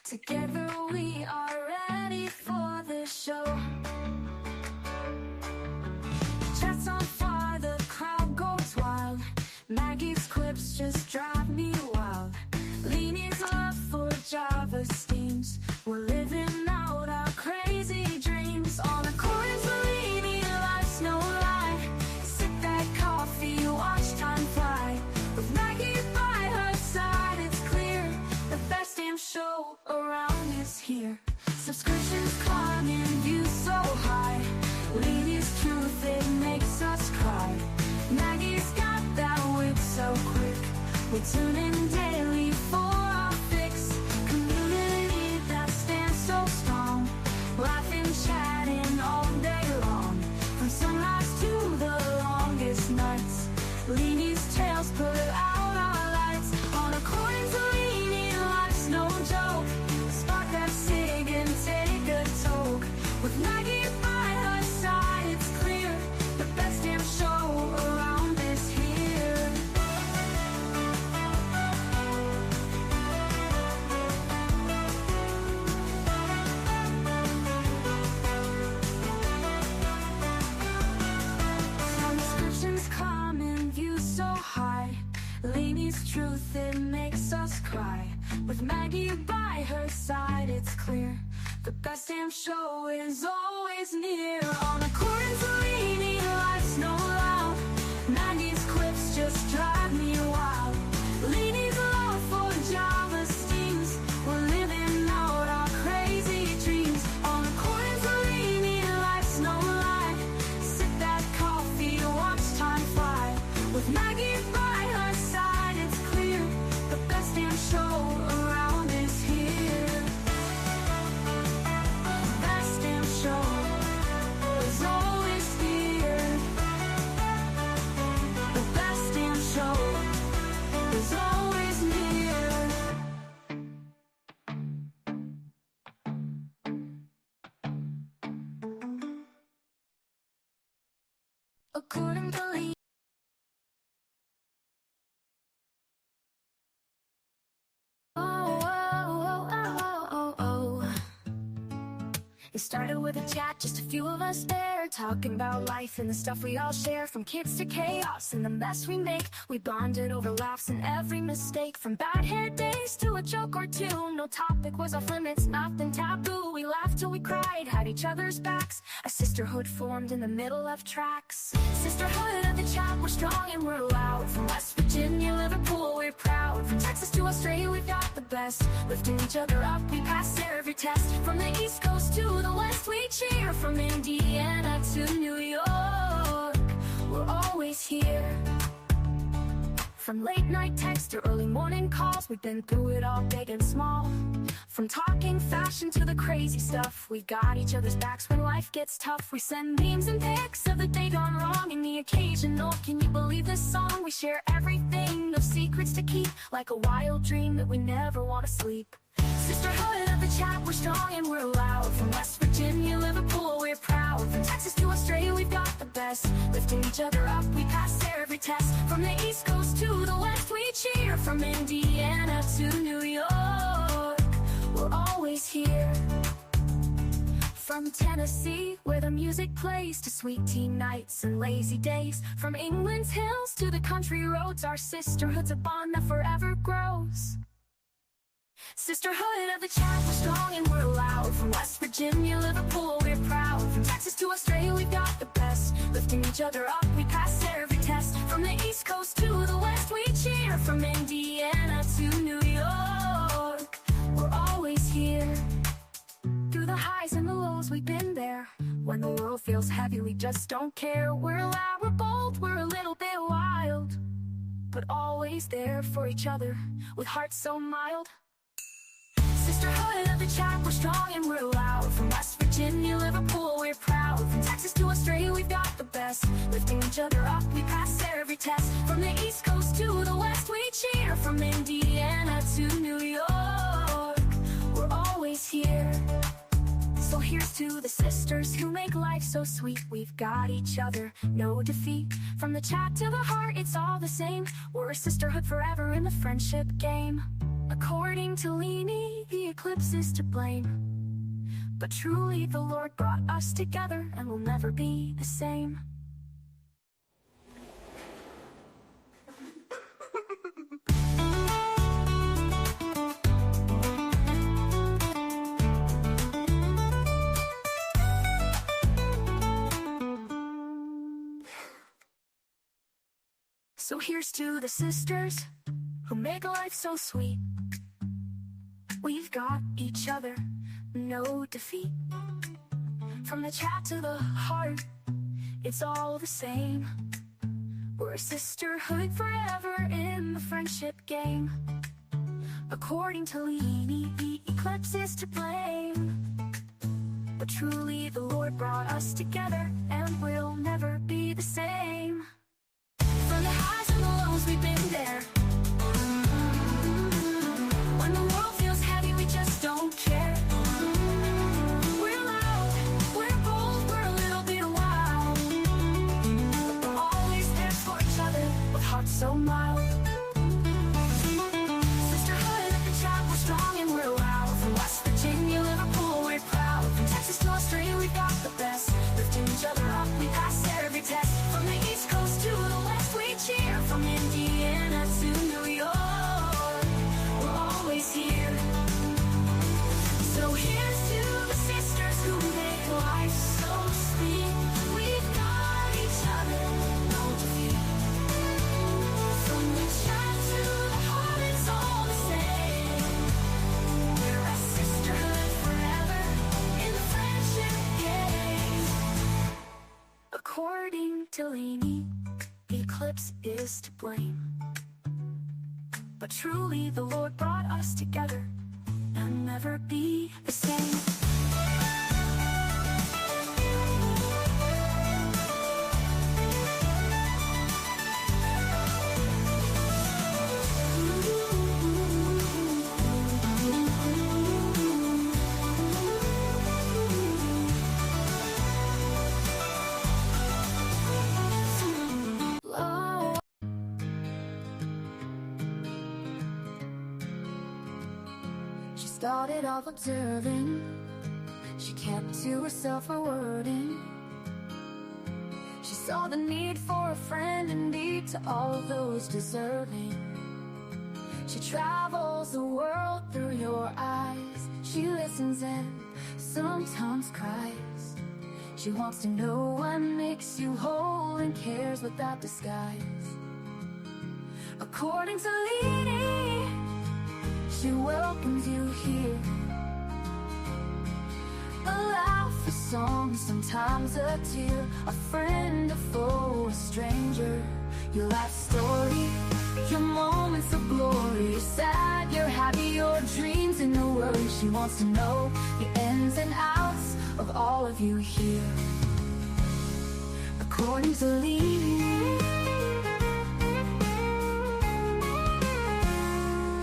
Together we are ready for the show. Chats on fire, the crowd goes wild. Maggie's clips just drive me wild. Leanie's love for Java steams. We're living out our crazy dreams. On a chorus, Leanie, life's no lie. Sip that coffee, watch time fly. With Maggie by her side, it's clear the best damn show around is here. Subscriptions climbing, views so high. Leanie's truth, it makes us cry. Maggie's got that wit so quick. We tune in daily for our fix. Community that stands so strong. Laughing, chatting all day long. From sunrise to the longest nights. Leanie's tales put out our lights. On a coin to Leanie, life's no joke. Spark that cig and take a toke. With Maggie by her side, it's clear the best damn show around is here. Subscriptions come and views so high. Leanie's truth, it makes us cry. With Maggie by her side, it's clear the best damn show is always near. On a chorus, Leanie, life's no loud. Maggie's clips just drive me wild. Leanie's love for Java steams. We're living out our crazy dreams. On a chorus, Leanie, life's no lie. Sip that coffee, watch time fly. With Maggie by her side, it's clear the best damn show around is here. Best damn show is always here. The best damn show is always near. According to Lee. It started with a chat, just a few of us there, talking about life and the stuff we all share. From kids to chaos and the mess we make, we bonded over laughs and every mistake. From bad hair days to a joke or two, no topic was off limits, nothing taboo. We laughed till we cried, had each other's backs. A sisterhood formed in the middle of tracks. Sisterhood of the chat, we're strong and we're loud. From West Virginia, Liverpool, we're proud. From Texas to Australia, we've got the best. Lifting each other up, we pass every test. From the East Coast to the West, we cheer. From Indiana to New York, we're always here. From late night texts to early morning calls, we've been through it all, big and small. From talking fashion to the crazy stuff, we got each other's backs when life gets tough. We send memes and pics of the day gone wrong and the occasional "can you believe this song?" We share everything, no secrets to keep, like a wild dream that we never want to sleep. Sisterhood of the chat, we're strong and we're loud. From West Virginia, Liverpool, we're proud. From Texas to Australia, we've got the best. Lifting each other up, we pass every test. From the East Coast to the West, we cheer. From Indiana to New York, we're always here. From Tennessee, where the music plays, to sweet tea nights and lazy days. From England's hills to the country roads, our sisterhood's a bond that forever grows. Sisterhood of the chat, we're strong and we're loud. From West Virginia, Liverpool, we're proud. From Texas to Australia, we've got the best. Lifting each other up, we pass every test. From the East Coast to the West, we cheer. From Indiana to New York, we're always here. Through the highs and the lows, we've been there. When the world feels heavy, we just don't care. We're loud, we're bold, we're a little bit wild, but always there for each other, with hearts so mild. Sisterhood of the chat, we're strong and we're loud. From West Virginia, Liverpool, we're proud. From Texas to Australia, we've got the best. Lifting each other up, we pass every test. From the East Coast to the West, we cheer. From Indiana to New York, we're always here. So here's to the sisters who make life so sweet. We've got each other, no defeat. From the chat to the heart, it's all the same. We're a sisterhood forever in the friendship game. According to Leany, the eclipse is to blame. But truly the Lord brought us together, and we'll never be the same. So here's to the sisters who make life so sweet. We've got each other, no defeat. From the chat to the heart, it's all the same. We're a sisterhood forever in the friendship game. According to Leany, the eclipse is to blame. But truly the Lord brought us together, and we'll never be the same. From the highs and the lows, we've been there. When the world feels heavy, we just don't care. We're loud, we're bold, we're a little bit wild. But we're always there for each other, with hearts so mild. Sisterhood at the chat, we're strong and we're loud. From West Virginia, Liverpool, we're proud. From Texas to Australia, we've got the best. Lifting each other up, we pass every test. From the East Coast to the West, we cheer. From Indiana to New York, we're always here. So here's to the sisters who make life so sweet. We've got each other, no defeat. From the chat to the heart, it's all the same. We're a sisterhood forever in the friendship game. According to Leany, the eclipse is to blame. But truly the Lord brought us together, and never be the same. She started off observing. She kept to herself her wording. She saw the need for a friend indeed to all of those deserving. She travels the world through your eyes. She listens and sometimes cries. She wants to know what makes you whole and cares without disguise. According to Leany, she welcomes you here. A laugh, a song, sometimes a tear. A friend, a foe, a stranger. Your life story, your moments of glory. You're sad, you're happy, your dreams and your worries. She wants to know the ins and outs of all of you here. According to Lived,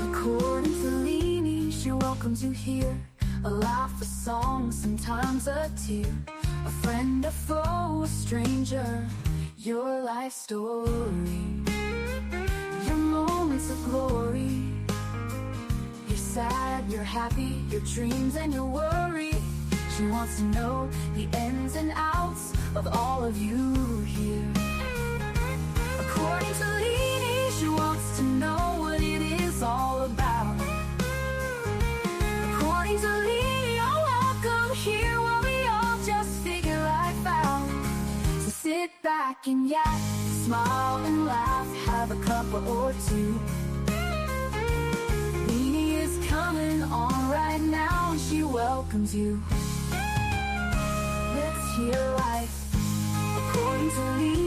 according to Lived, she welcomes you here. A laugh, a song, sometimes a tear. A friend, a foe, a stranger. Your life story, your moments of glory. You're sad, you're happy, your dreams and your worry. She wants to know the ins and outs of all of you here. According to Lived, she wants to know what it is all about. According to Lived, you're welcome here while we all just figure life out. So sit back and yak, smile and laugh, have a cuppa or two. Lived is coming on right now and she welcomes you. Let's hear life according to Lived.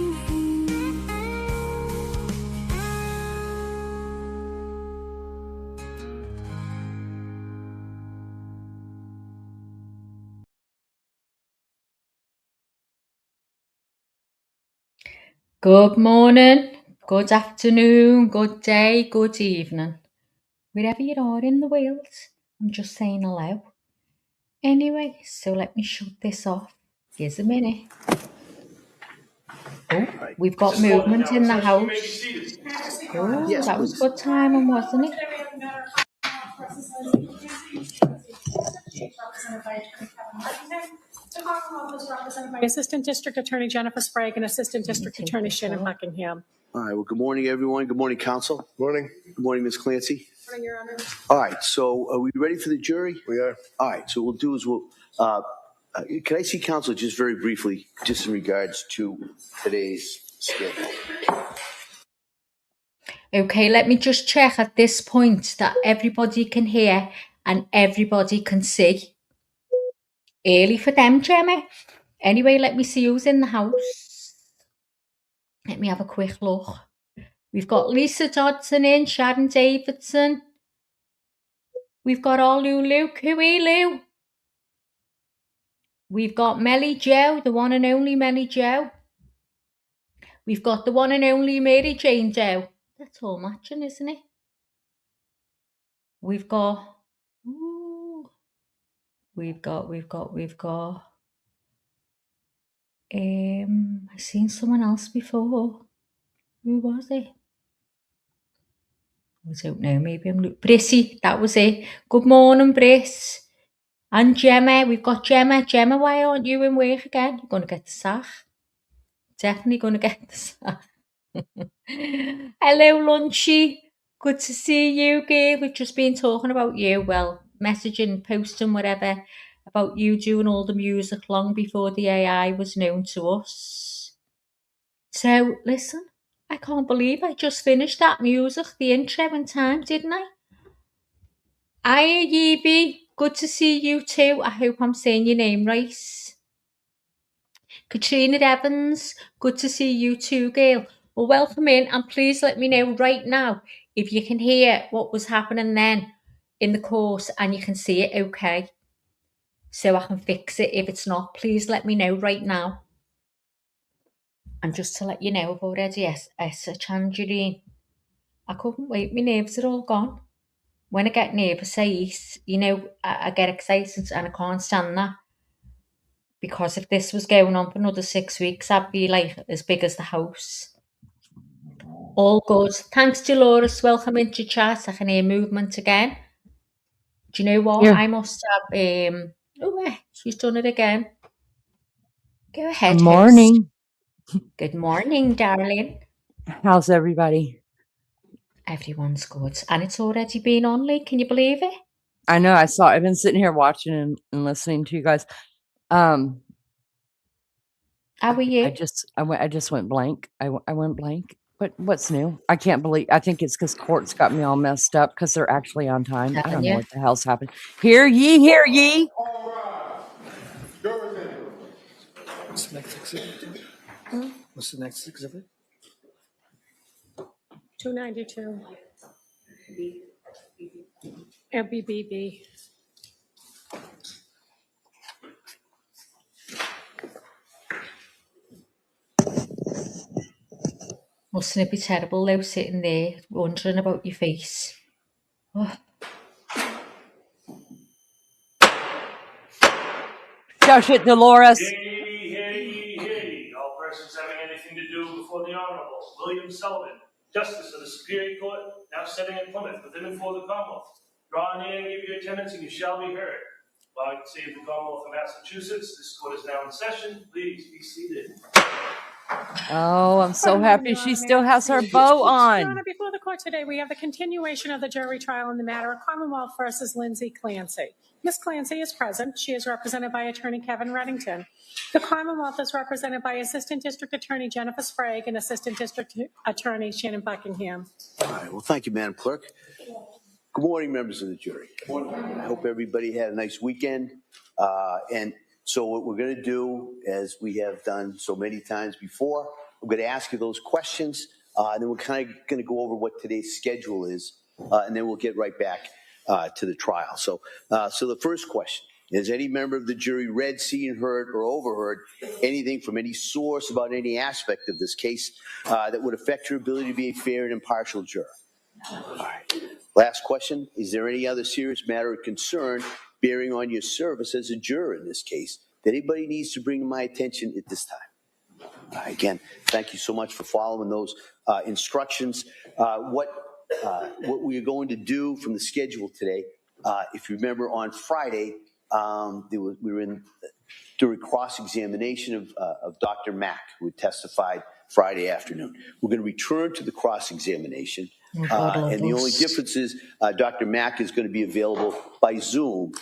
Good morning, good afternoon, good day, good evening. Wherever you are in the world, I'm just saying hello. Anyway, so let me shut this off. Here's a minute. Oh, we've got movement in the house. Oh, that was good timing, wasn't it? Represented by Attorney Kevin Martin. The Commonwealth is represented by Assistant District Attorney Jennifer Sprague and Assistant District Attorney Shannon Buckingham. All right. Well, good morning, everyone. Good morning, Counsel. Morning. Good morning, Ms. Clancy. Good morning, Your Honor. All right. So, are we ready for the jury? We are. All right. So, what we'll do is can I see Counsel just very briefly, just in regards to today's schedule? Okay, let me just check at this point that everybody can hear and everybody can see. Early for them, Gemma. Anyway, let me see who's in the house. Let me have a quick look. We've got Lisa Dodson in, Sharon Davidson. We've got all Lulu, Cooey Lou. We've got Melly Joe, the one and only Melly Joe. We've got the one and only Mary Jane Joe. That's all matching, isn't it? We've got, I've seen someone else before. Who was it? I don't know, maybe I'm Brissy, that was it. Good morning, Briss. And Gemma, we've got Gemma. Gemma, why aren't you in work again? You're going to get the sack. Definitely going to get the sack. Hello, Lunchy. Good to see you, girl. We've just been talking about you. Well, messaging, posting, whatever, about you doing all the music long before the AI was known to us. So, listen, I can't believe I just finished that music, the intro in time, didn't I? Hiya, Yeeby. Good to see you too. I hope I'm saying your name right. Katrina Evans, good to see you too, girl. Well, welcome in, and please let me know right now if you can hear what was happening then in the course and you can see it okay, so I can fix it. If it's not, please let me know right now. And just to let you know, I've already a tangerine. I couldn't wait, my nerves are all gone. When I get nervous, I eat, I get excited and I can't stand that. Because if this was going on for another 6 weeks, I'd be like as big as the house. All good. Thanks, Dolores. Welcome into chat. I can hear movement again. Do you know what? Yeah. I must have she's done it again. Go ahead, Good morning. host. Good morning, darling. How's everybody? Everyone's good. And it's already been on, Lee. Can you believe it? I know. I've been sitting here watching and listening to you guys. How are you? I just went blank. I went blank. What's new? I can't believe. I think it's because court's got me all messed up because they're actually on time. I don't know what the hell's happened. Hear ye, hear ye. All right. Go with it. What's the next exhibit? What's the next exhibit? 292. LBBB. Mustn't it be terrible though, sitting there wondering about your face? Oh. Shush it, Dolores. Hey. All persons having anything to do before the Honorable William Sullivan, Justice of the Superior Court, now sitting in Plymouth, within and for the Commonwealth. Draw near and give your attendance, and you shall be heard. Well, I can see the Commonwealth of Massachusetts. This court is now in session. Please be seated. Oh, I'm so happy she still has her bow on. Your Honor, before the court today, we have the continuation of the jury trial in the matter of Commonwealth versus Lindsay Clancy. Ms. Clancy is present. She is represented by Attorney Kevin Reddington. The Commonwealth is represented by Assistant District Attorney Jennifer Sprague and Assistant District Attorney Shannon Buckingham. All right. Well, thank you, Madam Clerk. Good morning, members of the jury. I hope everybody had a nice weekend. And so what we're going to do, as we have done so many times before, I'm going to ask you those questions, and then we're kind of going to go over what today's schedule is, and then we'll get right back to the trial. So the first question: has any member of the jury read, seen, heard, or overheard anything from any source about any aspect of this case that would affect your ability to be a fair and impartial juror? All right. Last question: is there any other serious matter of concern bearing on your service as a juror in this case that anybody needs to bring to my attention at this time? Again, thank you so much for following those instructions. What we are going to do from the schedule today If you remember on Friday, we were in during cross-examination of Dr. Mack, who testified Friday afternoon. We're going to return to the cross-examination. And the only difference is Dr. Mack is going to be available by Zoom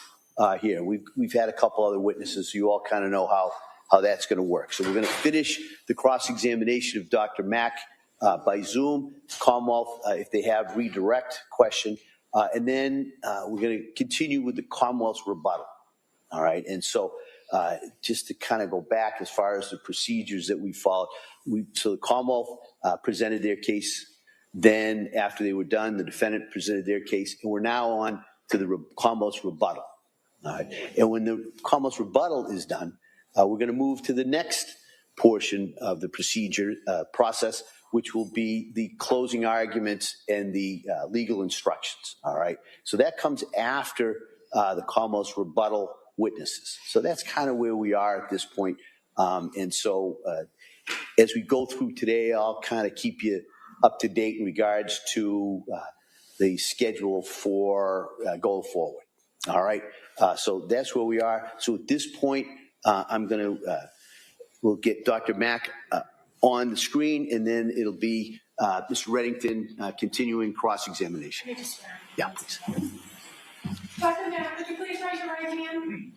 here. We've had a couple other witnesses, so you all kind of know how that's going to work. So we're going to finish the cross-examination of Dr. Mack by Zoom. Commonwealth, if they have redirect question, and then we're going to continue with the Commonwealth's rebuttal. All right, and so just to kind of go back as far as the procedures that we followed, so the Commonwealth presented their case. Then after they were done, the defendant presented their case, and we're now on to the Commonwealth's rebuttal. All right, and when the Commonwealth's rebuttal is done, we're going to move to the next portion of the procedure process, which will be the closing arguments and the legal instructions. All right, so that comes after the Commonwealth's rebuttal witnesses. So that's kind of where we are at this point. And so as we go through today, I'll kind of keep you up to date in regards to the schedule for going forward. All right. So that's where we are. So at this point, I'm going to, we'll get Dr. Mack on the screen, and then it'll be Mr. Reddington continuing cross-examination. Yeah. Dr. Mack, could you please raise your right hand?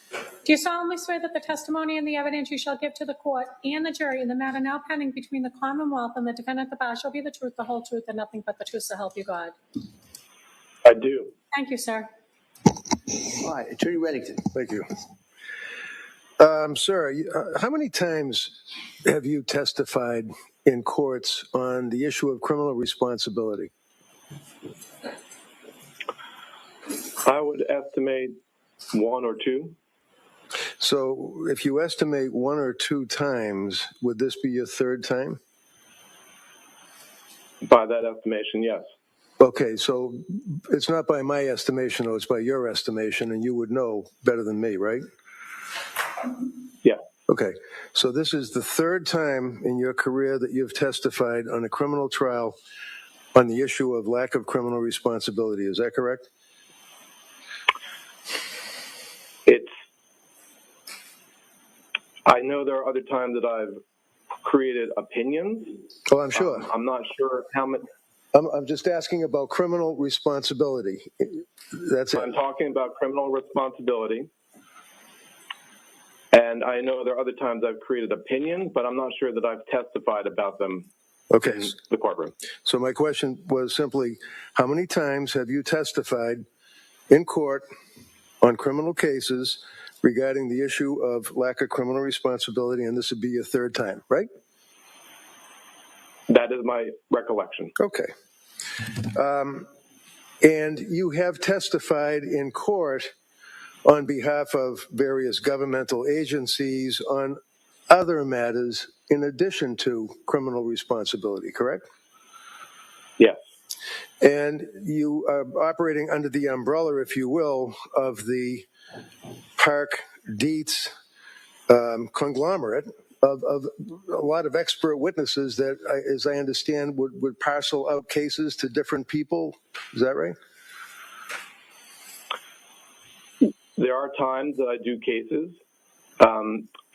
Do you solemnly swear that the testimony and the evidence you shall give to the court and the jury in the matter now pending between the Commonwealth and the defendant at the bar shall be the truth, the whole truth, and nothing but the truth, so help you God? I do. Thank you, sir. All right, Attorney Reddington. Thank you. Sir, how many times have you testified in courts on the issue of criminal responsibility? I would estimate 1 or 2. So if you estimate 1 or 2 times, would this be your 3rd time? By that estimation, yes. Okay, so it's not by my estimation, though, it's by your estimation, and you would know better than me, right? Yeah. Okay, so this is the 3rd time in your career that you've testified on a criminal trial on the issue of lack of criminal responsibility. Is that correct? I know there are other times that I've created opinions. Oh, I'm sure. I'm not sure how many. I'm just asking about criminal responsibility. That's it. I'm talking about criminal responsibility. And I know there are other times I've created opinions, but I'm not sure that I've testified about them in the courtroom. So my question was simply, how many times have you testified in court on criminal cases regarding the issue of lack of criminal responsibility, and this would be your 3rd time, right? That is my recollection. Okay. And you have testified in court on behalf of various governmental agencies on other matters in addition to criminal responsibility, correct? Yes. And you are operating under the umbrella, if you will, of the Park Dietz conglomerate of a lot of expert witnesses that, as I understand, would parcel out cases to different people. Is that right? There are times that I do cases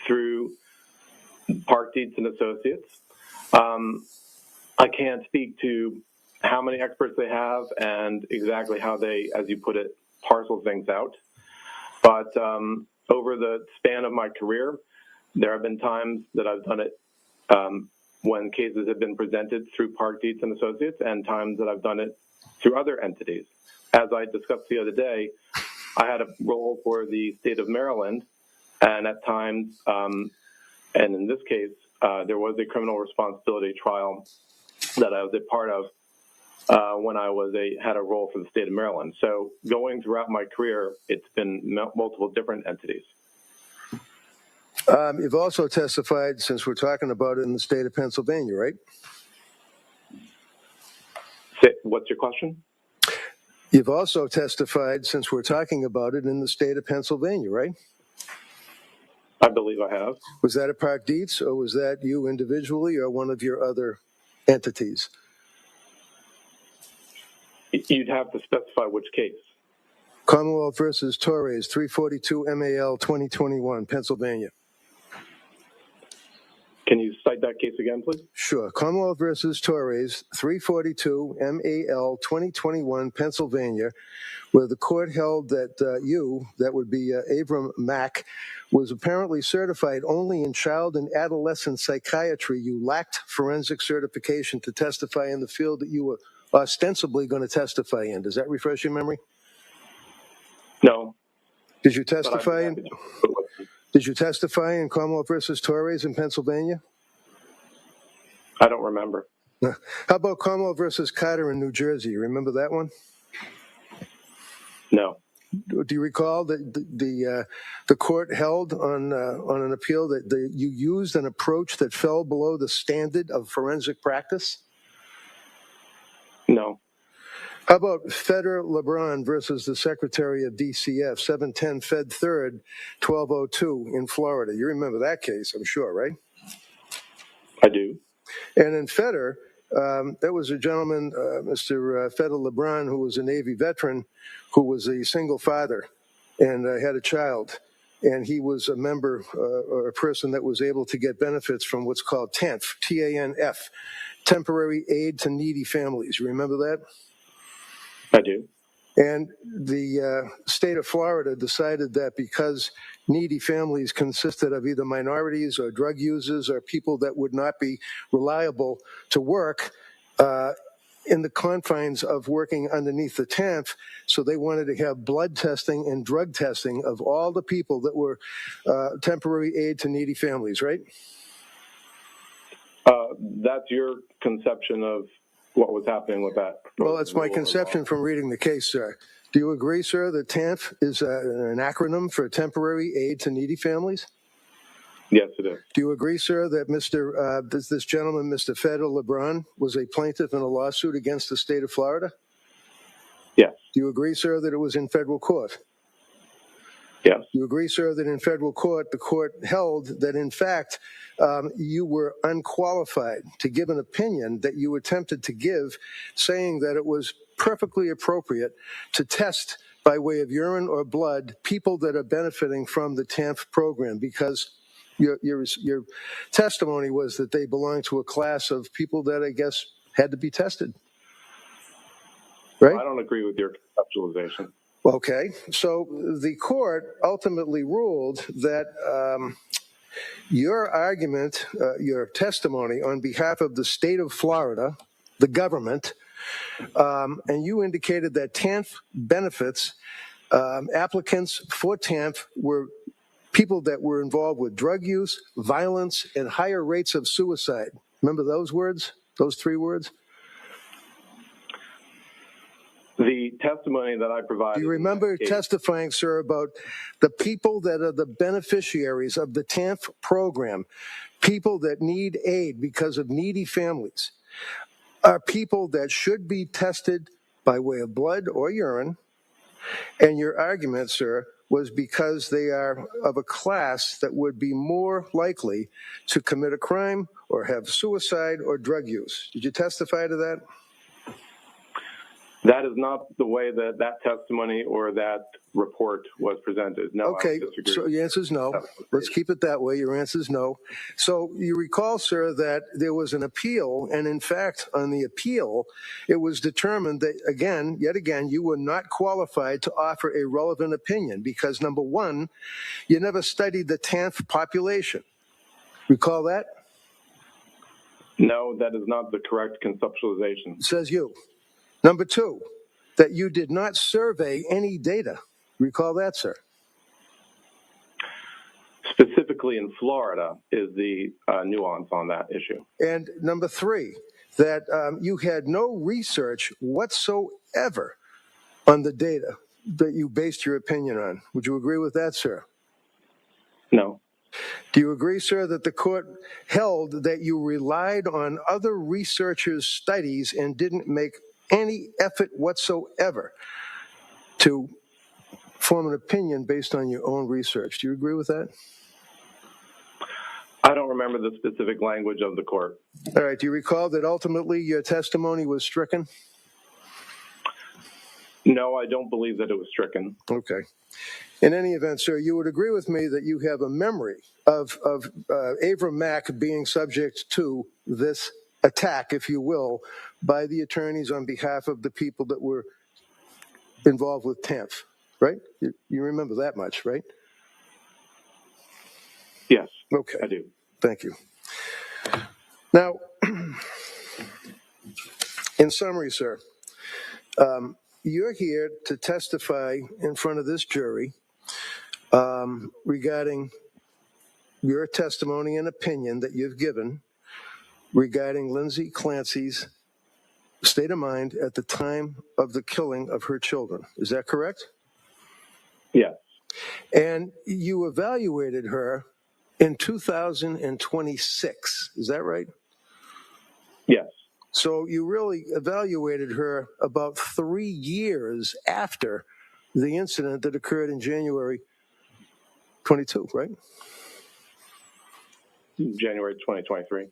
through Park Dietz and Associates. I can't speak to how many experts they have and exactly how they, as you put it, parcel things out. But over the span of my career, there have been times that I've done it when cases have been presented through Park Dietz and Associates, and times that I've done it through other entities. As I discussed the other day, I had a role for the state of Maryland, and at times, and in this case, there was a criminal responsibility trial that I was a part of when I had a role for the state of Maryland. So going throughout my career, it's been multiple different entities. You've also testified, since we're talking about it, in the state of Pennsylvania, right? What's your question? You've also testified, since we're talking about it, in the state of Pennsylvania, right? I believe I have. Was that a Park Dietz, or was that you individually, or one of your other entities? You'd have to specify which case. Commonwealth versus Torres, 342 MAL 2021, Pennsylvania. Can you cite that case again, please? Sure. Commonwealth versus Torres, 342 MAL 2021, Pennsylvania, where the court held that that would be Abram Mack, was apparently certified only in child and adolescent psychiatry. You lacked forensic certification to testify in the field that you were ostensibly going to testify in. Does that refresh your memory? No. Did you testify in Commonwealth versus Torres in Pennsylvania? I don't remember. How about Commonwealth versus Carter in New Jersey? You remember that one? No. Do you recall that the court held on an appeal that you used an approach that fell below the standard of forensic practice? No. How about Feder LeBron versus the Secretary of DCF, 710 Fed 3rd, 1202 in Florida? You remember that case, I'm sure, right? I do. And in Feder, there was a gentleman, Mr. Feder LeBron, who was a Navy veteran, who was a single father and had a child. And he was a member or a person that was able to get benefits from what's called TANF, T-A-N-F, Temporary Aid to Needy Families. You remember that? I do. And the state of Florida decided that because needy families consisted of either minorities or drug users or people that would not be reliable to work in the confines of working underneath the TANF, so they wanted to have blood testing and drug testing of all the people that were temporary aid to needy families, right? That's your conception of what was happening with that. Well, it's my conception from reading the case, sir. Do you agree, sir, that TANF is an acronym for Temporary Aid to Needy Families? Yes, it is. Do you agree, sir, that this gentleman, Mr. Feder LeBron, was a plaintiff in a lawsuit against the state of Florida? Yes. Do you agree, sir, that it was in federal court? Yes. Do you agree, sir, that in federal court, the court held that, in fact, you were unqualified to give an opinion that you attempted to give, saying that it was perfectly appropriate to test by way of urine or blood people that are benefiting from the TANF program, because your testimony was that they belong to a class of people that, I guess, had to be tested, right? Well, I don't agree with your conceptualization. Okay, so the court ultimately ruled that your argument, your testimony on behalf of the state of Florida, the government, and you indicated that TANF benefits, applicants for TANF were people that were involved with drug use, violence, and higher rates of suicide. Remember those words, those three words? The testimony that I provided. Do you remember testifying, sir, about the people that are the beneficiaries of the TANF program, people that need aid because of needy families, are people that should be tested by way of blood or urine? And your argument, sir, was because they are of a class that would be more likely to commit a crime or have suicide or drug use. Did you testify to that? That is not the way that that testimony or that report was presented. No. Okay, so your answer is no. Let's keep it that way. Your answer is no. So you recall, sir, that there was an appeal, and in fact, on the appeal, it was determined that, yet again, you were not qualified to offer a relevant opinion because, number one, you never studied the TANF population. Recall that? No, that is not the correct conceptualization. Says you. Number two, that you did not survey any data. Recall that, sir? Specifically in Florida is the nuance on that issue. And number three, that you had no research whatsoever on the data that you based your opinion on. Would you agree with that, sir? No. Do you agree, sir, that the court held that you relied on other researchers' studies and didn't make any effort whatsoever to form an opinion based on your own research? Do you agree with that? I don't remember the specific language of the court. All right. Do you recall that ultimately your testimony was stricken? No, I don't believe that it was stricken. Okay. In any event, sir, you would agree with me that you have a memory of Avram Mack being subject to this attack, if you will, by the attorneys on behalf of the people that were involved with TANF, right? You remember that much, right? Yes, okay. I do. Thank you. Now, in summary, sir, you're here to testify in front of this jury regarding your testimony and opinion that you've given regarding Lindsay Clancy's state of mind at the time of the killing of her children. Is that correct? Yes. And you evaluated her in 2026. Is that right? Yes. So you really evaluated her about 3 years after the incident that occurred in January 22, right? January 2023.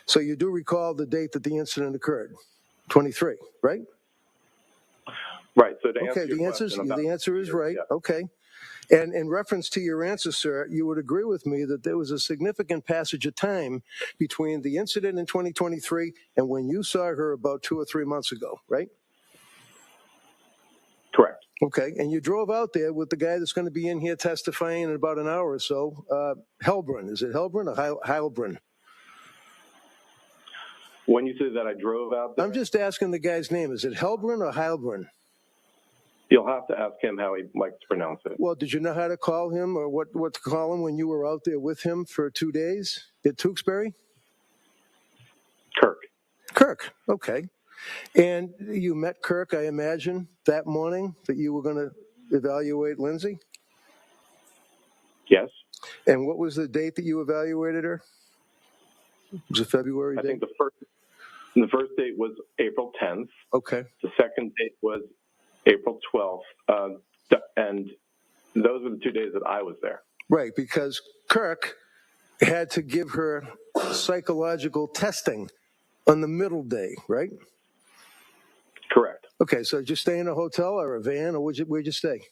So you do recall the date that the incident occurred, 23, right? Right. So to answer okay, your the answer is right. Yeah. Okay. And in reference to your answer, sir, you would agree with me that there was a significant passage of time between the incident in 2023 and when you saw her about 2 or 3 months ago, right? Correct. Okay, and you drove out there with the guy that's going to be in here testifying in about an hour or so, Helbrun. Is it Helbrun or Heilbrun? When you say that I drove out there? I'm just asking the guy's name. Is it Helbrun or Heilbrun? You'll have to ask him how he likes to pronounce it. Well, did you know how to call him or what to call him when you were out there with him for 2 days at Tewksbury? Kirk, okay. And you met Kirk, I imagine, that morning that you were going to evaluate Lindsay? Yes. And what was the date that you evaluated her? Was it February date? I think the first date was April 10th. Okay. The second date was April 12th. And those were the 2 days that I was there. Right, because Kirk had to give her psychological testing on the middle day, right? Correct. Okay, so did you stay in a hotel or a van, or where'd you stay?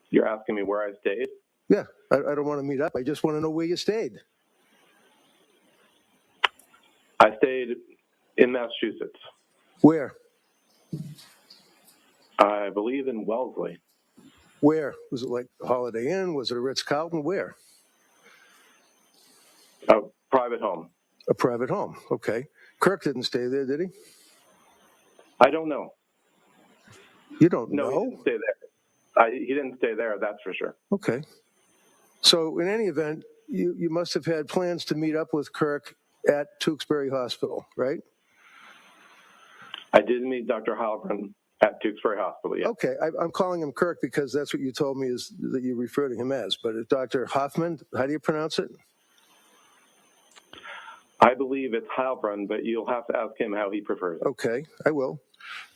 You're asking me where I stayed? Yeah, I don't want to meet up. I just want to know where you stayed. I stayed in Massachusetts. Where? I believe in Wellesley. Where? Was it like a Holiday Inn? Was it a Ritz-Carlton? Where? A private home. A private home, okay. Kirk didn't stay there, did he? I don't know. You don't know? No, he didn't stay there. He didn't stay there, that's for sure. Okay. So in any event, you must have had plans to meet up with Kirk at Tewksbury Hospital, right? I did meet Dr. Halpern at Tewksbury Hospital, yes. Okay, I'm calling him Kirk because that's what you told me is that you refer to him as. But Dr. Hoffman, how do you pronounce it? I believe it's Heilbrun, but you'll have to ask him how he prefers it. Okay, I will.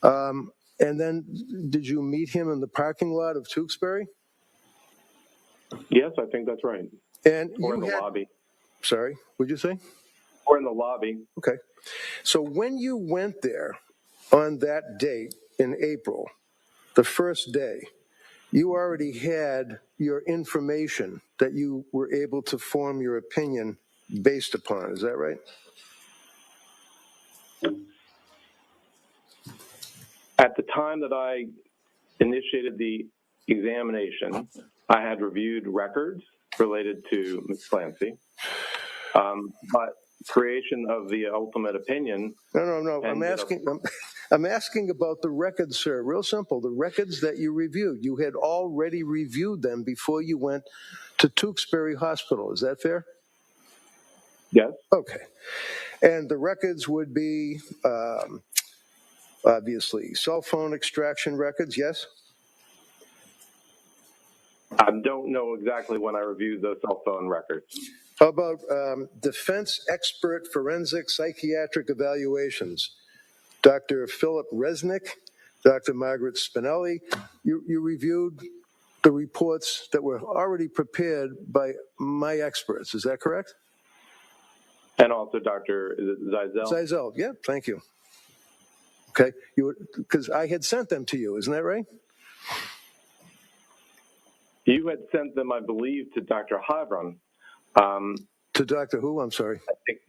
And then did you meet him in the parking lot of Tewksbury? Yes, I think that's right. And or in the lobby. Sorry, what'd you say? Or in the lobby. Okay. So when you went there on that date in April, the first day, you already had your information that you were able to form your opinion based upon. Is that right? At the time that I initiated the examination, I had reviewed records related to Ms. Clancy, but creation of the ultimate opinion. No. I'm asking about the records, sir. Real simple. The records that you reviewed. You had already reviewed them before you went to Tewksbury Hospital. Is that fair? Yes. Okay. And the records would be obviously cell phone extraction records, yes? I don't know exactly when I reviewed those cell phone records. How about defense expert forensic psychiatric evaluations? Dr. Philip Resnick, Dr. Margaret Spinelli, you reviewed the reports that were already prepared by my experts. Is that correct? And also Dr. Zeisel. Zeisel, yeah, thank you. Okay, because I had sent them to you, isn't that right? You had sent them, I believe, to Dr. Heilbronn. To Dr. Who? I'm sorry. I think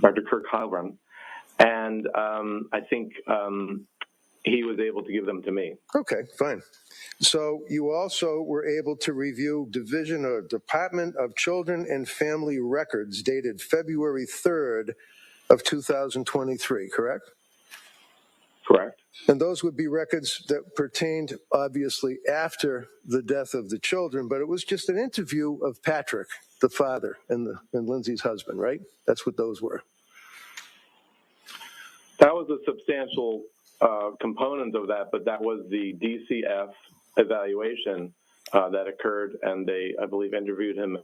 Dr. Kirk Heilbronn. And I think he was able to give them to me. Okay, fine. So you also were able to review Department of Children and Family Records dated February 3rd of 2023, correct? Correct. And those would be records that pertained, obviously, after the death of the children, but it was just an interview of Patrick, the father, and Lindsay's husband, right? That's what those were. That was a substantial component of that, but that was the DCF evaluation that occurred, and they, I believe, interviewed him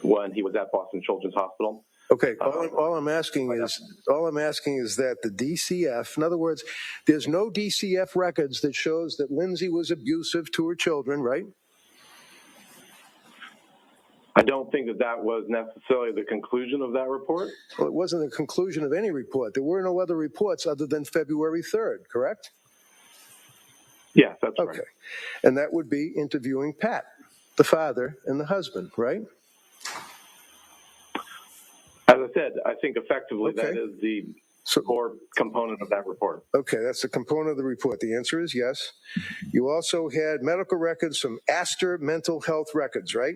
when he was at Boston Children's Hospital. Okay, all I'm asking is that the DCF, in other words, there's no DCF records that shows that Lindsay was abusive to her children, right? I don't think that was necessarily the conclusion of that report. Well, it wasn't the conclusion of any report. There were no other reports other than February 3rd, correct? Yes, that's right. Okay, and that would be interviewing Pat, the father and the husband, right? As I said, I think effectively that is the core component of that report. Okay, that's the component of the report. The answer is yes. You also had medical records from Astor Mental Health Records, right?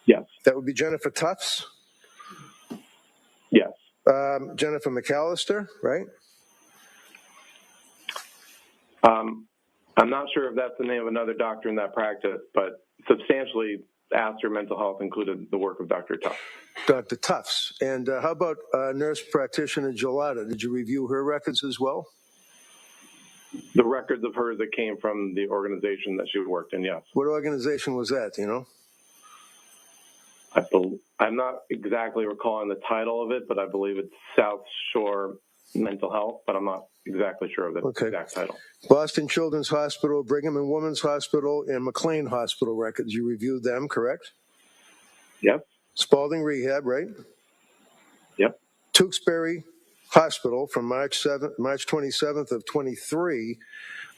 Yes. That would be Jennifer Tufts? Yes. Jennifer McAllister, right? I'm not sure if that's the name of another doctor in that practice, but substantially Astor Mental Health included the work of Dr. Tufts. Dr. Tufts. And how about nurse practitioner Gelada? Did you review her records as well? The records of hers that came from the organization that she worked in, yes. What organization was that, do you know? I'm not exactly recalling the title of it, but I believe it's South Shore Mental Health, but I'm not exactly sure of the exact title. Boston Children's Hospital, Brigham and Women's Hospital, and McLean Hospital records. You reviewed them, correct? Yep. Spalding Rehab, right? Yep. Tewksbury Hospital from March 27th of 23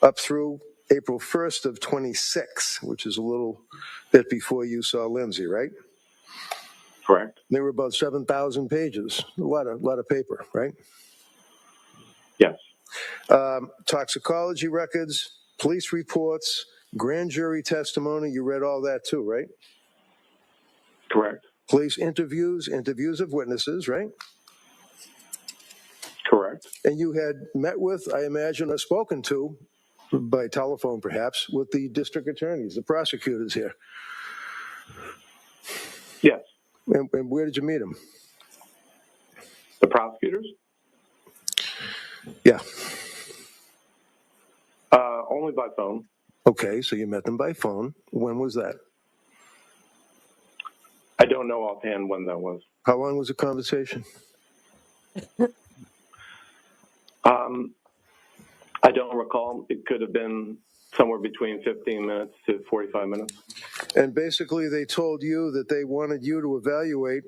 up through April 1st of 26, which is a little bit before you saw Lindsay, right? Correct. They were about 7,000 pages, a lot of paper, right? Yes. Toxicology records, police reports, grand jury testimony. You read all that too, right? Correct. Police interviews of witnesses, right? Correct. And you had met with, I imagine, or spoken to, by telephone perhaps, with the district attorneys, the prosecutors here. Yes. And where did you meet them? The prosecutors? Yeah. Only by phone. Okay, so you met them by phone. When was that? I don't know offhand when that was. How long was the conversation? I don't recall. It could have been somewhere between 15 minutes to 45 minutes. And basically they told you that they wanted you to evaluate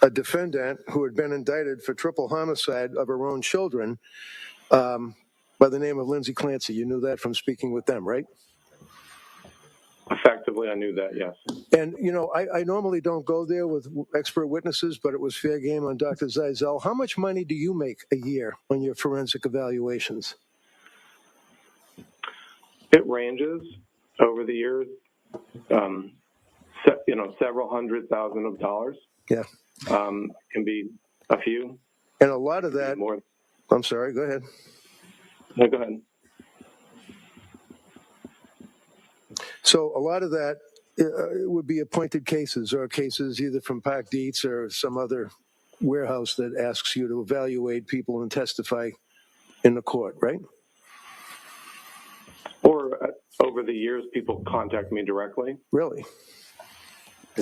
a defendant who had been indicted for triple homicide of her own children by the name of Lindsay Clancy. You knew that from speaking with them, right? Effectively, I knew that, yes. And, you know, I normally don't go there with expert witnesses, but it was fair game on Dr. Zeisel. How much money do you make a year on your forensic evaluations? It ranges over the years, several $100,000 of dollars. Yeah. Can be a few. And a lot of that, more. I'm sorry, go ahead. No, go ahead. So a lot of that would be appointed cases or cases either from Park Dietz or some other warehouse that asks you to evaluate people and testify in the court, right? Or over the years, people contact me directly. Really?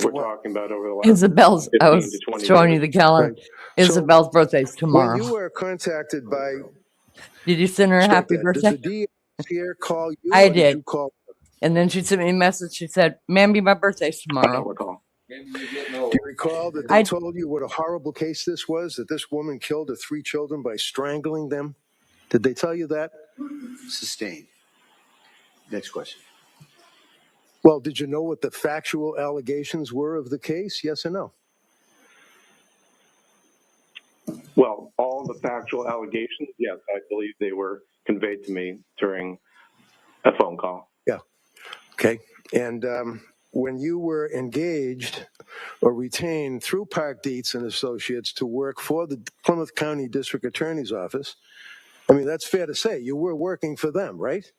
We're talking about over the last Isabel's, I was showing you the calendar. Right. Isabel's birthday's tomorrow. When you were contacted by... Did you send her a happy birthday? Did the DA here call you? I or did. You call and then she sent me a message. She said, "Mammy, my birthday's tomorrow." I don't recall. Do you recall that they told you what a horrible case this was, that this woman killed her 3 children by strangling them Did they tell you that? Sustained. Next question. Well, did you know what the factual allegations were of the case? Yes or no? Well, all the factual allegations, yes, I believe they were conveyed to me during a phone call. Yeah. Okay. And when you were engaged or retained through Park Dietz and Associates to work for the Plymouth County District Attorney's Office, I mean, that's fair to say. You were working for them, right?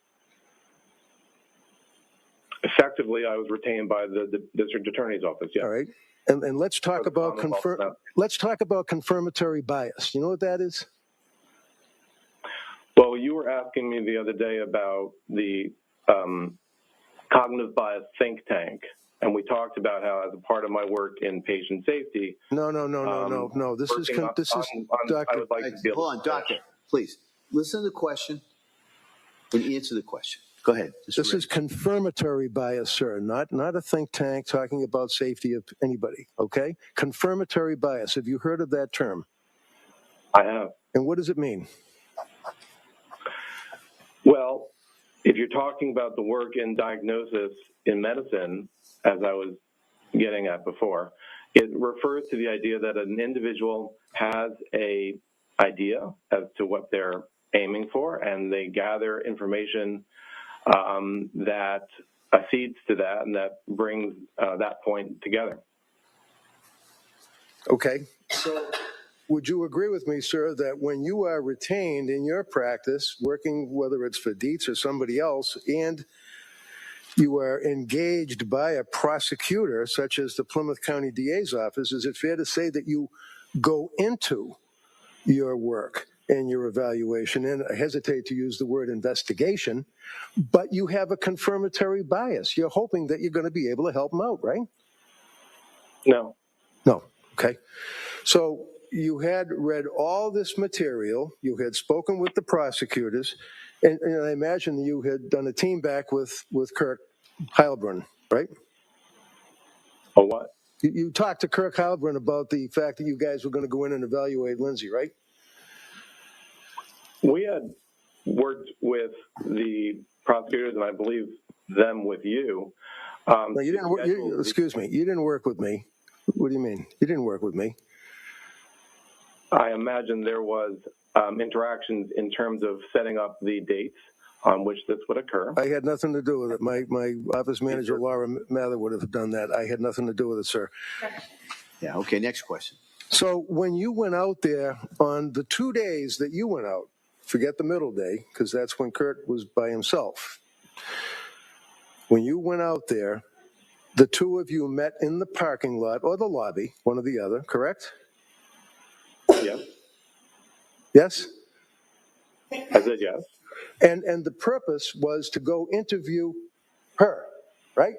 Effectively, I was retained by the district attorney's office. Yeah. All right. And let's talk about confirmatory bias. You know what that is? Well, you were asking me the other day about the cognitive bias think tank, and we talked about how, as a part of my work in patient safety. No. This is Doctor. I would like to be able Hold on, Doctor. Please listen to the question and answer the question. Go ahead. This is confirmatory bias, sir, not a think tank talking about safety of anybody, okay? Confirmatory bias. Have you heard of that term? I have. And what does it mean? Well, if you're talking about the work in diagnosis in medicine, as I was getting at before, it refers to the idea that an individual has an idea as to what they're aiming for, and they gather information that accedes to that, and that brings that point together. Okay. So would you agree with me, sir, that when you are retained in your practice, working whether it's for Dietz or somebody else, and you are engaged by a prosecutor, such as the Plymouth County DA's office, is it fair to say that you go into your work and your evaluation, and I hesitate to use the word investigation, but you have a confirmatory bias? You're hoping that you're going to be able to help them out, right? No. No. Okay. So you had read all this material, you had spoken with the prosecutors, and I imagine you had done a team back with Kirk Heilbrunn, right? Oh, what? You talked to Kirk Heilbrunn about the fact that you guys were going to go in and evaluate Lindsay, right? We had worked with the prosecutors, and I believe them with you. No, you didn't. Excuse me. You didn't work with me. What do you mean? You didn't work with me. I imagine there was interactions in terms of setting up the dates on which this would occur. I had nothing to do with it. My office manager, Laura Mather, would have done that. I had nothing to do with it, sir. Yeah, okay, next question. So when you went out there on the 2 days that you went out, forget the middle day, because that's when Kurt was by himself. When you went out there, the two of you met in the parking lot or the lobby, one or the other, correct? Yes. Yes? I said yes. And the purpose was to go interview her, right?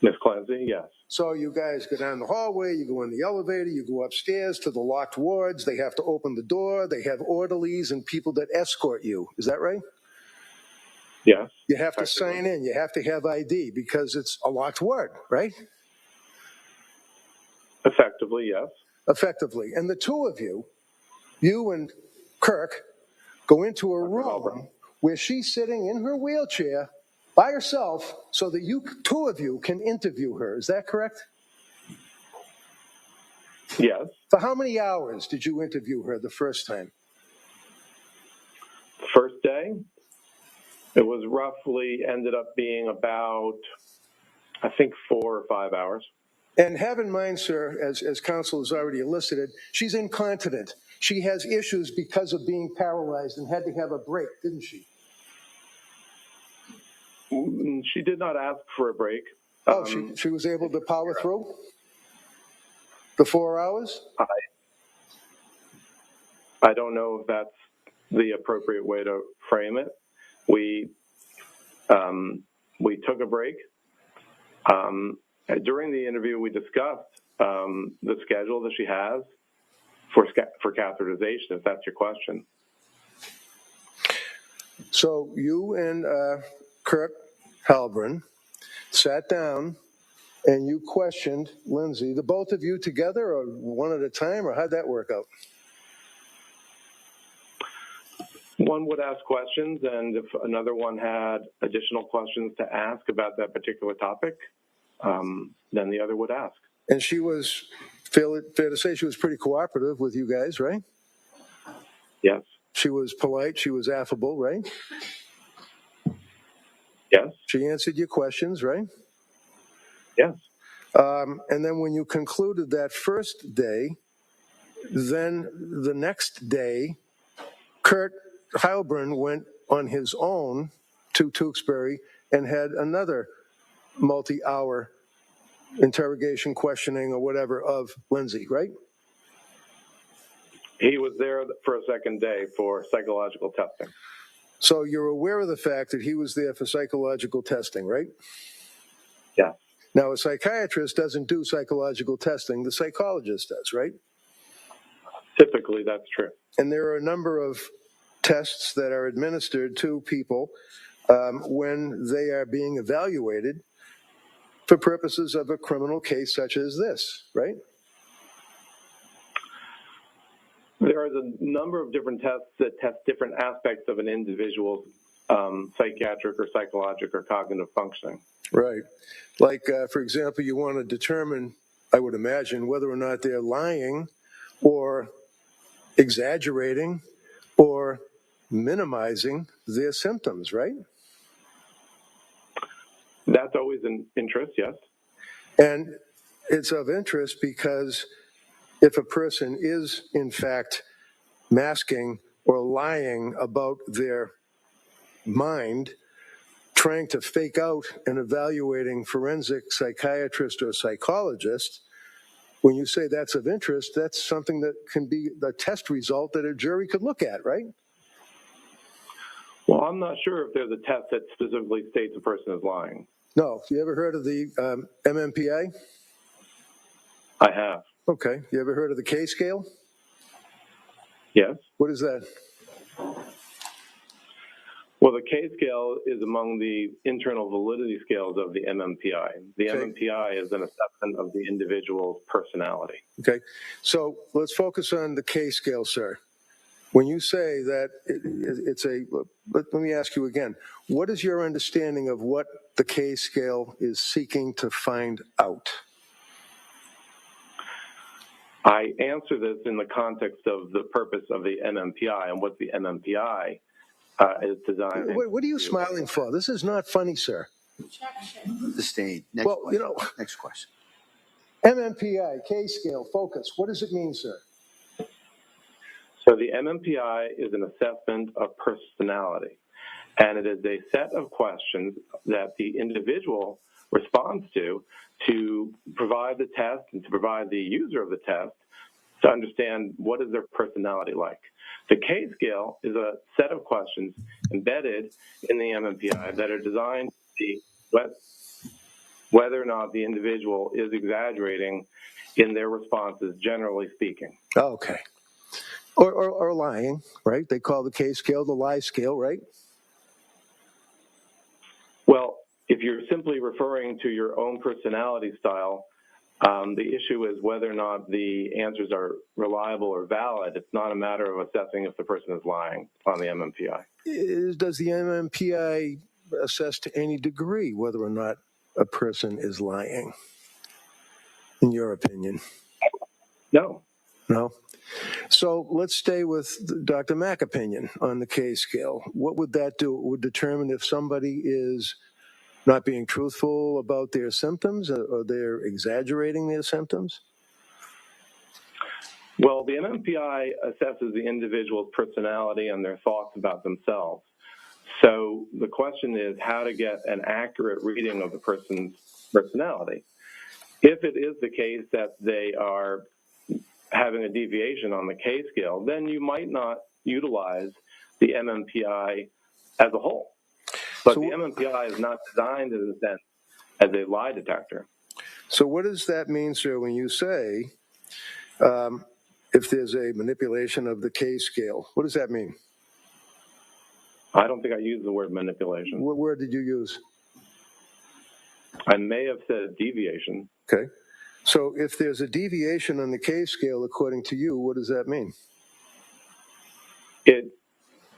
Miss Clancy, yes. So you guys go down the hallway, you go in the elevator, you go upstairs to the locked wards, they have to open the door, they have orderlies and people that escort you. Is that right? Yes. You have to sign in, you have to have ID because it's a locked ward, right? Effectively, yes. Effectively. And the two of you, you and Kirk, go into a room where she's sitting in her wheelchair by herself so that you two of you can interview her. Is that correct? Yes. For how many hours did you interview her the first time? First day, it was roughly ended up being about, I think, 4 or 5 hours. And have in mind, sir, as counsel has already elicited, she's incontinent. She has issues because of being paralyzed and had to have a break, didn't she? She did not ask for a break. Oh, she was able to power through the 4 hours? I don't know if that's the appropriate way to frame it. We took a break. During the interview, we discussed the schedule that she has for catheterization, if that's your question. So you and Kirk Heilbrunn sat down and you questioned Lindsay, the both of you together or one at a time, or how'd that work out? One would ask questions, and if another one had additional questions to ask about that particular topic, then the other would ask. And she was, fair to say, she was pretty cooperative with you guys, right? Yes. She was polite, she was affable, right? Yes. She answered your questions, right? Yes. And then when you concluded that first day, then the next day, Kurt Heilbrunn went on his own to Tewksbury and had another multi-hour interrogation, questioning, or whatever of Lindsay, right? He was there for a second day for psychological testing. So you're aware of the fact that he was there for psychological testing, right? Yeah. Now, a psychiatrist doesn't do psychological testing. The psychologist does, right? Typically, that's true. And there are a number of tests that are administered to people when they are being evaluated for purposes of a criminal case such as this, right? There is a number of different tests that test different aspects of an individual's psychiatric or psychological or cognitive functioning. Right. Like, for example, you want to determine, I would imagine, whether or not they're lying or exaggerating or minimizing their symptoms, right? That's always an interest, yes. And it's of interest because if a person is, in fact, masking or lying about their mind, trying to fake out an evaluating forensic psychiatrist or psychologist, when you say that's of interest, that's something that can be the test result that a jury could look at, right? Well, I'm not sure if there's a test that specifically states a person is lying. No. You ever heard of the MMPI? I have. Okay. You ever heard of the K scale? Yes. What is that? Well, the K scale is among the internal validity scales of the MMPI. The MMPI is an assessment of the individual's personality. Okay. So let's focus on the K scale, sir. When you say that let me ask you again, what is your understanding of what the K scale is seeking to find out? I answer this in the context of the purpose of the MMPI and what the MMPI is designed. What are you smiling for? This is not funny, sir. Disdain. Next question. MMPI, K scale, focus. What does it mean, sir? So the MMPI is an assessment of personality, and it is a set of questions that the individual responds to provide the test and to provide the user of the test to understand what is their personality like. The K scale is a set of questions embedded in the MMPI that are designed to see whether or not the individual is exaggerating in their responses, generally speaking. Okay. Or lying, right? They call the K scale the lie scale, right? Well, if you're simply referring to your own personality style, the issue is whether or not the answers are reliable or valid. It's not a matter of assessing if the person is lying on the MMPI. Does the MMPI assess to any degree whether or not a person is lying, in your opinion? No. No? So let's stay with Dr. Mack's opinion on the K scale. What would that do? It would determine if somebody is not being truthful about their symptoms or they're exaggerating their symptoms? Well, the MMPI assesses the individual's personality and their thoughts about themselves. So the question is how to get an accurate reading of the person's personality. If it is the case that they are having a deviation on the K scale, then you might not utilize the MMPI as a whole. But the MMPI is not designed in a sense as a lie detector. So what does that mean, sir, when you say if there's a manipulation of the K scale? What does that mean? I don't think I used the word manipulation. What word did you use? I may have said deviation. Okay. So if there's a deviation on the K scale, according to you, what does that mean? It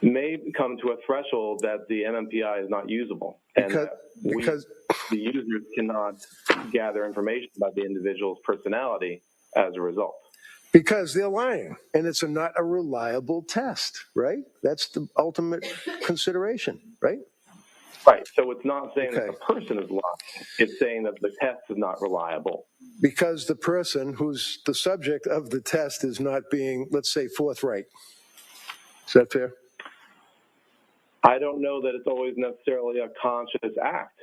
may come to a threshold that the MMPI is not usable, and because the users cannot gather information about the individual's personality as a result. Because they're lying, and it's not a reliable test, right? That's the ultimate consideration, right? Right. So it's not saying that the person is lying. It's saying that the test is not reliable. Because the person who's the subject of the test is not being, let's say, forthright. Is that fair? I don't know that it's always necessarily a conscious act.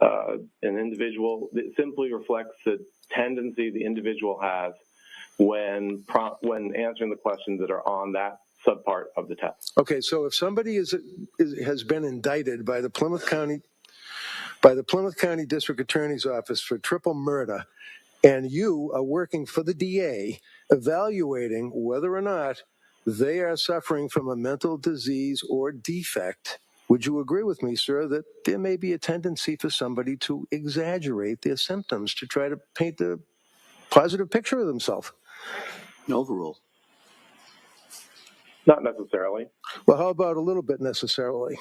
An individual, it simply reflects the tendency the individual has when answering the questions that are on that subpart of the test. Okay, so if somebody has been indicted by the Plymouth County District Attorney's Office for triple murder, and you are working for the DA, evaluating whether or not they are suffering from a mental disease or defect, would you agree with me, sir, that there may be a tendency for somebody to exaggerate their symptoms to try to paint a positive picture of themselves? Overrule. Not necessarily. Well, how about a little bit necessarily?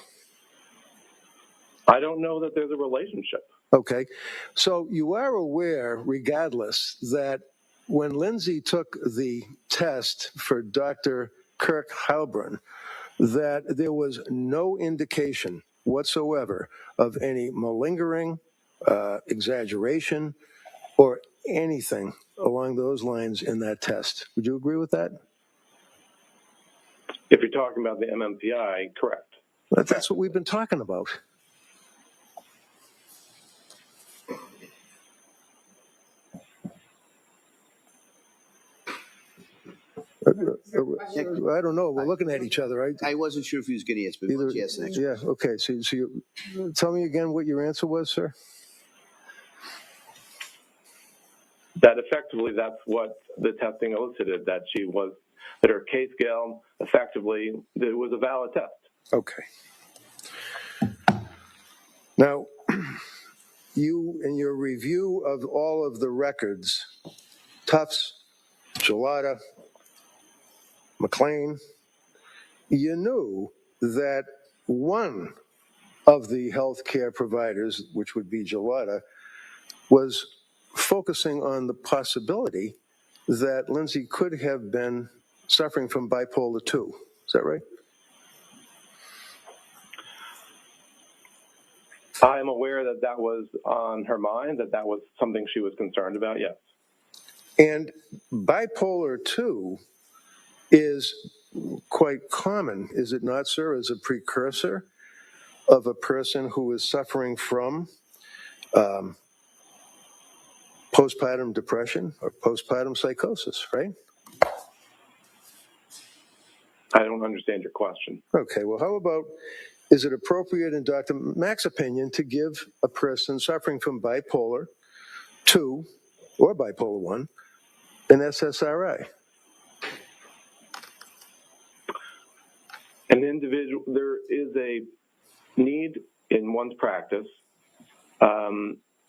I don't know that there's a relationship. Okay. So you are aware, regardless, that when Lindsay took the test for Dr. Kirk Halbrun, that there was no indication whatsoever of any malingering, exaggeration, or anything along those lines in that test. Would you agree with that? If you're talking about the MMPI, correct. That's what we've been talking about. I don't know. We're looking at each other. I wasn't sure if he was going to answer, but let's ask the next question. Yeah, okay. So you, tell me again what your answer was, sir. That effectively, that's what the testing elicited, that her K scale effectively, it was a valid test. Okay. Now, you, in your review of all of the records, Tufts, Gelada, McLean, you knew that one of the healthcare providers, which would be Gelada, was focusing on the possibility that Lindsay could have been suffering from bipolar 2. Is that right? I'm aware that that was on her mind, that was something she was concerned about, yes. And bipolar 2 is quite common, is it not, sir, as a precursor of a person who is suffering from postpartum depression or postpartum psychosis, right? I don't understand your question. Okay, well, how about, is it appropriate in Dr. Mack's opinion to give a person suffering from bipolar 2 or bipolar 1 an SSRI? An individual, there is a need in one's practice,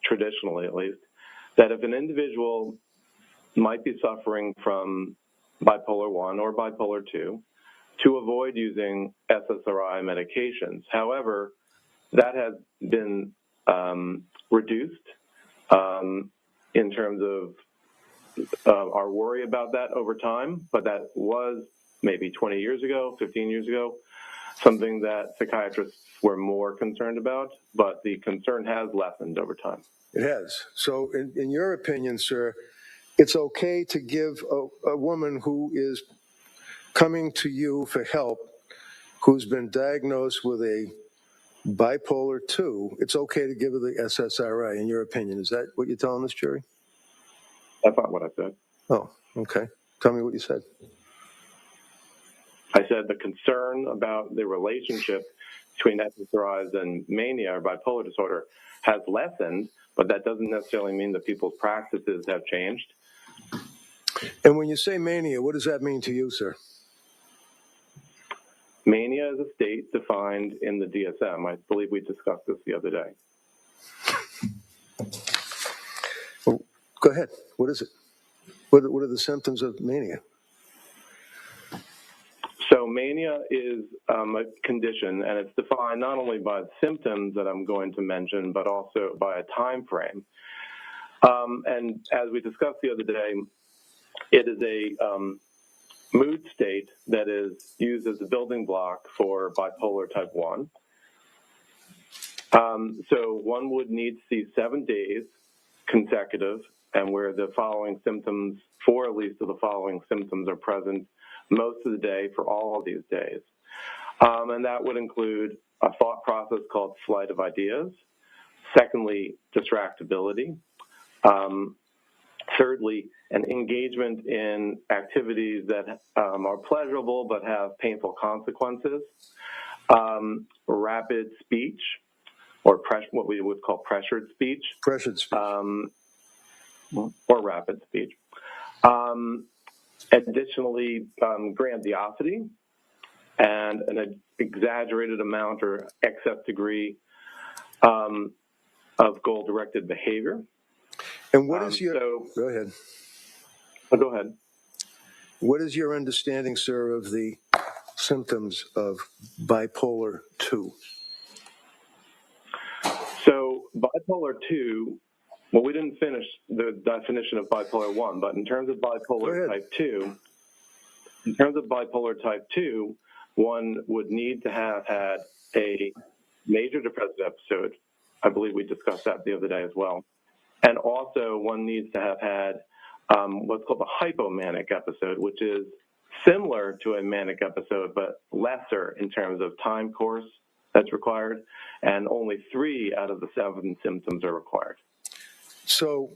traditionally at least, that if an individual might be suffering from bipolar 1 or bipolar 2, to avoid using SSRI medications. However, that has been reduced in terms of our worry about that over time, but that was maybe 20 years ago, 15 years ago, something that psychiatrists were more concerned about, but the concern has lessened over time. It has. So in your opinion, sir, it's okay to give a woman who is coming to you for help, who's been diagnosed with a bipolar 2, it's okay to give her the SSRI, in your opinion. Is that what you're telling this jury? That's not what I said. Oh, okay. Tell me what you said. I said the concern about the relationship between SSRIs and mania or bipolar disorder has lessened, but that doesn't necessarily mean that people's practices have changed. And when you say mania, what does that mean to you, sir? Mania is a state defined in the DSM. I believe we discussed this the other day. Well, go ahead. What is it? What are the symptoms of mania? So mania is a condition, and it's defined not only by the symptoms that I'm going to mention, but also by a time frame. And as we discussed the other day, it is a mood state that is used as a building block for bipolar type 1. So one would need to see 7 days consecutive, and where the following symptoms, 4 at least of the following symptoms are present most of the day for all of these days. And that would include a thought process called flight of ideas. Secondly, distractibility. Thirdly, an engagement in activities that are pleasurable but have painful consequences. Rapid speech, or what we would call pressured speech. Pressured speech. Or rapid speech. Additionally, grandiosity and an exaggerated amount or excess degree of goal-directed behavior. And what is your... go ahead. Go ahead. What is your understanding, sir, of the symptoms of bipolar 2? So bipolar 2, well, we didn't finish the definition of bipolar 1, but in terms of bipolar type 2, one would need to have had a major depressive episode. I believe we discussed that the other day as well. And also one needs to have had what's called a hypomanic episode, which is similar to a manic episode, but lesser in terms of time course that's required, and only 3 out of the 7 symptoms are required. So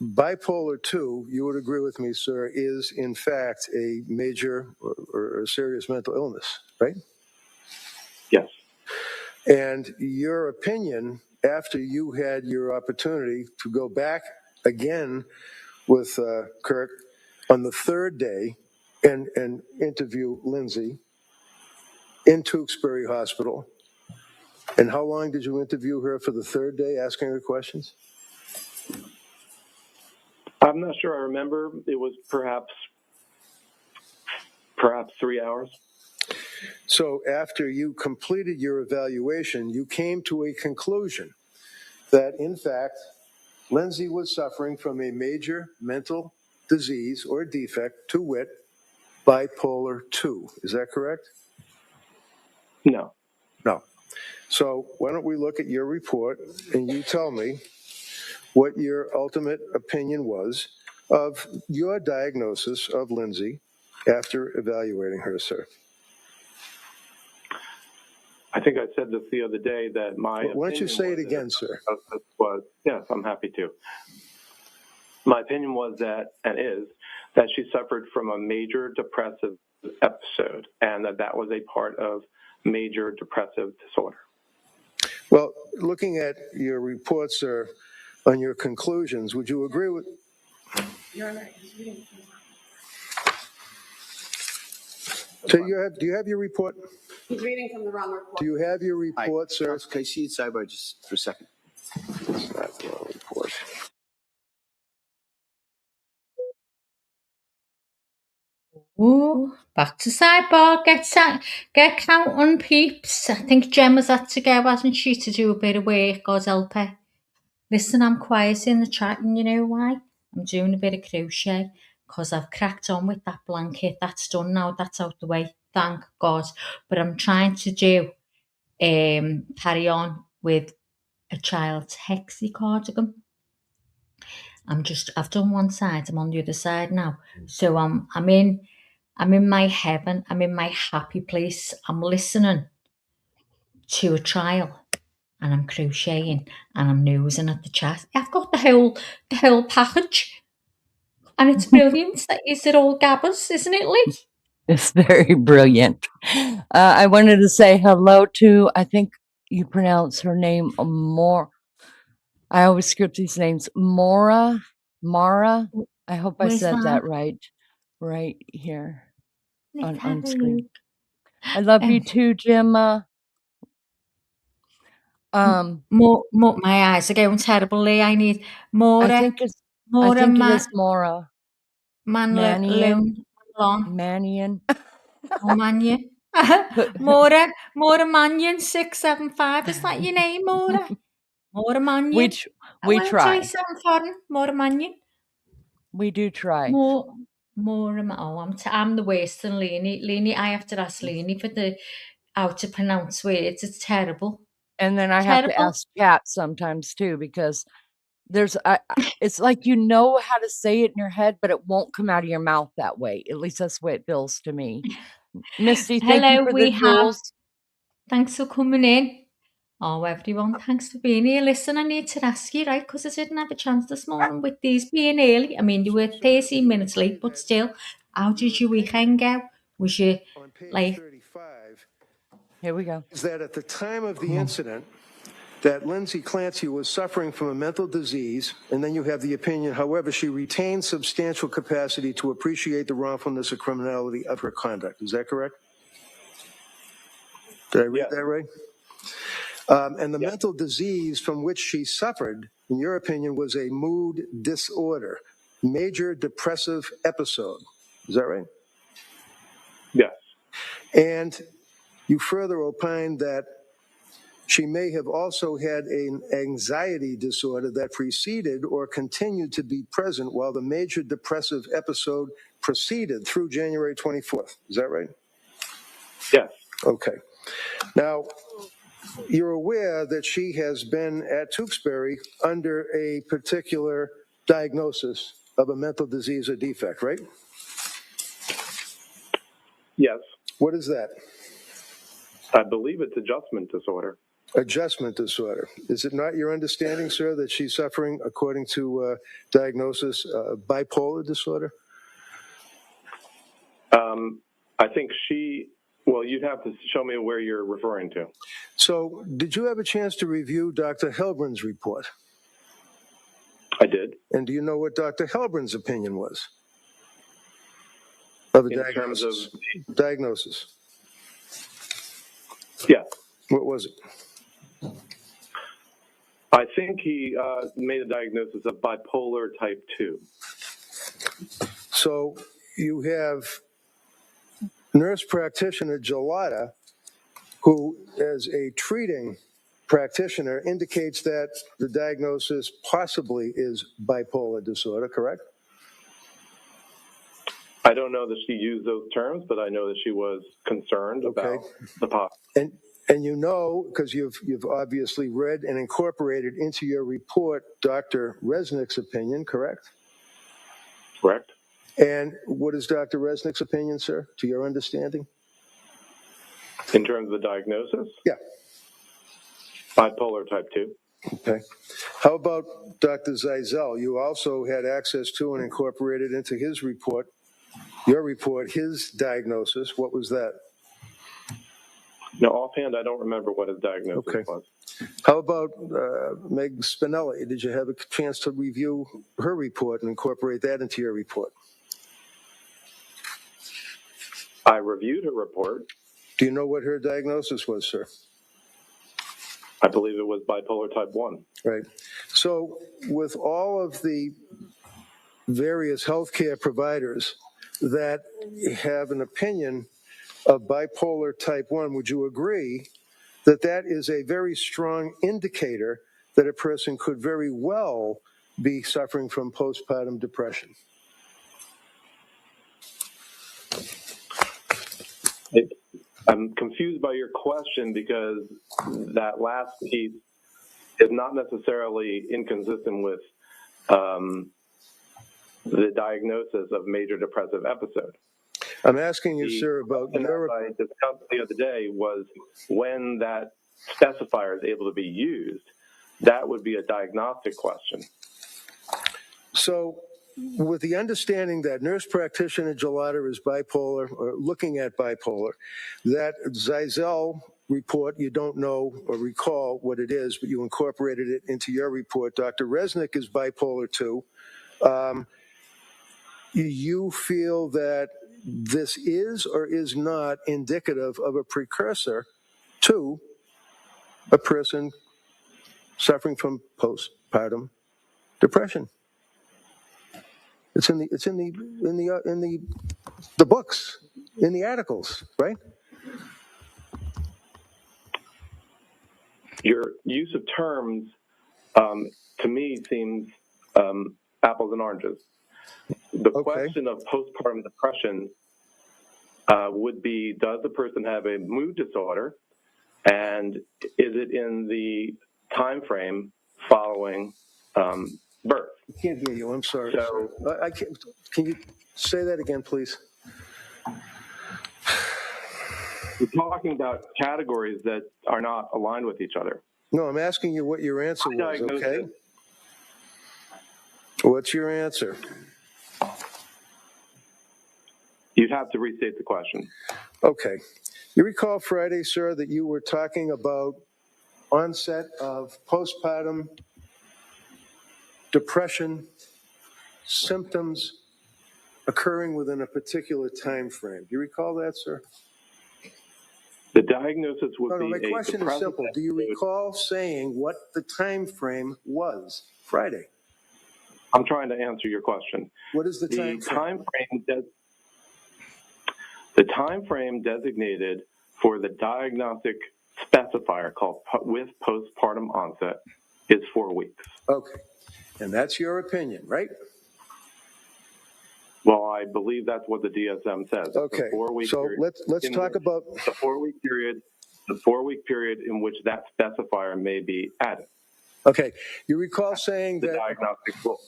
bipolar 2, you would agree with me, sir, is in fact a major or a serious mental illness, right? Yes. And your opinion, after you had your opportunity to go back again with Kirk on the 3rd day and interview Lindsay in Tewksbury Hospital. And how long did you interview her for the 3rd day, asking her questions? I'm not sure I remember. It was perhaps 3 hours. So after you completed your evaluation, you came to a conclusion that, in fact, Lindsay was suffering from a major mental disease or defect, to wit, bipolar 2. Is that correct? No. No. So why don't we look at your report and you tell me what your ultimate opinion was of your diagnosis of Lindsay after evaluating her, sir. I think I said this the other day that my Why don't you say it again, sir? Yes, I'm happy to. My opinion was that, and is, that she suffered from a major depressive episode, and that was a part of major depressive disorder. Well, looking at your report, sir, on your conclusions, would you agree with... You're right. He's reading. So do you have your report? He's reading from the wrong report. Do you have your report, sir? Can I see it sidebar just for a second? It's not the wrong report. Ooh, back to sidebar. Get counting, peeps. I think Gemma's had to go, hasn't she, to do a bit of work, God help her. Listen, I'm quiet in the chat, and you know why? I'm doing a bit of crochet, because I've cracked on with that blanket. That's done now, that's out the way, thank God. But I'm trying to do, carry on with a child's hexie cardigan. I've done one side, I'm on the other side now. So I'm in my heaven, I'm in my happy place. I'm listening to a trial and I'm crocheting and I'm nosing at the chat. I've got the whole package. And it's brilliant. Is it all gabbers, isn't it, Lee? It's very brilliant. I wanted to say hello to, I think you pronounce her name more. I always skip these names. Mara. I hope I said that right here on screen. I love you too, Gemma. More, my eyes are going terribly. I need more. I think it is Mora. Manian. Oh, Mannion. Maura Mannion 675. Is that your name, Maura? Maura we Mannion. tr- I we want to try try. something foreign. Maura Mannion. We do try. I'm the worst than Lainey. Lainey, I have to ask Lainey for how to pronounce words. It's terrible. And then I have to Terrible. ask Pat sometimes too, because there's it's like you know how to say it in your head, but it won't come out of your mouth that way. At least that's the way it feels to me. Misty, thank you Hello, for the jewels. thanks for coming in. Oh, everyone, thanks for being here. Listen, I need to ask you, right, because I didn't have a chance this morning with these being early. I mean, you were 13 minutes late, but still, how did your weekend go? Was you, On page like, 35, Here we go. is that at the time of the incident, that Lindsay Clancy was suffering from a mental disease, and then you have the opinion, however, she retained substantial capacity to appreciate the wrongfulness or criminality of her conduct. Is that correct? Did I read that right? And the mental disease from which she suffered, in your opinion, was a mood disorder, major depressive episode. Is that right? Yes. And you further opined that she may have also had an anxiety disorder that preceded or continued to be present while the major depressive episode proceeded through January 24th. Is that right? Yes. Okay. Now, you're aware that she has been at Tewksbury under a particular diagnosis of a mental disease or defect, right? Yes. What is that? I believe it's adjustment disorder. Adjustment disorder. Is it not your understanding, sir, that she's suffering, according to diagnosis, bipolar disorder? I think well, you'd have to show me where you're referring to. So, did you have a chance to review Dr. Helbrin's report? I did. And do you know what Dr. Helbrin's opinion was of the diagnosis? Diagnosis. Yeah. What was it? I think he made a diagnosis of bipolar type 2. So, you have nurse practitioner Gelada, who, as a treating practitioner, indicates that the diagnosis possibly is bipolar disorder, correct? I don't know that she used those terms, but I know that she was concerned about the possibility. And you know, because you've obviously read and incorporated into your report Dr. Resnick's opinion, correct? Correct. And what is Dr. Resnick's opinion, sir, to your understanding? In terms of the diagnosis? Yeah. Bipolar type 2. Okay. How about Dr. Zeisel? You also had access to and incorporated into his report, your report, his diagnosis. What was that? No, offhand, I don't remember what his diagnosis was. How about Meg Spinelli? Did you have a chance to review her report and incorporate that into your report? I reviewed her report. Do you know what her diagnosis was, sir? I believe it was bipolar type 1. Right. So with all of the various healthcare providers that have an opinion of bipolar type 1, would you agree that that is a very strong indicator that a person could very well be suffering from postpartum depression? I'm confused by your question because that last piece is not necessarily inconsistent with the diagnosis of major depressive episode. I'm asking you, sir, about your... I discussed the other day was when that specifier is able to be used, that would be a diagnostic question. So with the understanding that nurse practitioner Gelada is bipolar, or looking at bipolar, that Zeisel report, you don't know or recall what it is, but you incorporated it into your report. Dr. Resnick is bipolar too. You feel that this is or is not indicative of a precursor to a person suffering from postpartum depression? It's in the books. in the articles, right? Your use of terms, to me, seems apples and oranges. The question of postpartum depression would be, does the person have a mood disorder, and is it in the time frame following birth? I can't hear you. I'm sorry. So, I can't, can you say that again, please? we're talking about categories that are not aligned with each other. No, I'm asking you what your answer was, Diagnosis. okay? What's your answer? You'd have to restate the question. Okay. You recall Friday, sir, that you were talking about onset of postpartum depression symptoms occurring within a particular time frame. Do you recall that, sir? The diagnosis would be my a question is depressive simple. Do you episode. recall saying what the time frame was Friday? I'm trying to answer your question. What is the time frame? The time frame designated for the diagnostic specifier called with postpartum onset is 4 weeks. Okay. And that's your opinion, right? Well, I believe that's what the DSM says. Okay. So let's talk about the 4 week period. The 4 week period in which that specifier may be added. Okay. You recall saying the that diagnostic rule.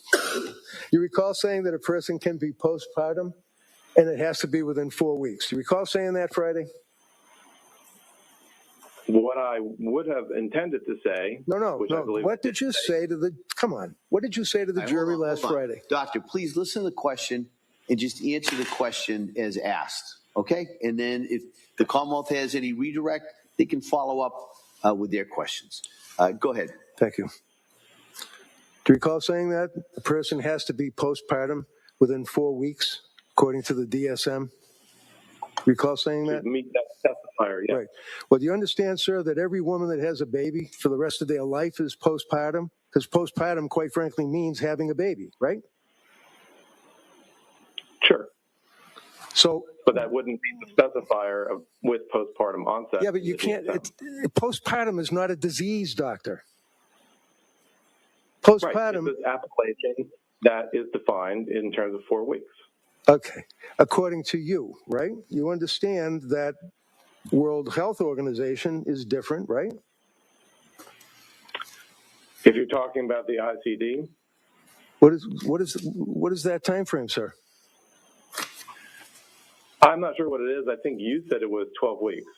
You recall saying that a person can be postpartum and it has to be within 4 weeks. You recall saying that Friday? What I would have intended to say. No. What did you say to the? Come on. What did you say to the jury last Friday? Doctor, please listen to the question and just answer the question as asked, okay? And then if the Commonwealth has any redirect, they can follow up with their questions. Go ahead. Thank you. Do you recall saying that a person has to be postpartum within 4 weeks, according to the DSM? Recall saying that? To meet that specifier, yeah. Right. Well, do you understand, sir, that every woman that has a baby for the rest of their life is postpartum? Because postpartum, quite frankly, means having a baby, right? Sure. So, but that wouldn't be the specifier of with postpartum onset. Yeah, but you can't. Postpartum is not a disease, doctor. Postpartum. Right. It's an appellation that is defined in terms of 4 weeks. Okay. According to you, right? You understand that World Health Organization is different, right? If you're talking about the ICD. What is that time frame, sir? I'm not sure what it is. I think you said it was 12 weeks.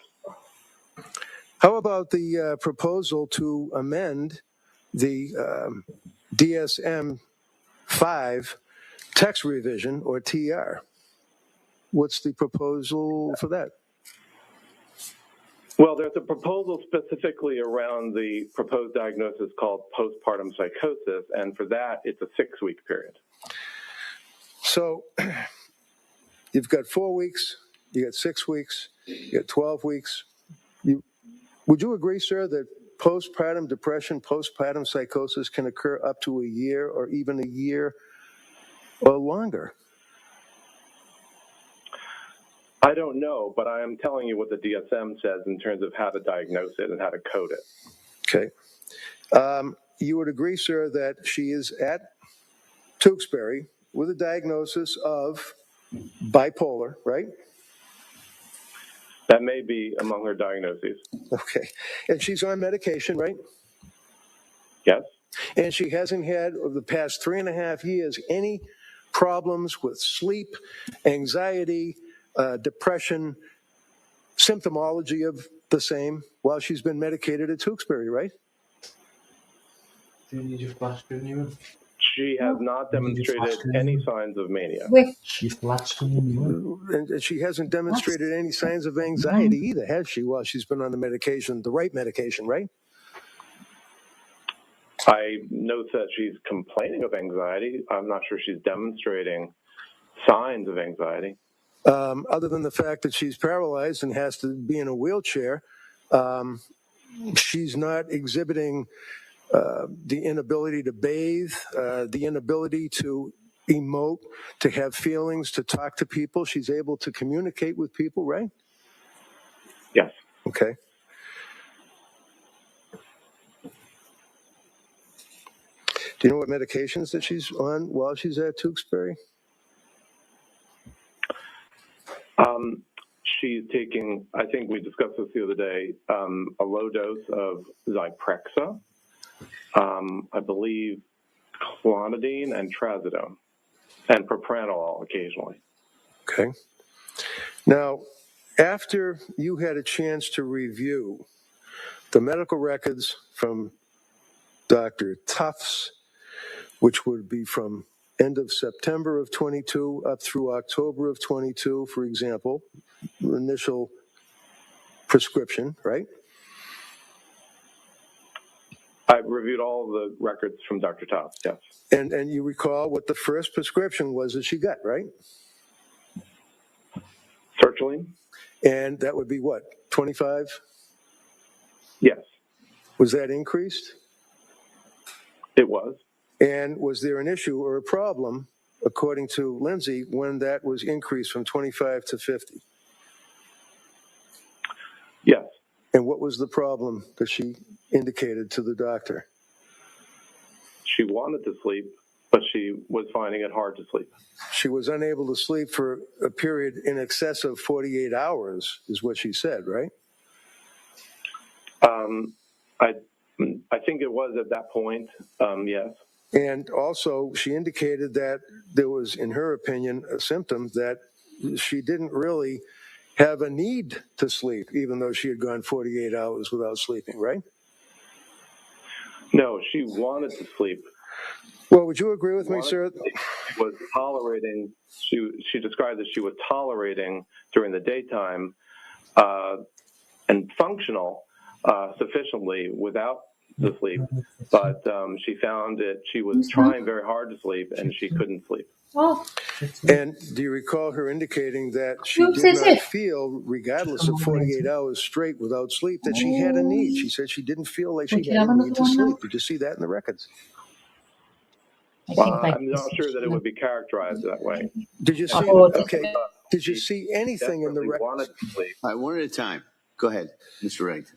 How about the proposal to amend the DSM-5 text revision, or TR? What's the proposal for that? Well, there's a proposal specifically around the proposed diagnosis called postpartum psychosis, and for that, it's a 6 week period. So you've got 4 weeks, you got 6 weeks, you got 12 weeks. Would you agree, sir, that postpartum depression, postpartum psychosis can occur up to a year or even a year or longer? I don't know, but I am telling you what the DSM says in terms of how to diagnose it and how to code it. Okay. You would agree, sir, that she is at Tewksbury with a diagnosis of bipolar, right? That may be among her diagnoses. Okay. And she's on medication, right? Yes. And she hasn't had, over the past 3.5 years, any problems with sleep, anxiety, depression, symptomology of the same while she's been medicated at Tewksbury, right? Do you need your flash screen? She has not demonstrated any signs of mania. And she hasn't demonstrated any signs of anxiety either, has she, while she's been on the medication, the right medication, right? I note that she's complaining of anxiety. I'm not sure she's demonstrating signs of anxiety. Other than the fact that she's paralyzed and has to be in a wheelchair, she's not exhibiting the inability to bathe, the inability to emote, to have feelings, to talk to people. She's able to communicate with people, right? Yes. Okay. Do you know what medications that she's on while she's at Tewksbury? She's taking, I think we discussed this the other day, a low dose of Zyprexa, I believe clonidine and trazodone, and propranolol occasionally. Okay. Now, after you had a chance to review the medical records from Dr. Tufts, which would be from end of September of 22 up through October of 22, for example, initial prescription, right? I reviewed all the records from Dr. Tufts, yes. And you recall what the first prescription was that she got, right? Sertraline? And that would be what, 25? Yes. Was that increased? It was. And was there an issue or a problem, according to Lindsay, when that was increased from 25 to 50? Yes. And what was the problem that she indicated to the doctor? She wanted to sleep, but she was finding it hard to sleep. She was unable to sleep for a period in excess of 48 hours, is what she said, right? I think it was at that point, yes. And also, she indicated that there was, in her opinion, a symptom that she didn't really have a need to sleep, even though she had gone 48 hours without sleeping, right? No, she wanted to sleep. Well, would you agree with me, sir? She was tolerating, she described that she was tolerating during the daytime and functional sufficiently without the sleep, but she found that she was trying very hard to sleep and she couldn't sleep. Oh. And do you recall her indicating that she did not feel, regardless of 48 hours straight without sleep, that she had a need? She said she didn't feel like she had a need to sleep. Did you see that in the records? I'm not sure that it would be characterized that way. Did you see? Okay. Did you see anything in the records? Wanted to sleep. All right, one at a time. Go ahead, Mr. Reddington.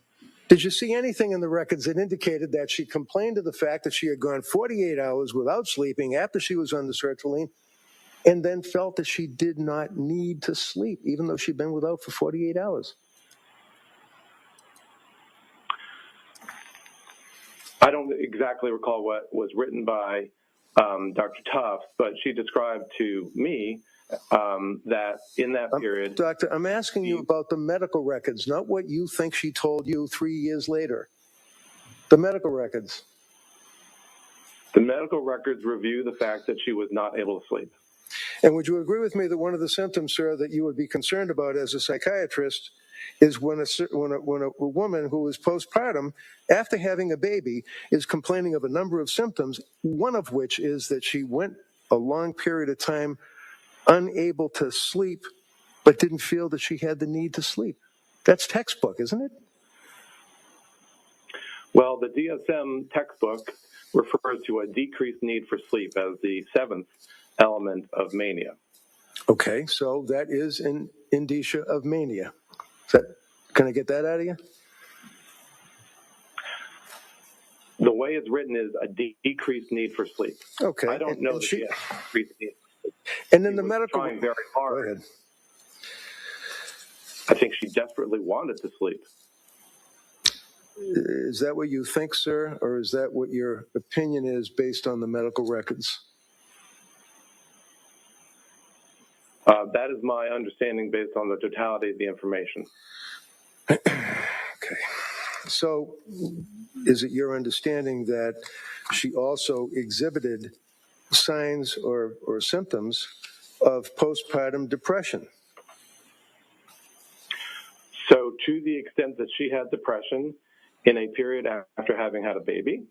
Did you see anything in the records that indicated that she complained of the fact that she had gone 48 hours without sleeping after she was on the sertraline, and then felt that she did not need to sleep, even though she'd been without for 48 hours? I don't exactly recall what was written by Dr. Tufts, but she described to me that in that period... Doctor, I'm asking you about the medical records, not what you think she told you 3 years later. The medical records. The medical records review the fact that she was not able to sleep. And would you agree with me that one of the symptoms, sir, that you would be concerned about as a psychiatrist is when a woman who is postpartum, after having a baby, is complaining of a number of symptoms, one of which is that she went a long period of time unable to sleep, but didn't feel that she had the need to sleep? That's textbook, isn't it? Well, the DSM textbook refers to a decreased need for sleep as the seventh element of mania. Okay, so that is an indicia of mania. Can I get that out of you? The way it's written is a decreased need for sleep. Okay. I don't know that she has decreased need for sleep. And then the medical... trying very hard. Go ahead. I think she desperately wanted to sleep. Is that what you think, sir, or is that what your opinion is based on the medical records? That is my understanding based on the totality of the information. Okay. So is it your understanding that she also exhibited signs or symptoms of postpartum depression? So to the extent that she had depression in a period after having had a baby,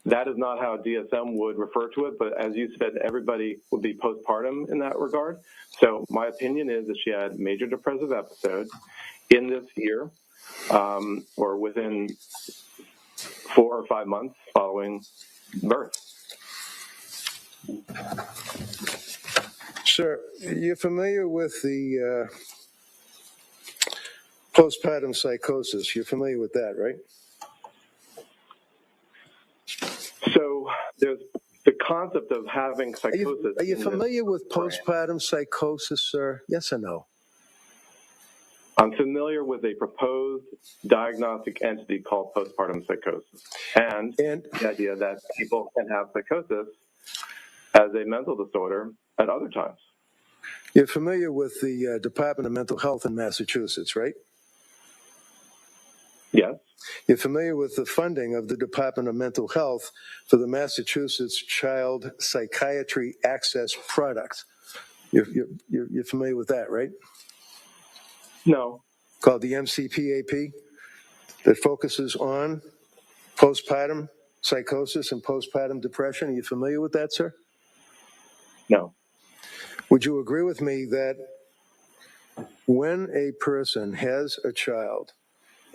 that is not how DSM would refer to it, but as you said, everybody would be postpartum in that regard. So my opinion is that she had major depressive episodes in this year or within 4 or 5 months following birth. Sir, you're familiar with the postpartum psychosis. You're familiar with that, right? So there's the concept of having psychosis. Are you familiar with postpartum psychosis, sir? Yes or no? I'm familiar with a proposed diagnostic entity called postpartum psychosis, and the idea that people can have psychosis as a mental disorder at other times. You're familiar with the Department of Mental Health in Massachusetts, right? Yes. You're familiar with the funding of the Department of Mental Health for the Massachusetts Child Psychiatry Access Product. You're familiar with that, right? No. Called the MCPAP, that focuses on postpartum psychosis and postpartum depression. Are you familiar with that, sir? No. Would you agree with me that when a person has a child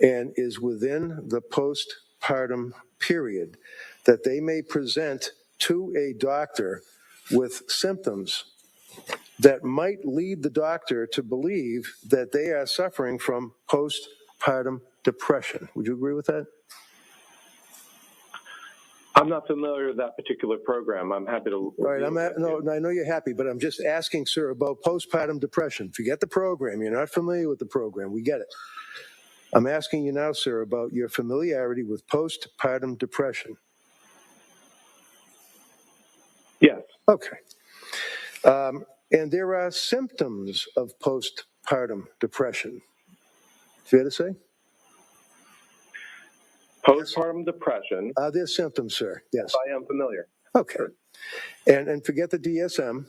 and is within the postpartum period, that they may present to a doctor with symptoms that might lead the doctor to believe that they are suffering from postpartum depression? Would you agree with that? I'm not familiar with that particular program. I'm happy to. All right, I know you're happy, but I'm just asking, sir, about postpartum depression. Forget the program. You're not familiar with the program. We get it. I'm asking you now, sir, about your familiarity with postpartum depression. Yes. Okay. And there are symptoms of postpartum depression. Fair to say? Postpartum depression. Are there symptoms, sir? Yes. I am familiar. Okay. And forget the DSM.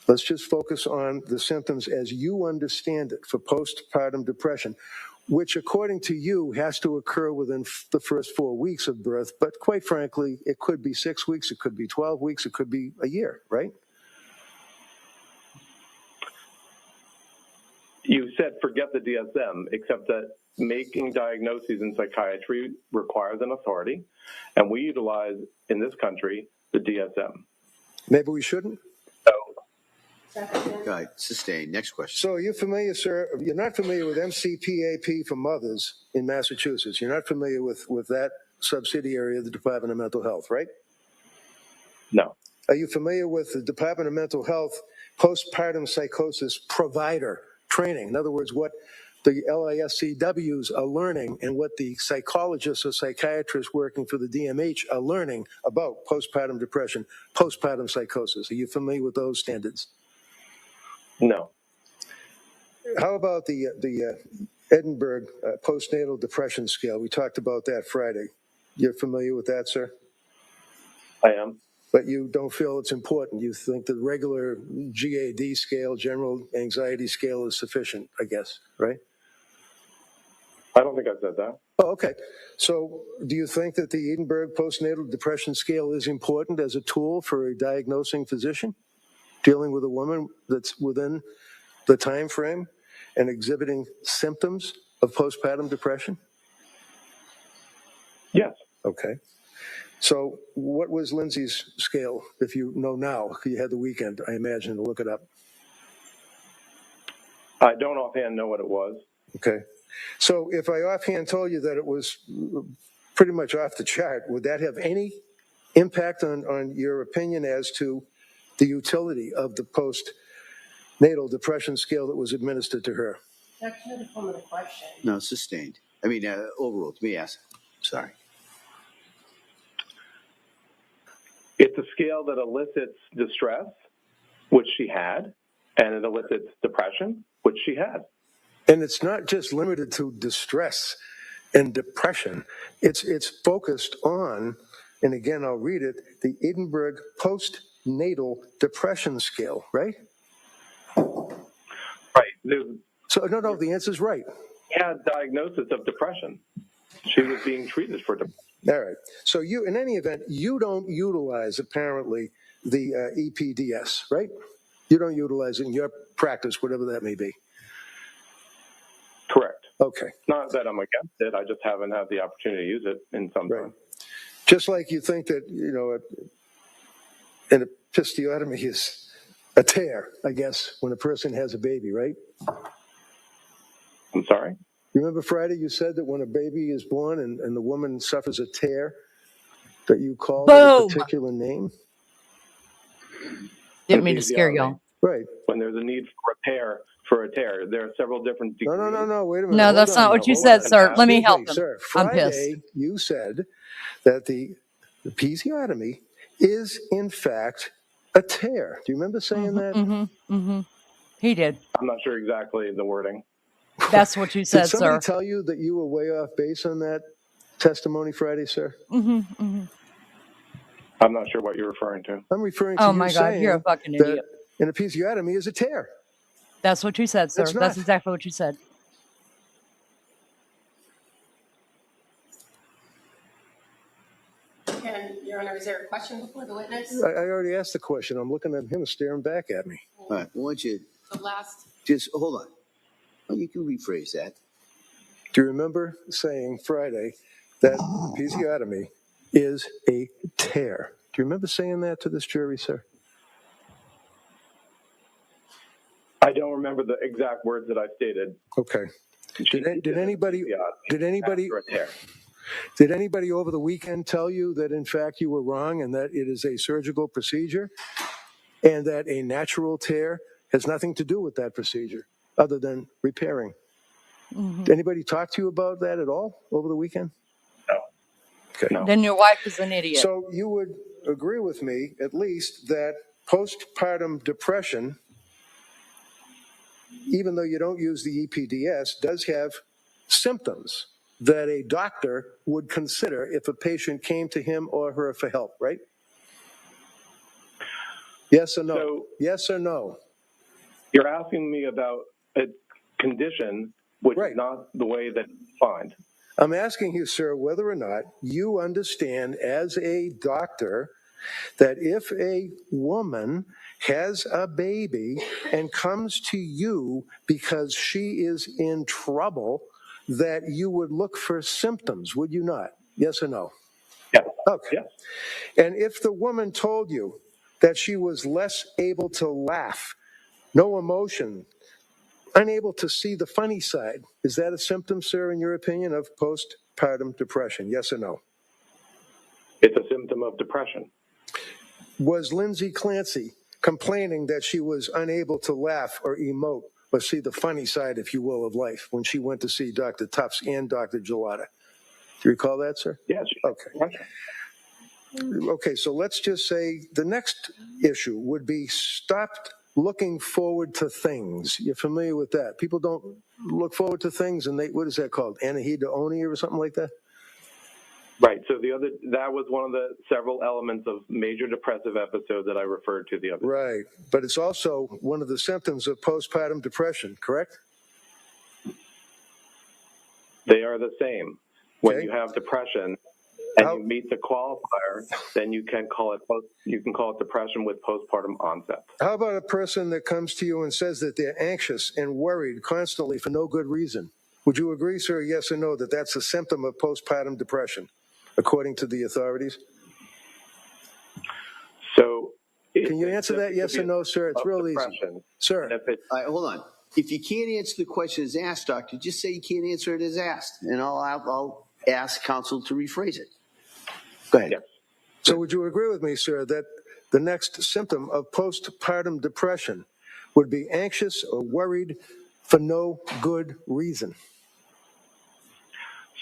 Let's just focus on the symptoms as you understand it for postpartum depression, which, according to you, has to occur within the first 4 weeks of birth. But quite frankly, it could be 6 weeks, it could be 12 weeks, it could be a year, right? You said forget the DSM, except that making diagnoses in psychiatry requires an authority, and we utilize, in this country, the DSM. Maybe we shouldn't? All right, sustained. Next question. So you're familiar, sir, you're not familiar with MCPAP for mothers in Massachusetts. You're not familiar with that subsidiary of the Department of Mental Health, right? No. Are you familiar with the Department of Mental Health postpartum psychosis provider training? In other words, what the LISCWs are learning and what the psychologists or psychiatrists working for the DMH are learning about postpartum depression, postpartum psychosis. Are you familiar with those standards? No. How about the Edinburgh postnatal depression scale? We talked about that Friday. You're familiar with that, sir? I am. But you don't feel it's important. You think the regular GAD scale, general anxiety scale, is sufficient, I guess, right? I don't think I said that. Oh, okay. So do you think that the Edinburgh postnatal depression scale is important as a tool for a diagnosing physician dealing with a woman that's within the time frame and exhibiting symptoms of postpartum depression? Yes. Okay. So what was Lindsay's scale, if you know now? You had the weekend, I imagine, to look it up. I don't offhand know what it was. Okay. So if I offhand told you that it was pretty much off the chart, would that have any impact on your opinion as to the utility of the postnatal depression scale that was administered to her? That's not a form of the question. No, sustained. I mean, overruled. Let me ask. Sorry. It's a scale that elicits distress, which she had, and it elicits depression, which she had. And it's not just limited to distress and depression. It's focused on, and again, I'll read it, the Edinburgh postnatal depression scale, right? Right. So, no, the answer's right. She had diagnosis of depression. She was being treated for depression. All right. So you, in any event, you don't utilize, apparently, the EPDS, right? You don't utilize it in your practice, whatever that may be. Correct. Okay. Not that I'm against it. I just haven't had the opportunity to use it in some time. Just like you think that, in a Episiotomy is a tear, I guess, when a person has a baby, right? I'm sorry? Remember Friday you said that when a baby is born and the woman suffers a tear, that you called it a Boom. particular name? Didn't mean to scare y'all. Right. When there's a need for a tear, there are several different degrees. No, wait a minute. No, Hold that's on not now, what you hold said, on. sir. Let me Excuse help him. Sir, I'm pissed. Friday you said that the episiotomy is, in fact, a tear. Do you remember saying that? He did. I'm not sure exactly the wording. That's what you Did said, somebody sir. tell you that you were way off base on that testimony Friday, sir? I'm not sure what you're referring to. I'm referring to Oh you my God, you're a saying fucking that idiot. an episiotomy is a tear. That's what you said, sir. It's not. That's exactly what you said. And, Your Honor, is there a question before the witness? I already asked the question. I'm looking at him staring back at me. All right, I want you The last, just hold on. Well, you can rephrase that. Do you remember saying Friday that episiotomy is a tear? Do you remember saying that to this jury, sir? I don't remember the exact words that I stated. Okay. Did anybody After a tear. did anybody over the weekend tell you that in fact you were wrong and that it is a surgical procedure and that a natural tear has nothing to do with that procedure other than repairing? Did anybody talk to you about that at all over the weekend? No. Okay. No. Then your wife is an idiot. So you would agree with me, at least, that postpartum depression, even though you don't use the EPDS, does have symptoms that a doctor would consider if a patient came to him or her for help, right? Yes or no? So, yes or no? You're asking me about a condition which Right. is not the way that it's defined. I'm asking you, sir, whether or not you understand as a doctor that if a woman has a baby and comes to you because she is in trouble, that you would look for symptoms, would you not? Yes or no? Yes. Okay. Yes. And if the woman told you that she was less able to laugh, no emotion, unable to see the funny side, is that a symptom, sir, in your opinion, of postpartum depression? Yes or no? It's a symptom of depression. Was Lindsay Clancy complaining that she was unable to laugh or emote or see the funny side, if you will, of life when she went to see Dr. Tufts and Dr. Gelada? Do you recall that, sir? Yes. Okay. Okay, so let's just say the next issue would be stopped looking forward to things. You're familiar with that? People don't look forward to things, and what is that called? Anhedonia or something like that? Right. So that was one of the several elements of major depressive episodes that I referred to the other day. Right. But it's also one of the symptoms of postpartum depression, correct? They are the same. When Okay. you have depression and you meet the qualifier, then you can call it depression with postpartum onset. How about a person that comes to you and says that they're anxious and worried constantly for no good reason? Would you agree, sir, yes or no, that that's a symptom of postpartum depression, according to the authorities? So, can you answer that yes or no, sir? It's real easy. Sir. All right, hold on. If you can't answer the question as asked, doctor, just say you can't answer it as asked, and I'll ask counsel to rephrase it. Go ahead. Yes. So would you agree with me, sir, that the next symptom of postpartum depression would be anxious or worried for no good reason?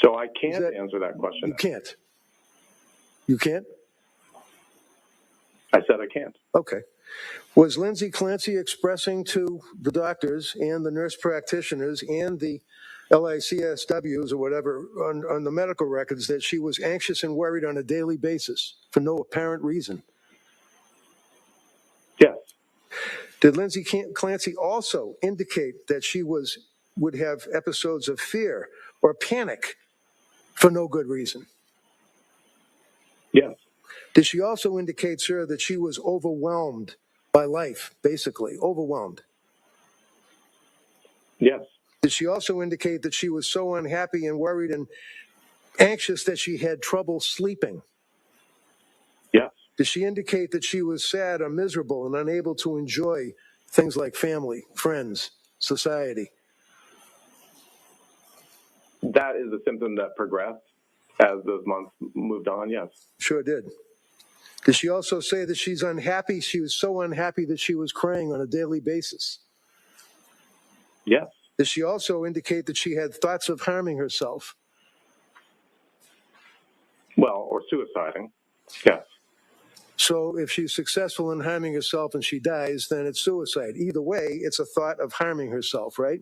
So I can't answer that question. You can't. You can't? I said I can't. Okay. Was Lindsay Clancy expressing to the doctors and the nurse practitioners and the LICSWs or whatever on the medical records that she was anxious and worried on a daily basis for no apparent reason? Yes. Did Lindsay Clancy also indicate that she would have episodes of fear or panic for no good reason? Yes. Did she also indicate, sir, that she was overwhelmed by life, basically, overwhelmed? Yes. Did she also indicate that she was so unhappy and worried and anxious that she had trouble sleeping? Yes. Did she indicate that she was sad or miserable and unable to enjoy things like family, friends, society? That is a symptom that progressed as those months moved on, yes. Sure did. Did she also say that she's unhappy? She was so unhappy that she was crying on a daily basis. Yes. Did she also indicate that she had thoughts of harming herself? Well, or suiciding, yes. So if she's successful in harming herself and she dies, then it's suicide. Either way, it's a thought of harming herself, right?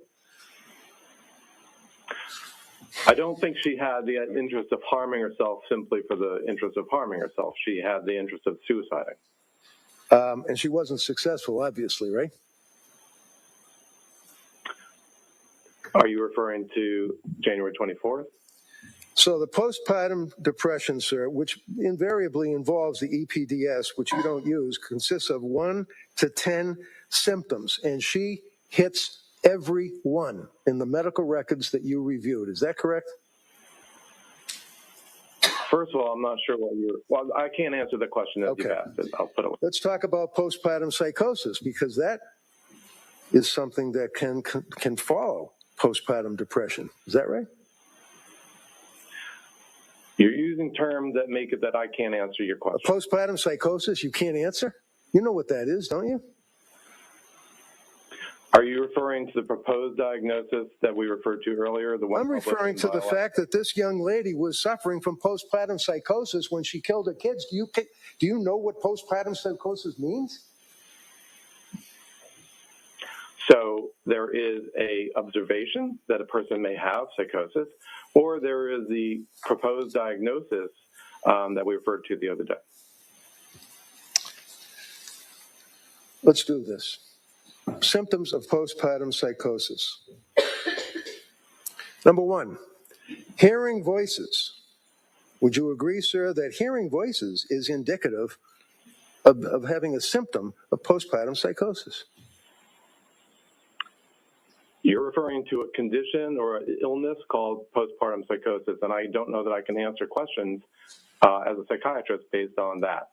I don't think she had the interest of harming herself simply for the interest of harming herself. She had the interest of suiciding. And she wasn't successful, obviously, right? Are you referring to January 24th? So the postpartum depression, sir, which invariably involves the EPDS, which you don't use, consists of 1 to 10 symptoms, and she hits every one in the medical records that you reviewed. Is that correct? First of all, I'm not sure what you're... Well, I can't answer the question as you've asked it. I'll put it... Let's talk about postpartum psychosis, because that is something that can follow postpartum depression. Is that right? You're using terms that make it that I can't answer your question. Postpartum psychosis, you can't answer? You know what that is, don't you? Are you referring to the proposed diagnosis that we referred to earlier? The one I'm referring to the fact that this young lady was suffering from postpartum psychosis when she killed her kids. Do you know what postpartum psychosis means? So there is a observation that a person may have psychosis, or there is the proposed diagnosis that we referred to the other day. Let's do this. Symptoms of postpartum psychosis. Number 1, hearing voices. Would you agree, sir, that hearing voices is indicative of having a symptom of postpartum psychosis? You're referring to a condition or an illness called postpartum psychosis, and I don't know that I can answer questions as a psychiatrist based on that.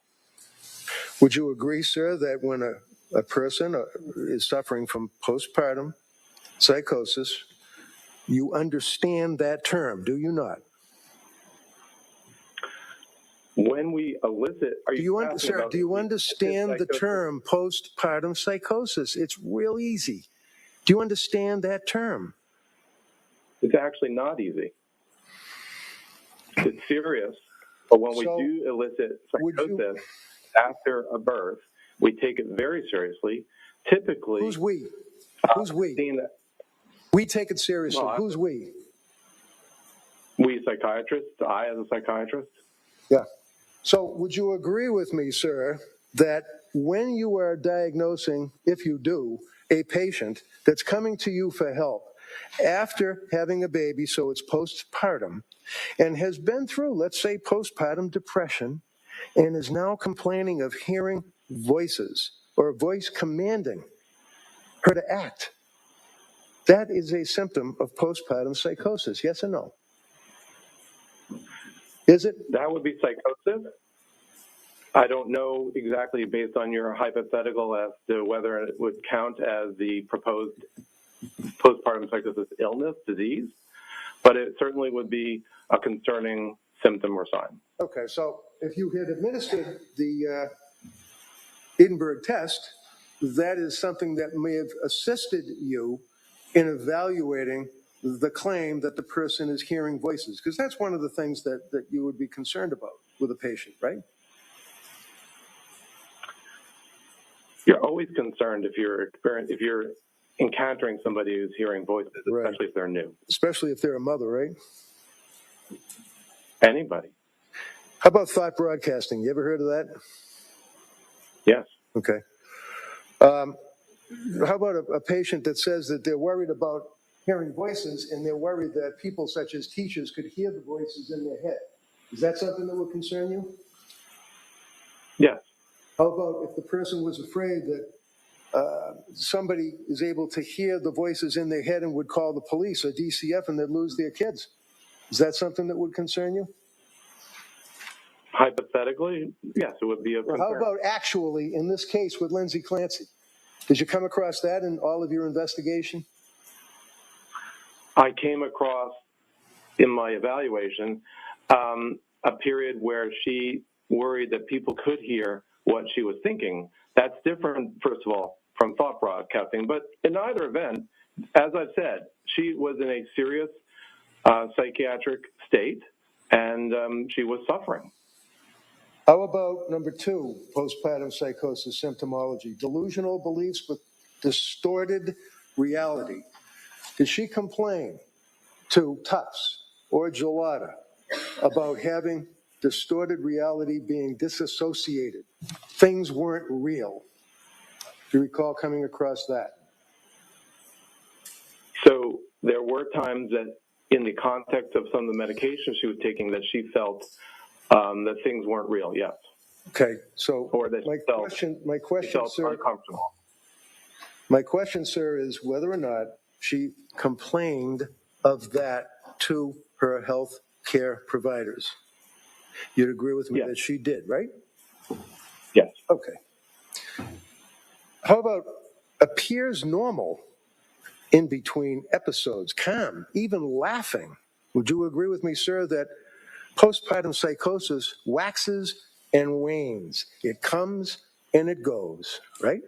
Would you agree, sir, that when a person is suffering from postpartum psychosis, you understand that term, do you not? When we elicit, do you understand the term postpartum psychosis? It's real easy. Do you understand that term? It's actually not easy. It's serious, but when we do elicit psychosis after a birth, we take it very seriously. Typically, who's we? Who's we? We take it seriously. Well, who's we? We psychiatrists. I, as a psychiatrist. Yeah. So, would you agree with me, sir, that when you are diagnosing, if you do, a patient that's coming to you for help after having a baby, so it's postpartum, and has been through, let's say, postpartum depression, and is now complaining of hearing voices or a voice commanding her to act, that is a symptom of postpartum psychosis, yes or no? Is it? That would be psychosis. I don't know exactly based on your hypothetical as to whether it would count as the proposed postpartum psychosis illness, disease, but it certainly would be a concerning symptom or sign. Okay, so if you had administered the Edinburgh test, that is something that may have assisted you in evaluating the claim that the person is hearing voices, because that's one of the things that you would be concerned about with a patient, right? You're always concerned if you're encountering somebody who's hearing voices, especially if they're new. Especially if they're a mother, right? Anybody. How about thought broadcasting? You ever heard of that? Yes. Okay. How about a patient that says that they're worried about hearing voices and they're worried that people such as teachers could hear the voices in their head? Is that something that would concern you? Yes. How about if the person was afraid that somebody is able to hear the voices in their head and would call the police or DCF and they'd lose their kids? Is that something that would concern you? Hypothetically, yes, it would be a Or concern. how about actually in this case with Lindsay Clancy? Did you come across that in all of your investigation? I came across, in my evaluation, a period where she worried that people could hear what she was thinking. That's different, first of all, from thought broadcasting. But in either event, as I've said, she was in a serious psychiatric state, and she was suffering. How about number 2, postpartum psychosis symptomology, delusional beliefs with distorted reality? Did she complain to Tufts or Gelada about having distorted reality, being disassociated? Things weren't real. Do you recall coming across that? So there were times that in the context of some of the medications she was taking that she felt that things weren't real, yes. Okay, so or that my question, felt sir, uncomfortable. my question, sir, is whether or not she complained of that to her health care providers. You'd agree with me Yes. that she did, right? Yes. Okay. How about appears normal in between episodes, calm, even laughing? Would you agree with me, sir, that postpartum psychosis waxes and wanes? It comes and it goes, right?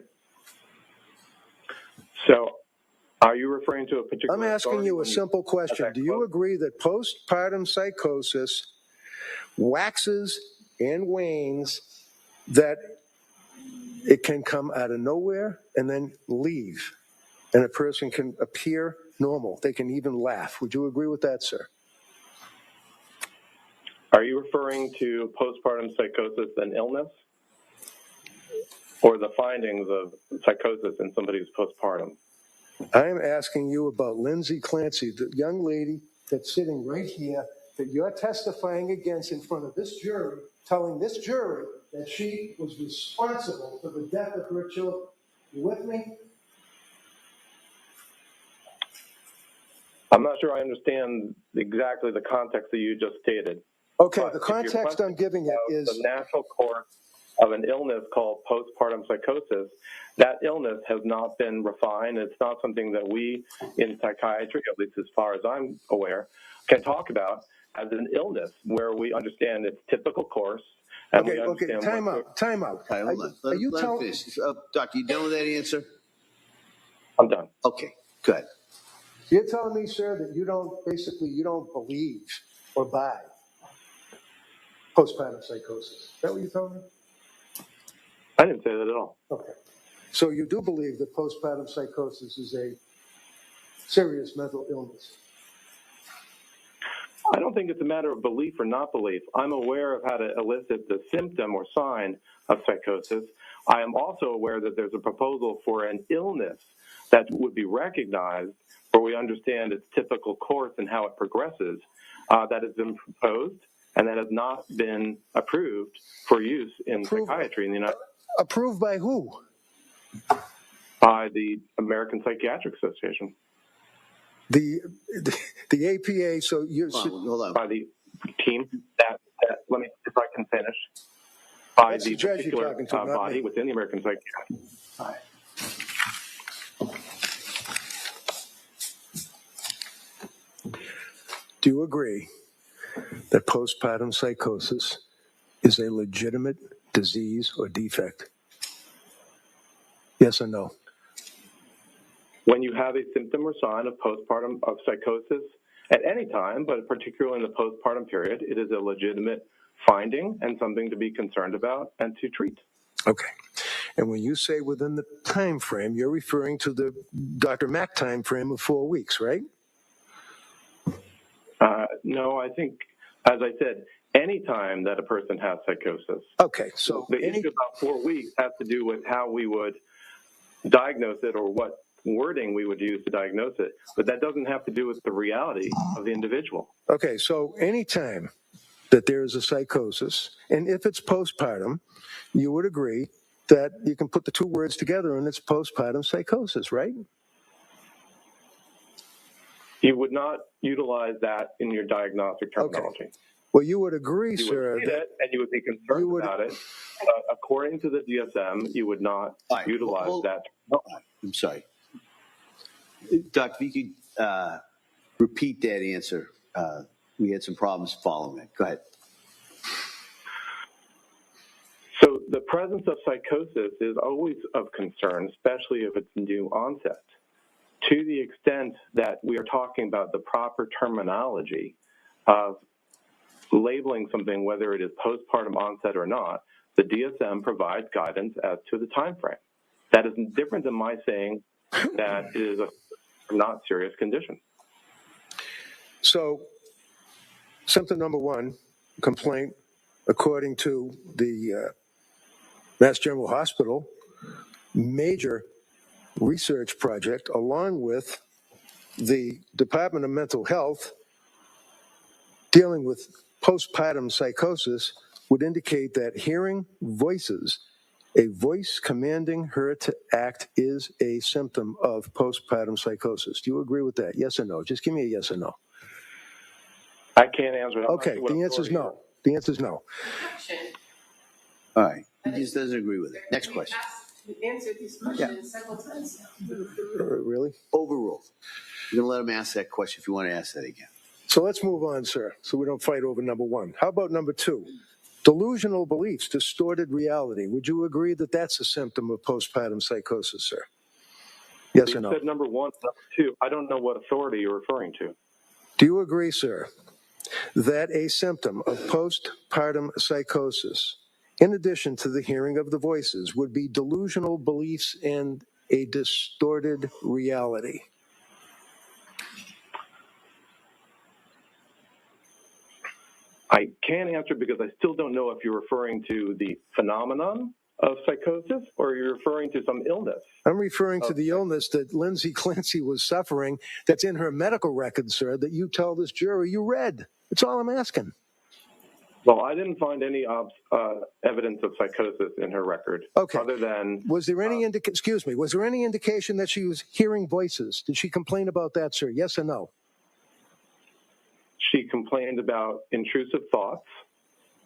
So are you referring to a particular I'm asking you a simple question. Do you agree that postpartum psychosis waxes and wanes, that it can come out of nowhere and then leave, and a person can appear normal? They can even laugh. Would you agree with that, sir? Are you referring to postpartum psychosis and illness, or the findings of psychosis in somebody who's postpartum? I am asking you about Lindsay Clancy, the young lady that's sitting right here that you're testifying against in front of this jury, telling this jury that she was responsible for the death of her children. You with me? I'm not sure I understand exactly the context that you just stated. Okay, But the context I'm giving it is the natural course of an illness called postpartum psychosis. That illness has not been refined. It's not something that we in psychiatry, at least as far as I'm aware, can talk about as an illness where we understand its typical course. And okay, time out. Okay, hold on. Let him finish. Doctor, you done with that answer? I'm done. Okay, good. You're telling me, sir, that you don't believe or buy postpartum psychosis. Is that what you're telling me? I didn't say that at all. Okay. So you do believe that postpartum psychosis is a serious mental illness? I don't think it's a matter of belief or not belief. I'm aware of how to elicit the symptom or sign of psychosis. I am also aware that there's a proposal for an illness that would be recognized where we understand its typical course and how it progresses, that has been proposed and that has not been approved for use in psychiatry in the United States. Approved by who? By the American Psychiatric Association. The APA, so you're... Hold on. By the team that let me, if I can finish, by That's the particular body within the American Psychiatric. All right. Do you agree that postpartum psychosis is a legitimate disease or defect? Yes or no? When you have a symptom or sign of postpartum of psychosis at any time, but particularly in the postpartum period, it is a legitimate finding and something to be concerned about and to treat. Okay. And when you say within the time frame, you're referring to the Dr. Mack time frame of 4 weeks, right? No, I think, as I said, any time that a person has psychosis. Okay, so the issue about 4 weeks has to do with how we would diagnose it or what wording we would use to diagnose it, but that doesn't have to do with the reality of the individual. Okay, so any time that there is a psychosis, and if it's postpartum, you would agree that you can put the two words together and it's postpartum psychosis, right? You would not utilize that in your diagnostic terminology. Okay. Well, you would agree, You sir, would read it and you would be concerned about it. According to the DSM, you would not utilize that. I'm sorry. Doc, if you could repeat that answer. We had some problems following it. Go ahead. So the presence of psychosis is always of concern, especially if it's new onset. To the extent that we are talking about the proper terminology of labeling something, whether it is postpartum onset or not, the DSM provides guidance as to the time frame. That is different than my saying that it is a not serious condition. So, symptom number one, complaint, according to the Mass General Hospital, major research project, along with the Department of Mental Health, dealing with postpartum psychosis, would indicate that hearing voices, a voice commanding her to act, is a symptom of postpartum psychosis. Do you agree with that? Yes or no? Just give me a yes or no. I can't answer that. Okay, the answer is no. The answer is no. All right. He just doesn't agree with it. Next question. You answered these questions several times now. Really? Overruled. You're going to let him ask that question if you want to ask that again. So let's move on, sir, so we don't fight over number one. How about number two? Delusional beliefs, distorted reality. Would you agree that that's a symptom of postpartum psychosis, sir? Yes or no? You said number one, number two. I don't know what authority you're referring to. Do you agree, sir, that a symptom of postpartum psychosis, in addition to the hearing of the voices, would be delusional beliefs and a distorted reality? I can't answer because I still don't know if you're referring to the phenomenon of psychosis or you're referring to some illness. I'm referring to the illness that Lindsay Clancy was suffering that's in her medical record, sir, that you tell this jury you read. That's all I'm asking. Well, I didn't find any evidence of psychosis in her record. Okay. Other than was there any was there any indication that she was hearing voices? Did she complain about that, sir? Yes or no? She complained about intrusive thoughts.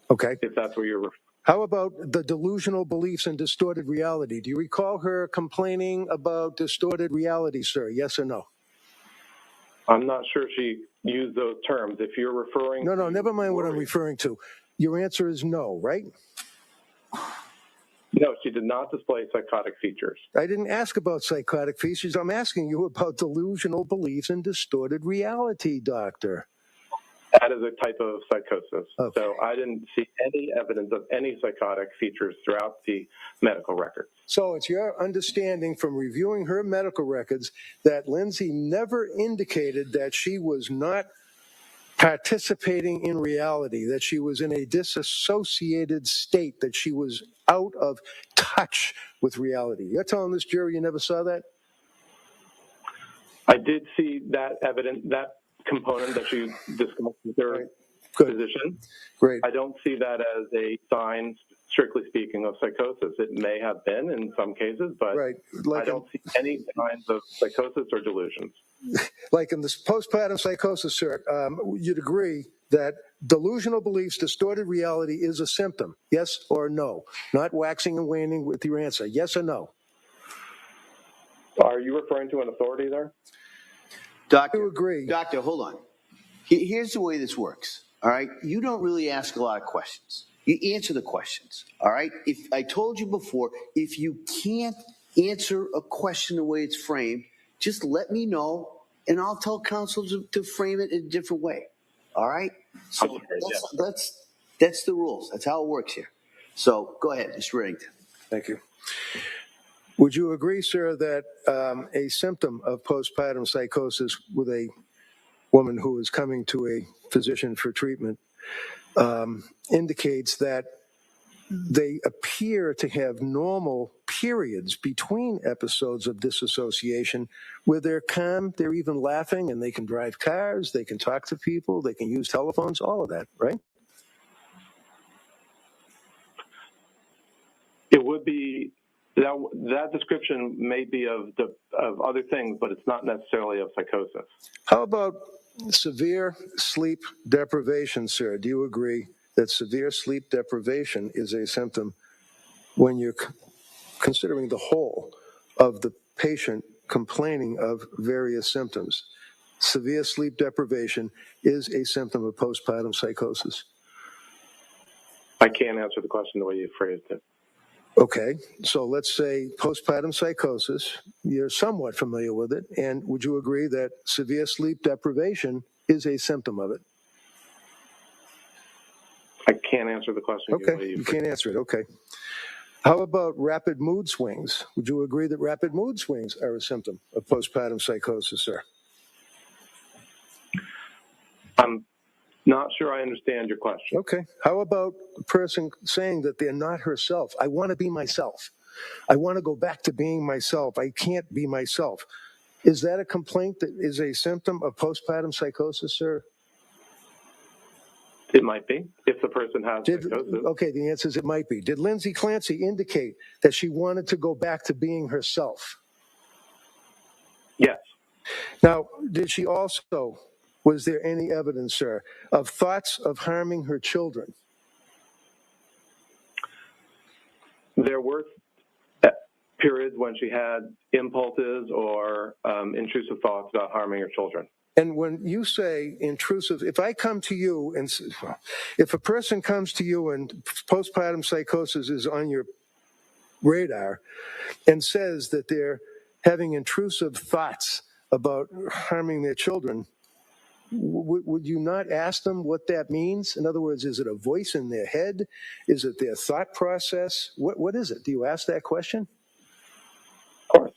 Okay. If that's where you're referring. How about the delusional beliefs and distorted reality? Do you recall her complaining about distorted reality, sir? Yes or no? I'm not sure she used those terms. If you're referring No, never mind what I'm referring to. Your answer is no, right? No, she did not display psychotic features. I didn't ask about psychotic features. I'm asking you about delusional beliefs and distorted reality, doctor. That is a type of psychosis. Okay. So I didn't see any evidence of any psychotic features throughout the medical records. So it's your understanding from reviewing her medical records that Lindsay never indicated that she was not participating in reality, that she was in a disassociated state, that she was out of touch with reality. You're telling this jury you never saw that? I did see that evidence, that component that you discussed with their physician. Great. I don't see that as a sign, strictly speaking, of psychosis. It may have been in some cases, but I don't see any signs of psychosis or delusions. Like in this postpartum psychosis, sir, you'd agree that delusional beliefs, distorted reality is a symptom, yes or no? Not waxing and waning with your answer, yes or no? Are you referring to an authority there? Doctor, you agree. Doctor, hold on. Here's the way this works, all right? You don't really ask a lot of questions. You answer the questions, all right? If I told you before, if you can't answer a question the way it's framed, just let me know, and I'll tell counsel to frame it in a different way, all right? So that's the rules. That's how it works here. So go ahead, Mr. Reddington. Thank you. Would you agree, sir, that a symptom of postpartum psychosis with a woman who is coming to a physician for treatment indicates that they appear to have normal periods between episodes of disassociation where they're calm, they're even laughing, and they can drive cars, they can talk to people, they can use telephones, all of that, right? It would be, that description may be of other things, but it's not necessarily of psychosis. How about Severe sleep deprivation, sir. Do you agree that severe sleep deprivation is a symptom when you're considering the whole of the patient complaining of various symptoms? Severe sleep deprivation is a symptom of postpartum psychosis. I can't answer the question the way you phrased it. Okay, so let's say postpartum psychosis, you're somewhat familiar with it, and would you agree that severe sleep deprivation is a symptom of it? I can't answer the question the way Okay, you you phrased can't it. answer it, okay. How about rapid mood swings? Would you agree that rapid mood swings are a symptom of postpartum psychosis, sir? I'm not sure I understand your question. Okay. How about a person saying that they're not herself? I want to be myself. I want to go back to being myself. I can't be myself. Is that a complaint that is a symptom of postpartum psychosis, sir? It might be, if the person has psychosis. Okay, the answer is it might be. Did Lindsay Clancy indicate that she wanted to go back to being herself? Yes. Now, did she also, was there any evidence, sir, of thoughts of harming her children? There were periods when she had impulses or intrusive thoughts about harming her children. And when you say intrusive, if I come to you and if a person comes to you and postpartum psychosis is on your radar and says that they're having intrusive thoughts about harming their children, would you not ask them what that means? In other words, is it a voice in their head? Is it their thought process? What is it? Do you ask that question? Of course.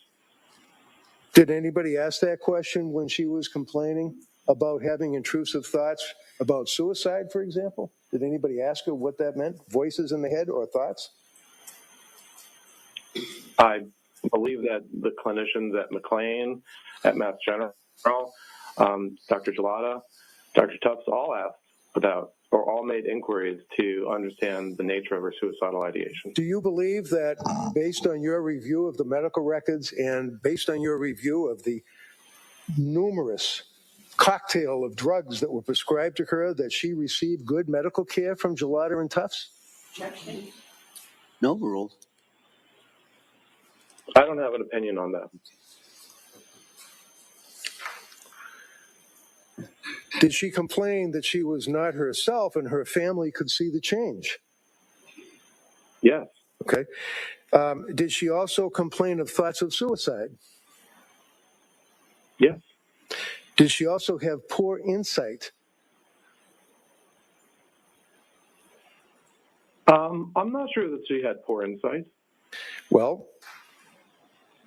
Did anybody ask that question when she was complaining about having intrusive thoughts about suicide, for example? Did anybody ask her what that meant? Voices in the head or thoughts? I believe that the clinicians at McLean, at Mass General, Dr. Gelada, Dr. Tufts all asked about or all made inquiries to understand the nature of her suicidal ideation. Do you believe that based on your review of the medical records and based on your review of the numerous cocktail of drugs that were prescribed to her that she received good medical care from Gelada and Tufts? No, ruled. I don't have an opinion on that. Did she complain that she was not herself and her family could see the change? Yes. Okay. Did she also complain of thoughts of suicide? Yes. Did she also have poor insight? I'm not sure that she had poor insight. Well,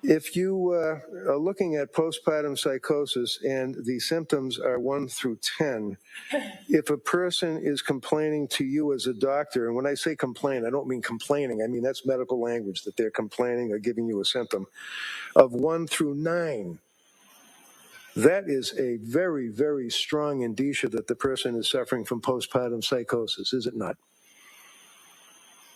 if you are looking at postpartum psychosis and the symptoms are 1 through 10, if a person is complaining to you as a doctor, and when I say complain, I don't mean complaining, I mean that's medical language, that they're complaining or giving you a symptom, of 1 through 9, that is a very, very strong indicia that the person is suffering from postpartum psychosis, is it not?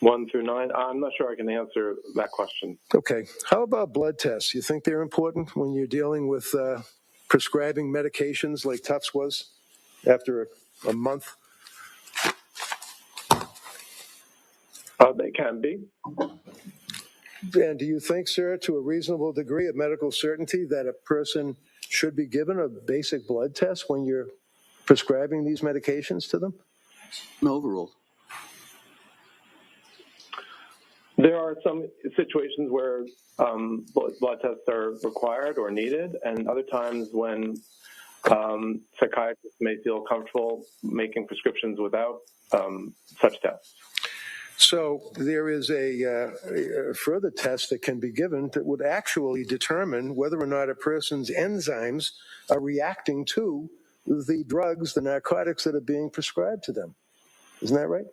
1 through 9, I'm not sure I can answer that question. Okay. How about blood tests? You think they're important when you're dealing with prescribing medications like Tufts was after a month? They can be. And do you think, sir, to a reasonable degree of medical certainty that a person should be given a basic blood test when you're prescribing these medications to them? No, overruled. There are some situations where blood tests are required or needed, and other times when psychiatrists may feel comfortable making prescriptions without such tests. So there is a further test that can be given that would actually determine whether or not a person's enzymes are reacting to the drugs, the narcotics that are being prescribed to them. Isn't that right?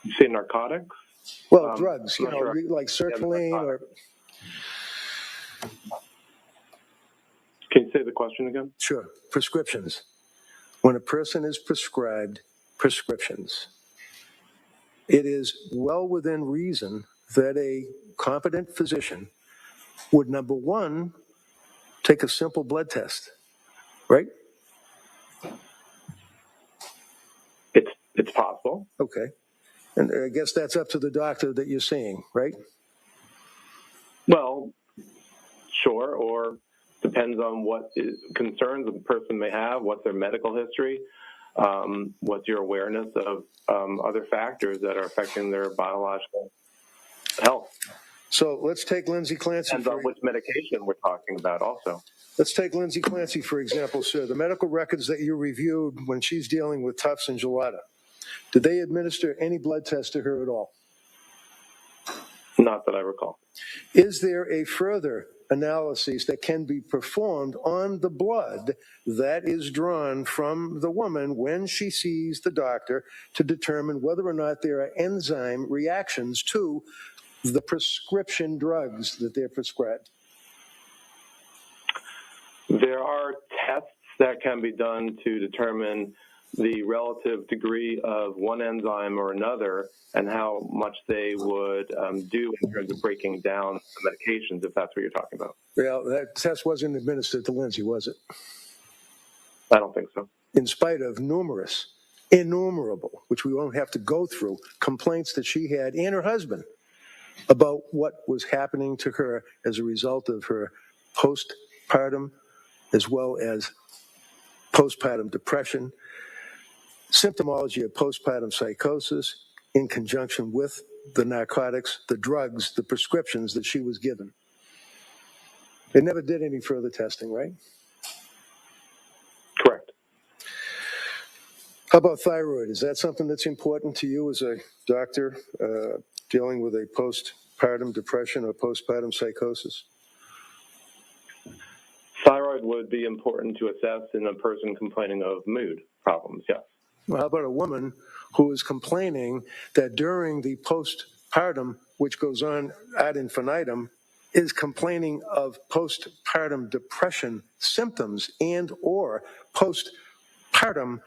You say narcotics? Well, drugs, you know, sure. like sertraline or... Can you say the question again? Sure. Prescriptions. When a person is prescribed prescriptions, it is well within reason that a competent physician would, number one, take a simple blood test, right? It's possible. Okay. And I guess that's up to the doctor that you're seeing, right? Well, sure, or depends on what concerns the person may have, what's their medical history, what's your awareness of other factors that are affecting their biological health. So let's take Lindsay Clancy. Depends on which medication we're talking about also. Let's take Lindsay Clancy, for example, sir. The medical records that you reviewed when she's dealing with Tufts and Gelada, did they administer any blood tests to her at all? Not that I recall. Is there a further analysis that can be performed on the blood that is drawn from the woman when she sees the doctor to determine whether or not there are enzyme reactions to the prescription drugs that they're prescribed? There are tests that can be done to determine the relative degree of one enzyme or another and how much they would do in terms of breaking down the medications, if that's what you're talking about. Well, that test wasn't administered to Lindsay, was it? I don't think so. In spite of innumerable, which we won't have to go through, complaints that she had and her husband about what was happening to her as a result of her postpartum as well as postpartum depression, symptomology of postpartum psychosis in conjunction with the narcotics, the drugs, the prescriptions that she was given. They never did any further testing, right? Correct. How about thyroid? Is that something that's important to you as a doctor dealing with a postpartum depression or postpartum psychosis? Thyroid would be important to assess in a person complaining of mood problems, yes. Well, how about a woman who is complaining that during the postpartum, which goes on ad infinitum, is complaining of postpartum depression symptoms and or postpartum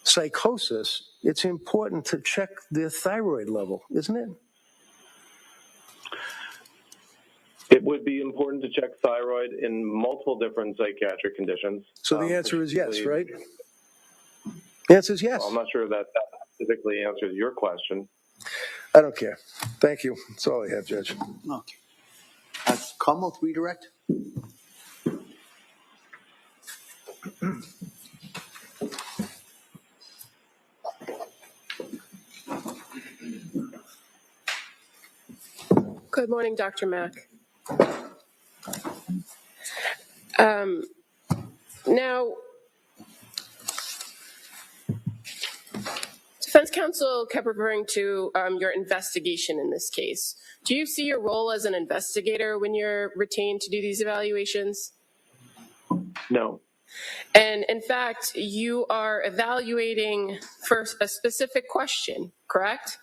psychosis? It's important to check their thyroid level, isn't it? It would be important to check thyroid in multiple different psychiatric conditions. So the answer is yes, right? The answer is yes. Well, I'm not sure that specifically answers your question. I don't care. Thank you. That's all I have, Judge. Okay. Commonwealth redirect? Good morning, Dr. Mack. Now, defense counsel kept referring to your investigation in this case. Do you see your role as an investigator when you're retained to do these evaluations? No. And in fact, you are evaluating for a specific question, correct?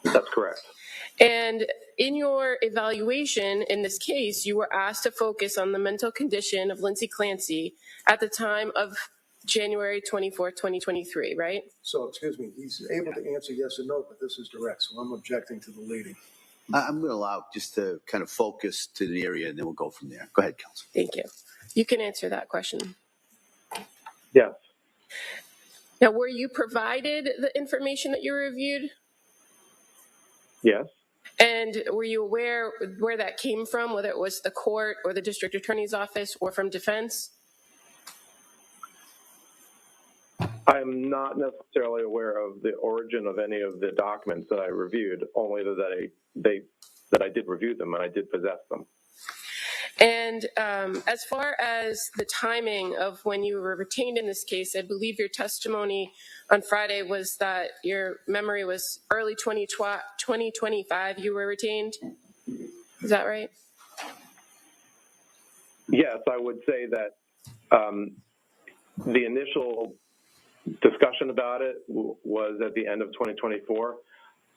That's correct. And in your evaluation in this case, you were asked to focus on the mental condition of Lindsay Clancy at the time of January 24, 2023, right? So, excuse me, he's able to answer yes or no, but this is direct, so I'm objecting to the leading. I'm going to allow just to kind of focus to the area, and then we'll go from there. Go ahead, counsel. Thank you. You can answer that question. Yes. Now, were you provided the information that you reviewed? Yes. And were you aware where that came from, whether it was the court or the district attorney's office or from defense? I'm not necessarily aware of the origin of any of the documents that I reviewed, only that I did review them and I did possess them. And as far as the timing of when you were retained in this case, I believe your testimony on Friday was that your memory was early 2025 you were retained. Is that right? Yes, I would say that the initial discussion about it was at the end of 2024.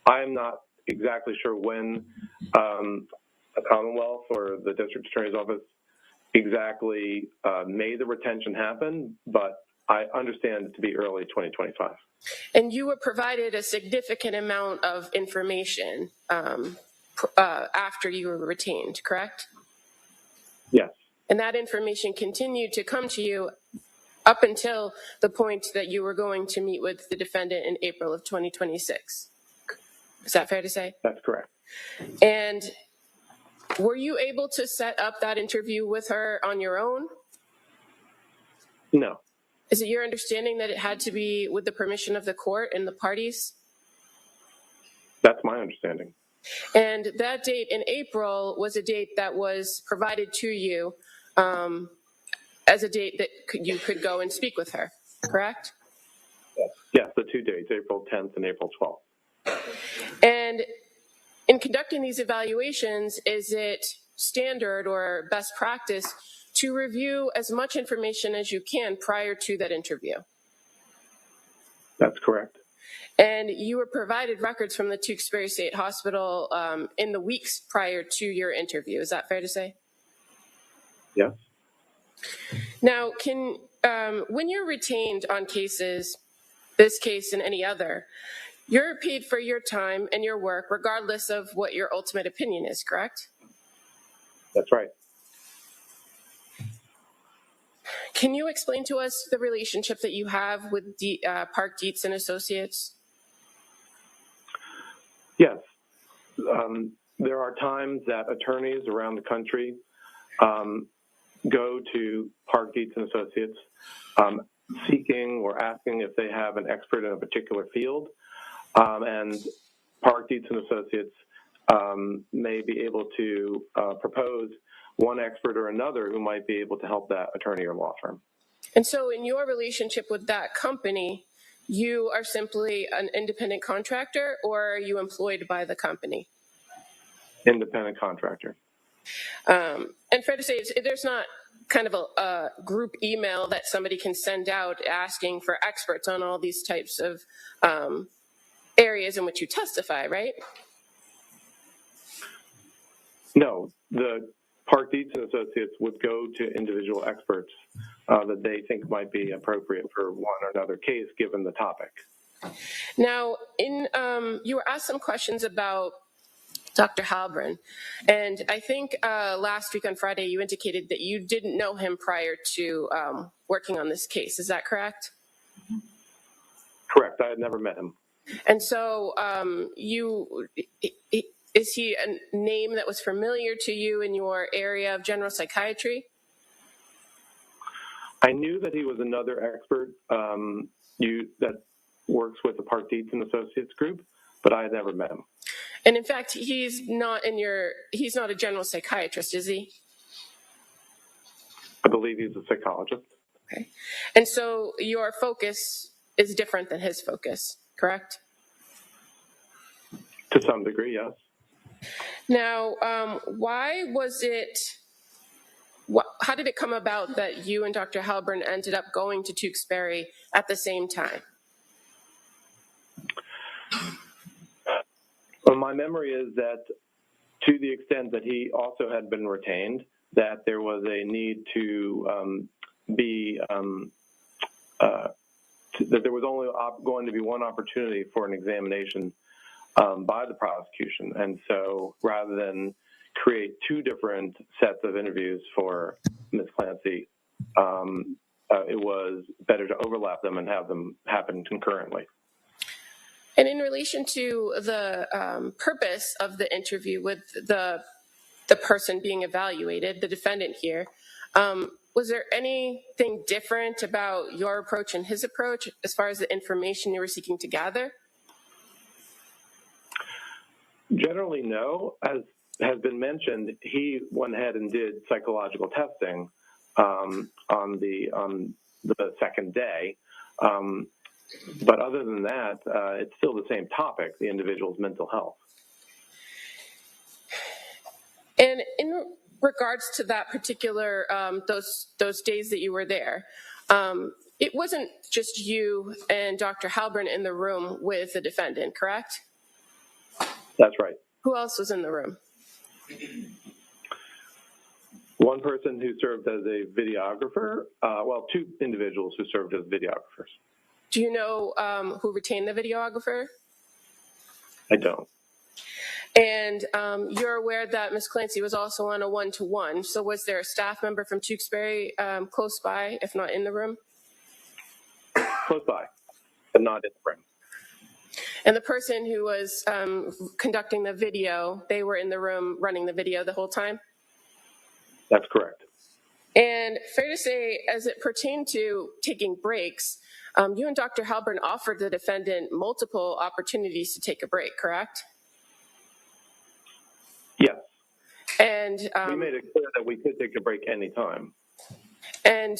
I'm not exactly sure when the Commonwealth or the district attorney's office exactly made the retention happen, but I understand it to be early 2025. And you were provided a significant amount of information after you were retained, correct? Yes. And that information continued to come to you up until the point that you were going to meet with the defendant in April of 2026. Is that fair to say? That's correct. And were you able to set up that interview with her on your own? No. Is it your understanding that it had to be with the permission of the court and the parties? That's my understanding. And that date in April was a date that was provided to you as a date that you could go and speak with her, correct? Yes, the 2 dates, April 10th and April 12th. And in conducting these evaluations, is it standard or best practice to review as much information as you can prior to that interview? That's correct. And you were provided records from the Tewksbury State Hospital in the weeks prior to your interview. Is that fair to say? Yes. Now, when you're retained on cases, this case and any other, you're paid for your time and your work regardless of what your ultimate opinion is, correct? That's right. Can you explain to us the relationship that you have with Park Dietz and Associates? Yes. There are times that attorneys around the country go to Park Dietz and Associates seeking or asking if they have an expert in a particular field, and Park Dietz and Associates may be able to propose one expert or another who might be able to help that attorney or law firm. And so in your relationship with that company, you are simply an independent contractor, or are you employed by the company? Independent contractor. And fair to say, there's not kind of a group email that somebody can send out asking for experts on all these types of areas in which you testify, right? No, the Park Dietz and Associates would go to individual experts that they think might be appropriate for one or another case given the topic. Now, you were asked some questions about Dr. Halbrin, and I think last week on Friday you indicated that you didn't know him prior to working on this case. Is that correct? Correct. I had never met him. And so is he a name that was familiar to you in your area of general psychiatry? I knew that he was another expert that works with the Park Dietz and Associates group, but I had never met him. And in fact, he's not a general psychiatrist, is he? I believe he's a psychologist. Okay. And so your focus is different than his focus, correct? To some degree, yes. Now, how did it come about that you and Dr. Halbrin ended up going to Tewksbury at the same time? Well, my memory is that to the extent that he also had been retained, that there was a need to that there was only going to be one opportunity for an examination by the prosecution. And so rather than create two different sets of interviews for Ms. Clancy, it was better to overlap them and have them happen concurrently. And in relation to the purpose of the interview with the person being evaluated, the defendant here, was there anything different about your approach and his approach as far as the information you were seeking to gather? Generally, no. As has been mentioned, he went ahead and did psychological testing on the second day. But other than that, it's still the same topic, the individual's mental health. And in regards to that particular, those days that you were there, it wasn't just you and Dr. Halbrin in the room with the defendant, correct? That's right. Who else was in the room? One person who served as a videographer, two individuals who served as videographers. Do you know who retained the videographer? I don't. And you're aware that Ms. Clancy was also on a one-to-one. So was there a staff member from Tewksbury close by, if not in the room? close by, but not in the room. And the person who was conducting the video, they were in the room running the video the whole time? That's correct. And fair to say, as it pertained to taking breaks, you and Dr. Halburn offered the defendant multiple opportunities to take a break, correct? Yes. And we made it clear that we could take a break anytime. And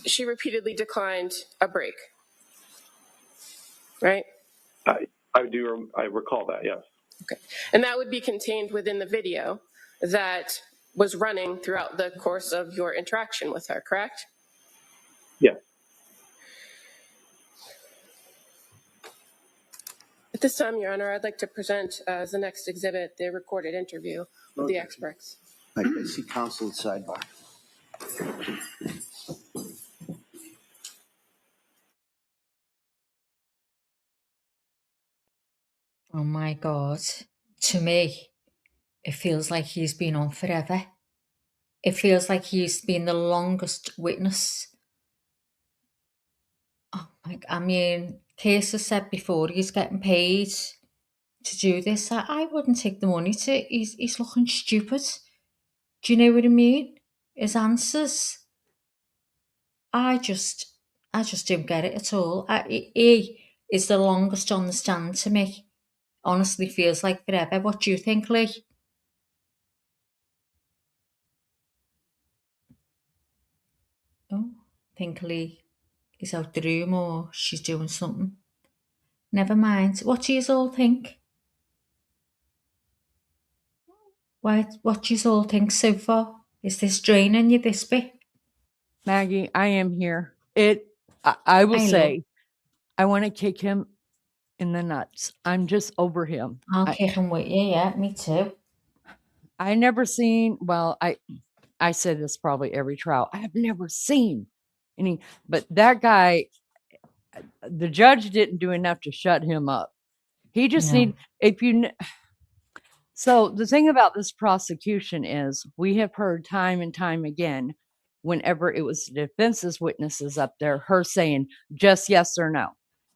she repeatedly declined a break, right? I recall that, yes. Okay. And that would be contained within the video that was running throughout the course of your interaction with her, correct? Yes. At this time, Your Honor, I'd like to present as the next exhibit the recorded interview of the experts. I see counsel at sidebar. Oh my God. To me, it feels like he's been on forever. It feels like he's been the longest witness. Oh my, I mean, Case has said before he's getting paid to do this. I wouldn't take the money he's looking stupid. Do you know what I mean? His answers. I just don't get it at all. He is the longest on the stand to me. Honestly, feels like forever. What do you think, Lee? Oh, I think Lee is out the room or she's doing something. Never mind. What do you all think? What do you all think so far? Is this draining you, this bit? Maggie, I am here. I will say, I want to kick him in the nuts. I'm just over him. I'll kick him with you, yeah, me too. I never seen, well, I said this probably every trial. I have never seen any, but that guy, the judge didn't do enough to shut him up. He just so the thing about this prosecution is we have heard time and time again, whenever it was the defense's witnesses up there, her saying just yes or no.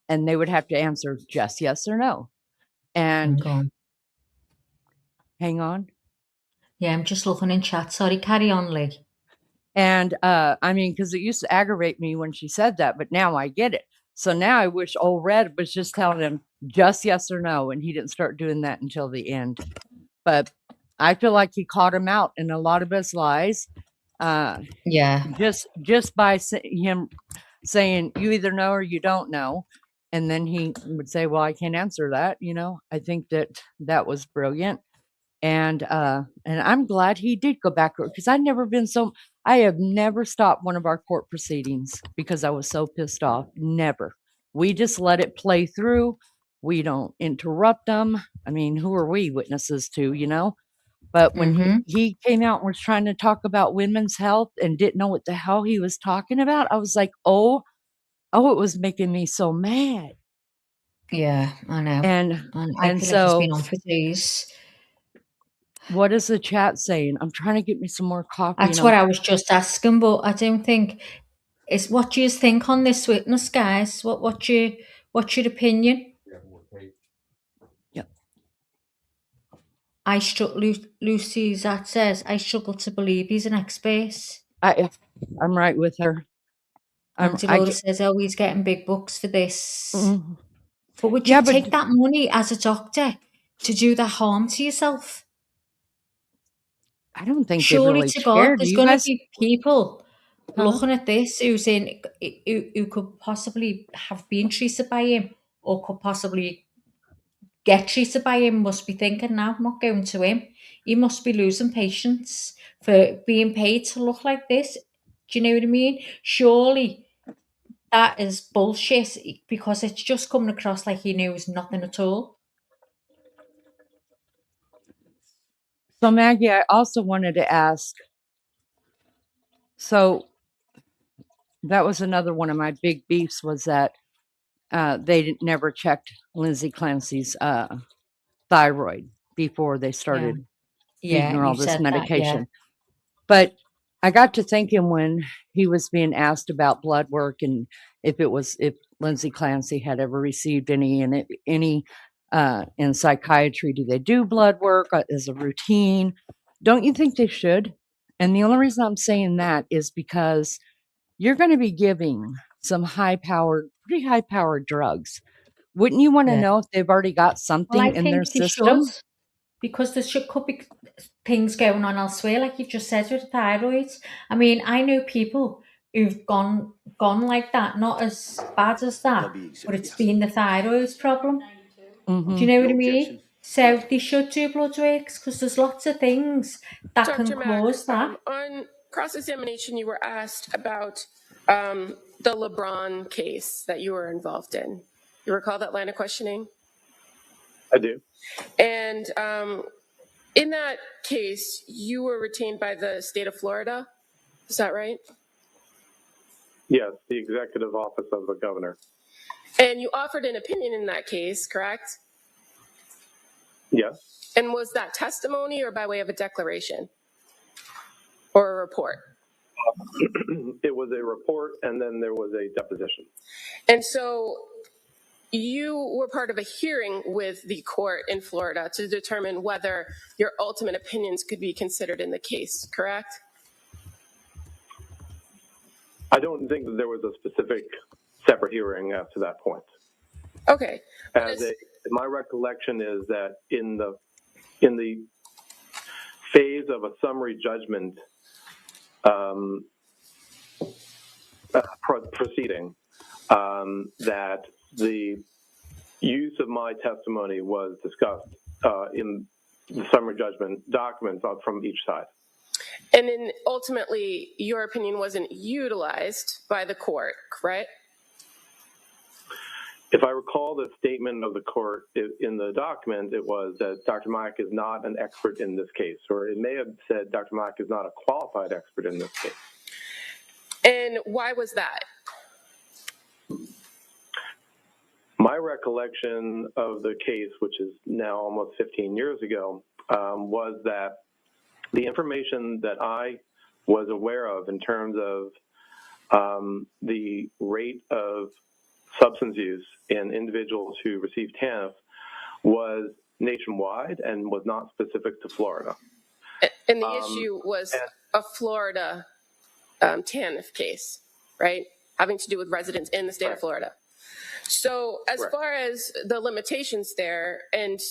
And they would have to answer just yes or no. And hang on. Yeah, I'm just looking in chat. Sorry, carry on, Lee. And I mean, because it used to aggravate me when she said that, but now I get it. So now I wish old Red was just telling him just yes or no, and he didn't start doing that until the end. But I feel like he caught him out in a lot of his lies. Yeah. Just by him saying you either know or you don't know, and then he would say, "Well, I can't answer that." You know, I think that was brilliant. And I'm glad he did go back because I have never stopped one of our court proceedings because I was so pissed off. Never. We just let it play through. We don't interrupt them. I mean, who are we witnesses to, you know? But when he came out and was trying to talk about women's health and didn't know what the hell he was talking about, I was like, oh, it was making me so mad. Yeah, I know. And I feel like he's been on for days. What is the chat saying? I'm trying to get me some more coffee. That's what I was just asking, but I don't think it's what do you think on this witness, guys? What's your opinion? Yep. Lucy that says I struggle to believe he's an expert. I'm right with her. Auntie Laura says, "Oh, he's getting big bucks for this." But would you take that money as a doctor to do that harm to yourself? I don't think surely they really to God, cared. there's going to be people looking at this who could possibly have been treated by him or could possibly get treated by him. Must be thinking, now I'm not going to him. He must be losing patience for being paid to look like this. Do you know what I mean? Surely that is bullshit because it's just coming across like he knows nothing at all. So Maggie, I also wanted to ask, so that was another one of my big beefs was that they never checked Lindsay Clancy's thyroid before they started feeding her all this medication. But I got to thinking when he was being asked about blood work and if Lindsay Clancy had ever received any in psychiatry. Do they do blood work as a routine? Don't you think they should? And the only reason I'm saying that is because you're going to be giving some pretty high-powered drugs. Wouldn't you want to Yeah. know if they've already got Well, I something in their think they should, system? because could be things going on elsewhere, like you've just said with thyroids. I mean, I know people who've gone like that, not as bad as that, but it's been the thyroid problem. Do you know what I mean? So they should do blood works, because there's lots of things that can Dr. Mack, cause that. on cross-examination, you were asked about the LeBron case that you were involved in. You recall that line of questioning? I do. And in that case, you were retained by the state of Florida. Is that right? Yes, the executive office of the governor. And you offered an opinion in that case, correct? Yes. And was that testimony or by way of a declaration or a report? It was a report, and then there was a deposition. And so you were part of a hearing with the court in Florida to determine whether your ultimate opinions could be considered in the case, correct? I don't think that there was a specific separate hearing after that point. Okay. My recollection is that in the phase of a summary judgment proceeding, that the use of my testimony was discussed in the summary judgment documents from each side. And then ultimately, your opinion wasn't utilized by the court, correct? If I recall the statement of the court in the document, it was that Dr. Mack is not an expert in this case, or it may have said Dr. Mack is not a qualified expert in this case. And why was that? My recollection of the case, which is now almost 15 years ago, was that the information that I was aware of in terms of the rate of substance use in individuals who received TANF was nationwide and was not specific to Florida. And the issue was a Florida TANF case, right? Having to do with residents in the state of Florida. So as far as the limitations there and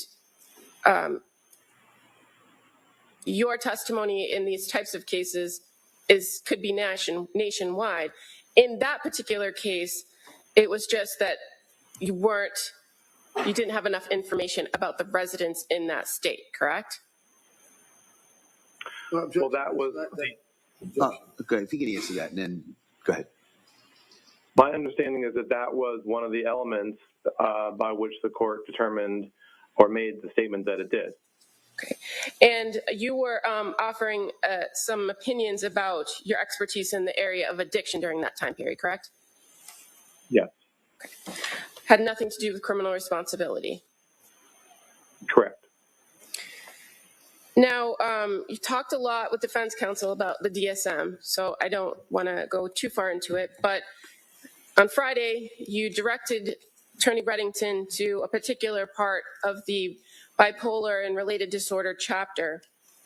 your testimony in these types of cases could be nationwide. In that particular case, it was just that you didn't have enough information about the residents in that state, correct? Well, that was okay, if you can answer that, and then go ahead. My understanding is that that was one of the elements by which the court determined or made the statement that it did. Okay. And you were offering some opinions about your expertise in the area of addiction during that time period, correct? Yes. Okay. Had nothing to do with criminal responsibility. Correct. Now, you talked a lot with defense counsel about the DSM, so I don't want to go too far into it, but on Friday, you directed Attorney Reddington to a particular part of the bipolar and related disorder chapter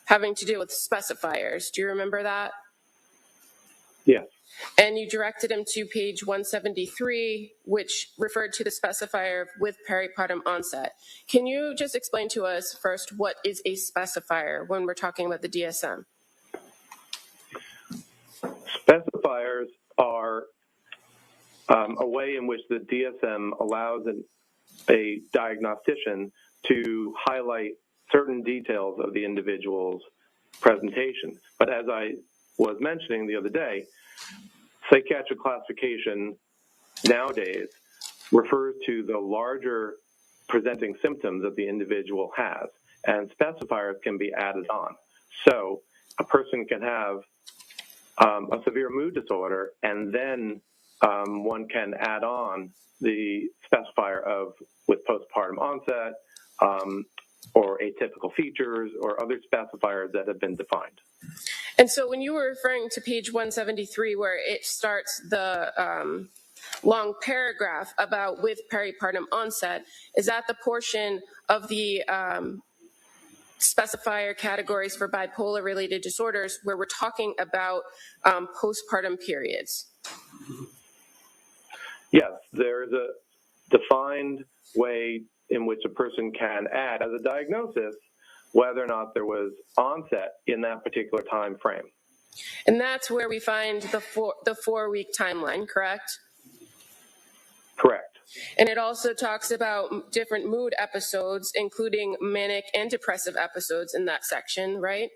having to do with specifiers. Do you remember that? Yes. And you directed him to page 173, which referred to the specifier with peripartum onset. Can you just explain to us first what is a specifier when we're talking about the DSM? Specifiers are a way in which the DSM allows a diagnostician to highlight certain details of the individual's presentation. But as I was mentioning the other day, psychiatric classification nowadays refers to the larger presenting symptoms that the individual has, and specifiers can be added on. So a person can have a severe mood disorder, and then one can add on the specifier of with postpartum onset, or atypical features, or other specifiers that have been defined. And so when you were referring to page 173, where it starts the long paragraph about with peripartum onset, is that the portion of the specifier categories for bipolar related disorders where we're talking about postpartum periods? Yes, there's a defined way in which a person can add as a diagnosis whether or not there was onset in that particular time frame. And that's where we find the 4-week timeline, correct? Correct. And it also talks about different mood episodes, including manic and depressive episodes in that section, right?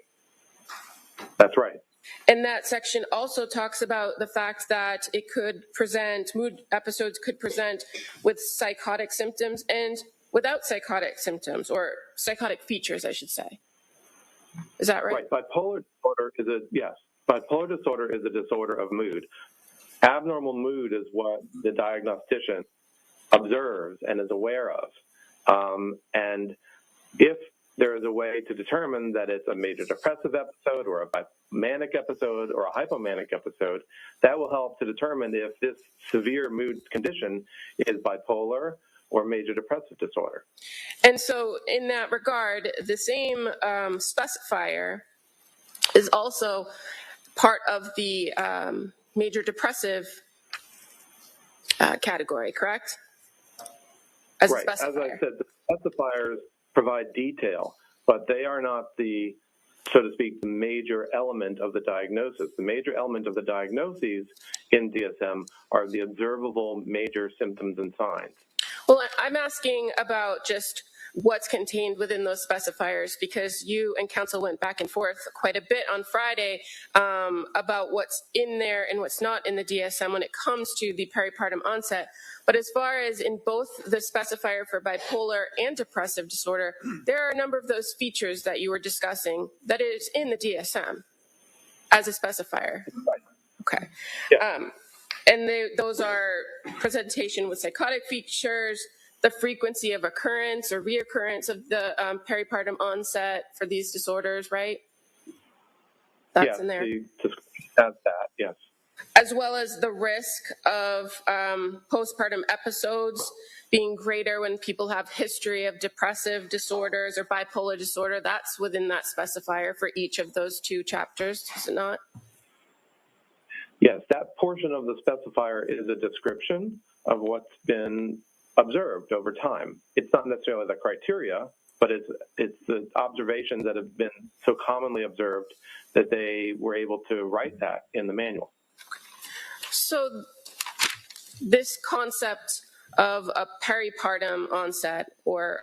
That's right. And that section also talks about the fact that it could present, mood episodes could present with psychotic symptoms and without psychotic symptoms, or psychotic features, I should say. Is that right? Right. Bipolar disorder is a disorder of mood. Abnormal mood is what the diagnostician observes and is aware of. And if there is a way to determine that it's a major depressive episode or a manic episode or a hypomanic episode, that will help to determine if this severe mood condition is bipolar or major depressive disorder. And so in that regard, the same specifier is also part of the major depressive category, correct? Right. As I said, the specifiers provide detail, but they are not the, so to speak, the major element of the diagnosis. The major element of the diagnoses in DSM are the observable major symptoms and signs. Well, I'm asking about just what's contained within those specifiers, because you and counsel went back and forth quite a bit on Friday about what's in there and what's not in the DSM when it comes to the peripartum onset. But as far as in both the specifier for bipolar and depressive disorder, there are a number of those features that you were discussing that is in the DSM as a specifier. Okay. Yeah. And those are presentation with psychotic features, the frequency of occurrence or reoccurrence of the peripartum onset for these disorders, right? That's in there. The description has that, yes. As well as the risk of postpartum episodes being greater when people have history of depressive disorders or bipolar disorder. That's within that specifier for each of those two chapters, is it not? Yes, that portion of the specifier is a description of what's been observed over time. It's not necessarily the criteria, but it's the observations that have been so commonly observed that they were able to write that in the manual. So this concept of a peripartum onset, or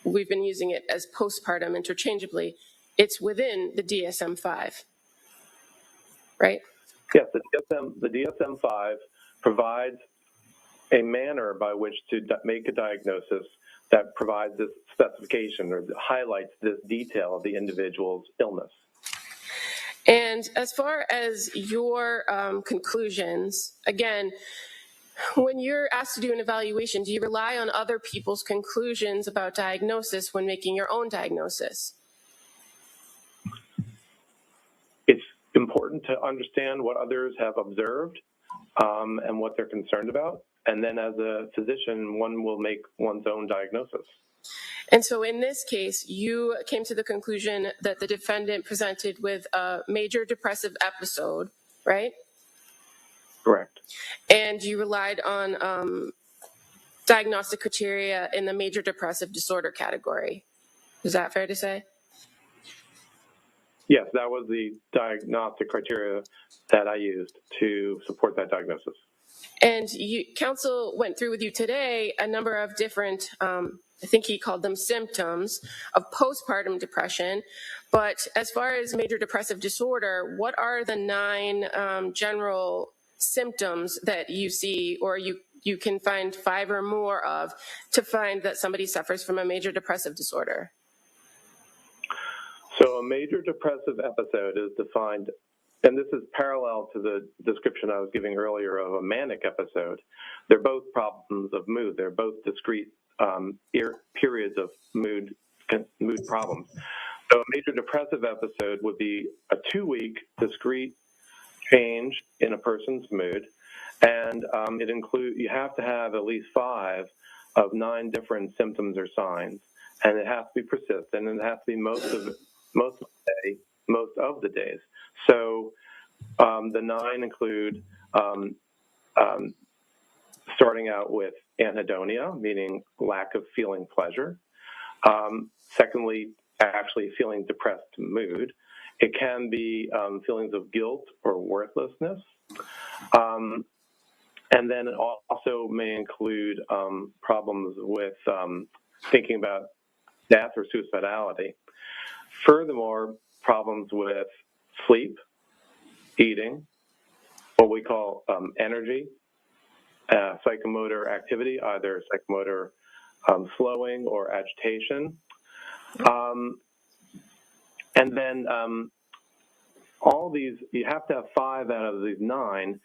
we've been using it as postpartum interchangeably, it's within the DSM-5, right? Yes, the DSM-5 provides a manner by which to make a diagnosis that provides this specification or highlights this detail of the individual's illness. And as far as your conclusions, again, when you're asked to do an evaluation, do you rely on other people's conclusions about diagnosis when making your own diagnosis? It's important to understand what others have observed and what they're concerned about. And then as a physician, one will make one's own diagnosis. And so in this case, you came to the conclusion that the defendant presented with a major depressive episode, right? Correct. And you relied on diagnostic criteria in the major depressive disorder category. Is that fair to say? Yes, that was the diagnostic criteria that I used to support that diagnosis. And counsel went through with you today a number of different, I think he called them symptoms of postpartum depression. But as far as major depressive disorder, what are the 9 general symptoms that you see, or you can find 5 or more of, to find that somebody suffers from a major depressive disorder? So a major depressive episode is defined, and this is parallel to the description I was giving earlier of a manic episode. They're both problems of mood. They're both discrete periods of mood problems. So a major depressive episode would be a 2-week discrete change in a person's mood And you have to have at least 5 of 9 different symptoms or signs, and it has to be persistent, and it has to be most of the days. So the 9 include starting out with anhedonia, meaning lack of feeling pleasure. Secondly, actually feeling depressed mood. It can be feelings of guilt or worthlessness. And then it also may include problems with thinking about death or suicidality. Furthermore, problems with sleep, eating, what we call energy, psychomotor activity, either psychomotor slowing or agitation. And then all these, you have to have 5 out of these 9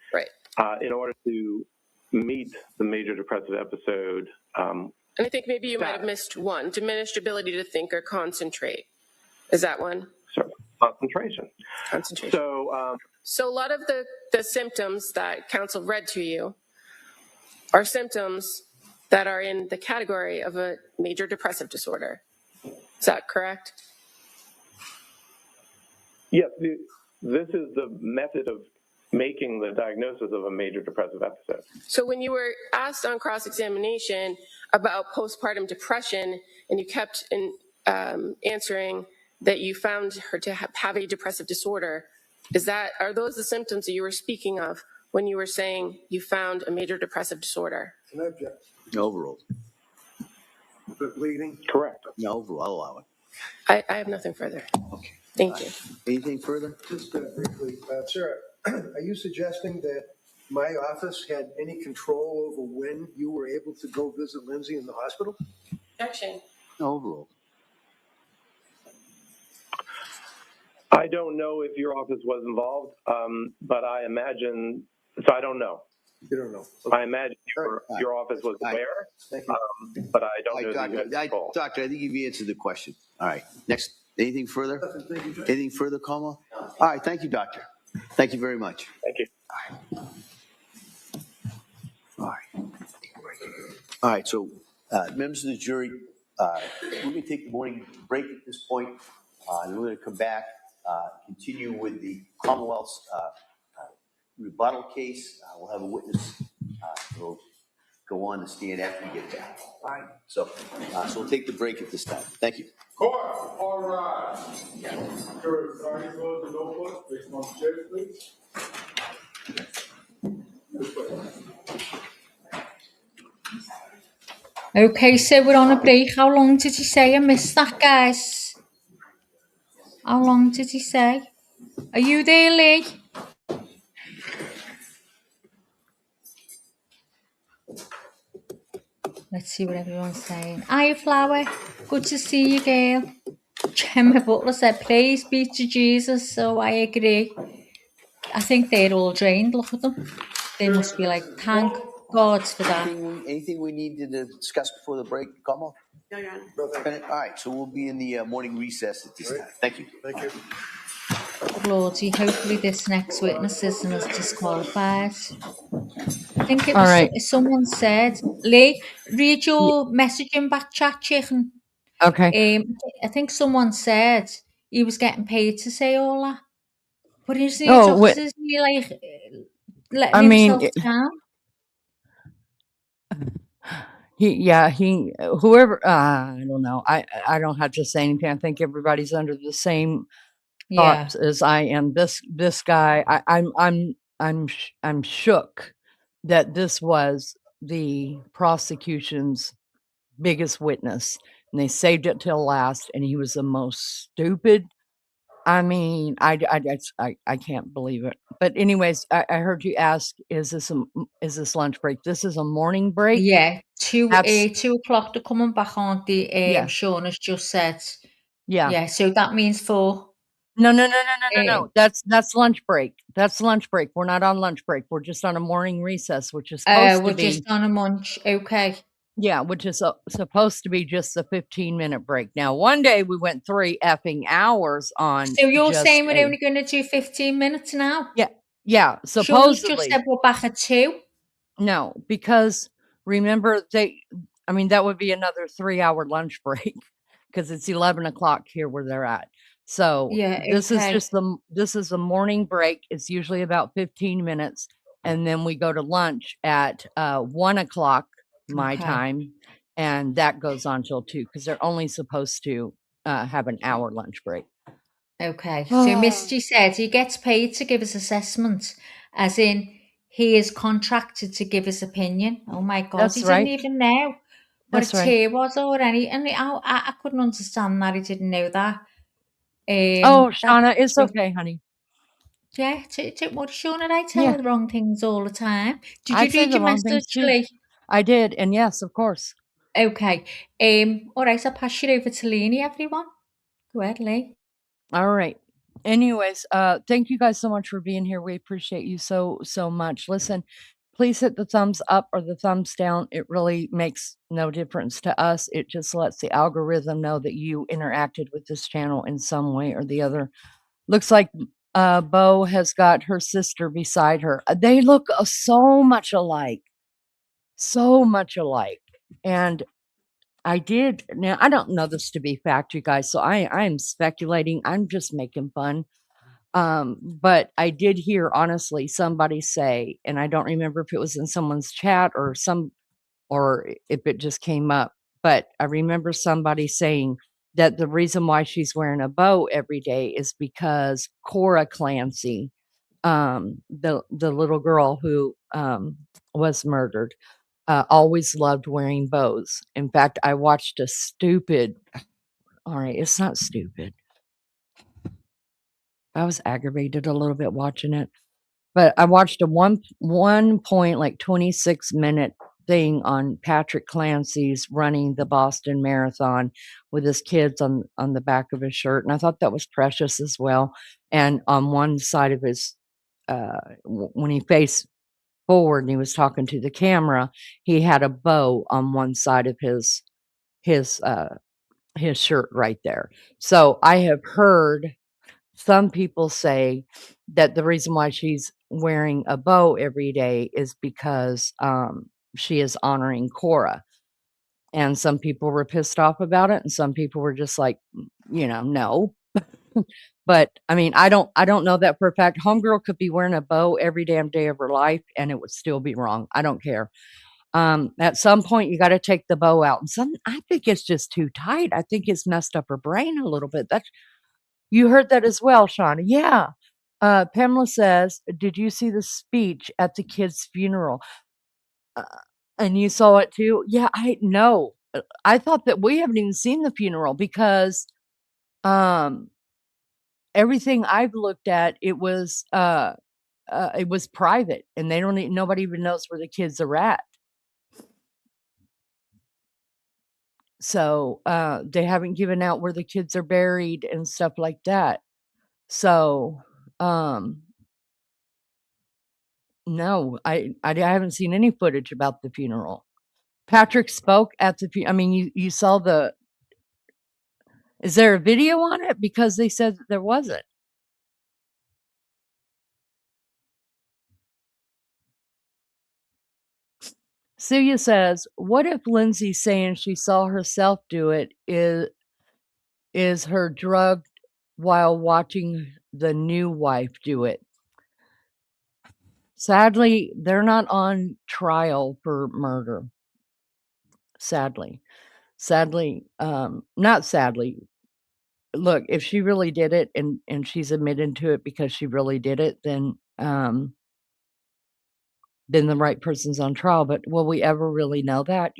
in order to meet the major depressive episode. And I think maybe you might have missed one, diminished ability to think or concentrate. Is that one? So, concentration. So a lot of the symptoms that counsel read to you are symptoms that are in the category of a major depressive disorder. Is that correct? Yes, this is the method of making the diagnosis of a major depressive episode. So when you were asked on cross-examination about postpartum depression, and you kept answering that you found her to have a depressive disorder, are those the symptoms that you were speaking of when you were saying you found a major depressive disorder? Can I object? No, overruled. Bleeding? Correct. No, overruled. I'll allow it. I have nothing further. Okay. Thank you. Anything further? Just briefly, Sarah, are you suggesting that my office had any control over when you were able to go visit Lindsay in the hospital? Action. No, overruled. I don't know if your office was involved, but I imagine, so I don't know. You don't know. Okay. I imagine your office was aware, but I don't know. Doctor, I think you've answered the question. All right. Next, anything further? Anything further, Como? All right. Thank you, doctor. Thank you very much. Thank you. All right. All right. So, members of the jury, we're going to take the morning break at this point, and we're going to come back, continue with the Commonwealth's rebuttal case. We'll have a witness who'll go on the stand after we get back. All right. So we'll take the break at this time. Thank you. Court, all rise. Jury, sorry, close the notebook. Please come on the chair, please. Okay, so we're on a break. How long did he say? I missed that, guys. How long did he say? Are you there, Lee? Let's see what everyone's saying. Hiya, Flower. Good to see you, girl. Gemma Butler said, praise be to Jesus. So I agree. I think they're all drained. Look at them. They must be like, thank God for that. Anything we need to discuss before the break, Como? No, Your Honor. All right. So we'll be in the morning recess at this time. Thank you. Thank you. Lordy, hopefully this next witness isn't as disqualified. I think it was someone said, Lee, read your message in back chat, chicken. Okay. I think someone said he was getting paid to say all that. But is he like letting himself down? Whoever, I don't know. I don't have to say anything. I think everybody's under the same thoughts as I am. This guy, I'm shook that this was the prosecution's biggest witness, and they saved it till last, and he was the most stupid. I mean, I can't believe it. But anyways, I heard you ask, is this lunch break? This is a morning break. Yeah, 2 o'clock. They're coming back on the Sean has just said. Yeah. So that means 4. No. That's lunch break. That's lunch break. We're not on lunch break. We're just on a morning recess, which is supposed to be. We're just on a munch. Okay. Yeah, which is supposed to be just a 15-minute break. Now, one day we went 3 effing hours on. So you're saying we're only going to do 15 minutes now? Yeah. Yeah, Sean's just supposedly. said we're back at 2. No, because remember that would be another 3-hour lunch break because it's 11 o'clock here where they're at. So Yeah, this is okay. the morning break. It's usually about 15 minutes. And then we go to lunch at 1 o'clock my Okay. time. And that goes on till 2 because they're only supposed to have an hour lunch break. Okay. So Misty said he gets paid to give his assessment, as in he is contracted to give his opinion. Oh my God, he That's didn't right. even know what a That's right. tear was already. And I couldn't understand that. He didn't know that. Oh, That Shauna, it's so, okay, honey. yeah, what Sean and I tell Yeah. her the wrong things all the time. Did you I'd say read the your wrong things message, too. Lee? I did, and yes, of course. Okay. All right, I'll pass you over to Leanie, everyone. Go ahead, Lee. All right. Anyways, thank you guys so much for being here. We appreciate you so much. Listen, please hit the thumbs up or the thumbs down. It really makes no difference to us. It just lets the algorithm know that you interacted with this channel in some way or the other. Looks like Bo has got her sister beside her. They look so much alike. So much alike. And now I don't know this to be fact, you guys, so I'm speculating. I'm just making fun. But I did hear honestly somebody say, and I don't remember if it was in someone's chat or if it just came up, but I remember somebody saying that the reason why she's wearing a bow every day is because Cora Clancy, the little girl who was murdered, always loved wearing bows. In fact, I watched all right, it's not stupid. I was aggravated a little bit watching it, but I watched a one point, like 26-minute thing on Patrick Clancy's running the Boston Marathon with his kids on the back of his shirt. And I thought that was precious as well. And on one side of his, when he faced forward and he was talking to the camera, he had a bow on one side of his shirt right there. So I have heard some people say that the reason why she's wearing a bow every day is because she is honoring Cora. And some people were pissed off about it, and some people were just like, no. But I mean, I don't know that for a fact. Homegirl could be wearing a bow every damn day of her life, and it would still be wrong. I don't care. At some point, you got to take the bow out, and I think it's just too tight. I think it's messed up her brain a little bit. You heard that as well, Shauna. Yeah. Pamela says, did you see the speech at the kid's funeral? And you saw it too? Yeah, I know. I thought that we haven't even seen the funeral because everything I've looked at, it was private, and nobody even knows where the kids are at. So they haven't given out where the kids are buried and stuff like that. So no, I haven't seen any footage about the funeral. Patrick spoke at the I mean, you saw is there a video on it? Because they said that there wasn't. Celia says, what if Lindsay saying she saw herself do it is her drugged while watching the new wife do it? Sadly, they're not on trial for murder. Sadly, not sadly. Look, if she really did it and she's admitted to it because she really did it, then the right person's on trial. But will we ever really know that?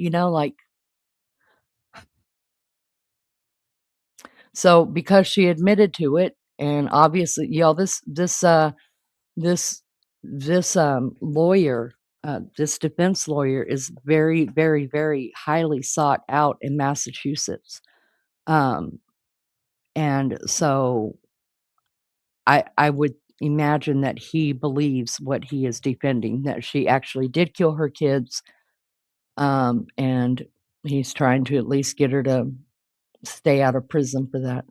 So because she admitted to it, and obviously, this lawyer, this defense lawyer is very, very, very highly sought out in Massachusetts. And so I would imagine that he believes what he is defending, that she actually did kill her kids. And he's trying to at least get her to stay out of prison for that.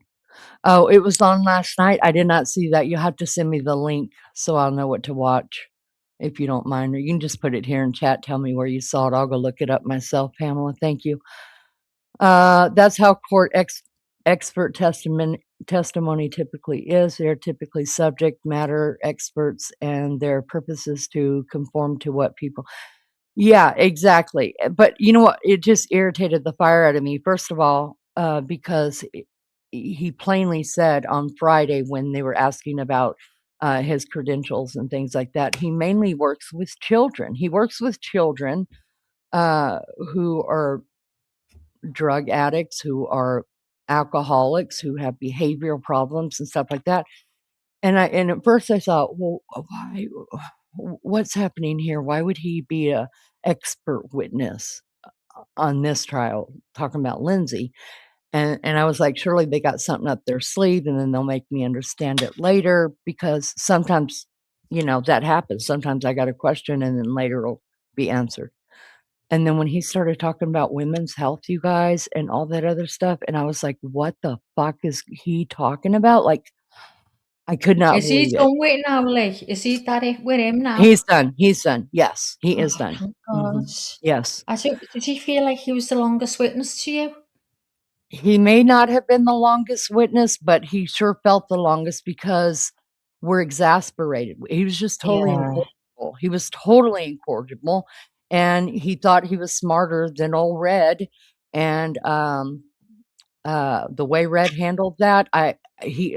Oh, it was on last night. I did not see that. You have to send me the link so I'll know what to watch, if you don't mind. Or you can just put it here in chat. Tell me where you saw it. I'll go look it up myself, Pamela. Thank you. That's how court expert testimony typically is. They're typically subject matter experts, and their purpose is to conform to what people. Yeah, exactly. But you know what? It just irritated the fire out of me. First of all, because he plainly said on Friday when they were asking about his credentials and things like that, he mainly works with children. He works with children who are drug addicts, who are alcoholics, who have behavioral problems and stuff like that. And at first I thought, well, why? What's happening here? Why would he be a expert witness on this trial talking about Lindsay? And I was like, surely they got something up their sleeve, and then they'll make me understand it later, because sometimes, that happens. Sometimes I got a question and then later it'll be answered. And then when he started talking about women's health, you guys, and all that other stuff, and I was like, what the fuck is he talking about? Like, I could not Is he believe it. done with it now, Lee? Is he that it with him now? He's done. He's done. Yes, he is Oh, done. thank God. Yes. Did he feel like he was the longest witness to you? He may not have been the longest witness, but he sure felt the longest because we're exasperated. He was just totally Yeah, incorrigible. He was totally incorrigible, and he thought he was smarter than old Red. And the way Red handled that,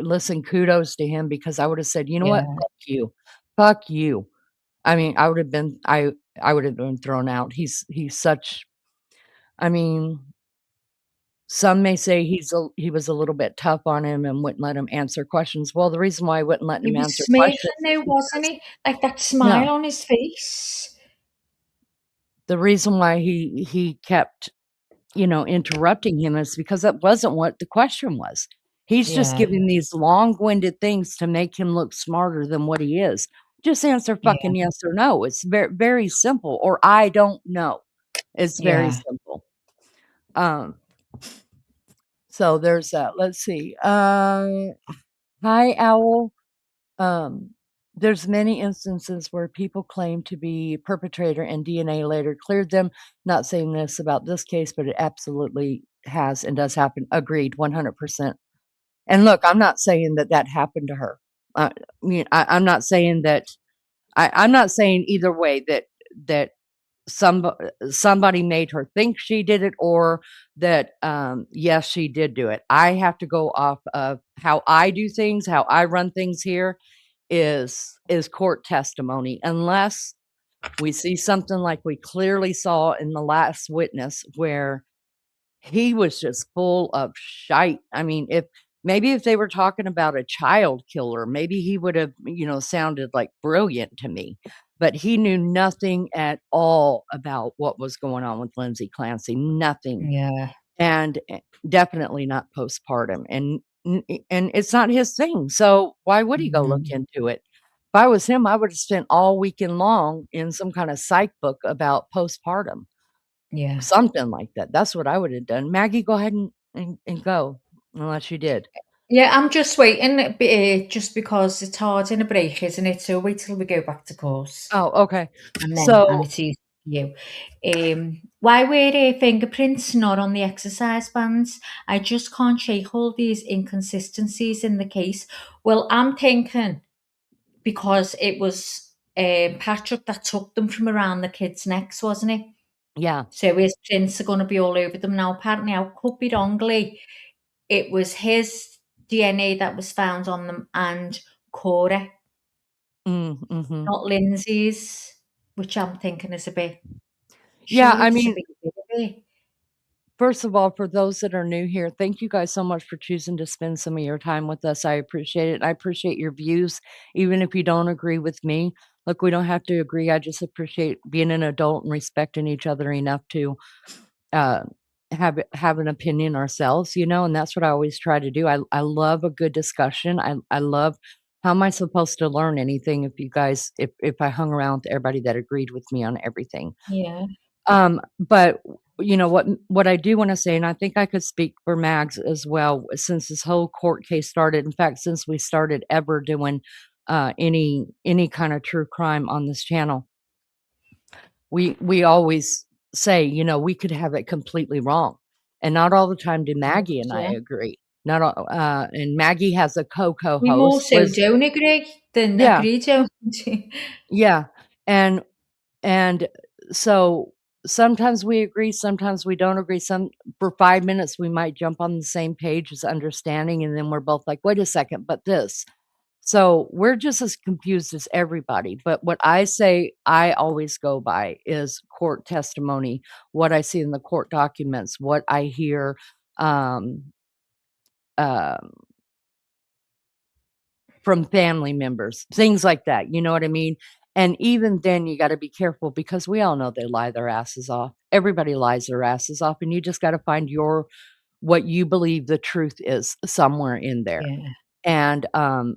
listen, kudos to him, because I would have said, you know what, yeah, fuck you. I mean, I would have been thrown out. He's such. I mean, some may say he was a little bit tough on him and wouldn't let him answer questions. Well, the reason why I wouldn't let he him was answer smirking questions is though, wasn't because he? Like that no, smile on his face. the reason why he kept, interrupting him is because that wasn't what the question was. He's just Yeah, giving these long-winded things to make him look smarter than what he is. Just answer yeah, fucking yes or no. It's very, very simple. Or I don't know. It's very yeah. simple. Um, so there's that. Let's see. Hi, Owl. Um, there's many instances where people claim to be perpetrator and DNA later cleared them. Not saying this about this case, but it absolutely has and does happen. Agreed, 100%. And look, I'm not saying that happened to her. I'm not saying that. I'm not saying either way that somebody made her think she did it, or that yes, she did do it. I have to go off of how I do things, how I run things here is court testimony, unless we see something like we clearly saw in the last witness, where he was just full of shite. I mean, if they were talking about a child killer, maybe he would have, sounded like brilliant to me. But he knew nothing at all about what was going on with Lindsay Clancy. Nothing. Yeah, And definitely not postpartum. And it's not his thing. So why would he go look mhm, into it? If I was him, I would have spent all weekend long in some kind of psych book about postpartum. yeah. Something like that. That's what I would have done. Maggie, go ahead and go, unless you did. Yeah, I'm just waiting, just because it's hard in a break, isn't it? So wait till we go back to course, Oh, okay. and So, it's easy for you. Why were fingerprints not on the exercise bands? I just can't shake all these inconsistencies in the case. Well, I'm thinking because it was Patrick that took them from around the kids' necks, wasn't it? yeah. So his prints are going to be all over them now. Apparently, I could be wrongly. It was his DNA that was found on them and Cora, Mhm. not Lindsay's, which I'm thinking is a bit. Yeah, Surely I there's a mean, big bit of it. first of all, for those that are new here, thank you guys so much for choosing to spend some of your time with us. I appreciate it. I appreciate your views, even if you don't agree with me. Look, we don't have to agree. I just appreciate being an adult and respecting each other enough to uh, have an opinion ourselves, and that's what I always try to do. I love a good discussion. I love. How am I supposed to learn anything if I hung around with everybody that agreed with me on everything? Yeah. But you know, what I do wanna say, and I think I could speak for Mags as well, since this whole court case started, in fact, since we started ever doing, any kind of true crime on this channel, we always say, you know, we could have it completely wrong, and not all the time do Maggie and I Yeah. agree. Not all and Maggie has a We more co-host, so Liz. don't agree than Yeah, agree, don't yeah, and and so sometimes we agree, sometimes we don't agree. Some for 5 minutes we might jump on the same page as understanding, and then we're both like, "Wait a second, but this." So we're just as confused as everybody. But what I say I always go by is court testimony, what I see in the court documents, what I hear, um, uh, from family members, things like that. You know what I mean? And even then, you got to be careful because we all know they lie their asses off. Everybody lies their asses off, and you just got to find your what you believe the truth is somewhere in there. Yeah, And,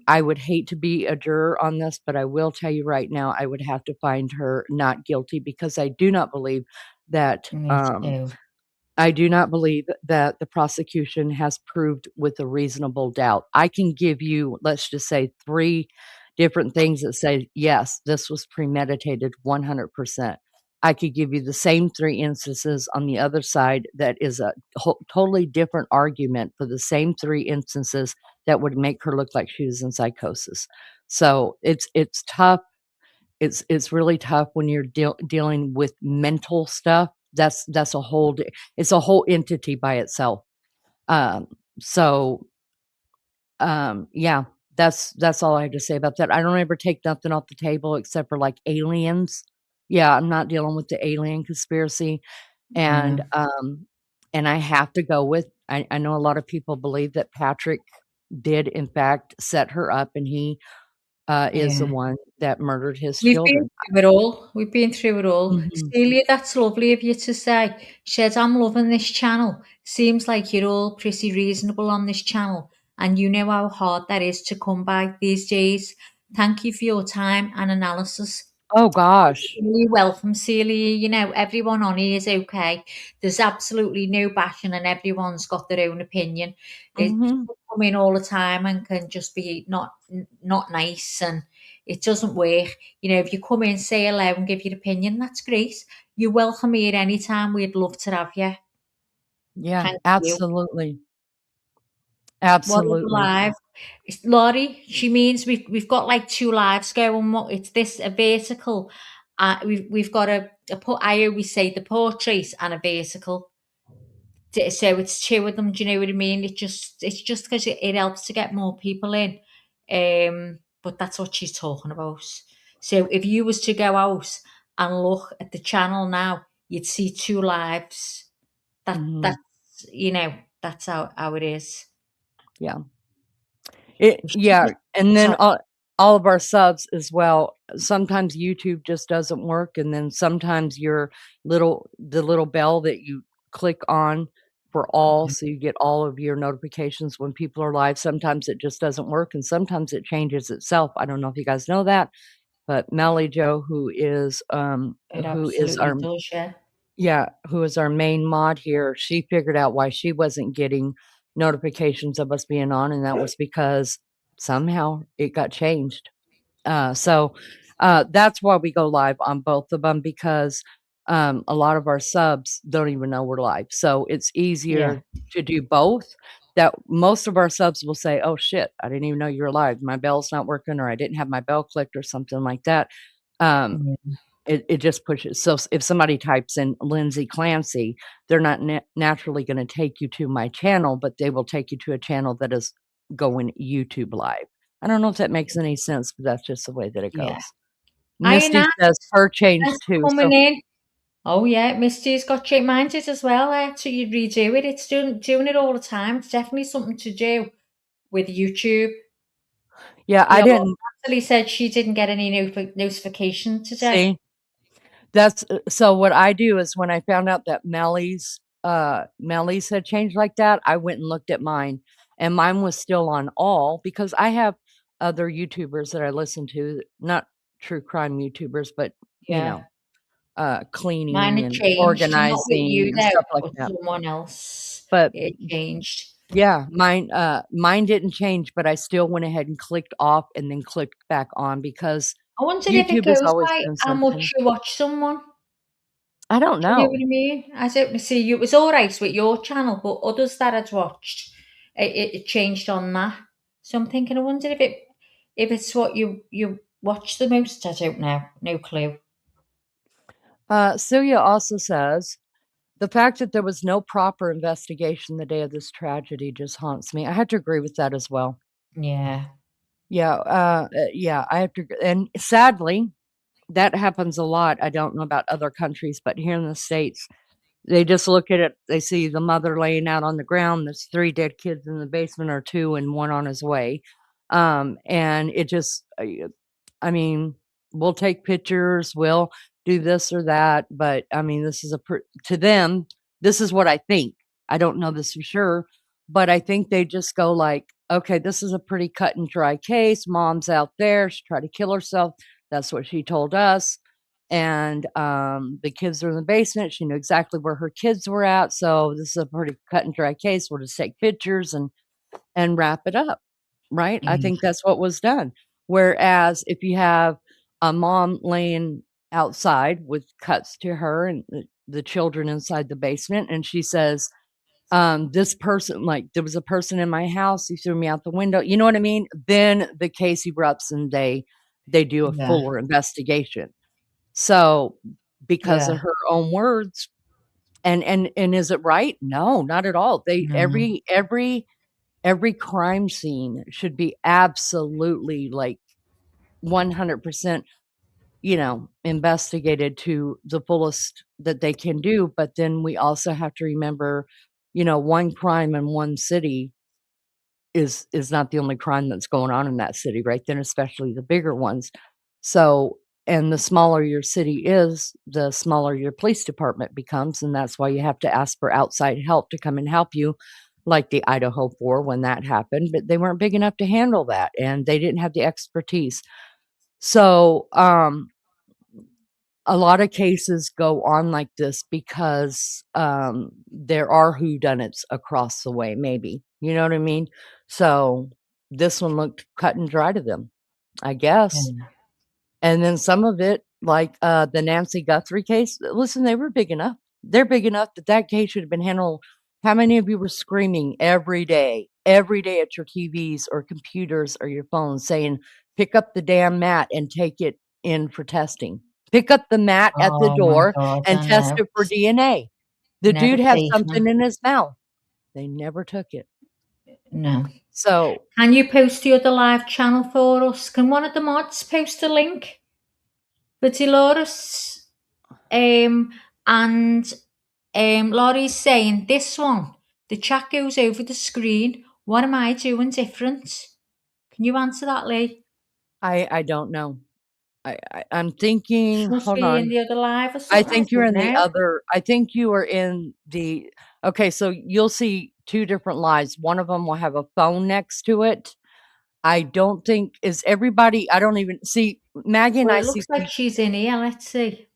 I would hate to be a juror on this, but I will tell you right now, I would have to find her not guilty because I do not believe that, me too. I do not believe that the prosecution has proved with a reasonable doubt. I can give you, let's just say, 3 different things that say, "Yes, this was premeditated 100%." I could give you the same 3 instances on the other side that is a totally different argument for the same 3 instances that would make her look like she was in psychosis. So, it's tough. It's really tough when you're dealing with mental stuff. That's a whole it's a whole entity by itself. Um, so, yeah, that's all I have to say about that. I don't ever take nothing off the table except for, like, aliens. Yeah, I'm not dealing with the alien conspiracy, and, Mm, um, and I have to go with I know a lot of people believe that Patrick did, in fact, set her up, and he, is the yeah. one that murdered his We've been children. through it all. We've been through it all. Mhm. Celia, that's lovely of you to say. She said, I'm loving this channel. Seems like you're all pretty reasonable on this channel, and you know how hard that is to come by these days. Thank you for your time and analysis. Oh gosh. You're welcome, Celia. You know, everyone on here is okay. There's absolutely no bashing, and everyone's got their own opinion. Mhm. People come in all the time and can just be not nice, and it doesn't work. You know, if you come in, say hello, and give your opinion, that's great. You're welcome here anytime. We'd love to have you. Yeah, Thank you. absolutely. What is Absolutely. live? It's Laurie. She means we've got like 2 lives going. It's this a vertical. We've got a put. I always say the portrait and a vertical. So it's 2 of them. Do you know what I mean? It's just because it helps to get more people in. But that's what she's talking about. So if you was to go out and look at the channel now, you'd see 2 lives. Mhm. That's you know that's how it is. Yeah. She Yeah, was and then sorry. all of our subs as well. Sometimes YouTube just doesn't work, and then sometimes your the little bell that you click on for all, so you get all of your notifications when people are live, sometimes it just doesn't work, and sometimes it changes itself. I don't know if you guys know that, but Melly Joe, It who is our absolutely does, yeah. yeah, who is our main mod here, she figured out why she wasn't getting notifications of us being on, and that was because somehow it got changed. So that's why we go live on both of them because a lot of our subs don't even know we're live. So it's Yeah. easier to do both. That most of our subs will say, "Oh shit, I didn't even know you were live. My bell's not working, or I didn't have my bell clicked, or something like that." Um, Yeah. it just pushes. So if somebody types in Lindsay Clancy, they're not naturally going to take you to my channel, but they will take you to a channel that is going YouTube live. I don't know if that makes any sense, but that's just the way that it Yeah. goes. Hiya, Misty Nat. says her Thanks changed for too. coming So in. Oh yeah, Misty's got check mine did as well. So you redo it. It's doing it all the time. It's definitely something to do with YouTube. yeah, I Yeah, didn't Natalie said she didn't get any notification today. see. That's so what I do is when I found out that Melly's had changed like that, I went and looked at mine and mine was still on all because I have other YouTubers that I listen to, not true crime YouTubers, but you Yeah. know, cleaning Mine had and changed, not with organizing you and though, stuff like but that. someone else. But It changed. yeah, mine didn't change, but I still went ahead and clicked off and then clicked back on because I wondered if it YouTube has goes always by been how much something. you watch someone. I don't Do you know know. what I mean? I don't see. It was all right with your channel, but others that I'd watched, it changed on that. So I'm thinking, I wonder if it's what you watch the most. I don't know. No clue. Celia also says, the fact that there was no proper investigation the day of this tragedy just haunts me. I have to agree with that as well. Yeah. Yeah, I have to, and sadly, that happens a lot. I don't know about other countries, but here in the States, they just look at it, they see the mother laying out on the ground, there's 3 dead kids in the basement or 2 and 1 on his way. And it just, I mean, we'll take pictures, we'll do this or that, but I mean, this is to them, this is what I think. I don't know this for sure, but I think they just go like, okay, this is a pretty cut and dry case. Mom's out there. She tried to kill herself. That's what she told us. And the kids are in the basement. She knew exactly where her kids were at. So this is a pretty cut and dry case. We'll just take pictures and wrap it up. Right? I Yeah. think that's what was done. Whereas if you have a mom laying outside with cuts to her and the children inside the basement, and she says, this person, like, there was a person in my house, he threw me out the window. You know what I mean? Then the case erupts and they do a Yeah. fuller investigation. So because of Yeah. her own words, and is it right? No, not at all. They No. every crime scene should be absolutely like 100%, investigated to the fullest that they can do. But then we also have to remember, one crime in one city is not the only crime that's going on in that city, right? Then especially the bigger ones. So, and the smaller your city is, the smaller your police department becomes, and that's why you have to ask for outside help to come and help you, like the Idaho 4 when that happened, but they weren't big enough to handle that, and they didn't have the expertise. So, a lot of cases go on like this because there are whodunits across the way, maybe. You know what I mean? So this one looked cut and dry to them, I guess. Yeah. And then some of it, like the Nancy Guthrie case, listen, they were big enough. They're big enough that that case should have been handled. How many of you were screaming every day at your TVs or computers or your phones saying, pick up the damn mat and take it in for testing? Pick up the mat at the Oh my door God, and I test know. it for DNA. The Never dude had safe something now. in his mouth. They never took it. No. So Can you post the other live channel for us? Can one of the mods post a link for Dolores? And Laurie's saying this one, the chat goes over the screen. What am I doing different? Can you answer that, Lee? I don't know. I'm thinking, Must hold be in on. the other live or I something. I think you're don't in the know. other I think you are in the okay, so you'll see 2 different lives. One of them will have a phone next to it. I don't think is everybody I don't even see Maggie and Well, I it looks like she's in here. Let's see.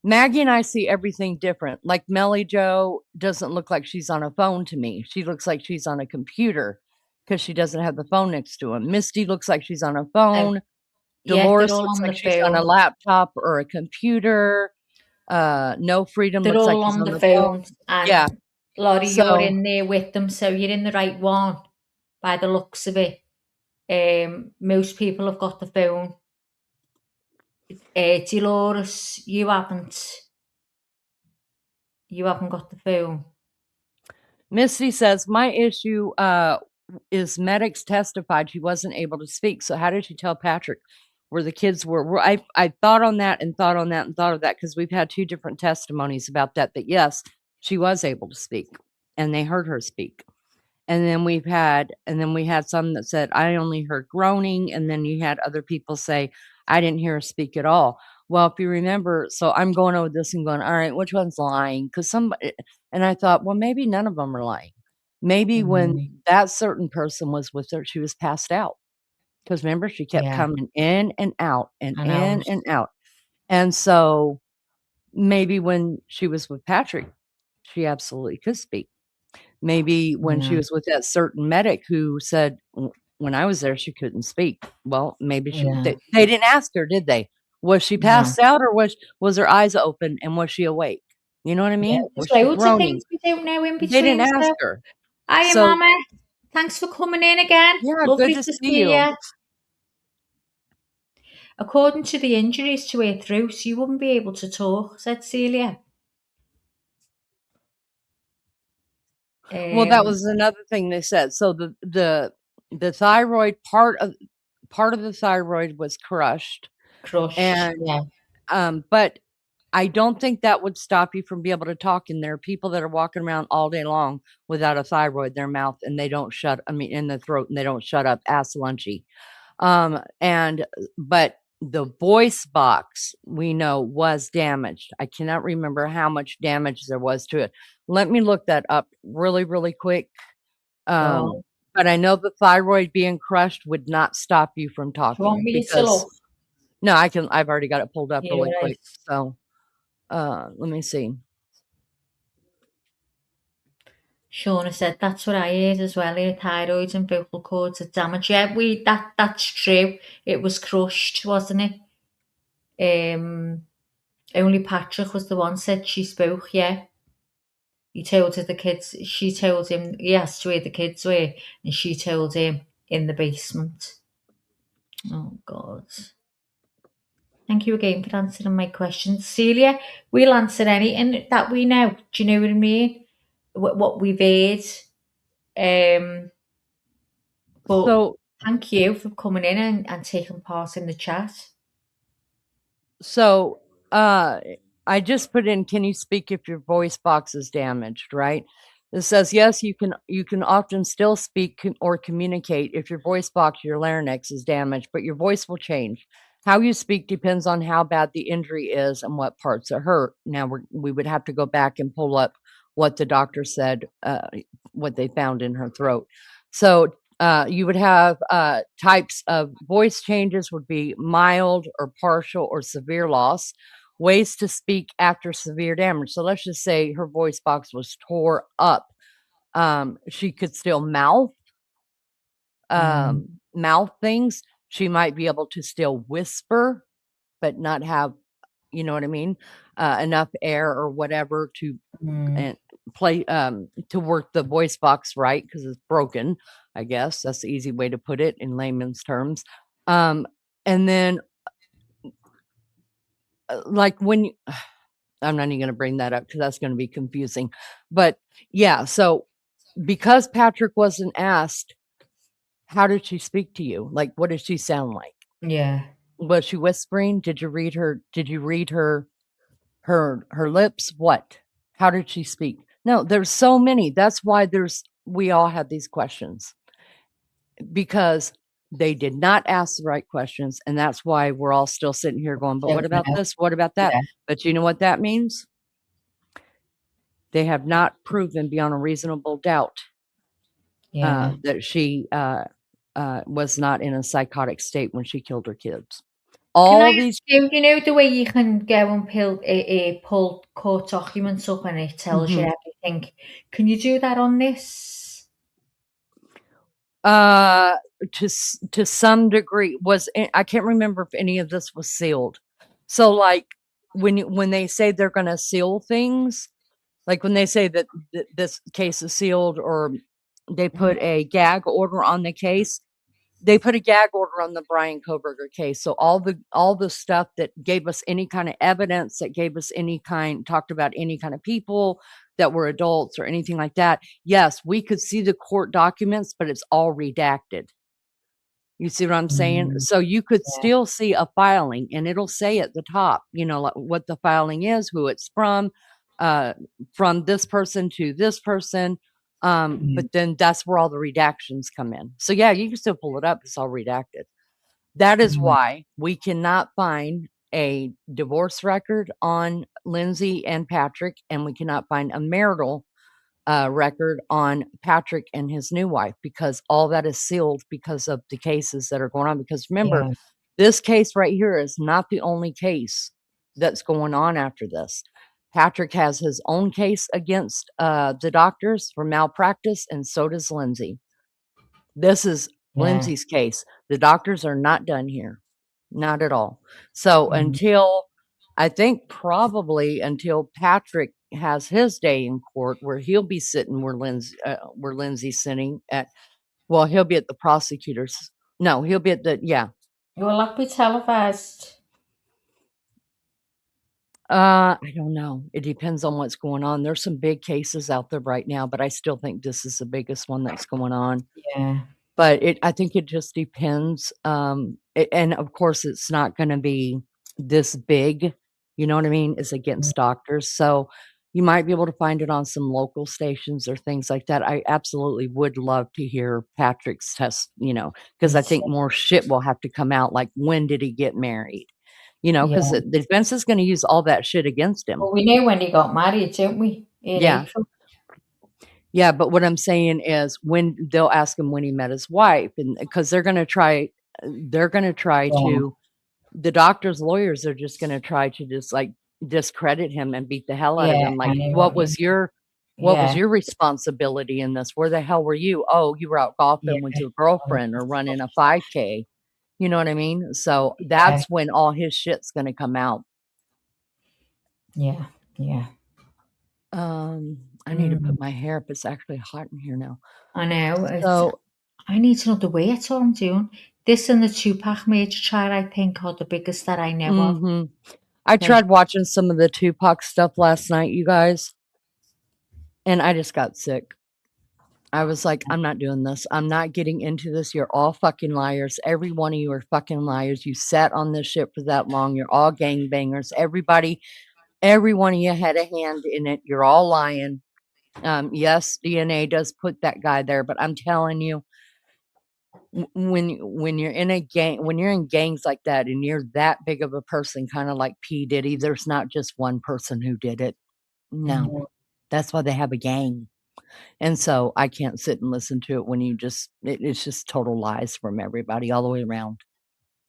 Maggie and I see everything different. Like Melly Joe doesn't look like she's on a phone to me. She looks like she's on a computer because she doesn't have the phone next to him. Misty looks like she's on a Oh, phone. yeah, they're Dolores all looks on like the she's on a phone. laptop or a computer. No Freedom They're looks like all he's on on the the phone. phone. Yeah. And Laurie, you're So in there with them, so you're in the right one by the looks of it. Most people have got the phone. Dolores, you haven't. You haven't got the phone. Misty says, my issue is medics testified she wasn't able to speak. So how did she tell Patrick where the kids were? I thought on that and thought on that and thought of that because we've had 2 different testimonies about that yes, she was able to speak and they heard her speak. And then we had some that said, I only heard groaning. And then you had other people say, I didn't hear her speak at all. Well, if you remember, so I'm going over this and going, all right, which one's lying? Because and I thought, well, maybe none of them are lying. Maybe when Mm, that certain person was with her, she was passed out. Because remember, she kept yeah, coming in and out and I know. in and out. And so maybe when she was with Patrick, she absolutely could speak. Maybe when she Yeah. was with that certain medic who said, when I was there, she couldn't speak. Well, maybe Yeah. they didn't ask her, did they? Was she No. passed out, or was her eyes open, and was she awake? You know what I Yeah. mean? There's Was she loads of groaning? things we don't know in They didn't between. ask So, her. hiya, So, Mama. Thanks for coming in again. yeah, good Lovely to to see see you. you. According to the injuries to her throat, she wouldn't be able to talk, said Celia. Well, that was another thing they said. So the thyroid part of the thyroid was crushed, Crushed. and Yeah. but I don't think that would stop you from being able to talk. And there are people that are walking around all day long without a thyroid in their mouth, and they don't in the throat, and they don't shut up. Ask Lunchy. But the voice box we know was damaged. I cannot remember how much damage there was to it. Let me look that up really, really quick. Oh. But I know the thyroid being crushed would not stop you from Do you want talking, me to because look? no, I've already got it pulled up Yeah, really right. quick. So let me see. Shauna said that's what I heard as well. Her thyroid and vocal cords are damaged. Yeah, that's true. It was crushed, wasn't it? Only Patrick was the one said she spoke. Yeah, he told her the kids. She told him he asked where the kids were, and she told him in the basement. Oh God. Thank you again for answering my questions, Celia. We'll answer anything that we know. Do you know what I mean? What we've heard. But So thank you for coming in and taking part in the chat. So, I just put in, can you speak if your voice box is damaged, right? It says, yes, you can often still speak or communicate if your voice box, your larynx is damaged, but your voice will change. How you speak depends on how bad the injury is and what parts are hurt. Now we would have to go back and pull up what the doctor said, what they found in her throat. So you would have types of voice changes would be mild or partial or severe loss. Ways to speak after severe damage. So let's just say her voice box was tore up. She could still mouth things. She might be able to still whisper, but not have, you know what I mean, enough air or whatever to and play to work the voice box right, because it's broken. I guess that's the easy way to put it in layman's terms. And then like when you, I'm not even going to bring that up because that's going to be confusing. But yeah, so because Patrick wasn't asked, how did she speak to you? Like, what did she sound like? Yeah. Was she whispering? Did you read her? Did you read her lips? What? How did she speak? No, there's so many. That's why we all have these questions, because they did not ask the right questions, and that's why we're all still sitting here going, but what Don't about know. this? What about that? Yeah. But you know what that means? They have not proven beyond a reasonable doubt Yeah. that she was not in a psychotic state when she killed her kids. Can I All ask these. you know the way you can go and pull court documents up and it tells you Mhm. everything? Can you do that on this? To some degree. I can't remember if any of this was sealed. So like when they say they're going to seal things, like when they say that this case is sealed, or they put a gag order on the case, they put a gag order on the Brian Koberger case. So all the stuff that gave us any kind of evidence, that gave us talked about any kind of people that were adults or anything like that. Yes, we could see the court documents, but it's all redacted. You see what I'm saying? So you could Yeah. still see a filing, and it'll say at the top, like what the filing is, who it's from this person to this person. But then that's where all the redactions come in. So yeah, you can still pull it up. It's all redacted. That is why we cannot find a divorce record on Lindsay and Patrick, and we cannot find a marital record on Patrick and his new wife, because all that is sealed because of the cases that are going on. Because remember, Yeah. this case right here is not the only case that's going on after this. Patrick has his own case against the doctors for malpractice, and so does Lindsay. This is Lindsay's case. The doctors are not done here. Not at all. So until, I think probably until Patrick has his day in court where he'll be sitting where Lindsay's sitting at, well, he'll be at the prosecutor's. No, he'll be at the, yeah. Will that be televised? I don't know. It depends on what's going on. There's some big cases out there right now, but I still think this is the biggest one that's going on. Yeah. But I think it just depends. And of course, it's not going to be this big. You know what I mean? It's against doctors, so you might be able to find it on some local stations or things like that. I absolutely would love to hear Patrick's test. Because I think more shit will have to come out. Like, when did he get married? Because the defense is going to use all that shit against him. Well, we knew when he got married, didn't we? In April. Yeah, but what I'm saying is when they'll ask him when he met his wife, and because they're going to try to, the doctor's lawyers are just going to try to just like discredit him and beat the hell out of him. Like, what was your responsibility in this? Where the hell were you? Oh, you were out golfing with your girlfriend or running a 5K. You know what I mean? So that's when all his shit's going to come out. Yeah. I need to put my hair up. It's actually hot in here now. I know. So I need to know the weight. That's all I'm doing. This and the 2-pack major trial, I think, are the biggest that I know of. I tried watching some of the Tupac stuff last night, you guys, and I just got sick. I was like, I'm not doing this. I'm not getting into this. You're all fucking liars. Every one of you are fucking liars. You sat on this shit for that long. You're all gangbangers. Every one of you had a hand in it. You're all lying. Yes, DNA does put that guy there, but I'm telling you, when you're in a gang, when you're in gangs like that, and you're that big of a person, kind of like P. Diddy, there's not just one person who did it. No, that's why they have a gang. And so I can't sit and listen to it when it's just total lies from everybody all the way around.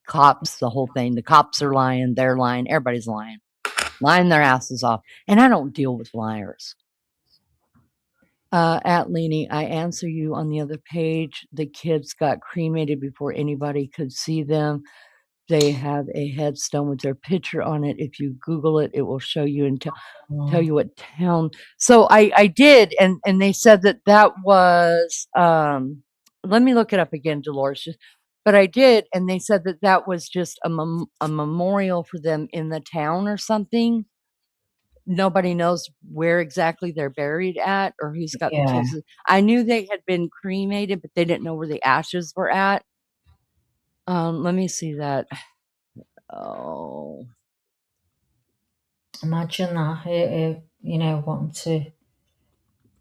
Cops, the whole thing. The cops are lying. They're lying. Everybody's lying their asses off. And I don't deal with liars. At Leanie, I answer you on the other page. The kids got cremated before anybody could see them. They have a headstone with their picture on it. If you Google it, it will show you and tell you what town. So I did, and they said that was. Let me look it up again, Dolores. But I did, and they said that was just a memorial for them in the town or something. Nobody knows where exactly they're buried at or who's got the kids. I knew they had been cremated, but they didn't know where the ashes were at. Let me see that. Oh. Imagine that, wanting to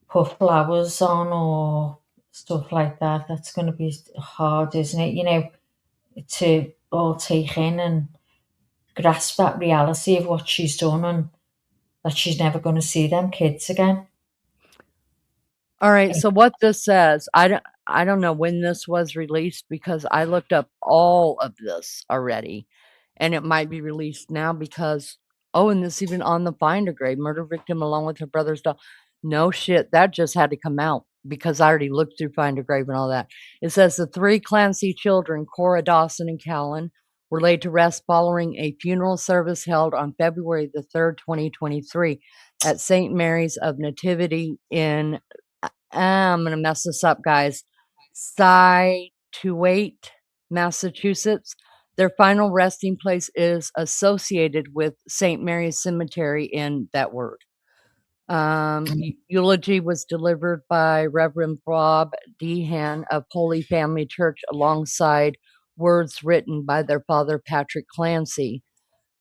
put flowers on or stuff like that. That's going to be hard, isn't it? To all take in and grasp that reality of what she's done and that she's never going to see them kids again. All right. So what this says, I don't know when this was released because I looked up all of this already, and it might be released now because, and this even on the Finder grave, murder victim along with her brother's dog. No shit, that just had to come out because I already looked through Finder grave and all that. It says the 3 Clancy children, Cora, Dawson, and Callan, were laid to rest following a funeral service held on February the 3rd, 2023 at St. Mary's of Nativity in, I'm going to mess this up, guys, Scituate, Massachusetts. Their final resting place is associated with St. Mary's Cemetery in that word. Eulogy was delivered by Reverend Bob Dehan of Holy Family Church alongside words written by their father, Patrick Clancy.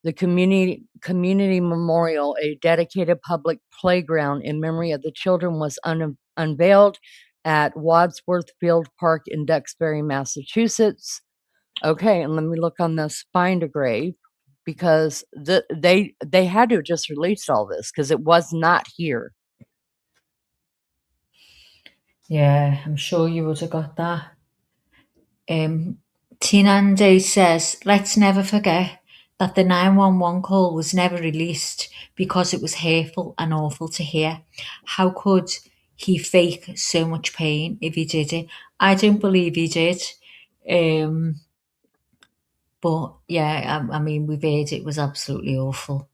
The community memorial, a dedicated public playground in memory of the children, was unveiled at Wadsworth Field Park in Duxbury, Massachusetts. Okay, and let me look on this Find a Grave because they had to have just released all this because it was not here. Yeah, I'm sure you would have got that. Tinande says, let's never forget that the 911 call was never released because it was hateful and awful to hear. How could he fake so much pain if he did it? I don't believe he did. Um, but yeah, I mean, we've heard it was absolutely awful.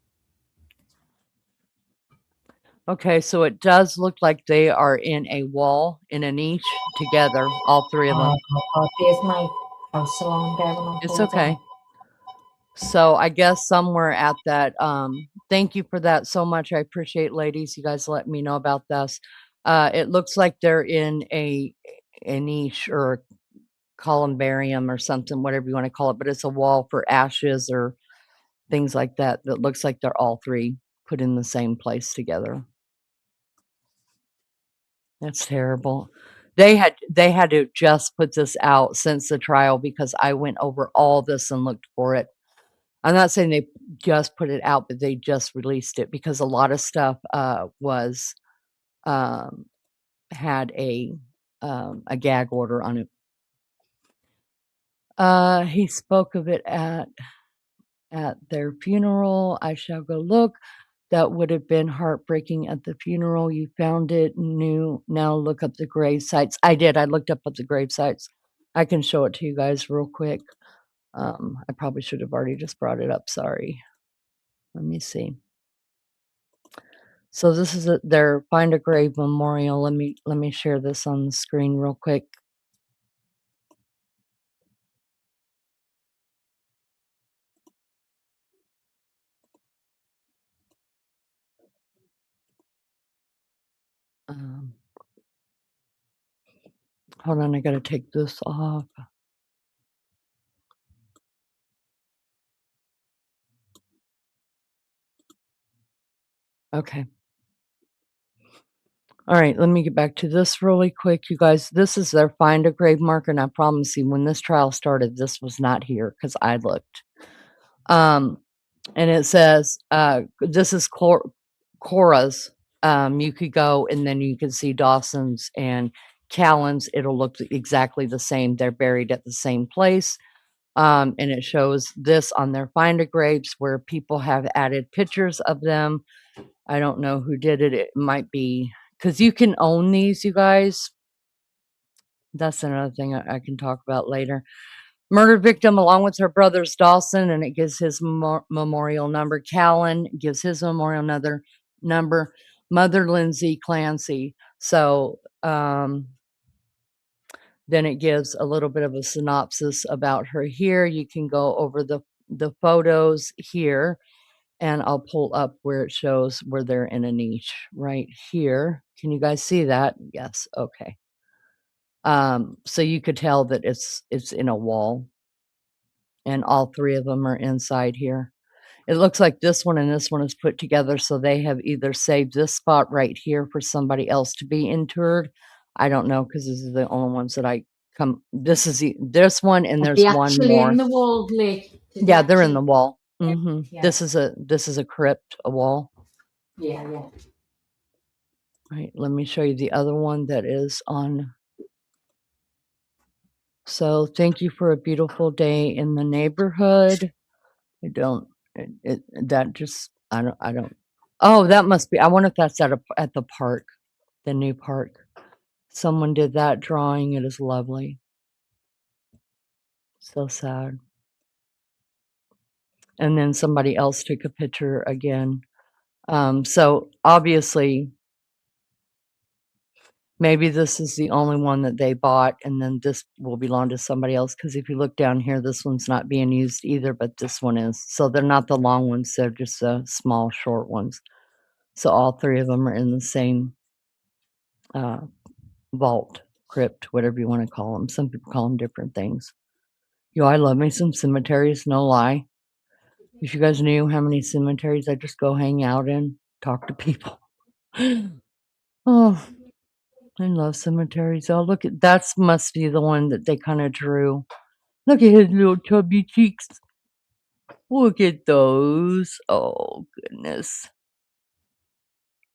Okay, so it does look like they are in a wall, in a niche together, all three of them. Oh God, there's my house alarm going off. It's Hold on. okay. So I guess somewhere at that, thank you for that so much. I appreciate, ladies, you guys letting me know about this. It looks like they're in a niche or a columbarium or something, whatever you want to call it, but it's a wall for ashes or things like that. That looks like they're all three put in the same place together. That's terrible. They had to just put this out since the trial because I went over all this and looked for it. I'm not saying they just put it out, but they just released it because a lot of stuff was had a gag order on it. He spoke of it at their funeral. I shall go look. That would have been heartbreaking at the funeral. You found it, new. Now look up the grave sites. I did. I looked up the grave sites. I can show it to you guys real quick. I probably should have already just brought it up. Sorry. Let me see. So this is their Find a Grave Memorial. Let me share this on the screen real quick. Hold on, I gotta take this off. Okay. All right, let me get back to this really quick, you guys. This is their Find a Grave marker, and I promise you, when this trial started, this was not here because I looked. And it says, this is Cora's. You could go and then you can see Dawson's and Callan's. It'll look exactly the same. They're buried at the same place. And it shows this on their Find a Graves where people have added pictures of them. I don't know who did it. It might be because you can own these, you guys. That's another thing I can talk about later. Murder victim along with her brothers Dawson, and it gives his memorial number. Callan gives his memorial number. Mother Lindsay Clancy. So then it gives a little bit of a synopsis about her here. You can go over the photos here, and I'll pull up where it shows where they're in a niche right here. Can you guys see that? Yes. Okay. So you could tell that it's in a wall, and all three of them are inside here. It looks like this one and this one is put together, so they have either saved this spot right here for somebody else to be interred. I don't know because this is the only ones that I come. This is this one, and Are there's they one actually more. in the wall, Lee? Yeah, they're in the wall. Yeah. This is a crypt, a wall. Yeah. Right. Let me show you the other one that is on. So thank you for a beautiful day in the neighborhood. I don't. That just I don't. Oh, that must be. I wonder if that's at the park, the new park. Someone did that drawing. It is lovely. So sad. And then somebody else took a picture again. So obviously, maybe this is the only one that they bought, and then this will belong to somebody else. Because if you look down here, this one's not being used either, but this one is. So they're not the long ones; they're just the small, short ones. So all three of them are in the same vault, crypt, whatever you want to call them. Some people call them different things. Yo, I love me some cemeteries, no lie. If you guys knew how many cemeteries I just go hang out in, talk to people. Oh, I love cemeteries. Oh, look at that must be the one that they kind of drew. Look at his little chubby cheeks. Look at those. Oh, goodness.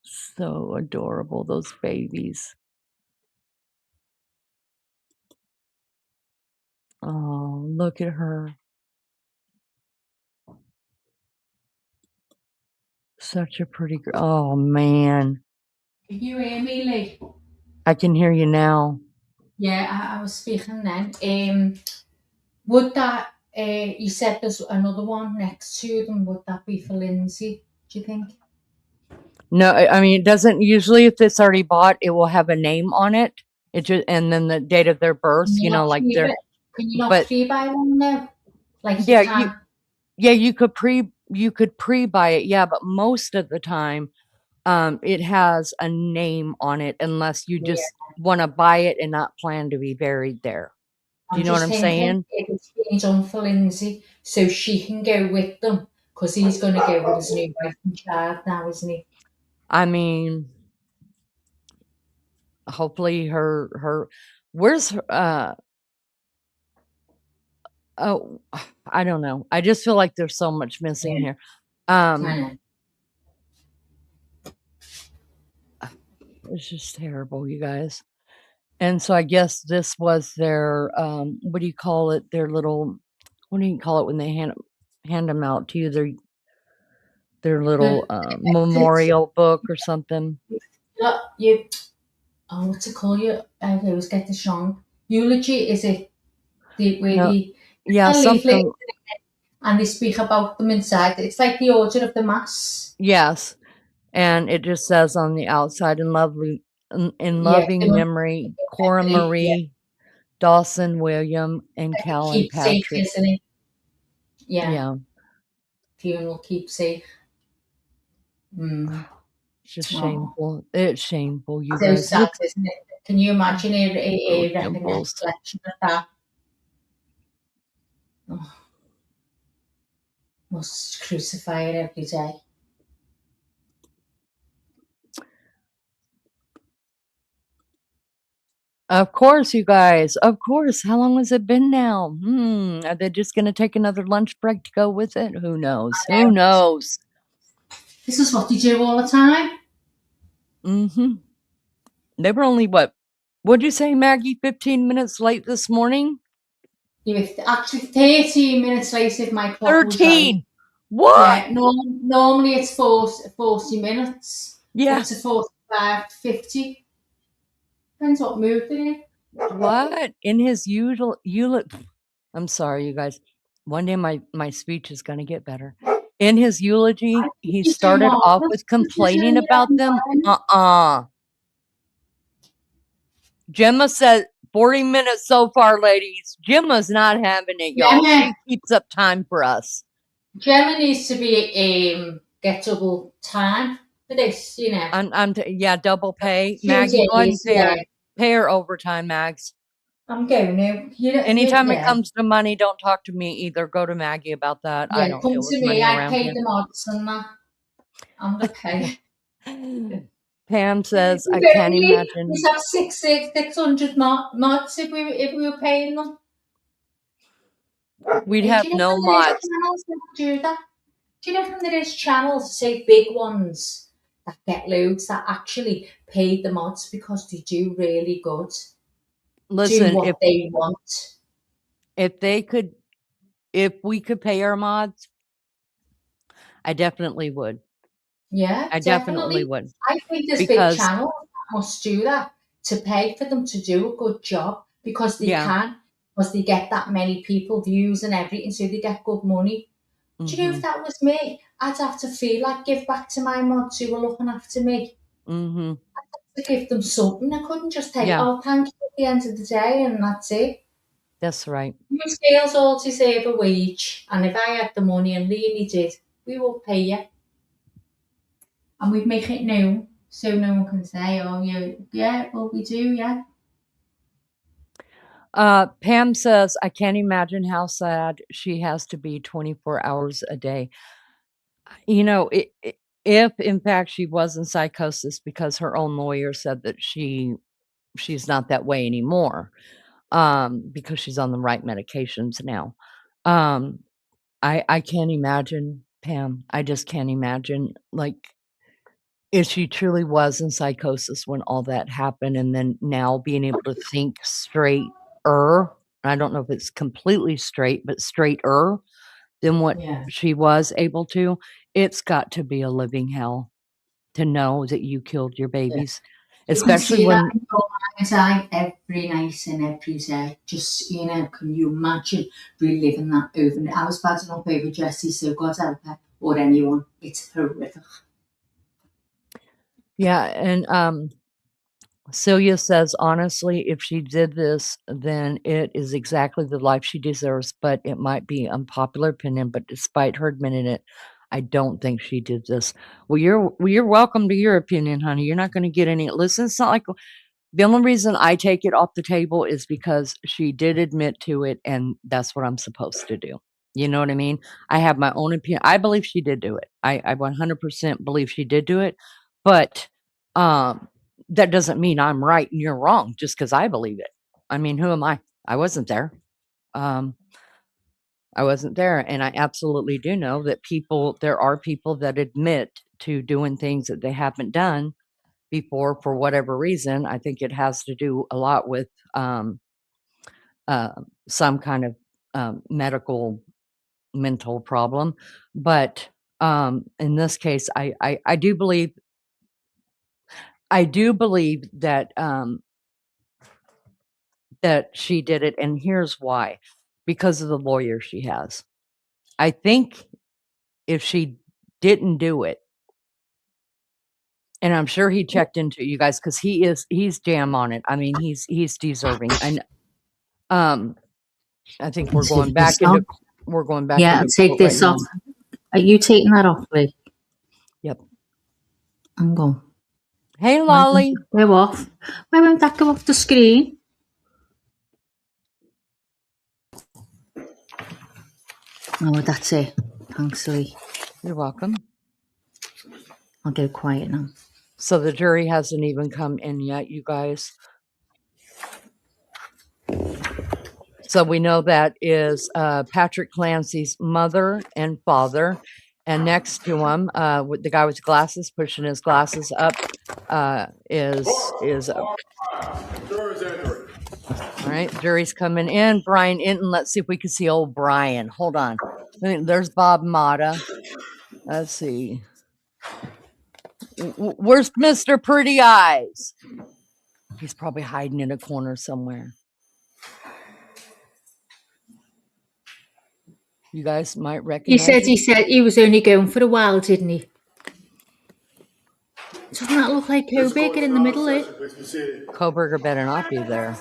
So adorable, those babies. Oh, look at her. such a pretty girl. Oh, man. Can you hear me, Lee? I can hear you now. Yeah, I was speaking then. Would that, you said there's another one next to them, would that be for Lindsay, do you think? No, I mean, it doesn't usually, if it's already bought, it will have a name on it. It just, and then the date of their birth, Can you not like pre- their, Can you not but pre-buy one now? Like you yeah, can? you could pre-buy it. Yeah. But most of the time, it has a name on it unless you Yeah. just want to buy it and not plan to be buried there. Do you I'm know what just I'm thinking saying? if it's being done for Lindsay, so she can go with them, because he's going to go with his new wife and child now, isn't he? I mean, hopefully where's oh, I don't know. I just feel like there's so much missing Yeah, here. I know. It's just terrible, you guys. And so I guess this was their what do you call it? Their little, what do you call it when they hand them out to you? Their little It's, memorial book or something. you, what's it called? I always get this wrong. Eulogy, is it? Where No, the yeah, a leaflet something. and they speak about them inside. It's like the order of the mass. Yes, and it just says on the outside, in Yeah, loving memory, Cora yeah, Marie, Dawson, William, and like a Callan keepsake, Patrick. isn't it? Yeah, Yeah. funeral keepsake. Mm. It's just Oh, shameful. It's shameful, you so guys. sad, Look, isn't it? Can you imagine little a dimples. recollection of that? Oh, must crucify it every day. Of course, you guys. Of course. How long has it been now? Are they just going to take another lunch break to go with it? Who knows? Who knows? This is what they do all the time. Mm-hmm. They were only, what'd you say, Maggie? 15 minutes late this morning? You were actually 13 minutes late if my clock was right. 13! What? Yeah, normally it's 40 minutes. Yeah. Up to 45, 50. Depends what mood they're in. What? In his I'm sorry, you guys. One day my speech is going to get better. In his eulogy, he You do started off marvelous with complaining about them. Gemma said 40 minutes so far, ladies. Gemma's not having it, y'all. She keeps up time for us. Gemma needs to be get double time for this, you know. Yeah, double pay. Maggie, go ahead and pay her overtime, Mags. I'm going now. Anytime it comes to money, don't talk to me either. Go to Maggie about that. Yeah, I don't come deal to with me. money I around pay here. the mods and that. I'm the pay. Pam says, I can't imagine. We'd have 600 mods if we were paying them. We'd have no mods. Do that. Do you know when there is channels, say big ones, that get loads, that actually pay the mods because they do really good? Listen, do what they want. If we could pay our mods, I definitely would. Yeah, I definitely would. I think there's big channels that must do that to pay for them to do a good job because they can, because they get that many people views and everything, so they get good money. Mm-hmm. Do you know if that was me, I'd have to feel like give back to my mods who were looking after me. Mm-hmm. I'd have to give them something. I couldn't just take, oh, thank you at the end of the day, and that's it. That's right. You girls all deserve a wage, and if I had the money and Leonie did, we will pay you. And we'd make it known so no one can say, oh, yeah, well, we do, yeah. Pam says, I can't imagine how sad she has to be 24 hours a day. You know, if in fact she was in psychosis because her own lawyer said that she's not that way anymore, because she's on the right medications now. I can't imagine, Pam. I just can't imagine, like, if she truly was in psychosis when all that happened, and then now being able to think straighter. I don't know if it's completely straight, but straighter. than what Yeah. she was able to, it's got to be a living hell to know that you killed your babies, You can especially see that when in your mind's eye every night and every day. Just, can you imagine reliving that over? And I was bad enough over Jessie, so God help her, or anyone. It's horrific. yeah, and Celia says, honestly, if she did this, then it is exactly the life she deserves, but it might be unpopular opinion, but despite her admitting it, I don't think she did this. Well, you're welcome to your opinion, honey. You're not going to get any. Listen, it's not like the only reason I take it off the table is because she did admit to it, and that's what I'm supposed to do. You know what I mean? I have my own opinion. I believe she did do it. I 100% believe she did do it, but that doesn't mean I'm right and you're wrong just because I believe it. I mean, who am I? I wasn't there. I wasn't there, and I absolutely do know that there are people that admit to doing things that they haven't done before for whatever reason. I think it has to do a lot with some kind of mental problem. But in this case, I do believe that that she did it, and here's why: because of the lawyer she has. I think if she didn't do it, and I'm sure he checked into it, you guys, because he's jam on it. I mean, he's deserving. And I think we're going Take back this into off. we're going back Yeah, into take court right this now. off. Are you taking that off, Lee? Yep. I'm going. Hey, Lolly. Go off. Why won't that go off the screen? Oh, that's it. Thanks, Lee. You're welcome. I'll go quiet now. So the jury hasn't even come in yet, you guys. So we know that is Patrick Clancy's mother and father. And next to him, with the guy with glasses pushing his glasses up, is all right. Jury's coming in. Brian Inton. Let's see if we can see old Brian. Hold on. There's Bob Mata. Let's see. Where's Mr. Pretty Eyes? He's probably hiding in a corner somewhere. You guys might recognize him. He said he was only going for a while, didn't he? Doesn't that look like Koberger in the middle there? Koberger better not be there.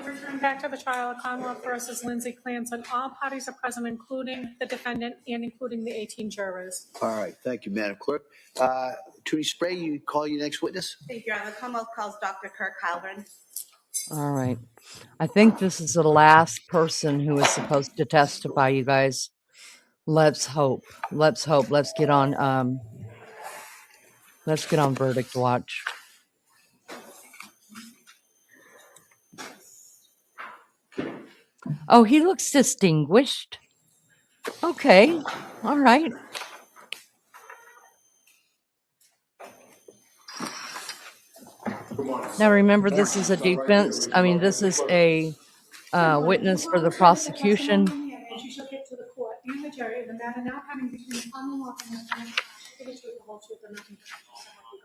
Return back to the trial of Commonwealth versus Lindsay Clancy. All parties are present, including the defendant and including the 18 jurors. All right. Thank you, Madam Clerk. Attorney Spray, you call your next witness? Thank you, Your Honor. The Commonwealth calls Dr. Kirk Halvern. All right. I think this is the last person who is supposed to testify, you guys. Let's hope. Let's hope. Let's get on verdict watch. Oh, he looks distinguished. Okay. All right. Now remember, this is a defense. I mean, this is a witness for the prosecution. And she shall get to the court and the jury the matter now coming between the Commonwealth and the defendant. Give it to the whole truth and nothing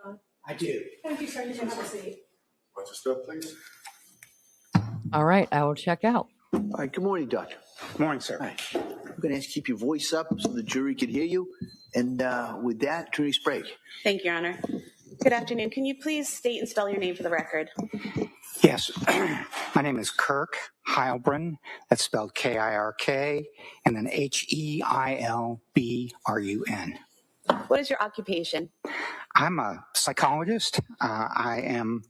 but I do. Thank you, sir. You can have a seat. Watch your step, please. All right, I will check out. All right. Good morning, Doctor. Good morning, sir. All right. I'm going to ask you to keep your voice up so the jury can hear you. And with that, Attorney Sprague. Thank you, Your Honor. Good afternoon. Can you please state and spell your name for the record? Yes. My name is Kirk Heilbrun. That's spelled K-I-R-K, and then H-E-I-L-B-R-U-N. What is your occupation? I'm a psychologist. I am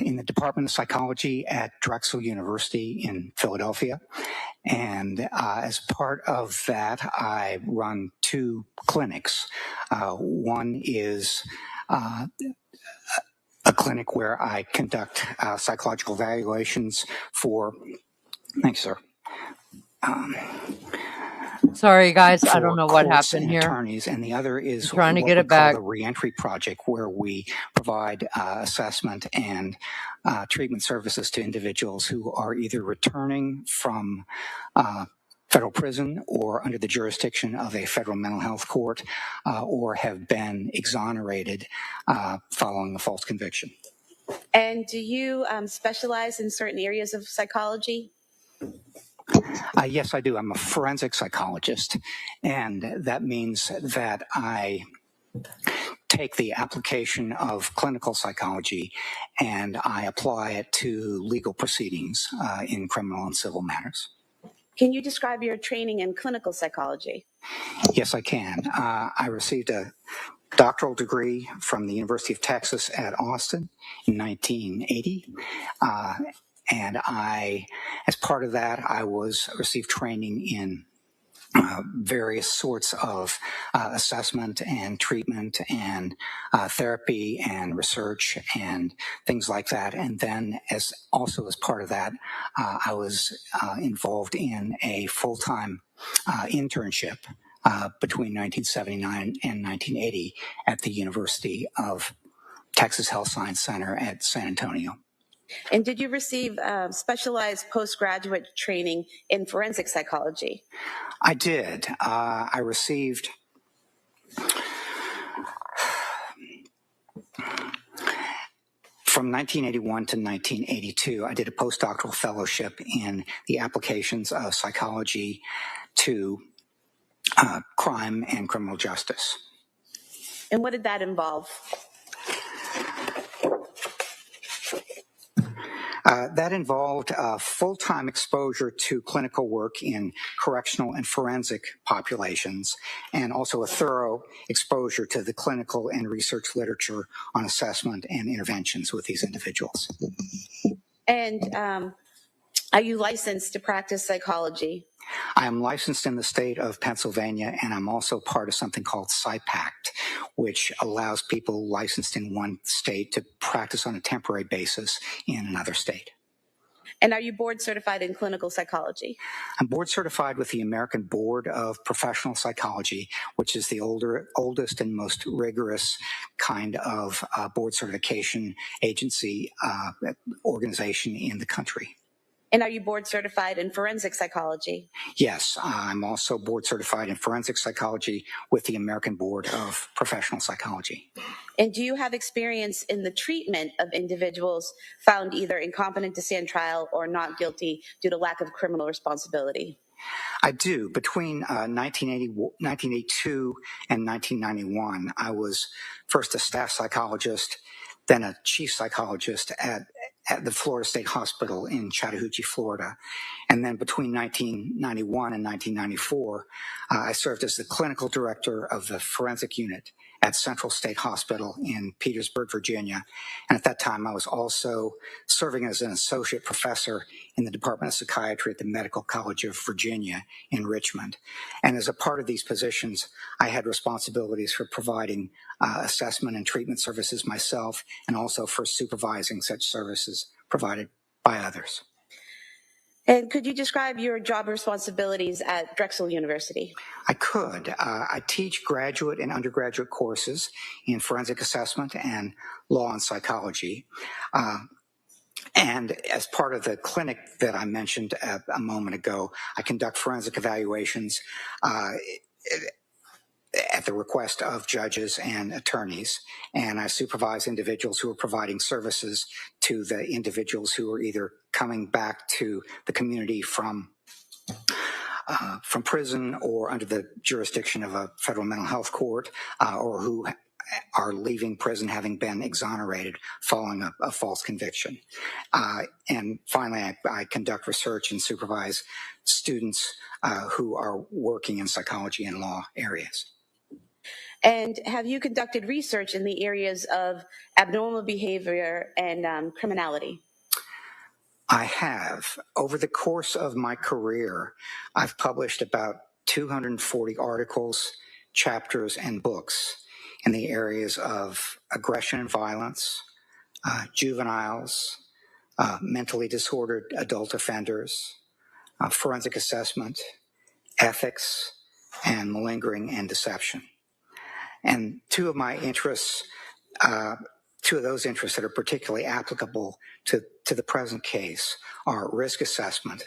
in the Department of Psychology at Drexel University in Philadelphia. And as part of that, I run two clinics. One is a clinic where I conduct psychological evaluations for, thanks, sir. Sorry, guys, I don't know what happened here. Attorneys, and the other is trying to get it back. The reentry project, where we provide assessment and treatment services to individuals who are either returning from federal prison or under the jurisdiction of a federal mental health court, or have been exonerated following a false conviction. And do you specialize in certain areas of psychology? Yes, I do. I'm a forensic psychologist, and that means that I take the application of clinical psychology and I apply it to legal proceedings in criminal and civil matters. Can you describe your training in clinical psychology? Yes, I can. I received a doctoral degree from the University of Texas at Austin in 1980. And as part of that, I received training in various sorts of assessment and treatment and therapy and research and things like that. And then as part of that, I was involved in a full-time internship between 1979 and 1980 at the University of Texas Health Science Center at San Antonio. And did you receive specialized postgraduate training in forensic psychology? I did. I received from 1981 to 1982, I did a postdoctoral fellowship in the applications of psychology to crime and criminal justice. And what did that involve? That involved full-time exposure to clinical work in correctional and forensic populations, and also a thorough exposure to the clinical and research literature on assessment and interventions with these individuals. And are you licensed to practice psychology? I am licensed in the state of Pennsylvania, and I'm also part of something called PsyPact, which allows people licensed in one state to practice on a temporary basis in another state. And are you board certified in clinical psychology? I'm board certified with the American Board of Professional Psychology, which is the oldest and most rigorous kind of board certification agency organization in the country. And are you board certified in forensic psychology? Yes, I'm also board certified in forensic psychology with the American Board of Professional Psychology. And do you have experience in the treatment of individuals found either incompetent to stand trial or not guilty due to lack of criminal responsibility? I do. Between 1982 and 1991, I was first a staff psychologist, then a chief psychologist at the Florida State Hospital in Chattahoochee, Florida. And then between 1991 and 1994, I served as the clinical director of the forensic unit at Central State Hospital in Petersburg, Virginia. And at that time, I was also serving as an associate professor in the Department of Psychiatry at the Medical College of Virginia in Richmond. And as a part of these positions, I had responsibilities for providing assessment and treatment services myself, and also for supervising such services provided by others. And could you describe your job responsibilities at Drexel University? I could. I teach graduate and undergraduate courses in forensic assessment and law and psychology. And as part of the clinic that I mentioned a moment ago, I conduct forensic evaluations at the request of judges and attorneys, and I supervise individuals who are providing services to the individuals who are either coming back to the community from prison or under the jurisdiction of a federal mental health court, or who are leaving prison having been exonerated following a false conviction. And finally, I conduct research and supervise students who are working in psychology and law areas. And have you conducted research in the areas of abnormal behavior and criminality? I have. Over the course of my career, I've published about 240 articles, chapters, and books in the areas of aggression and violence, juveniles, mentally disordered adult offenders, forensic assessment, ethics, and malingering and deception. And two of those interests that are particularly applicable to the present case are risk assessment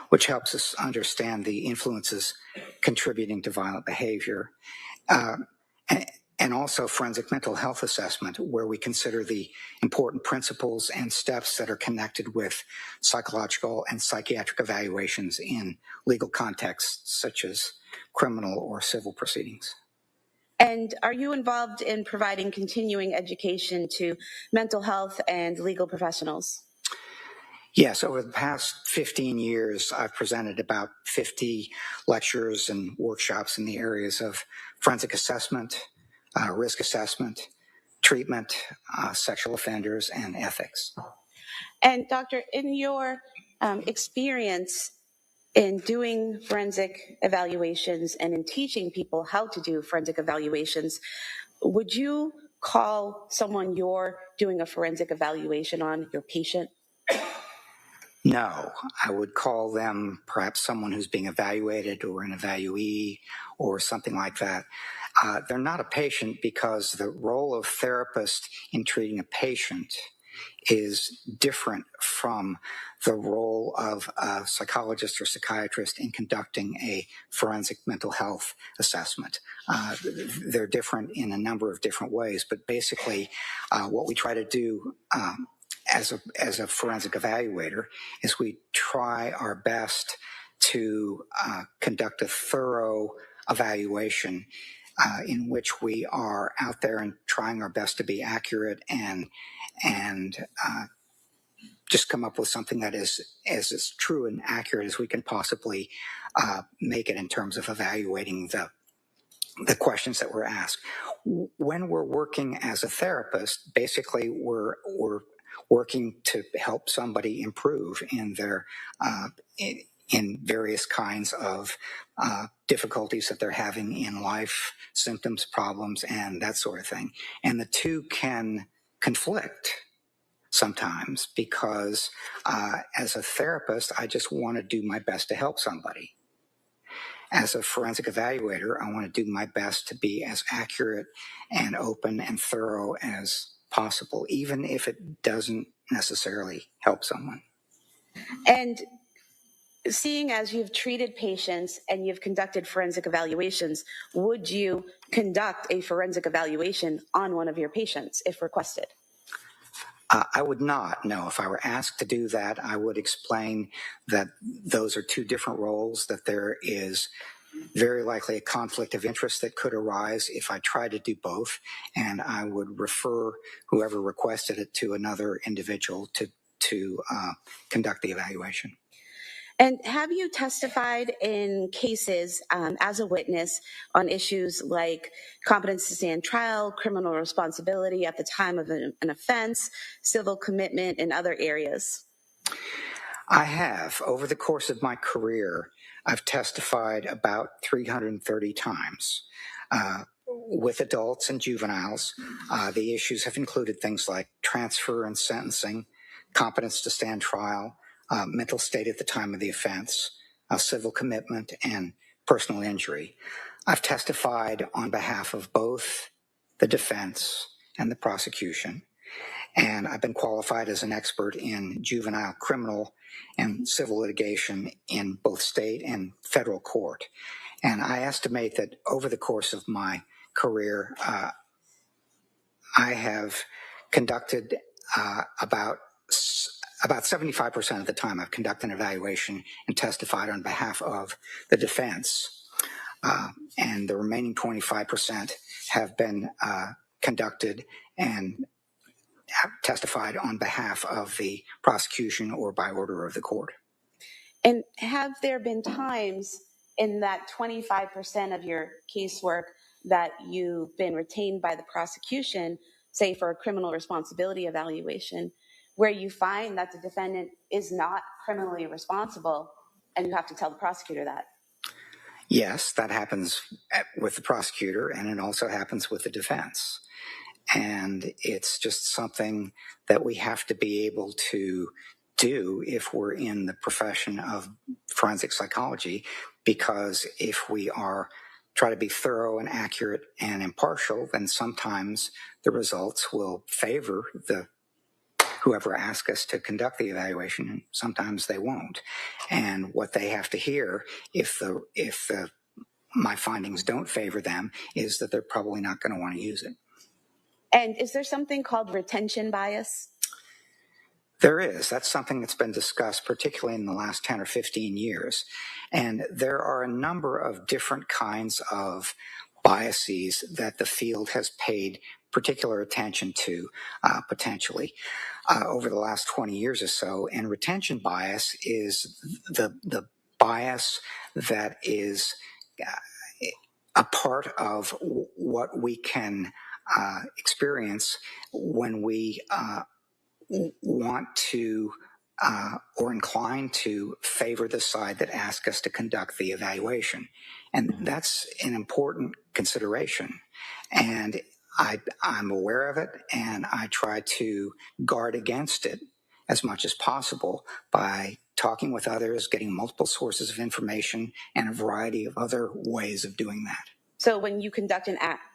which helps us understand the influences contributing to violent behavior. And also forensic mental health assessment, where we consider the important principles and steps that are connected with psychological and psychiatric evaluations in legal contexts, such as criminal or civil proceedings. And are you involved in providing continuing education to mental health and legal professionals? Yes, over the past 15 years, I've presented about 50 lectures and workshops in the areas of forensic assessment, risk assessment, treatment, sexual offenders, and ethics. And Doctor, in your experience in doing forensic evaluations and in teaching people how to do forensic evaluations, would you call someone you're doing a forensic evaluation on your patient? No, I would call them perhaps someone who's being evaluated or an evaluee or something like that. They're not a patient because the role of therapist in treating a patient is different from the role of a psychologist or psychiatrist in conducting a forensic mental health assessment. They're different in a number of different ways, but basically what we try to do as a forensic evaluator is we try our best to conduct a thorough evaluation in which we are out there and trying our best to be accurate and just come up with something that is as true and accurate as we can possibly make it in terms of evaluating the questions that we're asked. When we're working as a therapist, basically we're working to help somebody improve in their in various kinds of difficulties that they're having in life, symptoms, problems, and that sort of thing. And the two can conflict sometimes because as a therapist, I just want to do my best to help somebody. As a forensic evaluator, I want to do my best to be as accurate and open and thorough as possible, even if it doesn't necessarily help someone. And seeing as you've treated patients and you've conducted forensic evaluations, would you conduct a forensic evaluation on one of your patients if requested? I would not, no. If I were asked to do that, I would explain that those are two different roles, that there is very likely a conflict of interest that could arise if I try to do both, and I would refer whoever requested it to another individual to conduct the evaluation. And have you testified in cases as a witness on issues like competence to stand trial, criminal responsibility at the time of an offense, civil commitment, and other areas? I have. Over the course of my career, I've testified about 330 times. With adults and juveniles, the issues have included things like transfer and sentencing, competence to stand trial, mental state at the time of the offense, civil commitment, and personal injury. I've testified on behalf of both the defense and the prosecution, and I've been qualified as an expert in juvenile criminal and civil litigation in both state and federal court. And I estimate that over the course of my career, I have conducted about 75% of the time I've conducted an evaluation and testified on behalf of the defense. And the remaining 25% have been conducted and have testified on behalf of the prosecution or by order of the court. And have there been times in that 25% of your casework that you've been retained by the prosecution, say for a criminal responsibility evaluation, where you find that the defendant is not criminally responsible and you have to tell the prosecutor that? Yes, that happens with the prosecutor, and it also happens with the defense. And it's just something that we have to be able to do if we're in the profession of forensic psychology, because if we try to be thorough and accurate and impartial, then sometimes the results will favor whoever asks us to conduct the evaluation, and sometimes they won't. And what they have to hear, if my findings don't favor them, is that they're probably not going to want to use it. And is there something called retention bias? There is. That's something that's been discussed, particularly in the last 10 or 15 years. And there are a number of different kinds of biases that the field has paid particular attention to, potentially, over the last 20 years or so. And retention bias is the bias that is a part of what we can experience when we want to or inclined to favor the side that asks us to conduct the evaluation. And that's an important consideration. And I'm aware of it, and I try to guard against it as much as possible by talking with others, getting multiple sources of information, and a variety of other ways of doing that. So when you conduct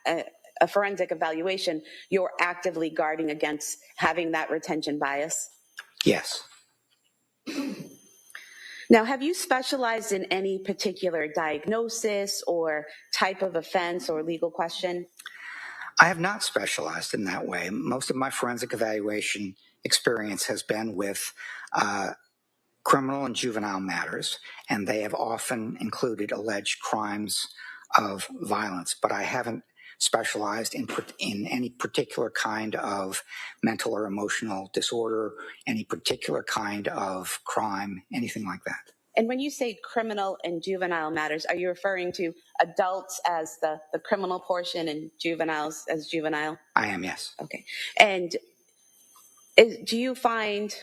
a forensic evaluation, you're actively guarding against having that retention bias? Yes. Now, have you specialized in any particular diagnosis or type of offense or legal question? I have not specialized in that way. Most of my forensic evaluation experience has been with criminal and juvenile matters, and they have often included alleged crimes of violence, but I haven't specialized in any particular kind of mental or emotional disorder, any particular kind of crime, anything like that. And when you say criminal and juvenile matters, are you referring to adults as the criminal portion and juveniles as juvenile? I am, yes. Okay. And do you find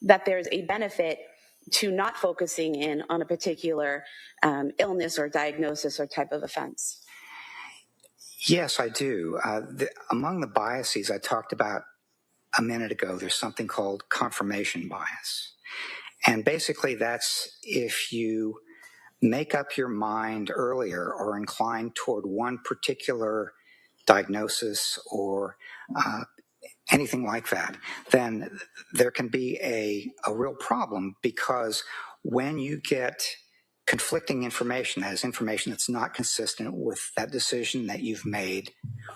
that there's a benefit to not focusing in on a particular illness or diagnosis or type of offense? Yes, I do. Among the biases I talked about a minute ago, there's something called confirmation bias. And basically that's if you make up your mind earlier or incline toward one particular diagnosis or anything like that, then there can be a real problem, because when you get conflicting information, that is information that's not consistent with that decision that you've made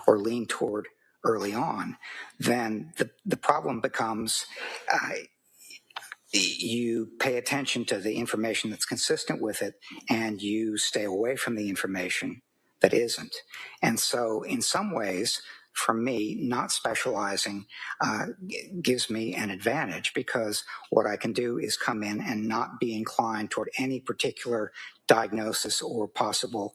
or lean toward early on, then the problem becomes you pay attention to the information that's consistent with it, and you stay away from the information that isn't. And so in some ways, for me, not specializing gives me an advantage, because what I can do is come in and not be inclined toward any particular diagnosis or possible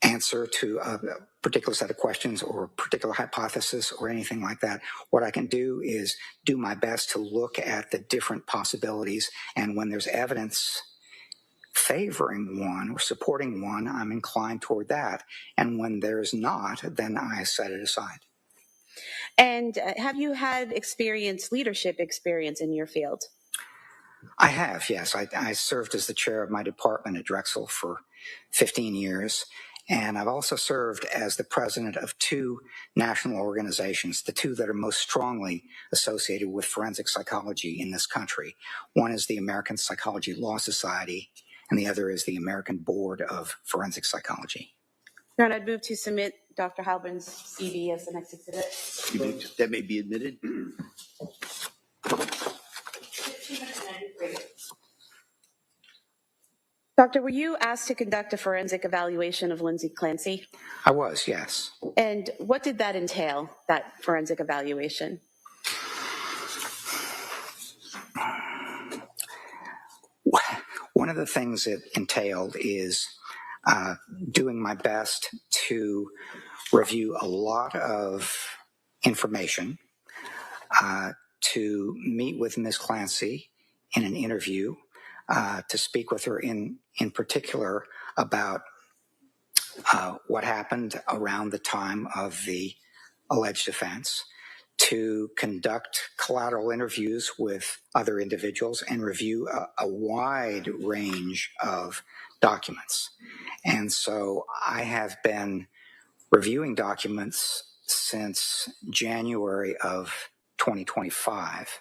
answer to a particular set of questions or a particular hypothesis or anything like that. What I can do is do my best to look at the different possibilities, and when there's evidence favoring one or supporting one, I'm inclined toward that. And when there's not, then I set it aside. And have you had leadership experience in your field? I have, yes. I served as the chair of my department at Drexel for 15 years. And I've also served as the president of two national organizations, the two that are most strongly associated with forensic psychology in this country. One is the American Psychology Law Society, and the other is the American Board of Forensic Psychology. And I'd move to submit Dr. Halbern's CV as the next exhibit. That may be admitted. Doctor, were you asked to conduct a forensic evaluation of Lindsay Clancy? I was, yes. And what did that entail, that forensic evaluation? One of the things it entailed is doing my best to review a lot of information, to meet with Ms. Clancy in an interview, to speak with her in particular about what happened around the time of the alleged offense, to conduct collateral interviews with other individuals and review a wide range of documents. And so I have been reviewing documents since January of 2025.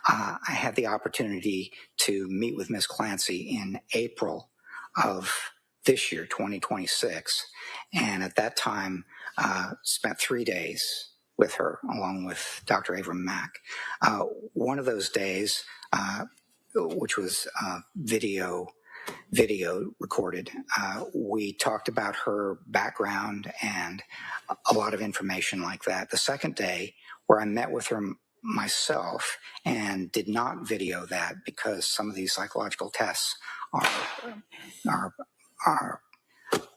I had the opportunity to meet with Ms. Clancy in April of this year, 2026, and at that time spent 3 days with her along with Dr. Avram Mack. One of those days, which was video recorded, we talked about her background and a lot of information like that. The second day, where I met with her myself and did not video that because some of these psychological tests are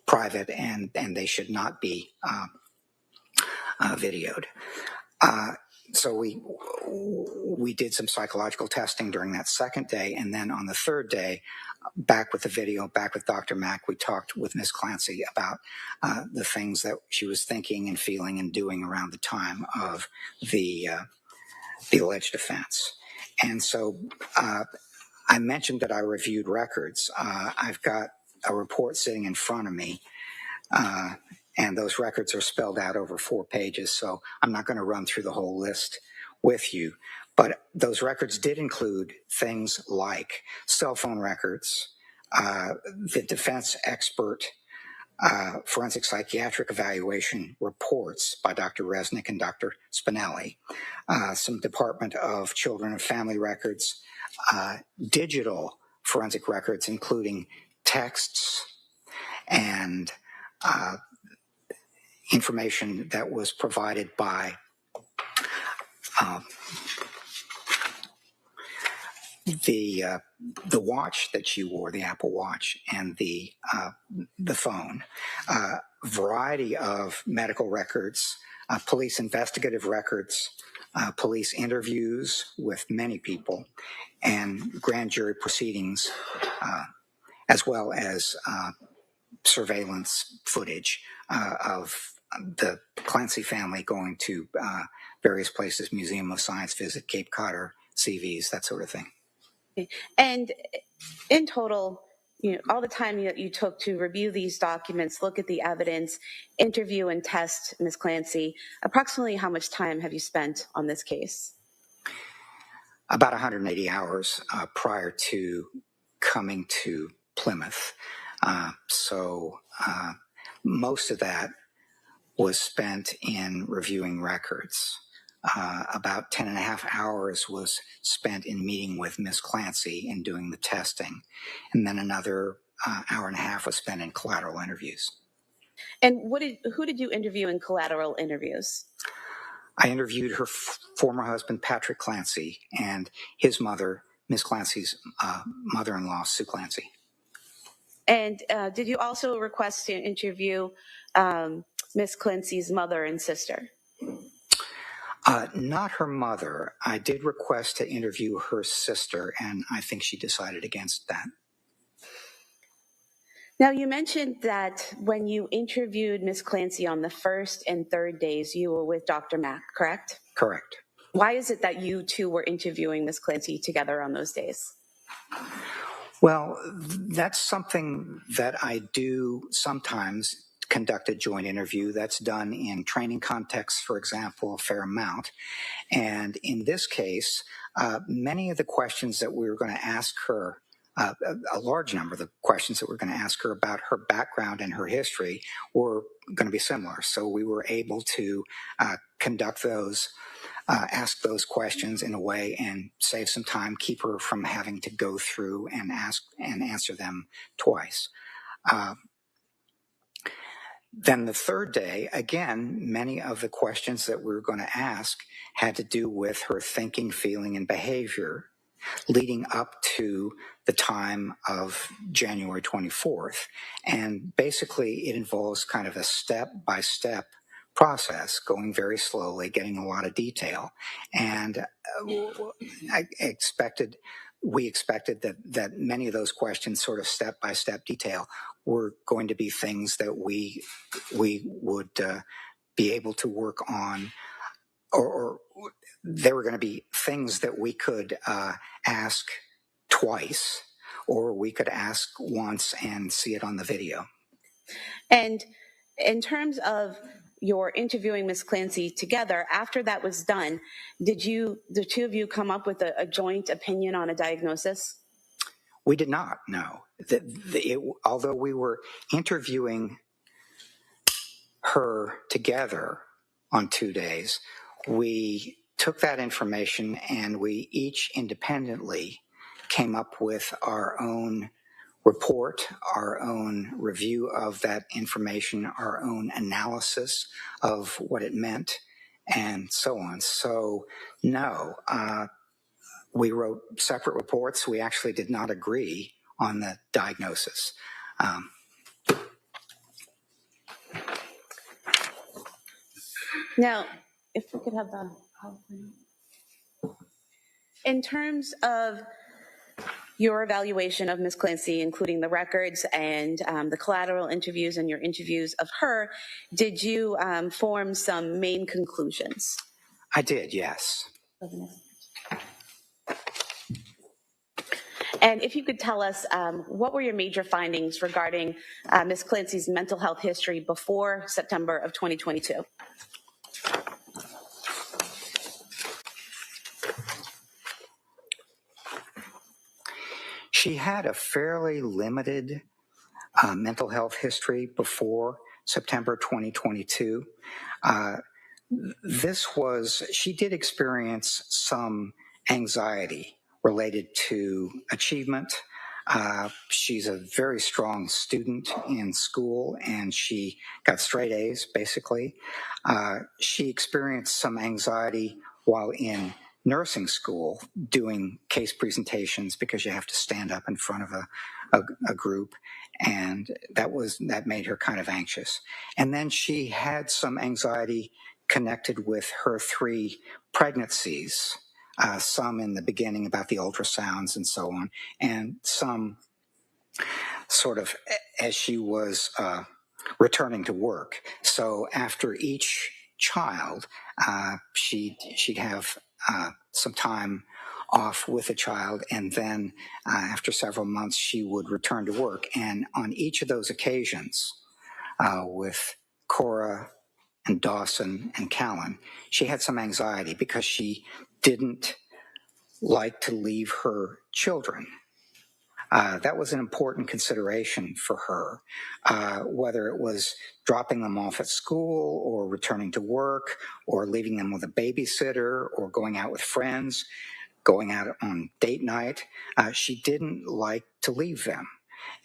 private and they should not be videoed. So we did some psychological testing during that second day, and then on the third day, back with the video, back with Dr. Mack, we talked with Ms. Clancy about the things that she was thinking and feeling and doing around the time of the alleged offense. And so I mentioned that I reviewed records. I've got a report sitting in front of me, and those records are spelled out over 4 pages, so I'm not going to run through the whole list with you. But those records did include things like cell phone records, the defense expert forensic psychiatric evaluation reports by Dr. Resnick and Dr. Spinelli, some Department of Children and Family records, digital forensic records, including texts and information that was provided by the watch that she wore, the Apple Watch, and the phone. Variety of medical records, police investigative records, police interviews with many people, and grand jury proceedings, as well as surveillance footage of the Clancy family going to various places, Museum of Science visit, Cape Cod, CVs, that sort of thing. And in total, all the time that you took to review these documents, look at the evidence, interview and test Ms. Clancy, approximately how much time have you spent on this case? About 180 hours prior to coming to Plymouth. So most of that was spent in reviewing records. About 10 and a half hours was spent in meeting with Ms. Clancy and doing the testing. And then another hour and a half was spent in collateral interviews. And who did you interview in collateral interviews? I interviewed her former husband, Patrick Clancy, and his mother, Ms. Clancy's mother-in-law, Sue Clancy. And did you also request to interview Ms. Clancy's mother and sister? Not her mother. I did request to interview her sister, and I think she decided against that. Now, you mentioned that when you interviewed Ms. Clancy on the first and third days, you were with Dr. Mack, correct? Correct. Why is it that you two were interviewing Ms. Clancy together on those days? Well, that's something that I do sometimes, conduct a joint interview. That's done in training contexts, for example, a fair amount. And in this case, many of the questions that we were going to ask her, a large number of the questions that we're going to ask her about her background and her history were going to be similar. So we were able to conduct those, ask those questions in a way and save some time, keep her from having to go through and ask and answer them twice. Then the third day, again, many of the questions that we were going to ask had to do with her thinking, feeling, and behavior leading up to the time of January 24th. And basically, it involves kind of a step-by-step process, going very slowly, getting a lot of detail. And we expected that many of those questions, sort of step-by-step detail, were going to be things that we would be able to work on, or there were going to be things that we could ask twice, or we could ask once and see it on the video. And in terms of your interviewing Ms. Clancy together, after that was done, did the two of you come up with a joint opinion on a diagnosis? We did not, no. Although we were interviewing her together on 2 days, we took that information and we each independently came up with our own report, our own review of that information, our own analysis of what it meant, and so on. So, no, we wrote separate reports. We actually did not agree on the diagnosis. Now, if we could have the PowerPoint. In terms of your evaluation of Ms. Clancy, including the records and the collateral interviews and your interviews of her, did you form some main conclusions? I did, yes. And if you could tell us, what were your major findings regarding Ms. Clancy's mental health history before September of 2022? She had a fairly limited mental health history before September 2022. She did experience some anxiety related to achievement. She's a very strong student in school, and she got straight A's, basically. She experienced some anxiety while in nursing school doing case presentations because you have to stand up in front of a group, and that made her kind of anxious. And then she had some anxiety connected with her 3 pregnancies, some in the beginning about the ultrasounds and so on, and some sort of as she was returning to work. So after each child, she'd have some time off with a child, and then after several months, she would return to work. And on each of those occasions, with Cora and Dawson and Callan, she had some anxiety because she didn't like to leave her children. That was an important consideration for her, whether it was dropping them off at school or returning to work or leaving them with a babysitter or going out with friends, going out on date night. She didn't like to leave them.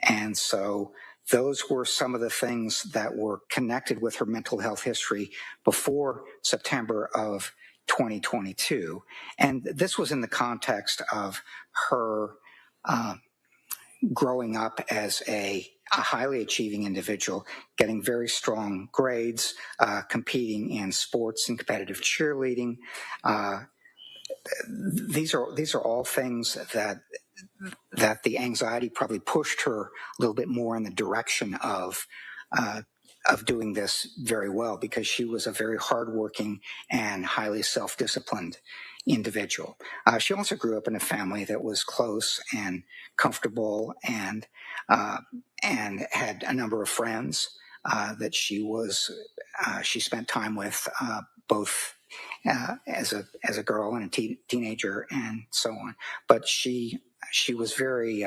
And so those were some of the things that were connected with her mental health history before September of 2022. And this was in the context of her growing up as a highly achieving individual, getting very strong grades, competing in sports and competitive cheerleading. These are all things that the anxiety probably pushed her a little bit more in the direction of doing this very well, because she was a very hardworking and highly self-disciplined individual. She also grew up in a family that was close and comfortable, and had a number of friends that she spent time with, both as a girl and a teenager and so on. But she was very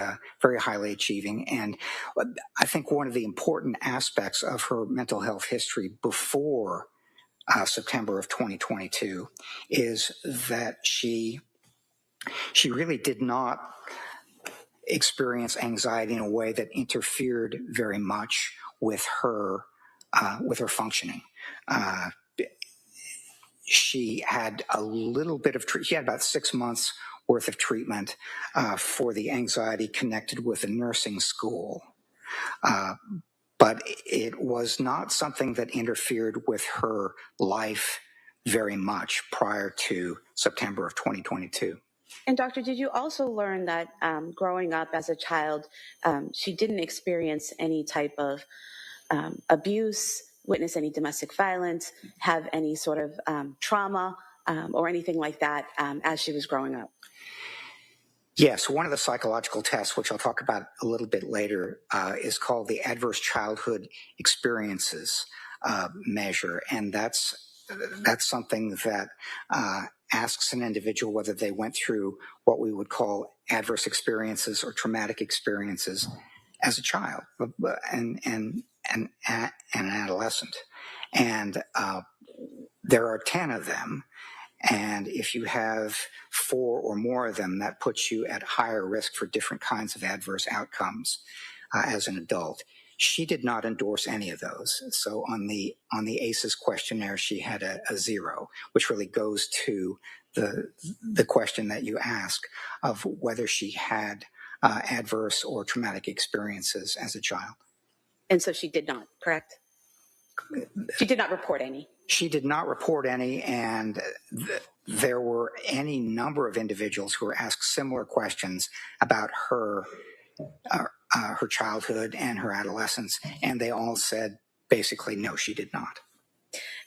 highly achieving. And I think one of the important aspects of her mental health history before September of 2022 is that she really did not experience anxiety in a way that interfered very much with her functioning. She had a little bit of she had about 6 months worth of treatment for the anxiety connected with the nursing school. But it was not something that interfered with her life very much prior to September of 2022. And doctor, did you also learn that growing up as a child, she didn't experience any type of abuse, witness any domestic violence, have any sort of trauma or anything like that as she was growing up? Yes, one of the psychological tests, which I'll talk about a little bit later, is called the Adverse Childhood Experiences measure, and that's something that asks an individual whether they went through what we would call adverse experiences or traumatic experiences as a child and an adolescent. And there are 10 of them. And if you have 4 or more of them, that puts you at higher risk for different kinds of adverse outcomes as an adult. She did not endorse any of those. So on the ACEs questionnaire, she had a 0, which really goes to the question that you ask of whether she had adverse or traumatic experiences as a child. And so she did not, correct? She did not report any. She did not report any, and there were any number of individuals who were asked similar questions about her childhood and her adolescence, and they all said basically no, she did not.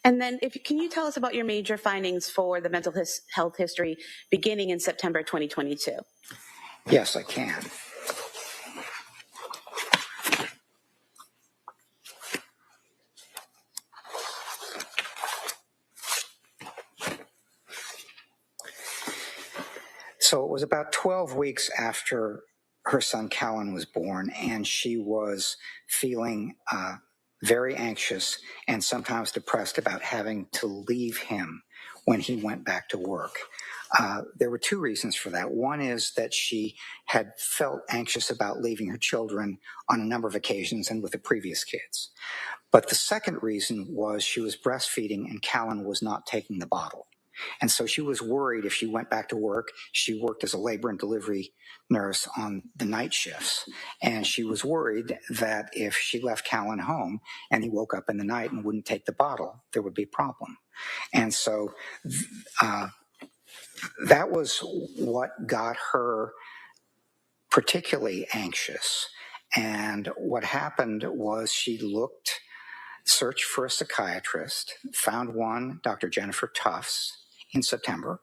And then can you tell us about your major findings for the mental health history beginning in September 2022? Yes, I can. So it was about 12 weeks after her son Callan was born, and she was feeling very anxious and sometimes depressed about having to leave him when he went back to work. There were 2 reasons for that. One is that she had felt anxious about leaving her children on a number of occasions and with the previous kids. But the second reason was she was breastfeeding and Callan was not taking the bottle. And so she was worried if she went back to work. She worked as a labor and delivery nurse on the night shifts. And she was worried that if she left Callan home and he woke up in the night and wouldn't take the bottle, there would be a problem. And so that was what got her particularly anxious. And what happened was she searched for a psychiatrist, found one, Dr. Jennifer Tufts, in September,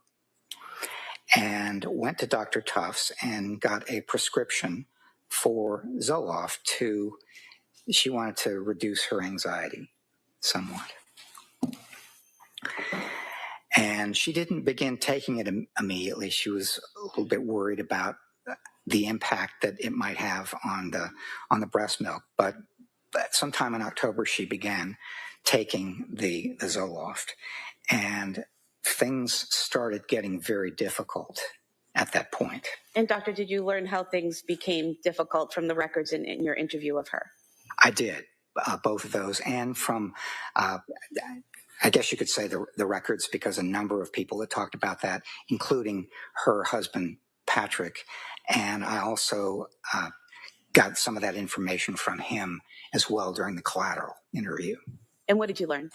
and went to Dr. Tufts and got a prescription for Zoloft she wanted to reduce her anxiety somewhat. And she didn't begin taking it immediately. She was a little bit worried about the impact that it might have on the breast milk. But sometime in October, she began taking the Zoloft. And things started getting very difficult at that point. And doctor, did you learn how things became difficult from the records in your interview of her? I did, both of those, and from, I guess you could say the records, because a number of people had talked about that, including her husband, Patrick. And I also got some of that information from him as well during the collateral interview. And what did you learn?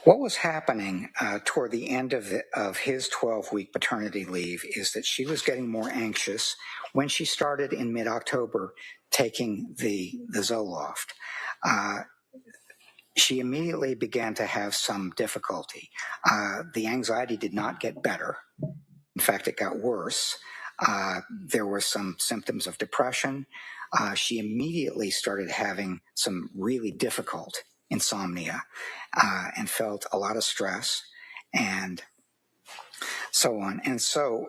What was happening toward the end of his 12-week paternity leave is that she was getting more anxious when she started in mid-October taking the Zoloft. She immediately began to have some difficulty. The anxiety did not get better. In fact, it got worse. There were some symptoms of depression. She immediately started having some really difficult insomnia and felt a lot of stress and so on. And so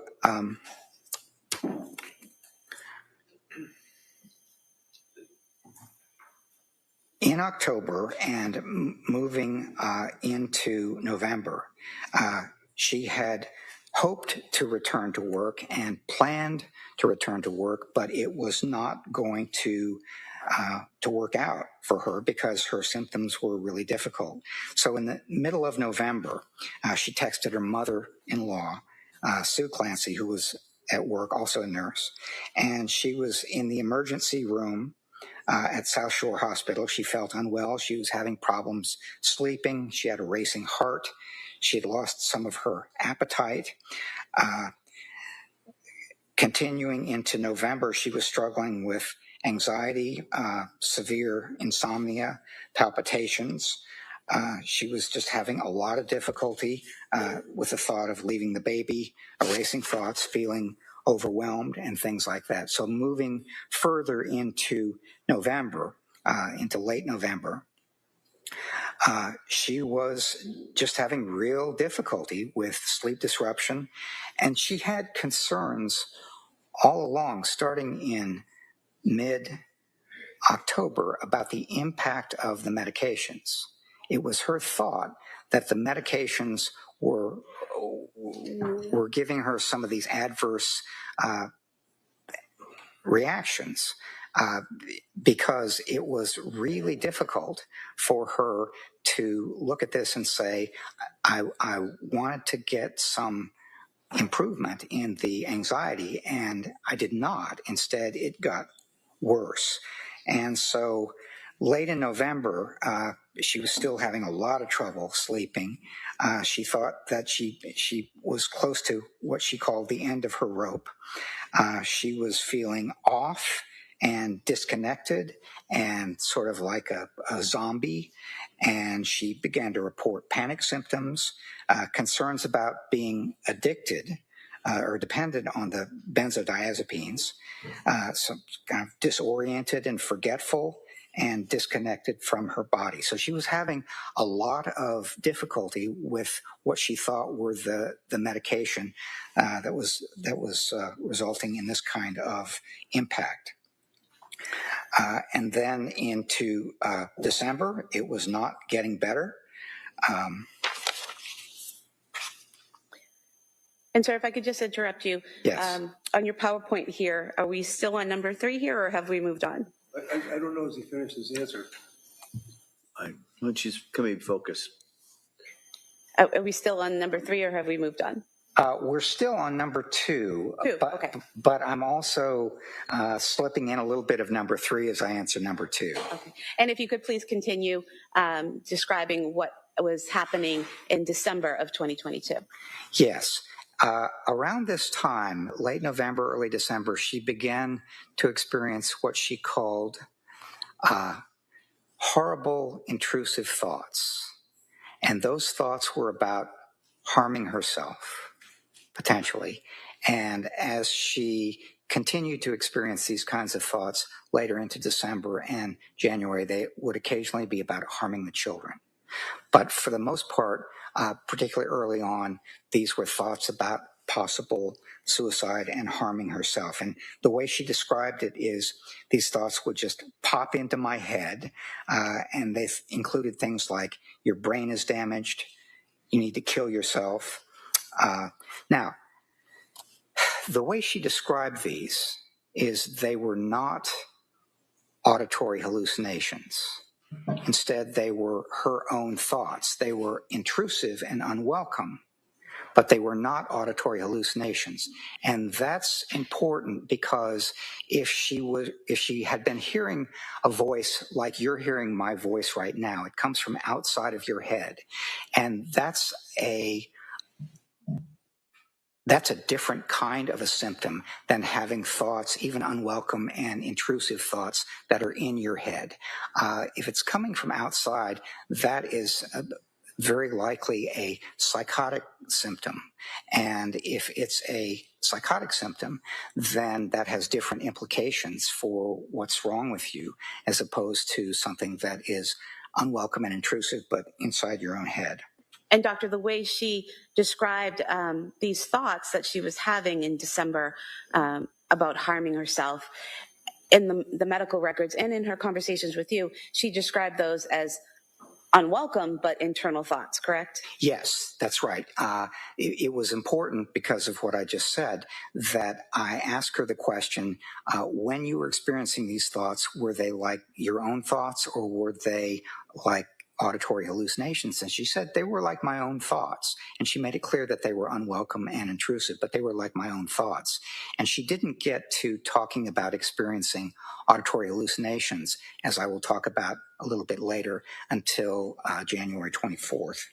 in October and moving into November, she had hoped to return to work and planned to return to work, but it was not going to work out for her because her symptoms were really difficult. So in the middle of November, she texted her mother-in-law, Sue Clancy, who was at work, also a nurse, and she was in the emergency room at South Shore Hospital. She felt unwell. She was having problems sleeping. She had a racing heart. She had lost some of her appetite. Continuing into November, she was struggling with anxiety, severe insomnia, palpitations. She was just having a lot of difficulty with the thought of leaving the baby, racing thoughts, feeling overwhelmed and things like that. So moving further into November, into late November, she was just having real difficulty with sleep disruption, and she had concerns all along, starting in mid-October, about the impact of the medications. It was her thought that the medications were giving her some of these adverse reactions, because it was really difficult for her to look at this and say, I wanted to get some improvement in the anxiety, and I did not. Instead, it got worse. And so late in November, she was still having a lot of trouble sleeping. She thought that she was close to what she called the end of her rope. She was feeling off and disconnected and sort of like a zombie. And she began to report panic symptoms, concerns about being addicted or dependent on the benzodiazepines, some kind of disoriented and forgetful and disconnected from her body. So she was having a lot of difficulty with what she thought were the medication that was resulting in this kind of impact. And then into December, it was not getting better. And sir, if I could just interrupt you. Yes. On your PowerPoint here, are we still on number 3 here, or have we moved on? I don't know as he finished his answer. When she's coming focus. Are we still on number 3, or have we moved on? We're still on number 2, okay. But I'm also slipping in a little bit of number 3 as I answer number 2. Okay. And if you could please continue describing what was happening in December of 2022. Yes. Around this time, late November, early December, she began to experience what she called horrible, intrusive thoughts. And those thoughts were about harming herself, potentially. And as she continued to experience these kinds of thoughts later into December and January, they would occasionally be about harming the children. But for the most part, particularly early on, these were thoughts about possible suicide and harming herself. And the way she described it is these thoughts would just pop into my head, and they included things like, your brain is damaged, you need to kill yourself. Now, the way she described these is they were not auditory hallucinations. Instead, they were her own thoughts. They were intrusive and unwelcome, but they were not auditory hallucinations. And that's important because if she had been hearing a voice like you're hearing my voice right now, it comes from outside of your head. And that's a different kind of a symptom than having thoughts, even unwelcome and intrusive thoughts that are in your head. If it's coming from outside, that is very likely a psychotic symptom. And if it's a psychotic symptom, then that has different implications for what's wrong with you, as opposed to something that is unwelcome and intrusive, but inside your own head. And doctor, the way she described these thoughts that she was having in December about harming herself, in the medical records and in her conversations with you, she described those as unwelcome but internal thoughts, correct? Yes, that's right. It was important because of what I just said that I asked her the question, when you were experiencing these thoughts, were they like your own thoughts or were they like auditory hallucinations? And she said they were like my own thoughts. And she made it clear that they were unwelcome and intrusive, but they were like my own thoughts. And she didn't get to talking about experiencing auditory hallucinations, as I will talk about a little bit later, until January 24th.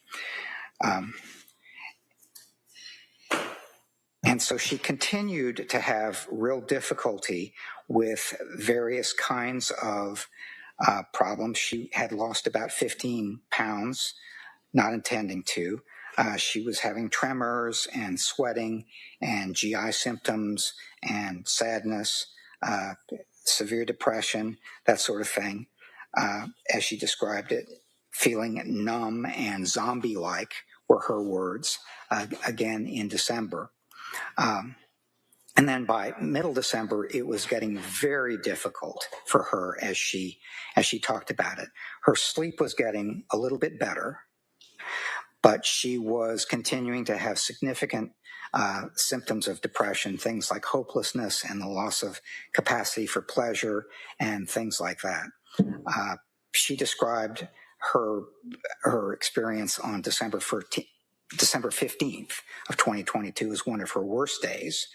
And so she continued to have real difficulty with various kinds of problems. She had lost about 15 pounds, not intending to. She was having tremors and sweating and GI symptoms and sadness, severe depression, that sort of thing, as she described it, feeling numb and zombie-like were her words, again in December. And then by middle December, it was getting very difficult for her as she talked about it. Her sleep was getting a little bit better, but she was continuing to have significant symptoms of depression, things like hopelessness and the loss of capacity for pleasure and things like that. She described her experience on December 15th of 2022 as one of her worst days.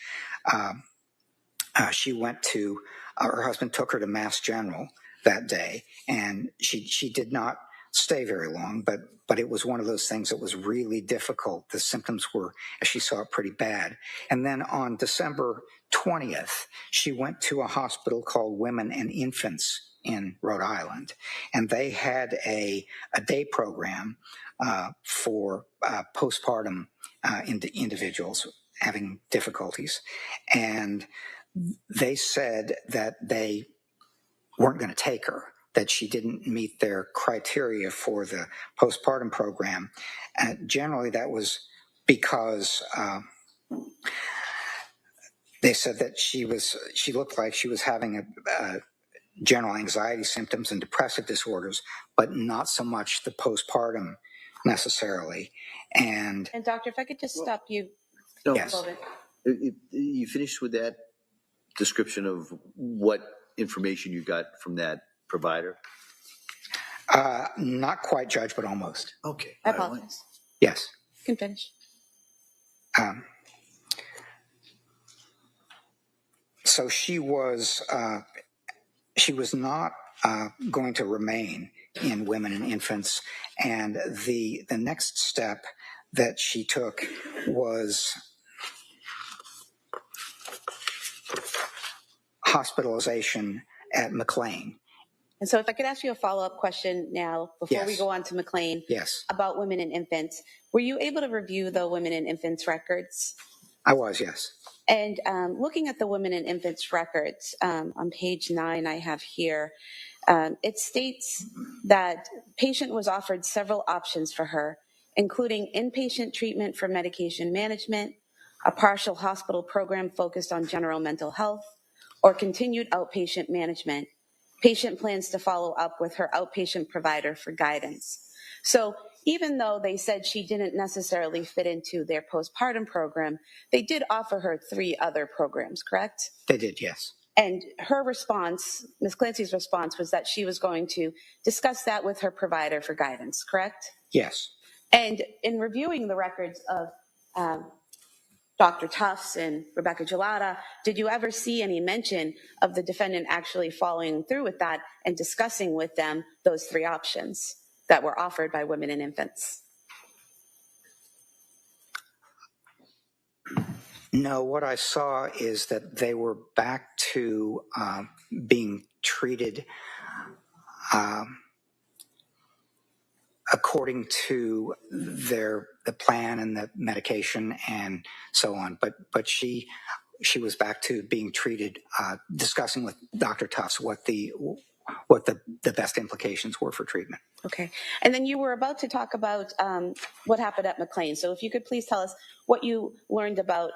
She went to, her husband took her to Mass General that day, and she did not stay very long, but it was one of those things that was really difficult. The symptoms were, as she saw it, pretty bad. And then on December 20th, she went to a hospital called Women and Infants in Rhode Island, and they had a day program for postpartum individuals having difficulties. And they said that they weren't going to take her, that she didn't meet their criteria for the postpartum program. Generally, that was because they said that she looked like she was having a general anxiety symptoms and depressive disorders, but not so much the postpartum necessarily. And doctor, if I could just stop you. No, yes. You finished with that description of what information you got from that provider? Not quite, Judge, but almost. Okay. I apologize. Yes. You can finish. So she was not going to remain in Women and Infants, and the next step that she took was hospitalization at McLean. And so if I could ask you a follow-up question now before Yes. we go on to McLean. Yes. About Women and Infants. Were you able to review the Women and Infants records? I was, yes. And looking at the Women and Infants records, on page 9 I have here, it states that patient was offered several options for her, including inpatient treatment for medication management, a partial hospital program focused on general mental health, or continued outpatient management. Patient plans to follow up with her outpatient provider for guidance. So even though they said she didn't necessarily fit into their postpartum program, they did offer her 3 other programs, correct? They did, yes. And her response, Ms. Clancy's response, was that she was going to discuss that with her provider for guidance, correct? Yes. And in reviewing the records of Dr. Tufts and Rebecca Gelada, did you ever see any mention of the defendant actually following through with that and discussing with them those 3 options that were offered by Women and Infants? No, what I saw is that they were back to being treated according to the plan and the medication and so on. But she was back to being treated, discussing with Dr. Tufts what the best implications were for treatment. Okay. And then you were about to talk about what happened at McLean. So if you could please tell us what you learned about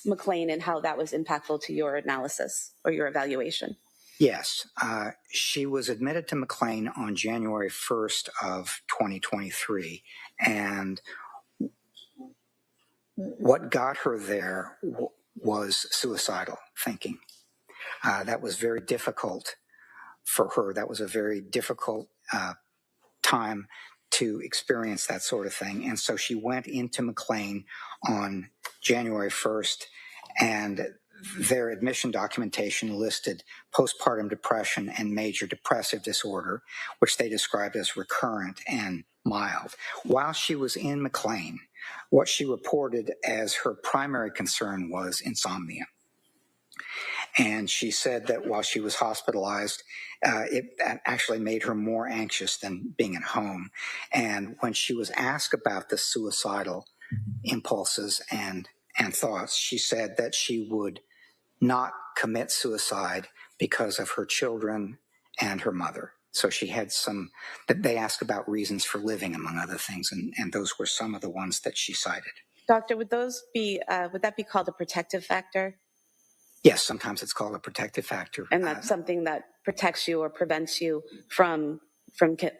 McLean and how that was impactful to your analysis or your evaluation. Yes. She was admitted to McLean on January 1st of 2023. And what got her there was suicidal thinking. That was very difficult for her. That was a very difficult time to experience that sort of thing. And so she went into McLean on January 1st, and their admission documentation listed postpartum depression and major depressive disorder, which they described as recurrent and mild. While she was in McLean, what she reported as her primary concern was insomnia. And she said that while she was hospitalized, it actually made her more anxious than being at home. And when she was asked about the suicidal impulses and thoughts, she said that she would not commit suicide because of her children and her mother. So she had some, that they asked about reasons for living, among other things, and those were some of the ones that she cited. Doctor, would that be called a protective factor? Yes, sometimes it's called a protective factor. And that's something that protects you or prevents you from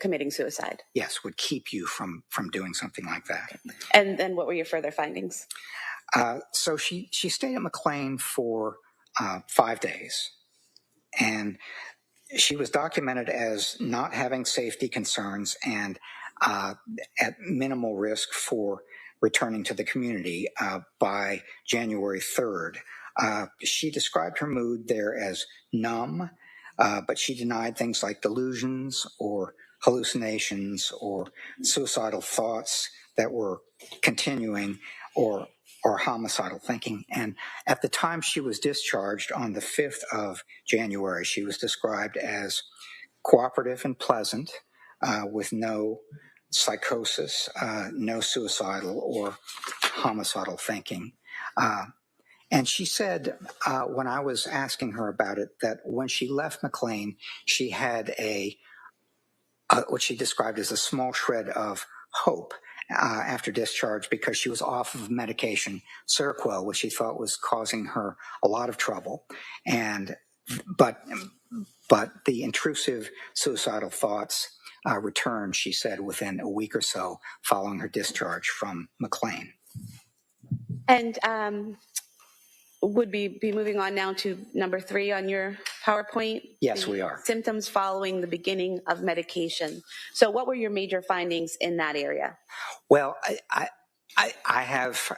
committing suicide? Yes, would keep you from doing something like that. And then what were your further findings? So she stayed at McLean for 5 days, and she was documented as not having safety concerns and at minimal risk for returning to the community by January 3rd. She described her mood there as numb, but she denied things like delusions or hallucinations or suicidal thoughts that were continuing or homicidal thinking. And at the time she was discharged on the 5th of January, she was described as cooperative and pleasant, with no psychosis, no suicidal or homicidal thinking. And she said, when I was asking her about it, that when she left McLean, she had what she described as a small shred of hope after discharge, because she was off of medication, Seroquel, which she thought was causing her a lot of trouble. But the intrusive suicidal thoughts returned, she said, within a week or so following her discharge from McLean. And would we be moving on now to number 3 on your PowerPoint? Yes, we are. Symptoms following the beginning of medication. So what were your major findings in that area? Well, I have,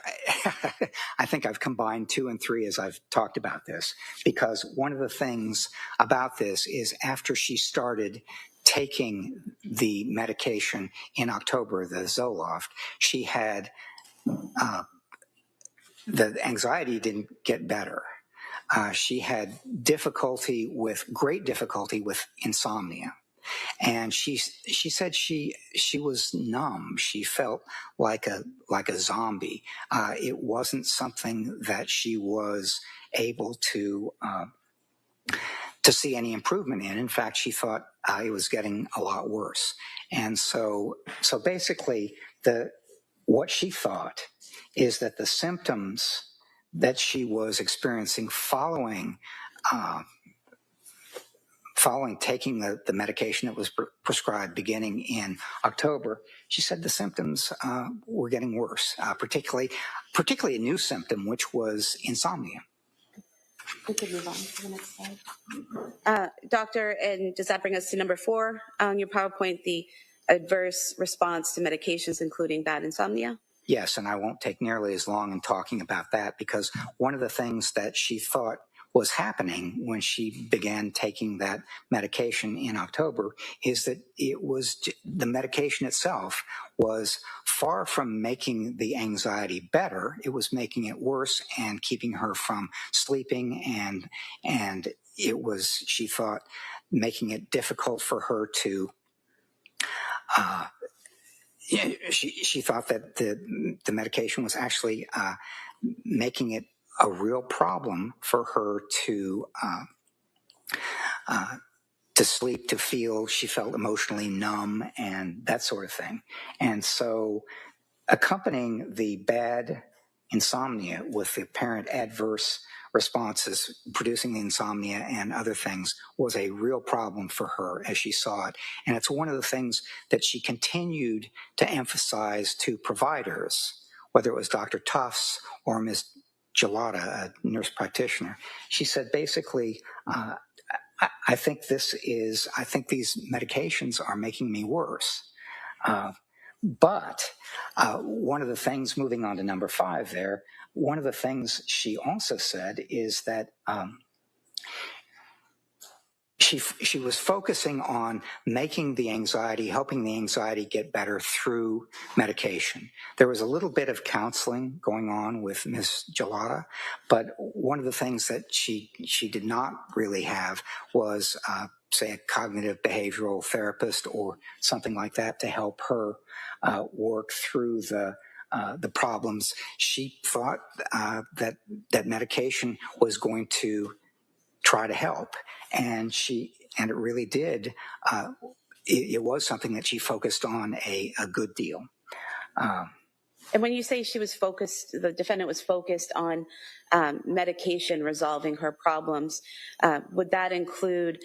I think I've combined 2 and 3 as I've talked about this, because one of the things about this is after she started taking the medication in October, the Zoloft, she had, the anxiety didn't get better. She had great difficulty with insomnia. And she said she was numb. She felt like a zombie. It wasn't something that she was able to see any improvement in. In fact, she thought it was getting a lot worse. And so basically, what she thought is that the symptoms that she was experiencing following taking the medication that was prescribed beginning in October, she said the symptoms were getting worse, particularly a new symptom, which was insomnia. We could move on to the next slide. Doctor, and does that bring us to number 4 on your PowerPoint, the adverse response to medications, including bad insomnia? Yes, and I won't take nearly as long in talking about that, because one of the things that she thought was happening when she began taking that medication in October is that the medication itself was far from making the anxiety better. It was making it worse and keeping her from sleeping, and it was, she thought, making it difficult for her to she thought that the medication was actually making it a real problem for her to sleep, to feel. She felt emotionally numb and that sort of thing. And so accompanying the bad insomnia with the apparent adverse responses producing the insomnia and other things was a real problem for her as she saw it. And it's one of the things that she continued to emphasize to providers, whether it was Dr. Tufts or Ms. Gelada, a nurse practitioner. She said, basically, I think these medications are making me worse. But one of the things, moving on to number 5 there, one of the things she also said is that she was focusing on helping the anxiety get better through medication. There was a little bit of counseling going on with Ms. Gelada, but one of the things that she did not really have was, say, a cognitive behavioral therapist or something like that to help her work through the problems. She thought that medication was going to try to help, and it really did. It was something that she focused on a good deal. And when you say she was focused, the defendant was focused on medication resolving her problems, would that include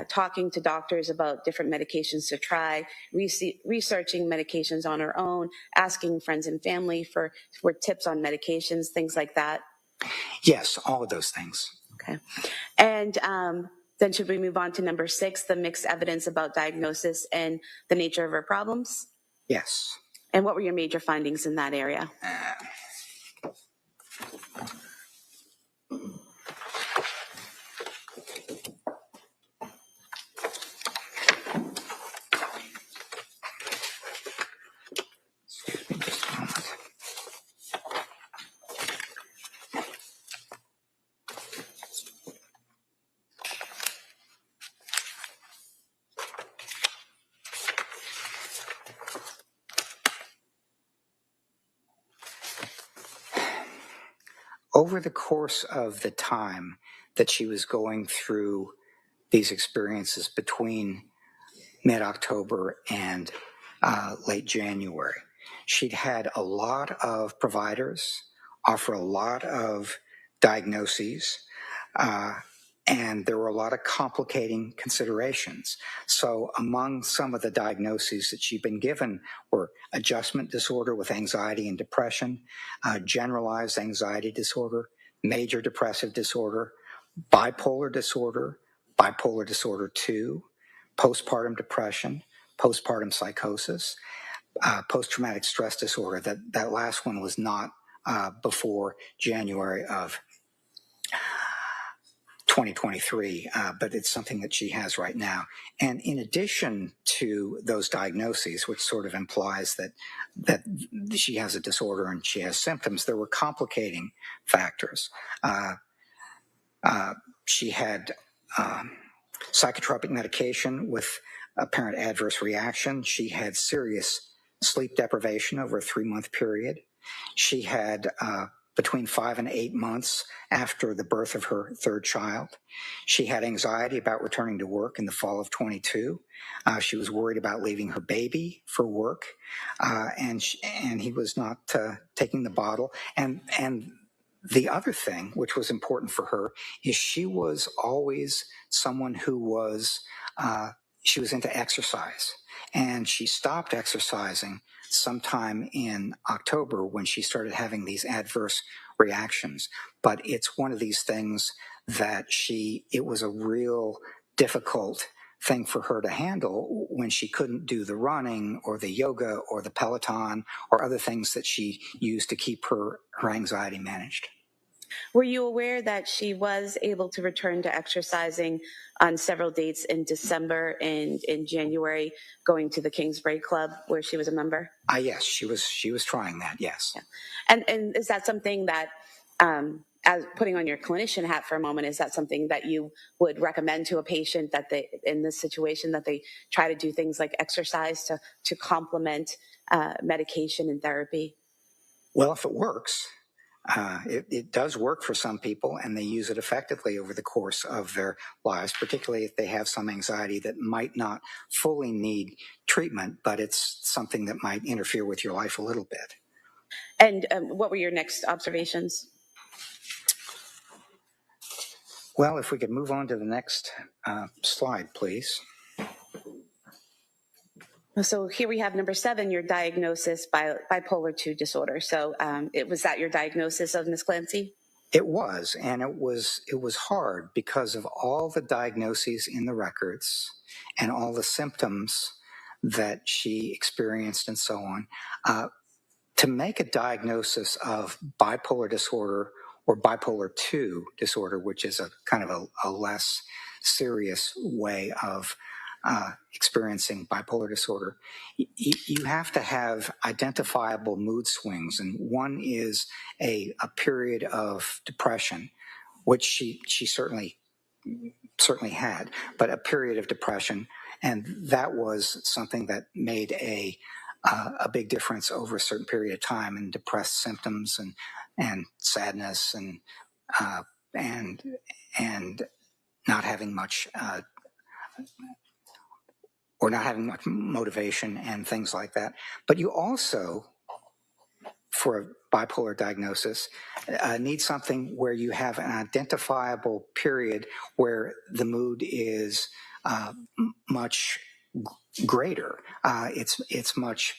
talking to doctors about different medications to try, researching medications on her own, asking friends and family for tips on medications, things like that? Yes, all of those things. Okay. And then should we move on to number 6, the mixed evidence about diagnosis and the nature of her problems? Yes. And what were your major findings in that area? Excuse me just a moment. Over the course of the time that she was going through these experiences between mid-October and late January, she'd had a lot of providers offer a lot of diagnoses, and there were a lot of complicating considerations. So among some of the diagnoses that she'd been given were adjustment disorder with anxiety and depression, generalized anxiety disorder, major depressive disorder, bipolar disorder 2, postpartum depression, postpartum psychosis, post-traumatic stress disorder. That last one was not before January of 2023, but it's something that she has right now. And in addition to those diagnoses, which sort of implies that she has a disorder and she has symptoms, there were complicating factors. She had psychotropic medication with apparent adverse reaction. She had serious sleep deprivation over a 3-month period. She had between 5 and 8 months after the birth of her third child. She had anxiety about returning to work in the fall of 22. She was worried about leaving her baby for work, and he was not taking the bottle. And the other thing, which was important for her, is she was always someone who was, she was into exercise. And she stopped exercising sometime in October when she started having these adverse reactions. But it's one of these things that it was a real difficult thing for her to handle when she couldn't do the running or the yoga or the Peloton or other things that she used to keep her anxiety managed. Were you aware that she was able to return to exercising on several dates in December and in January, going to the Kingsbury Club where she was a member? Yes, she was trying that, yes. Yeah. And is that something that, as putting on your clinician hat for a moment, is that something that you would recommend to a patient that they, in this situation, that they try to do things like exercise to complement medication and therapy? Well, if it works, it does work for some people, and they use it effectively over the course of their lives, particularly if they have some anxiety that might not fully need treatment, but it's something that might interfere with your life a little bit. And what were your next observations? Well, if we could move on to the next slide, please. So here we have number 7, your diagnosis, bipolar 2 disorder. So was that your diagnosis of Ms. Clancy? It was, and it was hard because of all the diagnoses in the records and all the symptoms that she experienced and so on. To make a diagnosis of bipolar disorder or bipolar 2 disorder, which is a kind of a less serious way of experiencing bipolar disorder. You have to have identifiable mood swings, and one is a period of depression, which she certainly had, but a period of depression, and that was something that made a big difference over a certain period of time, and depressed symptoms and sadness and not having much or not having much motivation and things like that. But you also, for a bipolar diagnosis, need something where you have an identifiable period where the mood is much greater. It's much.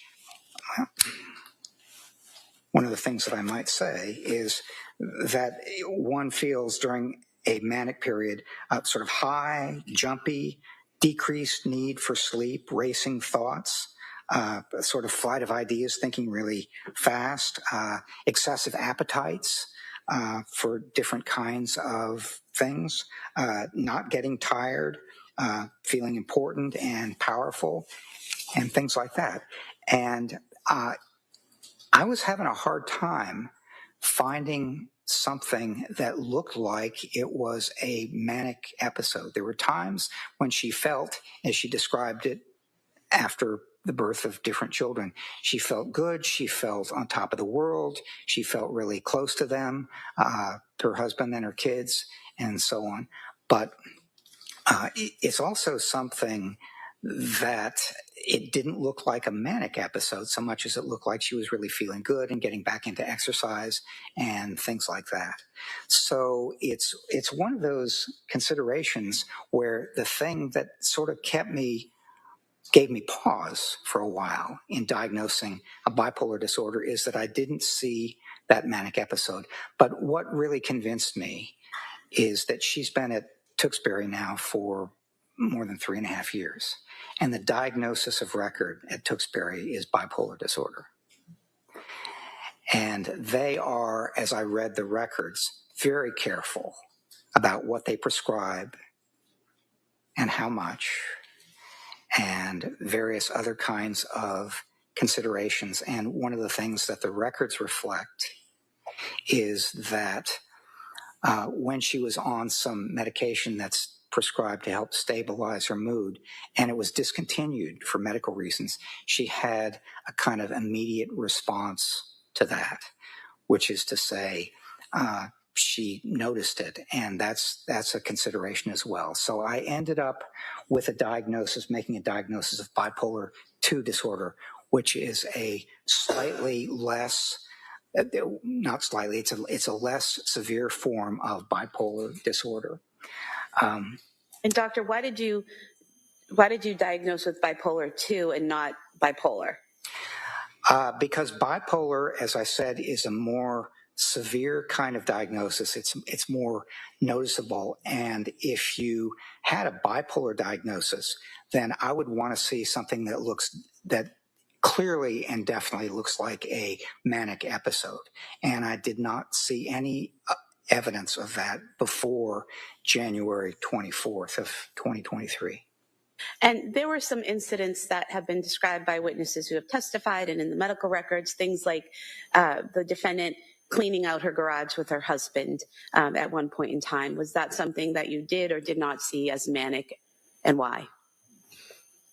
One of the things that I might say is that one feels during a manic period sort of high, jumpy, decreased need for sleep, racing thoughts, sort of flight of ideas, thinking really fast, excessive appetites for different kinds of things, not getting tired, feeling important and powerful, and things like that. And I was having a hard time finding something that looked like it was a manic episode. There were times when she felt, as she described it after the birth of different children, she felt good, she felt on top of the world, she felt really close to them, her husband and her kids, and so on. But it's also something that it didn't look like a manic episode so much as it looked like she was really feeling good and getting back into exercise and things like that. So it's one of those considerations where the thing that sort of gave me pause for a while in diagnosing a bipolar disorder is that I didn't see that manic episode. But what really convinced me is that she's been at Tewksbury now for more than 3.5 years. And the diagnosis of record at Tewksbury is bipolar disorder. And they are, as I read the records, very careful about what they prescribe and how much, and various other kinds of considerations. And one of the things that the records reflect is that when she was on some medication that's prescribed to help stabilize her mood, and it was discontinued for medical reasons, she had a kind of immediate response to that, which is to say, she noticed it, and that's a consideration as well. So I ended up with making a diagnosis of bipolar 2 disorder, which is a slightly less, not slightly, it's a less severe form of bipolar disorder. And doctor, why did you diagnose with bipolar 2 and not bipolar? Because bipolar, as I said, is a more severe kind of diagnosis. It's more noticeable. And if you had a bipolar diagnosis, then I would want to see something that clearly and definitely looks like a manic episode. And I did not see any evidence of that before January 24th of 2023. And there were some incidents that have been described by witnesses who have testified and in the medical records, things like the defendant cleaning out her garage with her husband at one point in time. Was that something that you did or did not see as manic, and why?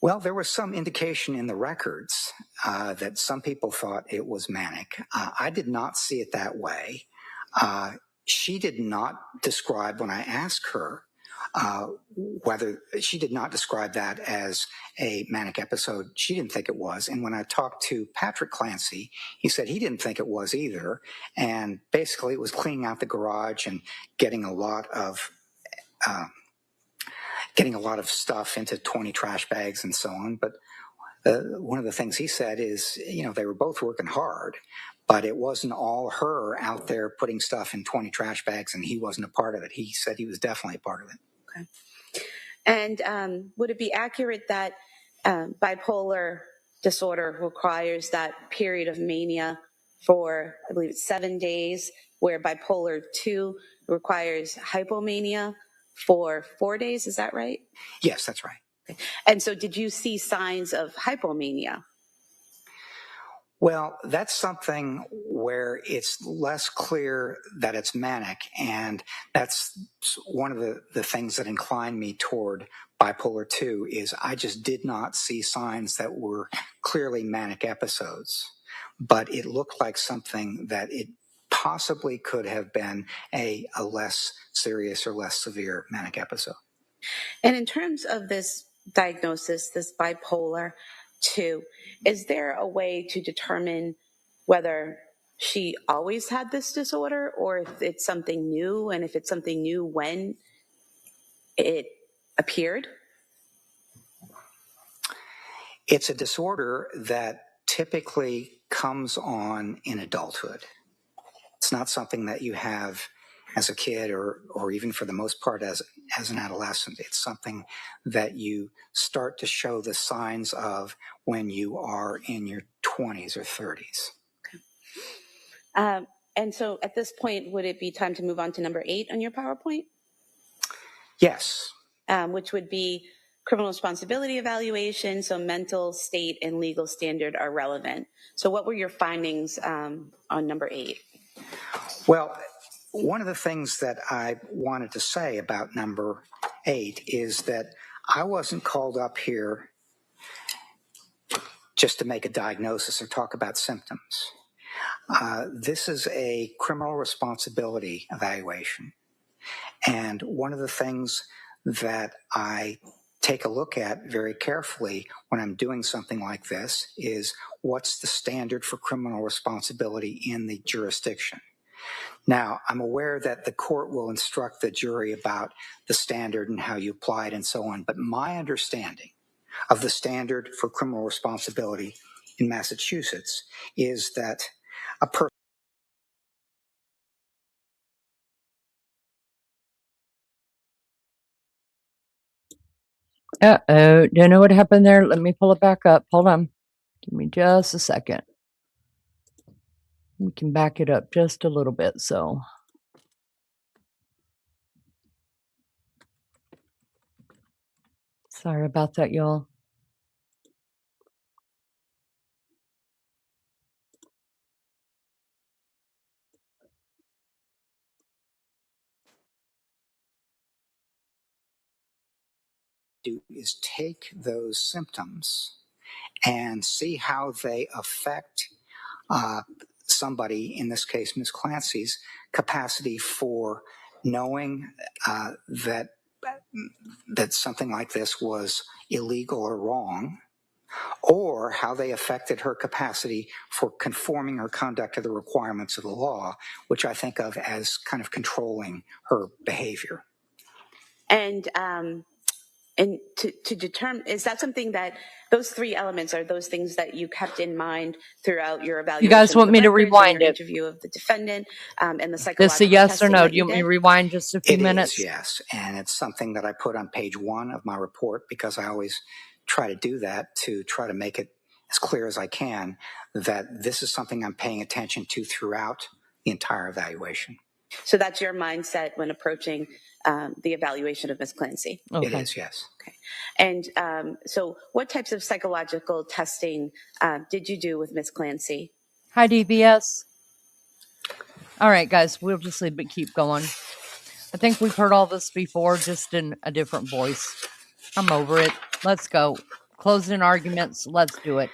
Well, there was some indication in the records that some people thought it was manic. I did not see it that way. She did not describe, when I asked her, whether she did not describe that as a manic episode. She didn't think it was. And when I talked to Patrick Clancy, he said he didn't think it was either. And basically it was cleaning out the garage and getting a lot of stuff into 20 trash bags and so on. But one of the things he said is, they were both working hard, but it wasn't all her out there putting stuff in 20 trash bags and he wasn't a part of it. He said he was definitely a part of it. Okay. And would it be accurate that bipolar disorder requires that period of mania for, I believe it's 7 days, where bipolar 2 requires hypomania for 4 days. Is that right? Yes, that's right. Okay. And so did you see signs of hypomania? Well, that's something where it's less clear that it's manic, and that's one of the things that inclined me toward bipolar 2 is I just did not see signs that were clearly manic episodes, but it looked like something that it possibly could have been a less serious or less severe manic episode. And in terms of this diagnosis, this bipolar 2, is there a way to determine whether she always had this disorder or if it's something new, and if it's something new, when it appeared? It's a disorder that typically comes on in adulthood. It's not something that you have as a kid or even for the most part as an adolescent. It's something that you start to show the signs of when you are in your 20s or 30s. Okay. And so at this point, would it be time to move on to number 8 on your PowerPoint? Yes. Which would be criminal responsibility evaluation. So mental state and legal standard are relevant. So what were your findings on number 8? Well, one of the things that I wanted to say about number 8 is that I wasn't called up here just to make a diagnosis or talk about symptoms. This is a criminal responsibility evaluation. And one of the things that I take a look at very carefully when I'm doing something like this is what's the standard for criminal responsibility in the jurisdiction. Now, I'm aware that the court will instruct the jury about the standard and how you apply it and so on, but my understanding of the standard for criminal responsibility in Massachusetts is that a person Uh-oh, don't know what happened there. Let me pull it back up. Hold on. Give me just a second. We can back it up just a little bit, so. Sorry about that, y'all. do is take those symptoms and see how they affect somebody, in this case, Ms. Clancy's capacity for knowing that something like this was illegal or wrong, or how they affected her capacity for conforming her conduct to the requirements of the law, which I think of as kind of controlling her behavior. And to determine, is that something that those 3 elements are those things that you kept in mind throughout your evaluation? You guys want me to rewind your it? Interview of the defendant and the psychological This a yes or testing no? that Do you want me to did? rewind just a few It minutes? is, yes. And it's something that I put on page 1 of my report because I always try to do that to try to make it as clear as I can that this is something I'm paying attention to throughout the entire evaluation. So that's your mindset when approaching the evaluation of Ms. Clancy? Okay. It is, yes. Okay. And so what types of psychological testing did you do with Ms. Clancy? Hi, DBS. All right, guys, we'll just leave it, keep going. I think we've heard all this before, just in a different voice. I'm over it. Let's go. Closing arguments. Let's do it.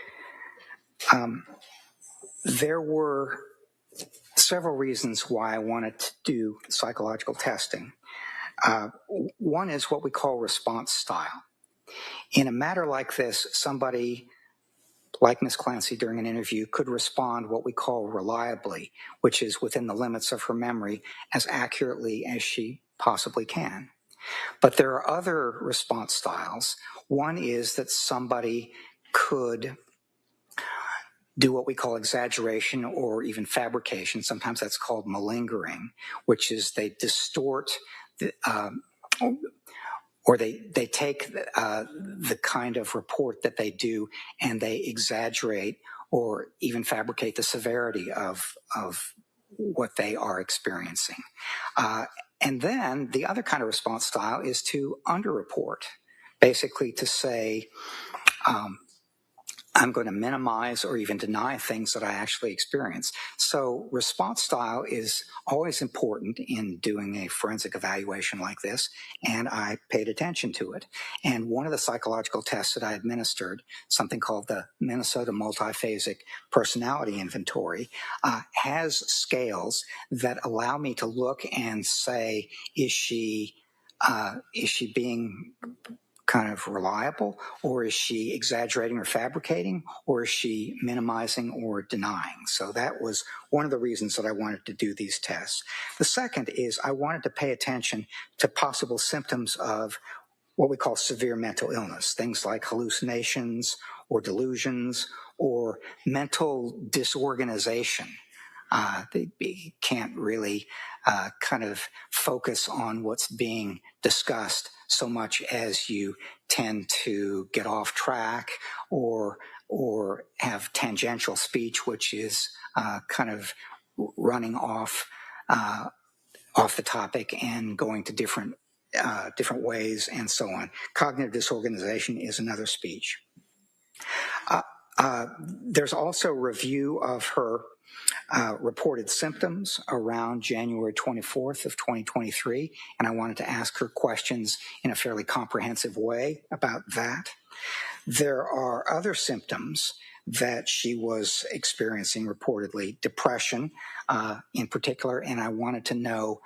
There were several reasons why I wanted to do psychological testing. One is what we call response style. In a matter like this, somebody like Ms. Clancy during an interview could respond what we call reliably, which is within the limits of her memory, as accurately as she possibly can. But there are other response styles. One is that somebody could do what we call exaggeration or even fabrication. Sometimes that's called malingering, which is they distort or they take the kind of report that they do and they exaggerate or even fabricate the severity of what they are experiencing. And then the other kind of response style is to underreport, basically to say, I'm going to minimize or even deny things that I actually experience. So response style is always important in doing a forensic evaluation like this, and I paid attention to it. And one of the psychological tests that I administered, something called the Minnesota Multiphasic Personality Inventory, has scales that allow me to look and say, is she being kind of reliable, or is she exaggerating or fabricating, or is she minimizing or denying? So that was one of the reasons that I wanted to do these tests. The second is I wanted to pay attention to possible symptoms of what we call severe mental illness, things like hallucinations or delusions or mental disorganization. They can't really kind of focus on what's being discussed so much as you tend to get off track or have tangential speech, which is kind of running off the topic and going to different ways and so on. Cognitive disorganization is another speech. There's also review of her reported symptoms around January 24th of 2023, and I wanted to ask her questions in a fairly comprehensive way about that. There are other symptoms that she was experiencing, reportedly, depression in particular, and I wanted to know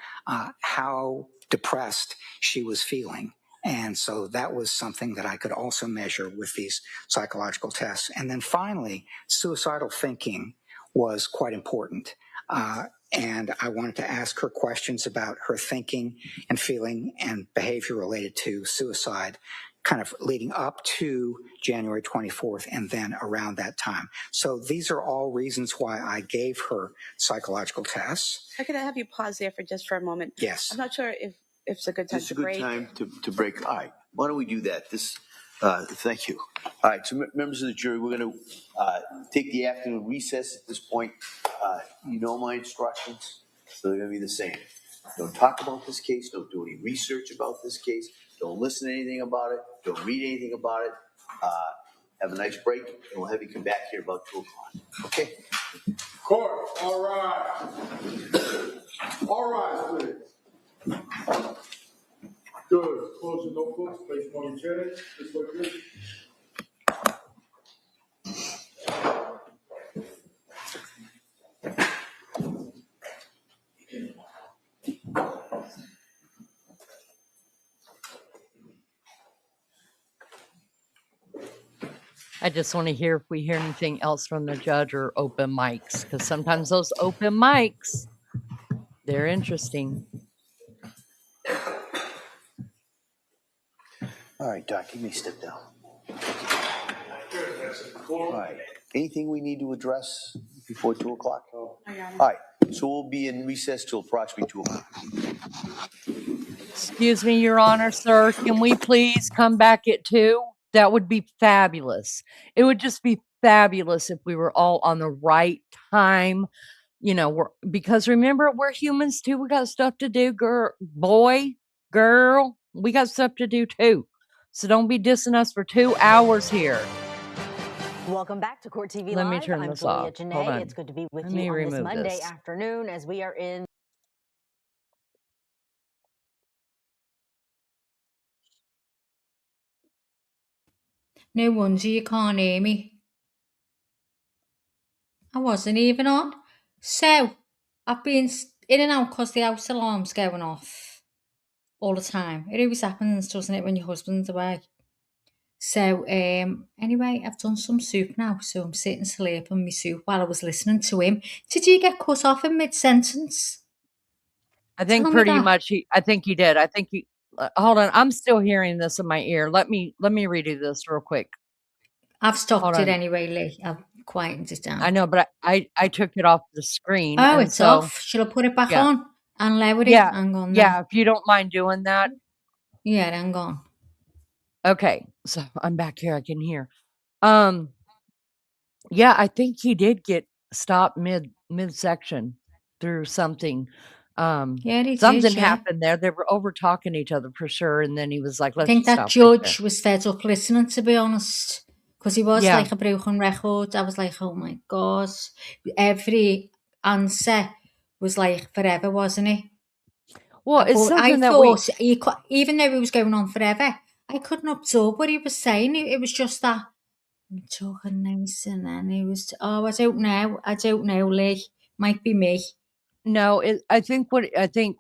how depressed she was feeling. And so that was something that I could also measure with these psychological tests. And then finally, suicidal thinking was quite important. And I wanted to ask her questions about her thinking and feeling and behavior related to suicide, kind of leading up to January 24th and then around that time. So these are all reasons why I gave her psychological tests. Could I have you pause there for a moment? Yes. I'm not sure if it's a good time to break. It's a good time to break. All right. Why don't we do that? Thank you. All right. So members of the jury, we're going to take the afternoon recess at this point. You know my instructions, so they're going to be the same. Don't talk about this case. Don't do any research about this case. Don't listen to anything about it. Don't read anything about it. Have a nice break, and we'll have you come back here about 2 o'clock. Okay? Court, all right. All right, please. Good. Close the notebooks, place one in chair, just like this. I just want to hear if we hear anything else from the judge or open mics, because sometimes those open mics, they're interesting. All right, Doc, you may step down. All right. Anything we need to address before 2 o'clock? All right. So we'll be in recess till approximately 2 o'clock. Excuse me, Your Honor, sir. Can we please come back at 2? That would be fabulous. It would just be fabulous if we were all on the right time. You know, because remember, we're humans too. We got stuff to do, girl. We got stuff to do too. So don't be dissing us for 2 hours here. Welcome back to Court TV Live. Let me turn I'm this Julia off. Janae. Hold on. It's good to be with Let you me on this remove Monday this. afternoon as we are in. No wonder you can't hear me. I wasn't even on. So, I've been in and out because the house alarm's going off all the time. It always happens, doesn't it, when your husband's away? So, anyway, I've done some soup now, so I'm sitting slurping my soup while I was listening to him. Did you get cut off in mid-sentence? I think pretty much I think he did. I think he, hold on, I'm still hearing this in my ear. Let me redo this real quick. I've stopped it anyway, Lee. I've quietened it down. I know, but I took it off the screen. Oh, it's off. Should I put it back on and lower it? Yeah, Hang on. Yeah, if you don't mind doing that. Yeah, hang on. Okay, so I'm back here. I can hear. Yeah, I think he did get stopped mid-section through something. Yeah, he Something did, yeah. happened there. They were over talking each other for sure, and then he was like, I "Let's think just that stop right there." judge was fed up listening, to be honest, because he was Yeah. like a broken record. I was like, oh my God. Every answer was like forever, wasn't it? Well, it's But I something that we thought, even though he was going on forever, I couldn't absorb what he was saying. It was just that, I'm talking nice, and then he was, I don't know, Lee. Might be me. No, I think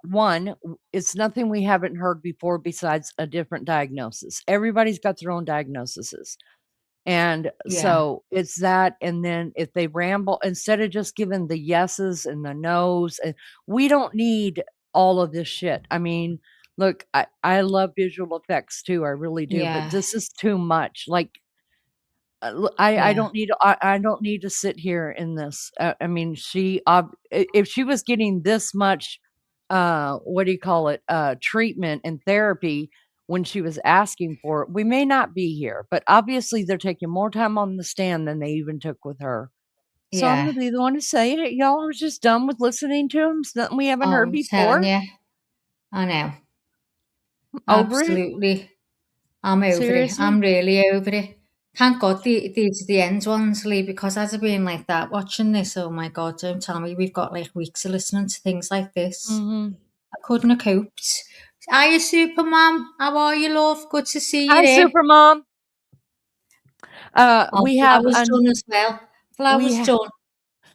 one, it's nothing we haven't heard before besides a different diagnosis. Everybody's got their own diagnoses. And Yeah, so it's that, and then if they ramble, instead of just giving the yeses and the nos, and we don't need all of this shit. I mean, look, I love visual effects too, I really do, but yeah, this is too much. Like, I yeah, don't need to sit here in this. I mean, if she was getting this much, what do you call it, treatment and therapy when she was asking for it, we may not be here. But obviously, they're taking more time on the stand than they even took with her. So I'm yeah. gonna be the one to say it. Y'all are just done with listening to him. Something we haven't Oh, heard I'm telling before. you. I know. Over it. Absolutely. I'm over it. I'm Seriously. really over it. Thank God these are the end ones, Lee, because I'd have been like that watching this. Oh my God, don't tell me we've got like weeks of listening to things like this. Mm-hmm. I couldn't have coped. Hiya, Supermom. How are you, love? Good to see you Hi, there. Supermom. Oh, We have Flowers done as well. we Flowers have. done.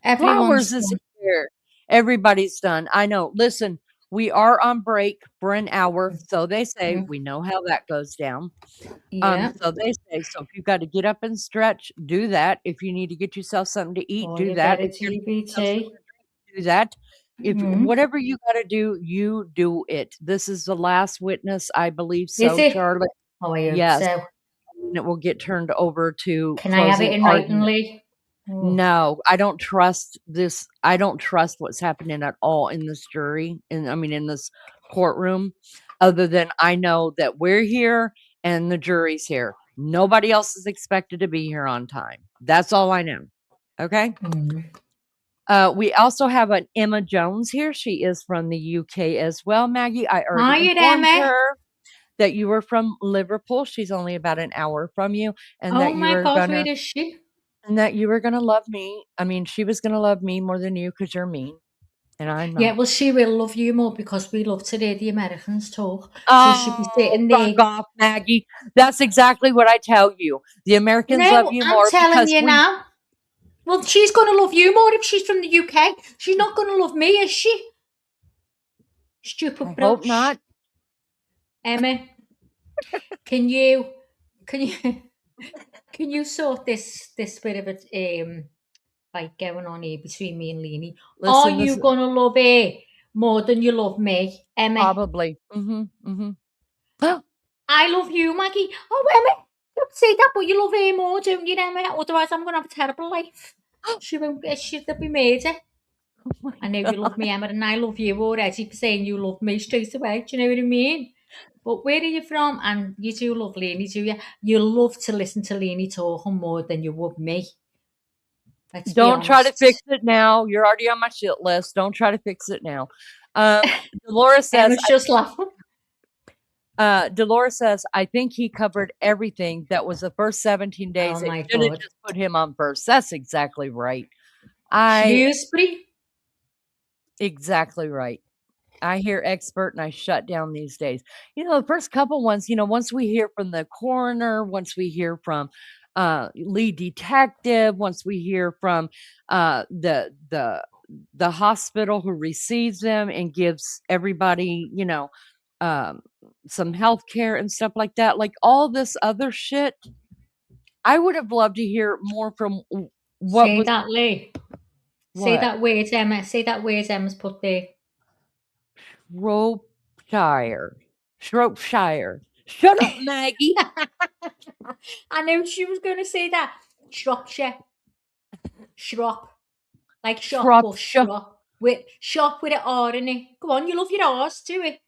Everyone's Flowers is done. here. Everybody's done. I know. Listen, we are on break for an hour, so they say. Mm, We know how that goes down. yeah. So they say. So if you've got to get up and stretch, do that. If you need to get yourself something to eat, Oh, do you that. better If you're getting yourself something GBT. to drink, do that. If Mm. whatever you got to do, you do it. This is the last witness, I believe Is so, it? Charlotte. Oh, I hope Yes, so. and it will get turned over to Can I have it closing in writing, argument. Lee? Oh. No, I don't trust this. I don't trust what's happening at all in this jury, and I mean in this courtroom, other than I know that we're here and the jury's here. Nobody else is expected to be here on time. That's all I know. Okay. We also have an Emma Jones here. She is from the UK as well. Maggie, I already Hiya, informed Emma. her that you were from Liverpool. She's only about an hour from you, and Oh that you my are God, gonna where is she? and that you were gonna love me. I mean, she was gonna love me more than you because you're mean, and I'm Yeah, not. well, she will love you more because we love to hear the Americans talk. So she'll be Oh, sitting fuck there. off, Maggie. That's exactly what I tell you. The Americans love No, you I'm more telling because you we. now. Well, she's going to love you more if she's from the UK. She's not going to love me, is she? Stupid I hope brooch. not. Emma, can you, can you, can you sort this bit of a fight going on here between me and Leanie? Are Listen, this you is going to love her more than you love me, Emma? probably. Mm-hmm. I love you, Maggie. Oh, Emma, don't say that, but you love her more, don't you, Emma? Otherwise, I'm going to have a terrible life. She won't get shit to be murder. Oh my I know you love God. me, Emma, and I love you already for saying you love me straight away. Do you know what I mean? But where are you from? And you do love Leanie, do you? You love to listen to Leanie talking more than you would me. Let's be Don't try to honest. fix it now. You're already on my shit list. Don't try to fix it now. Dolores says, Emma's just laughing. Dolores says, I think he covered everything. That was the first 17 days. Oh They my should have God. just put him on first. That's exactly right. Exactly right. I hear expert and I shut down these days. You know, the first couple ones, once we hear from the coroner, once we hear from lead detective, once we hear from the hospital who receives them and gives everybody, um, some health care and stuff like that, like all this other shit, I would have loved to hear more from what Say was that, Lee. Say what that word, Emma. Say that word Emma's put there. Shropshire. Shropshire. Shut up, Maggie. I knew she was going to say that. Shropshire. Shrop. Like shop, but Shropshire. shrop. With shop with an R in it. Go on, you love your R's, do it.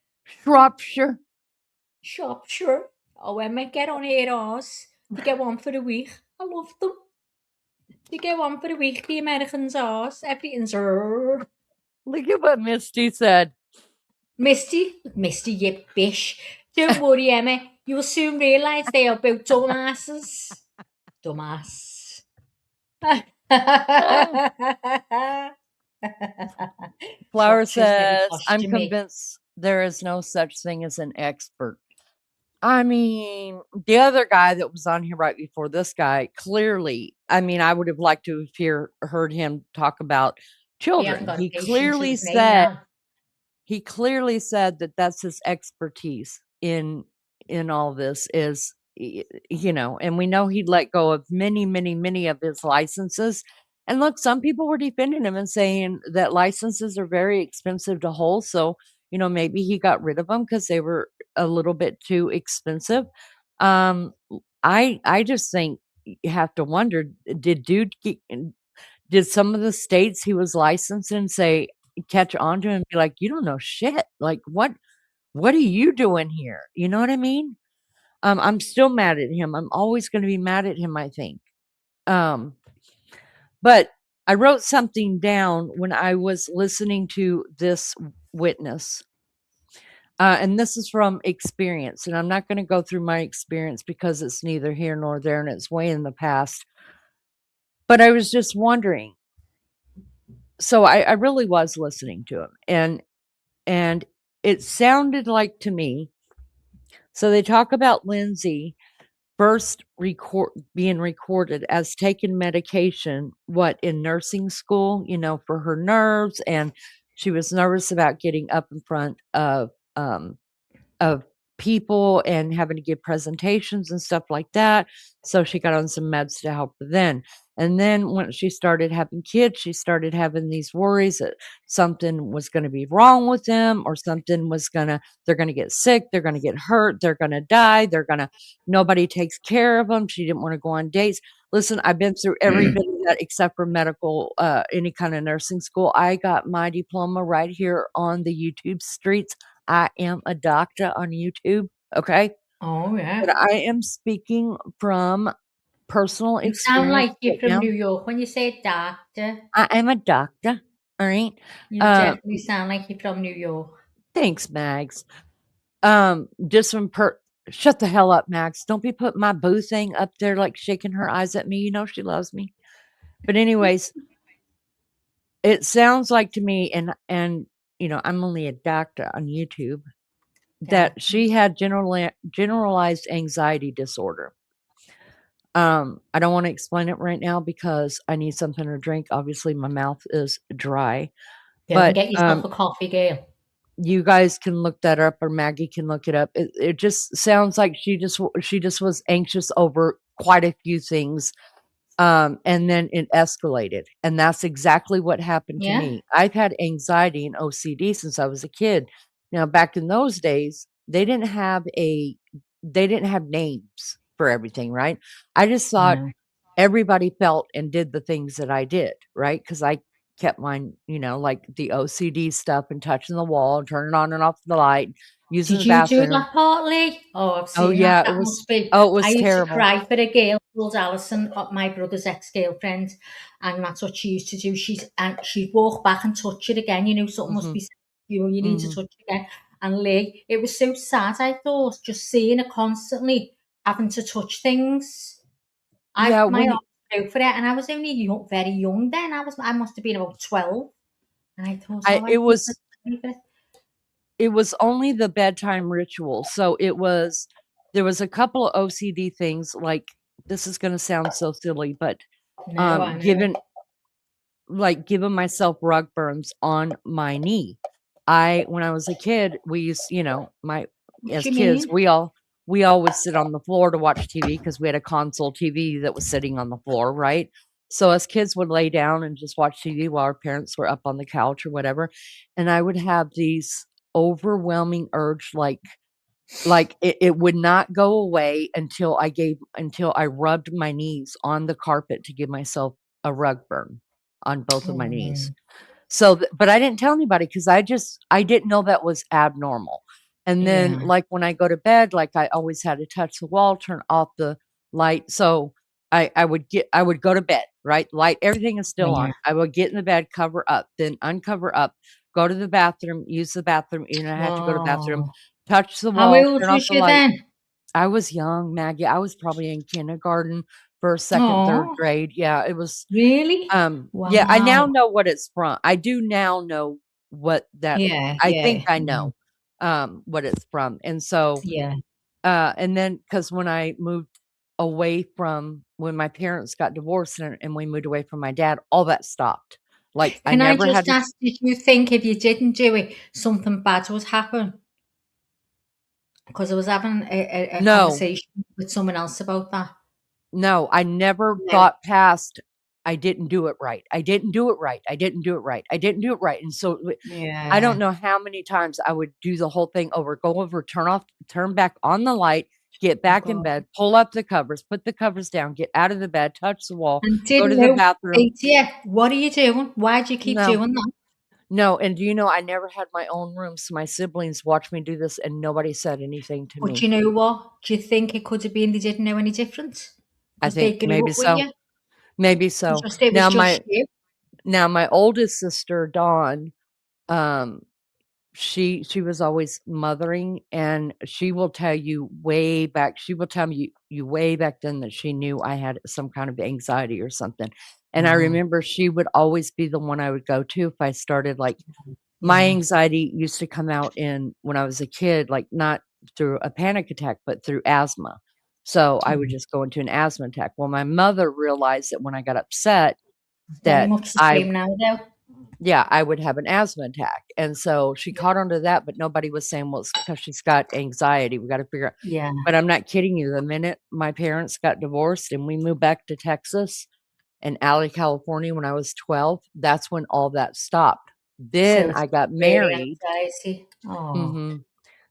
Shropshire. Shropshire. Oh, Emma, get on here, R's. They get one for a week. I love them. They get one for a week. The Americans R's. Everything's Look at what Misty said. Misty, you bish. Don't worry, Emma. You will soon realise they are both dumbasses. Dumbass. Flower Swatches nearly says, I'm cost me. convinced there is no such thing as an expert. I mean, the other guy that was on here right before this guy, clearly, I mean, I would have liked to have heard him talk about He hasn't children. got a patient to his name now. He clearly said that that's his expertise in all this is, and we know he'd let go of many of his licenses. And look, some people were defending him and saying that licenses are very expensive to hold. So, maybe he got rid of them because they were a little bit too expensive. I just think you have to wonder, did some of the states he was licensed in say, catch on to him and be like, you don't know shit. Like, what are you doing here? You know what I mean? I'm still mad at him. I'm always going to be mad at him, I think. But I wrote something down when I was listening to this witness. And this is from experience. And I'm not going to go through my experience because it's neither here nor there and it's way in the past. But I was just wondering. So I really was listening to him. And it sounded like to me, so they talk about Lindsay first being recorded as taking medication, in nursing school, for her nerves, and she was nervous about getting up in front of people and having to give presentations and stuff like that. So she got on some meds to help her then. And then when she started having kids, she started having these worries that something was going to be wrong with them or they're going to get sick. They're going to get hurt. They're going to die. Nobody takes care of them. She didn't want to go on dates. Listen, I've been through every bit of that except for medical, any kind of nursing school. I got my diploma right here on the YouTube streets. I am a doctor on YouTube, okay? Oh, yeah. But I am speaking from personal You experience. sound like you're right from now. New York when you say doctor. I am a doctor, all right? You definitely sound like you're from New York. Thanks, Mags. Just from shut the hell up, Max. Don't be putting my boo thing up there like shaking her eyes at me. You know she loves me. But anyways, it sounds like to me, and I'm only a doctor on YouTube, that she had generalized anxiety disorder. I don't want to explain it right now because I need something to drink. Obviously, my mouth is dry. But get yourself a coffee, girl. You guys can look that up, or Maggie can look it up. It just sounds like she just was anxious over quite a few things. And then it escalated. And that's exactly what happened to me. I've had anxiety and OCD since I was a kid. Now, back in those days, they didn't have names for everything, right? I just thought everybody felt and did the things that I did, right? Because I kept mine, like the OCD stuff and touching the wall, turning on and off the light, using the bathroom. Did you do that partly? Oh, I've seen yeah, that. it was. Must be. Oh, it was I used terrible. to cry for a girl called Alison, my brother's ex-girlfriend, and that's what she used to do. She'd walk back and touch it again. Something must be. You need to touch it again. And Lee, it was so sad. I thought just seeing her constantly having to touch things. My arm out for it, and I was only very young then. I must have been about 12, and I thought it was only the bedtime ritual. So there was a couple of OCD things, like, this is going to sound so silly, but giving myself rug burns on my knee. When I was a kid, we used, kids, we all would sit on the floor to watch TV because we had a console TV that was sitting on the floor, right? So us kids would lay down and just watch TV while our parents were up on the couch or whatever. And I would have these overwhelming urge, like it would not go away until I rubbed my knees on the carpet to give myself a rug burn on both of my knees. So, but I didn't tell anybody because I didn't know that was abnormal. And then like when I go to bed, like I always had to touch the wall, turn off the light. So I would go to bed, right? Light, everything is still on. I would get in the bed, cover up, then uncover up, go to the bathroom, use the bathroom. You know, I have to go to the bathroom, Oh. touch the How wall, old turn off was the you light. then? I was young, Maggie. I was probably in kindergarten, first, second, third Oh, grade. Yeah, it was. really? Yeah, I now Wow. know what it's from. I do now know what that. Yeah, I yeah, think I know, what it's from, and so, yeah. and then because when I moved away from when my parents got divorced and we moved away from my dad, all that stopped. Like I Can I never had just to. ask, did you think if you didn't do it, something bad would happen? Because I was having a No, conversation with someone else about that. no, I never No. thought past. I didn't do it right. I didn't do it right. I didn't do it right. I didn't do it right. And so I don't Yeah. know how many times I would do the whole thing over, go over, turn back on the light, get Oh, back in God. bed, pull up the covers, put the covers down, get out of the bed, touch the wall, And go didn't to the know, bathroom. say to you, what are you doing? Why'd you keep No, doing that? no. And do you know, I never had my own room. So my siblings watched me do this and nobody said anything to But me. you know what? Do you think it could have been they didn't know any difference? I Because they think grew maybe up with so. you? Maybe so. It was Now just you? my oldest sister, Dawn, um, she was always mothering, and she will tell you way back, she will tell me you way back then that she knew I had some kind of anxiety or something. And I Wow. remember she would always be the one I would go to if I started, like, my Yeah. anxiety used to come out in when I was a kid, like, not through a panic attack, but through asthma. So I would Mm. just go into an asthma attack. Well, my mother realized that when I got upset Very that much the I same now, though. yeah, I would have an asthma attack, and so she caught on to that, but nobody was saying, "Well, it's 'cause she's got anxiety, we gotta figure out." Yeah. But I'm not kidding you, the minute my parents got divorced and we moved back to Texas and Alley, California when I was 12, that's when all that stopped. So Then it's I got really married. anxiety. Oh. Mhm.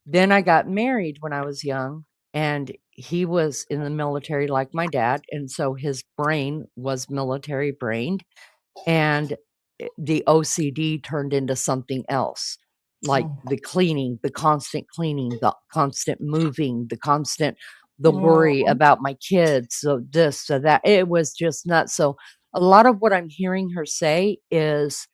Then I got married when I was young, and he was in the military like my dad, and so his brain was military-brained, and the OCD turned into something else, like Oh. the cleaning, the constant moving, the worry Oh. about my kids, so this, so that. It was just nuts. So a lot of what I'm hearing her say is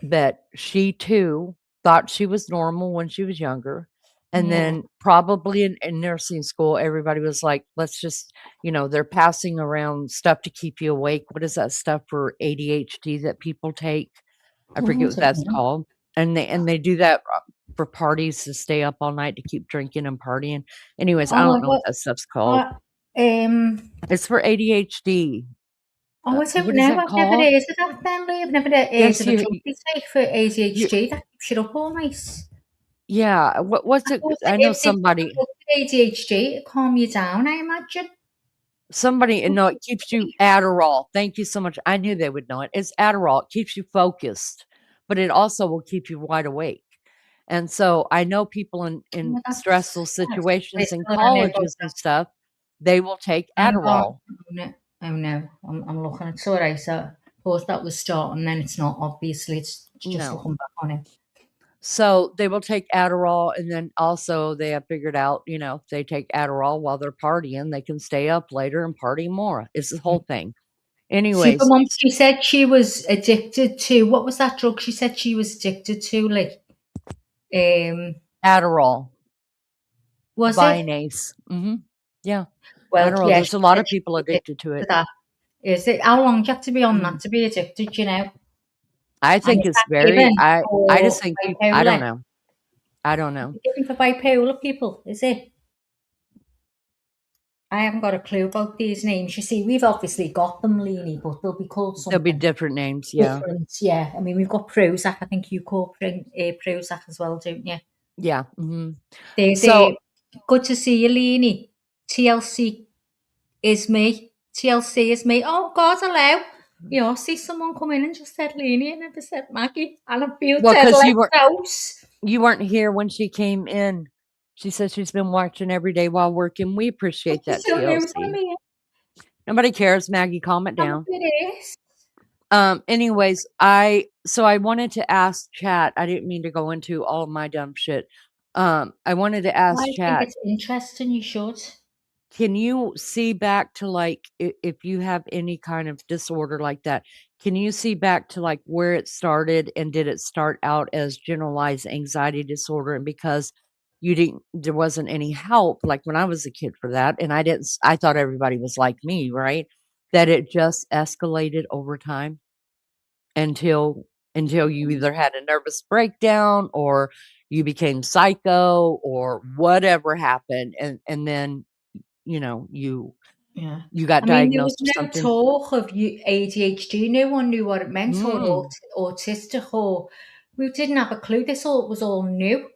that she too thought she was normal when she was younger. And Yeah. then probably in nursing school, everybody was like, let's just, they're passing around stuff to keep you awake. What is that stuff for ADHD that people take? I Oh, forget I what don't that's know. called. And they do that for parties to stay up all night to keep drinking and partying. Anyways, I Oh, don't know what that stuff's called. uh, um, It's for ADHD. I don't What is know. that I've never called? heard of that, then, Lee. I've never heard Yes, of a drug they take for you ADHD that keeps you up all night. yeah. What's I it? thought that I know if they took a somebody. drug for ADHD, it'd calm you down, I imagine. Somebody, and no, it keeps you Adderall. Thank you so much. I knew they would know it. It's Adderall. It keeps you focused, but it also will keep you wide awake. And so I know people in Well, stressful that's situations in basically what I know about colleges and stuff, they will take hang on. Adderall. Oh, no. Oh, no. I'm looking. It's all right. So, I thought that was starting, then it's not. Obviously, it's just No. looking back on it. So they will take Adderall, and then also they have figured out, if they take Adderall while they're partying, they can stay up later and party more. It's the whole thing. Anyways, Supermom, she said she was addicted to, what was that drug she said she was addicted to? Like, Adderall, was it? Binace. Yeah. Well, Adderall, yeah, there's she a lot said of she people was addicted to addicted to it. that. Is it? How long do you have to be on that Mhm. to be addicted, you know? I And think is it's that given I just for think people, I don't bipolar? know. I don't Is know. it given for bipolar people, is it? I haven't got a clue about these names. You see, we've obviously got them, Leanie, but they'll be called There'll be something different names, yeah. different. Yeah, I mean, we've got Prozac. I think you call Prozac as well, don't you? Yeah. They So good to see you, Leanie. TLC is me. TLC is me. Oh God, hello. You know, see someone come in and just said Leanie and never said Maggie. And I feel well, dead because left out. you weren't here when she came in. She said she's been watching every day while working. We appreciate You that, still knows I'm TLC. here. Nobody cares, Maggie, calm it I'm a down. bit is. Anyways, I wanted to ask Chat. I didn't mean to go into all of my dumb shit. I wanted to ask I think Chat, it's interesting. You should. can you see back to, like, if you have any kind of disorder like that, Can you see back to like where it started, and did it start out as generalized anxiety disorder? And because there wasn't any help, like when I was a kid for that, and I thought everybody was like me, right? That it just escalated over time until you either had a nervous breakdown or you became psycho or whatever happened, and then you Yeah. got I mean, there was diagnosed with no something. talk of ADHD. No one knew what it meant, or Mm, autistic, or we didn't have a clue. This all was all new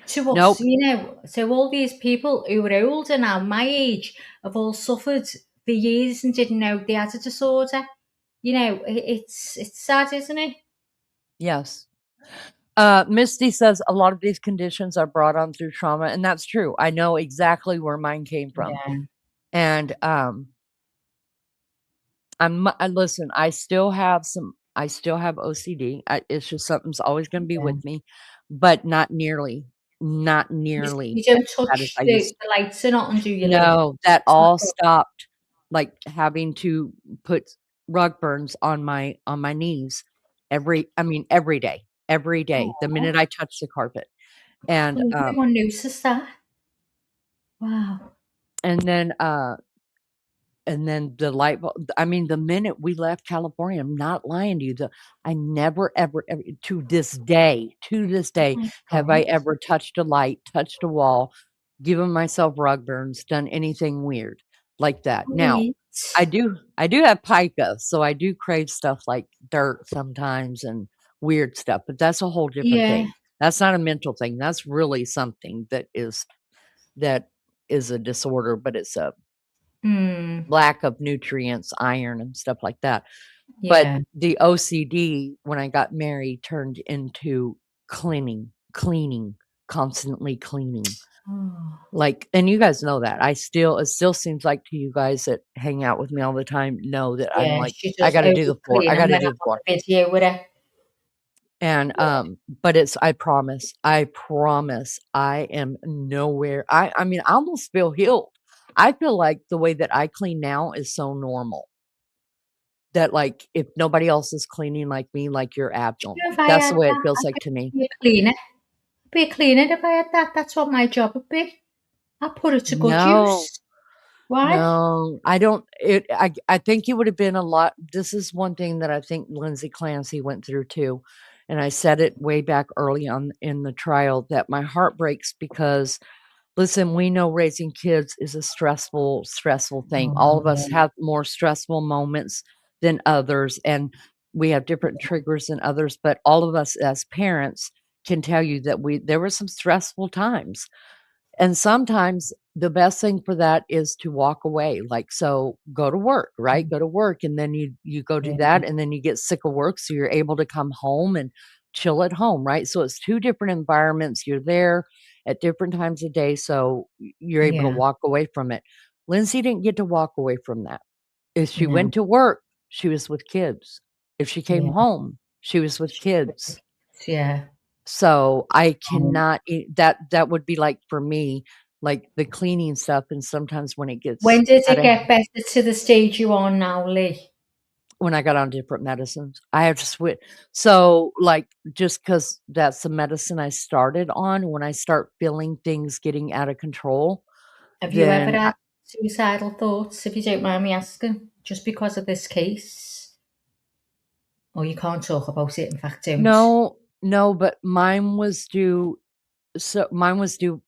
to us, nope. you know. So all these people who are older now, my age, have all suffered for years and didn't know they had a disorder. You know, it's sad, isn't it? Yes. Misty says a lot of these conditions are brought on through trauma, and that's true. I know exactly where mine came from. Yeah. And listen, I still have OCD. It's just something's always going to be Yeah. with me, but not nearly You don't as bad as touch I the, used. the lights or nothing, do you, Lee? No, that It's not all good. stopped, like having to put rug burns on my knees every day. Every day, the Oh, minute I touch the carpet. And well, everyone notices that. Wow. and then the light bulb, the minute we left California, I'm not lying to you, I never, ever to this day, Oh my have I God. ever touched a light, touched a wall, given myself rug burns, done anything weird like that. Now, Great. I do have pica, so I do crave stuff like dirt sometimes and weird stuff, but that's a whole different Yeah. thing. That's not a mental thing. That's really something that is a disorder, but it's a Hmm. lack of nutrients, iron, and stuff like that. But Yeah. the OCD, when I got married, turned into cleaning, constantly cleaning. Oh. Like, and you guys know that. It still seems like to you guys that hang out with me all the time know that I'm Yeah, like, she I does got to do over the floor. I clean. got I'm to when do I'm the on floor. the video with her. And but I promise, I am nowhere. I almost feel healed. I feel like the way that I clean now is so normal that, like, if nobody else is cleaning like me, like, you're You know, abnormal. if I That's had the way it that, feels I'd like to me. be a cleaner. I'd be a cleaner if I had that. That's what my job would be. I'd put it to good No, use. Why? no, I don't. I think it would have been a lot. This is one thing that I think Lindsay Clancy went through too. And I said it way back early on in the trial that my heart breaks because, listen, we know raising kids is a stressful thing. All Oh, of us yeah. have more stressful moments than others, and we have different triggers than others, but all of us as parents can tell you that there were some stressful times. And sometimes the best thing for that is to walk away. Like, so go to work, right? Go to work, and then you go do Yeah. that, and then you get sick of work, so you're able to come home and chill at home, right? So it's two different environments. You're there at different times of day, so you're able to Yeah. walk away from it. Lindsay didn't get to walk away from that. If she No. went to work, she was with kids. If she came Yeah. home, she was with kids. Yeah. So I Um, cannot that would be like for me, like the cleaning stuff, and sometimes when it gets when did out it of get better to the stage you are now, Lee? when I got on different medicines, I have to switch. So, like, just because that's the medicine I started on, when I start feeling things getting out of control, Have you ever then had suicidal thoughts, if you don't mind me asking, just because of this case? Or you can't talk about it, in fact, don't. no, no, but mine was due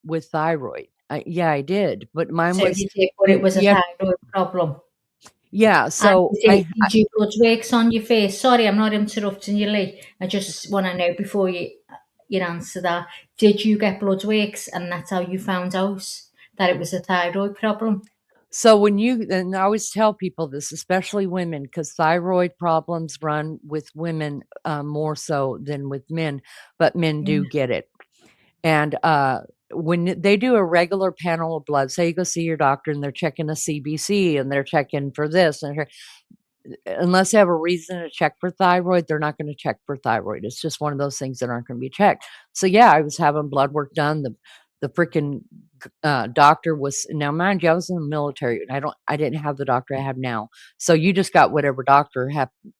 with thyroid. Yeah, I did, but mine So was you did, but it was a you have thyroid problem. yeah, And so did you blood works on your face? Sorry, I'm not interrupting you, Lee. I just want to know before you answer that. Did you get blood works, and that's how you found out that it was a thyroid problem? So and I always tell people this, especially women, because thyroid problems run with women more so than with men, but men Yeah. do get it. And when they do a regular panel of blood, say you go see your doctor and they're checking a CBC and they're checking for this, and unless they have a reason to check for thyroid, they're not going to check for thyroid. It's just one of those things that aren't going to be checked. So yeah, I was having blood work done. The freaking doctor was, now mind you, I was in the military. And I didn't have the doctor I have now. So you just got whatever doctor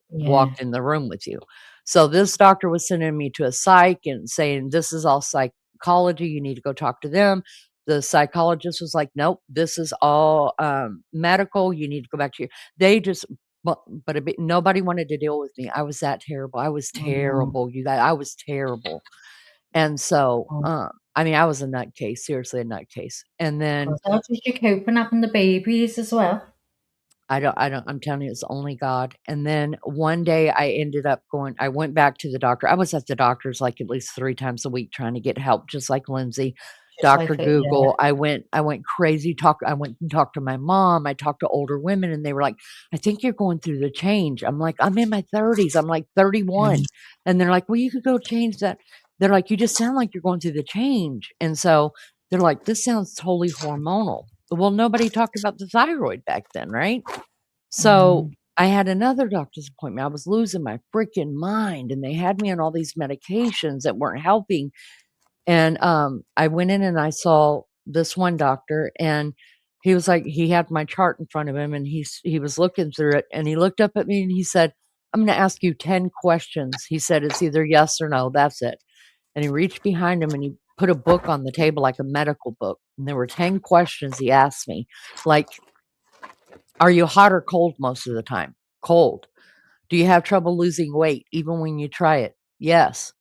Yeah. walked in the room with you. So this doctor was sending me to a psych and saying, this is all psychology. You need to go talk to them. The psychologist was like, nope, this is all medical. You need to go back to they just, but nobody wanted to deal with me. I was that terrible. I was terrible. You guys, I was terrible. And so, I mean, I was a nutcase, seriously a nutcase. And then How did you cope and having the babies as well? I'm telling you, it's only God. And then one day I went back to the doctor. I was at the doctor's like at least 3 times a week trying to get help, just like Lindsay. Just Dr. like it, yeah. Google. I went crazy. I went and talked to my mom. I talked to older women and they were like, I think you're going through the change. I'm like, I'm in my 30s. I'm like 31. And they're like, well, you could go change that. They're like, you just sound like you're going through the change. And so they're like, this sounds totally hormonal. Well, nobody talked about the thyroid back then, right? So I had another doctor's appointment. I was losing my freaking mind and they had me on all these medications that weren't helping. And I went in and I saw this one doctor and he was like, he had my chart in front of him and he was looking through it and he looked up at me and he said, I'm going to ask you 10 questions. He said, it's either yes or no. That's it. And he reached behind him and he put a book on the table, like a medical book. And there were 10 questions he asked me, like, are you hot or cold most of the time? Cold. Do you have trouble losing weight even when you try it? Yes.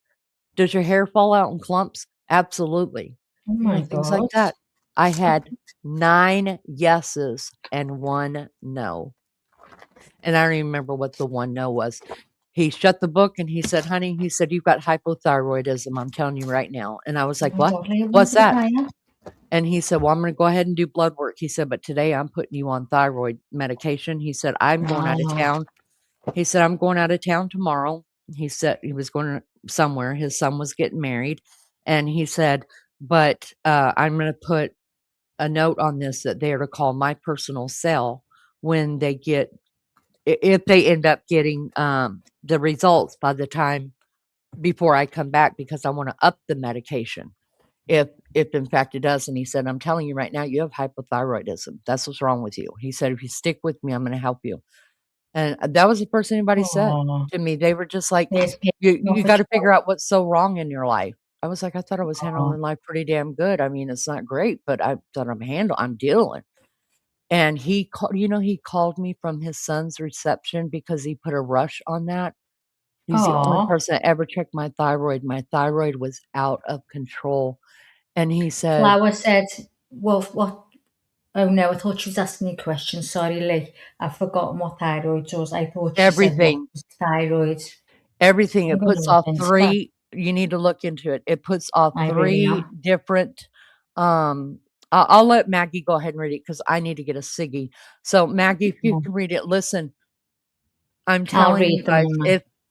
Does your hair fall out in clumps? Absolutely. Oh my Things like God. that. I had 9 yeses and 1 no. And I don't even remember what the 1 no was. He shut the book and he said, honey, he said, you've got hypothyroidism. I'm telling you right now. And I was like, what? What's that? And he said, well, I'm going to go ahead and do blood work. He said, but today I'm putting you on thyroid medication. He said, I'm going out of town. He said, I'm going out of town tomorrow. He said he was going somewhere. His son was getting married. And he said, but I'm going to put a note on this that they are to call my personal cell when they get, if they end up getting the results by the time before I come back, because I want to up the medication. If in fact it does. And he said, I'm telling you right now, you have hypothyroidism. That's what's wrong with you. He said, if you stick with me, I'm going to help you. And that was the first thing anybody said to me. They were just like, you got to figure out what's so wrong in your life. I was like, I thought I was handling life pretty damn good. I mean, it's not great, but I thought I'm dealing. And he called me from his son's reception because he put a rush on that. He's the only person that ever checked my thyroid. My thyroid was out of control. And he said, Flower said, well, what? Oh no, I thought she was asking you questions. Sorry, Lee. I've forgotten what thyroid was. I thought she said what was thyroid. Everything. It puts off 3. You need to look into it. It puts off 3 different. I'll let Maggie go ahead and read it because I need to get a ciggy. So Maggie, if you can read it, listen. I'm telling you guys,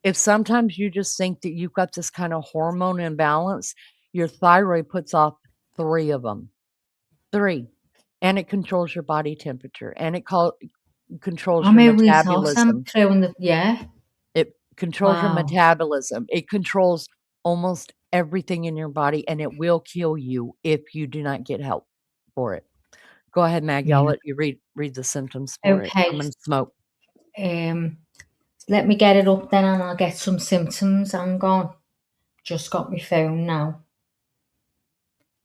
if sometimes you just think that you've got this kind of hormone imbalance, your thyroid puts off 3 of them. 3. And it controls your body temperature and it controls your metabolism. It controls your metabolism. It controls almost everything in your body and it will kill you if you do not get help for it. Go ahead, Maggie. I'll let you read the symptoms for it. I'm going to smoke. Let me get it up then and I'll get some symptoms. Hang on. Just got my phone now.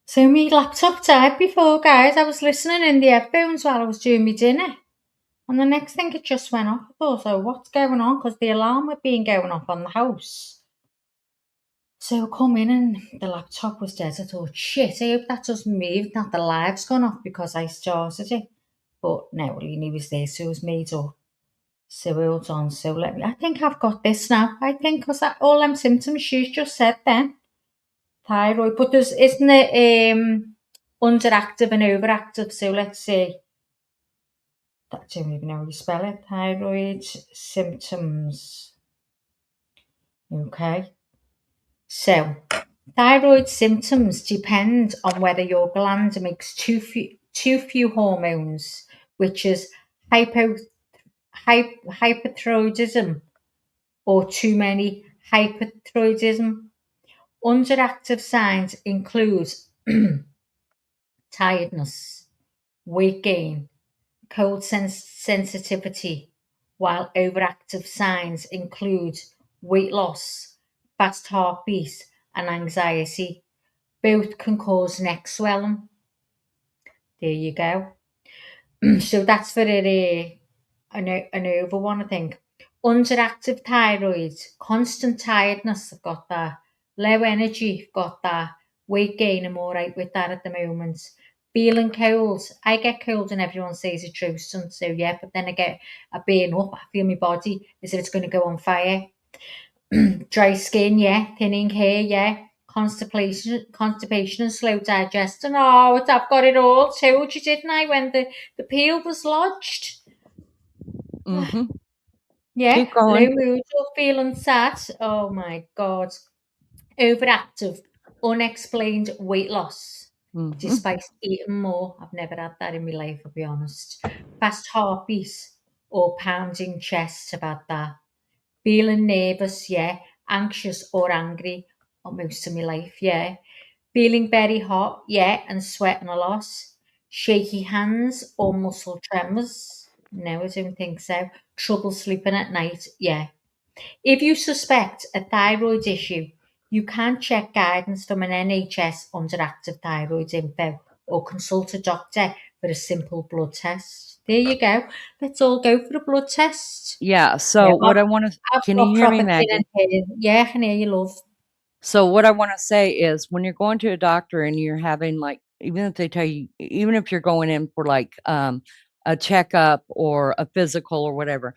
So my laptop died before, guys. I was listening in the headphones while I was doing my dinner. And the next thing it just went off. I thought, so what's going on? Because the alarm had been going off on the house. So I come in and the laptop was dead. I thought, shit, I hope that doesn't move, that the live's gone off because I started it. But no, Leanie was there, so it was made up. So hold on, so I think I've got this now. I think because all them symptoms she's just said then. Thyroid, but isn't it underactive and overactive? So let's see. I don't even know how you spell it. Thyroid symptoms. Okay. So, thyroid symptoms depend on whether your gland makes too few hormones, which is hyperthyroidism, or too many hyperthyroidism. Underactive signs include tiredness, weight gain, cold sensitivity, while overactive signs include weight loss, fast heartbeat, and anxiety. Both can cause neck swelling. There you go. So that's for an over one, I think. Underactive thyroid, constant tiredness, I've got that. Low energy, I've got that. Weight gain, I'm all right with that at the moment. Feeling cold, I get cold and everyone says it's roasting, so yeah, but then I burn up, I feel my body as if it's going to go on fire. Dry skin, yeah. Thinning hair, yeah. Constipation and slow digestion. Oh, I've got it all. Told you, didn't I, when the peel was lodged? Mm-hmm. Yeah. Keep Low going. mood or feeling sad. Oh my God. Overactive, unexplained weight loss. Mm-hmm. Despite eating more. I've never had that in my life, I'll be honest. Fast heartbeat or pounding chest, about that. Feeling nervous, yeah. Anxious or angry, most of my life, yeah. Feeling very hot, yeah, and sweating a lot. Shaky hands or muscle tremors. No, I don't think so. Trouble sleeping at night, yeah. If you suspect a thyroid issue, you can check guidance from an NHS underactive thyroid info or consult a doctor for a simple blood test. There you go. Let's all go for a blood test. Yeah. Yeah, So what I want to, I've can got you hear me, proper thin and Maggie? hair. Yeah, I can hear you, love. So what I want to say is when you're going to a doctor and you're having like, even if they tell you, even if you're going in for like a checkup or a physical or whatever,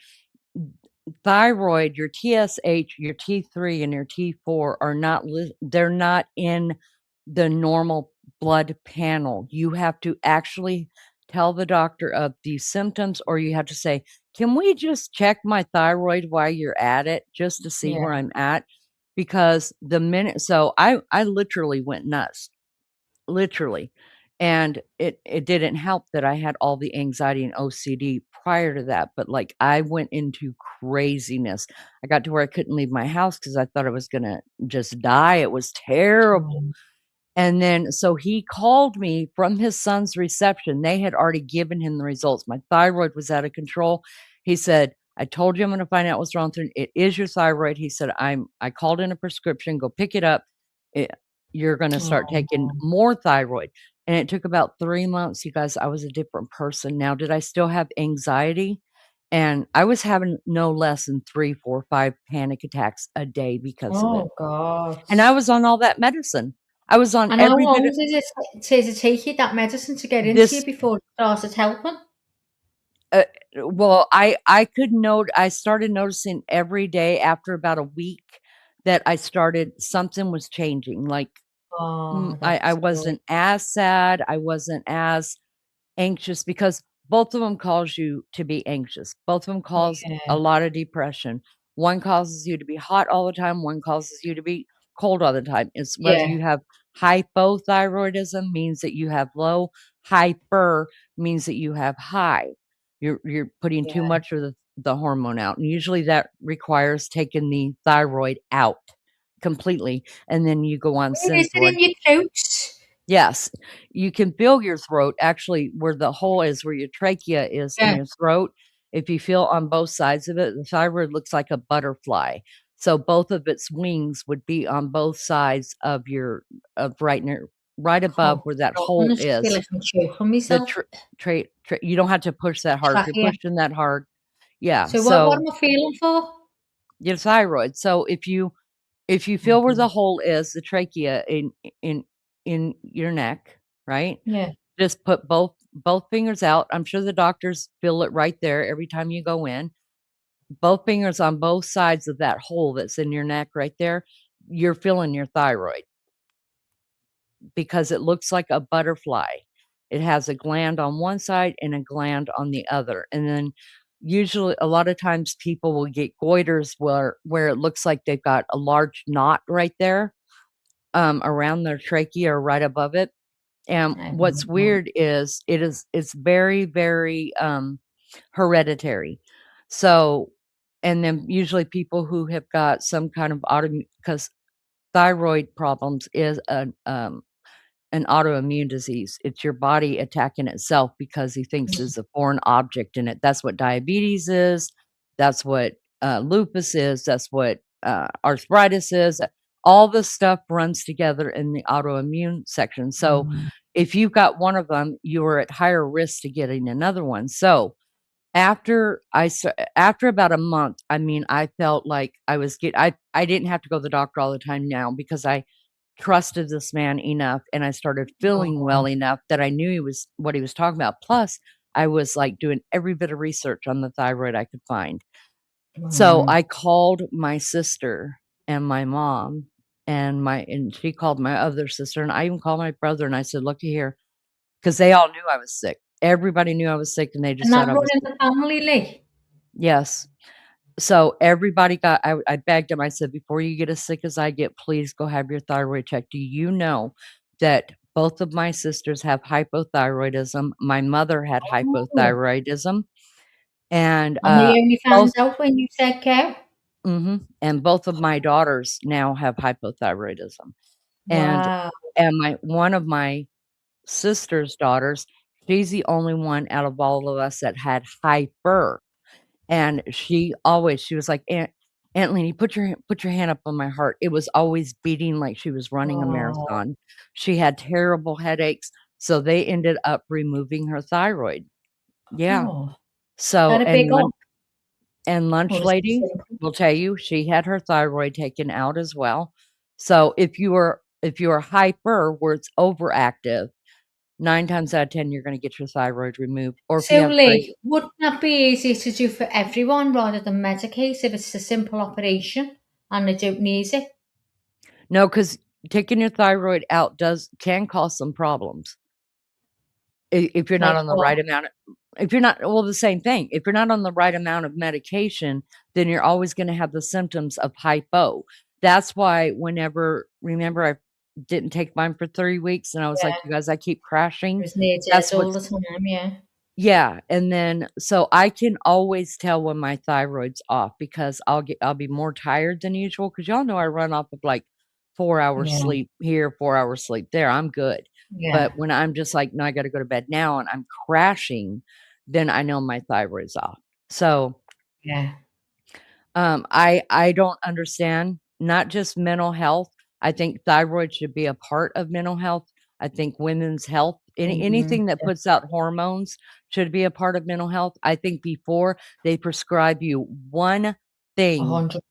thyroid, your TSH, your T3 and your T4 are not, they're not in the normal blood panel. You have to actually tell the doctor of these symptoms, or you have to say, can we just check my thyroid while you're at it just to see Yeah. where I'm at? Because the minute, so I literally went nuts, literally. And it didn't help that I had all the anxiety and OCD prior to that, but like I went into craziness. I got to where I couldn't leave my house because I thought I was gonna just die. It was terrible. Mm. And then, so he called me from his son's reception. They had already given him the results. My thyroid was out of control. He said, I told you I'm going to find out what's wrong with it. It is your thyroid. He said, I called in a prescription. Go pick it up. You're going to start taking Oh, more thyroid. And it took about 3 months, you guys. I was a different person. Now, did I still have anxiety? And I was having no less than 3, 4, 5 panic attacks a day because of it. oh God. And I was on all that medicine. I was on And how every bit long of did it take you, that medicine, to get into you this. before it started helping? Well, I could note, I started noticing every day after about a week that I started, something was changing. Like Oh, I that's good. wasn't as sad. I wasn't as anxious because both of them cause you to be anxious. Both of them cause a Yeah, lot of depression. One causes you to be hot all the time. One causes you to be cold all the time. It's whether yeah, you have hypothyroidism means that you have low, hyper means that you have high. You're putting too yeah. much of the hormone out. And usually that requires taking the thyroid out completely. And then you go on Where is it Synthroid. in your throat? Yes, you can feel your throat actually where the hole is, where your trachea is in Yeah, your throat. If you feel on both sides of it, the thyroid looks like a butterfly. So both of its wings would be on both sides of your of right near right above oh, where that hole goodness, I feel is. like I'm choking The myself. you don't have to push that hard. If you're Trachea. pushing that hard, yeah. So what So am I feeling for? your thyroid. So if you feel where Mhm. the hole is, the trachea in in your neck, right? Yeah, Just put both fingers out. I'm sure the doctors feel it right there every time you go in. Both fingers on both sides of that hole that's in your neck right there. You're feeling your thyroid because it looks like a butterfly. It has a gland on one side and a gland on the other. And then usually a lot of times people will get goiters where it looks like they've got a large knot right there around their trachea or right above it. And I what's don't know. weird is it's very, very, hereditary. So and then usually people who have got some kind of because thyroid problems is an autoimmune disease. It's your body attacking itself because he thinks there's a foreign object in it. That's what diabetes is. That's what lupus is. That's what arthritis is. All this stuff runs together in the autoimmune section. So if you've got one of them, you're at higher risk to getting another one. So after about a month, I mean, I felt like I didn't have to go to the doctor all the time now because I trusted this man enough and I started feeling well enough that I knew what he was talking about. Plus, I was like doing every bit of research on the thyroid I could find. So I called my sister and my mom and she called my other sister, and I even called my brother, and I said, "Looky here," because they all knew I was sick. Everybody knew I was sick, and they just And said that I was running sick. the family, Lee? Yes. So everybody I begged them. I said, "Before you get as sick as I get, please go have your thyroid checked. Do you know that both of my sisters have hypothyroidism? My mother had Oh. hypothyroidism, and And they only both found out when you said cow? and both of my daughters now have hypothyroidism. And Wow. one of my sister's daughters, she's the only one out of all of us that had hyper. And she was like, Aunt Leanie, put your hand up on my heart. It was always beating like she was running a Oh. marathon. She had terrible headaches, so they ended up removing her thyroid. Yeah. Oh. So, That a big one? Lunch Or is it Lady simple? will tell you she had her thyroid taken out as well. So if you are hyper where it's overactive, 9 times out of 10 you're gonna get your thyroid removed. Or if you So, have great Lee, wouldn't that be easier to do for everyone rather than Medicate if it's a simple operation and they don't need it? No, because taking your thyroid out can cause some problems. If you're not Like on the what? right amount of if you're not well, the same thing. If you're not on the right amount of medication, then you're always gonna have the symptoms of hypo. That's why remember I didn't take mine for 3 weeks, and I was like, Yeah. "You guys, I keep crashing." It needs That's it all what's the time, yeah. Yeah, and then so I can always tell when my thyroid's off because I'll be more tired than usual because y'all know I run off of, like, 4 hours Yeah, sleep here, 4 hours sleep there, I'm good. yeah, But when I'm just like, "No, I gotta go to bed now," and I'm crashing, then I know my thyroid's off. So, yeah. I don't understand, not just mental health. I think thyroid should be a part of mental health. I think women's health, anything that Yeah, puts out hormones should be a part of mental health. I think before they prescribe you thing, 100%.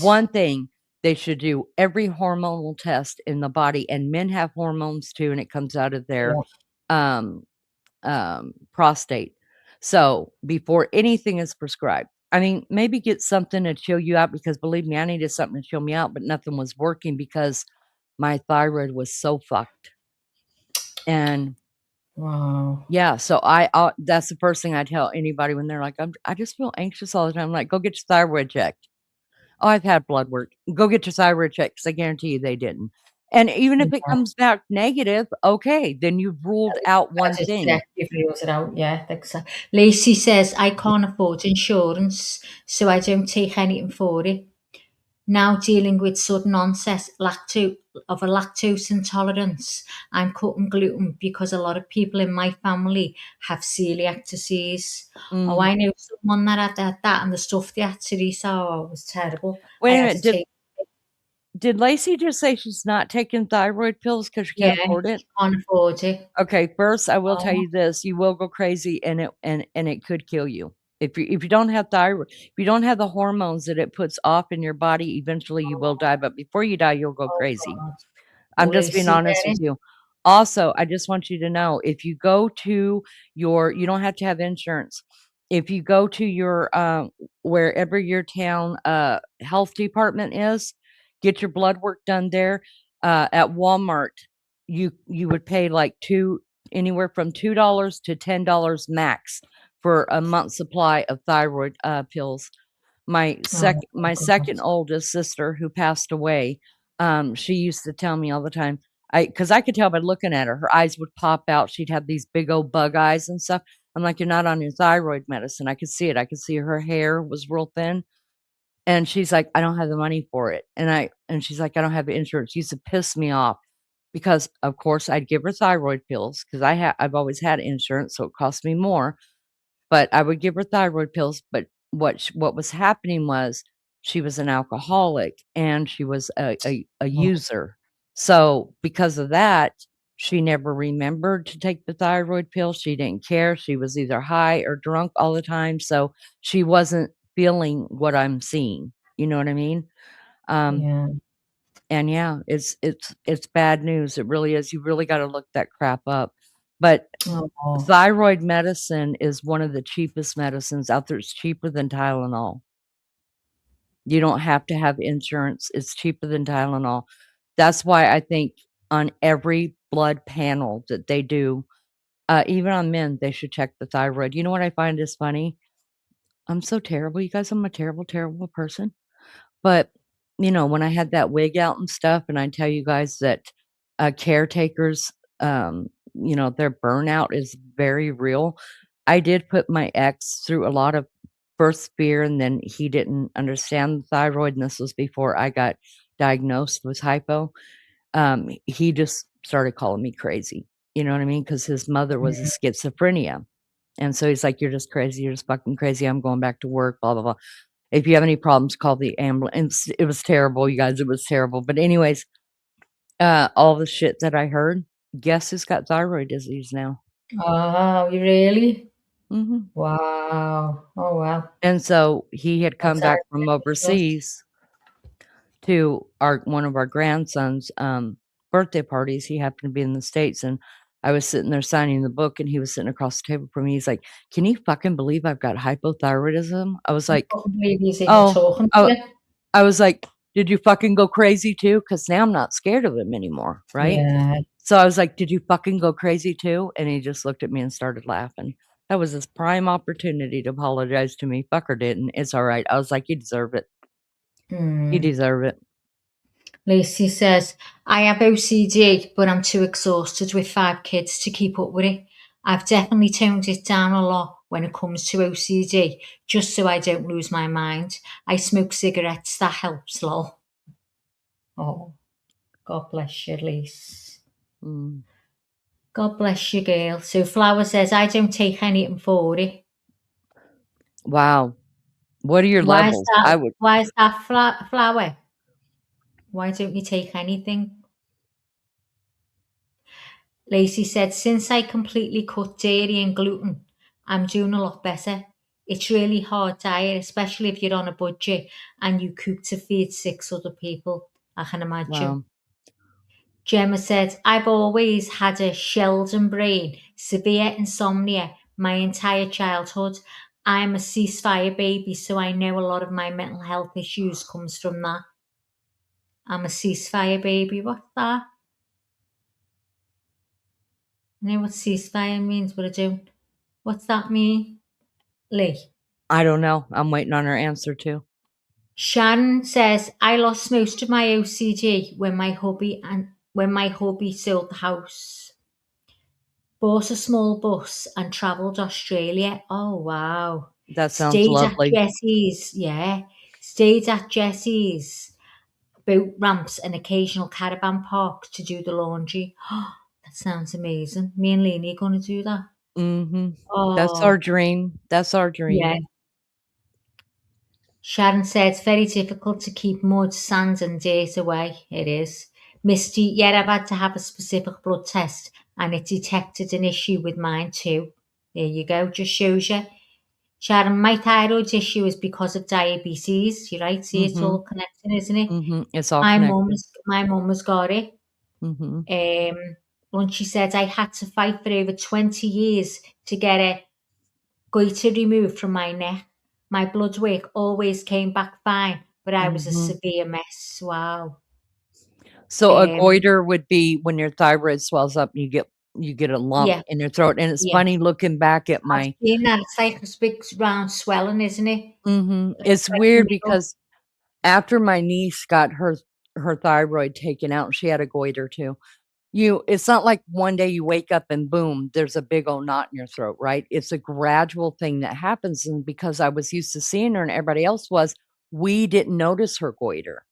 one thing, they should do every hormonal test in the body, and men have hormones too, and it comes out of their, Yeah, um prostate. So, before anything is prescribed, I mean, maybe get something to chill you out because believe me, I needed something to chill me out, but nothing was working because my thyroid was so fucked. And wow. yeah, so that's the first thing I tell anybody when they're like, I just feel anxious all the time. I'm like, go get your thyroid checked. Oh, I've had blood work. Go get your thyroid checked because I guarantee you they didn't. And even if it Yeah, comes back negative, okay, then you've ruled out I one just thing. collectively rules it out, yeah. Lacey says, I can't afford insurance, so I don't take anything for it. Now dealing with sudden onset of a lactose intolerance, I'm cutting gluten because a lot of people in my family have celiac disease. Oh, Mm. I know someone that had that and the stuff they had to eat, oh, it was terrible. I Wait a had to minute. take, Did Lacey just say she's not taking thyroid pills because she yeah, can't afford it? she can't afford it. Okay, first, I will tell Oh, you this, you will go crazy and it could kill you. If you don't have thyroid if you don't have the hormones that it puts off in your body, eventually you will die, but before you die, you'll go oh crazy. God. I'm just being Lucy, honest get with it? you. Also, I just want you to know, if you go to you don't have to have insurance. If you go to your, wherever your town, health department is, get your blood work done there. At Walmart, you would pay like anywhere from $2 to $10 max for a month supply of thyroid, pills. Oh, My God. second oldest sister who passed away, she used to tell me all the time, because I could tell by looking at her, her eyes would pop out. She'd have these big old bug eyes and stuff. I'm like, "You're not on your thyroid medicine." I could see it. I could see her hair was real thin. And she's like, "I don't have the money for it." And she's like, "I don't have insurance." Used to piss me off. because of course I'd give her thyroid pills because I've always had insurance, so it cost me more. But I would give her thyroid pills. But what was happening was she was an alcoholic and she was a Oh, user. So because of that, she never remembered to take the thyroid pill. She didn't care. She was either high or drunk all the time. So she wasn't feeling what I'm seeing. You know what I mean? Um, yeah. and yeah, it's bad news. It really is. You really got to look that crap up. But Oh, thyroid medicine is one of the cheapest medicines out there. It's cheaper than Tylenol. You don't have to have insurance. It's cheaper than Tylenol. That's why I think on every blood panel that they do, even on men, they should check the thyroid. You know what I find is funny? I'm so terrible, you guys. I'm a terrible, terrible person. But, when I had that wig out and stuff, and I tell you guys that, caretakers, their burnout is very real. I did put my ex through a lot of first fear, and then he didn't understand the thyroid, and this was before I got diagnosed with hypo. He just started calling me crazy, you know what I mean? Because his mother was a yeah. schizophrenia, and so he's like, "You're just crazy, you're just fucking crazy, I'm going back to work, blah, blah, blah. If you have any problems, call the ambulance." It was terrible, you guys, it was terrible, but anyways, all the shit that I heard, guess who's got thyroid disease now? Oh, you really? Mhm. Wow. Oh, wow. And so, he had come That's back from outrageous. overseas to one of our grandson's, birthday parties. He happened to be in the States, and I was sitting there signing the book, and he was sitting across the table from me. He's like, "Can you fucking believe I've got hypothyroidism?" I was I like, can't believe he's even "Oh." talking to I you. I was like, "Did you fucking go crazy too?" Because now I'm not scared of him anymore, right? Yeah. So I was like, "Did you fucking go crazy too?" And he just looked at me and started laughing. That was his prime opportunity to apologize to me. Fucker didn't. It's alright. I was like, "You deserve it. You Hmm. deserve it." Lacey says, I have OCD, but I'm too exhausted with 5 kids to keep up with it. I've definitely toned it down a lot when it comes to OCD, just so I don't lose my mind. I smoke cigarettes, that helps, lol. Oh, God bless you, Lacey. Mm. God bless you, girl. So Flower says, I don't take anything for it. Wow. What are your Why is levels? that? I would Why is that Flower? Why don't you take anything? Lacey said, since I completely cut dairy and gluten, I'm doing a lot better. It's really hard diet, especially if you're on a budget and you cook to feed 6 other people, I can imagine. wow. Gemma said, I've always had a Sheldon brain, severe insomnia my entire childhood. I'm a ceasefire baby, so I know a lot of my mental health issues comes from that. I'm a ceasefire baby. What's that? I know what ceasefire means, but I don't. What's that mean? Lee. I don't know. I'm waiting on her answer too. Sharon says, I lost most of my OCD when my hubby sold the house. Bought a small bus and travelled Australia. Oh wow. That sounds Stayed at lovely. Jesse's, yeah. Stayed at Jesse's boat ramps and occasional caravan park to do the laundry. That sounds amazing. Me and Lainey are gonna do that. Mhm. That's our Oh dream. That's our dream. yeah. Sharon said it's very difficult to keep mud, sand and dirt away. It is. Misty, yeah, I've had to have a specific blood test and it detected an issue with mine too. There you go, just shows you. Sharon, my thyroid issue is because of diabetes. You're right, see it's all Mhm. connected, isn't it? Mhm. It's all My connected. mum has got it. Mhm. And she said I had to fight for over 20 years to get a goiter removed from my neck. My blood work always came back fine, but I was a Mhm. severe mess. Wow. So a Um, goiter would be when your thyroid swells up and you get a lump yeah, in your throat, and it's yeah. funny looking back at I've my seen that. It's like this big round swelling, isn't it? Mhm. It's Like a weird needle. because after my niece got her thyroid taken out, she had a goiter too. It's not like one day you wake up and boom, there's a big old knot in your throat, right? It's a gradual thing that happens, and because I was used to seeing her and everybody else was, we didn't notice her goiter.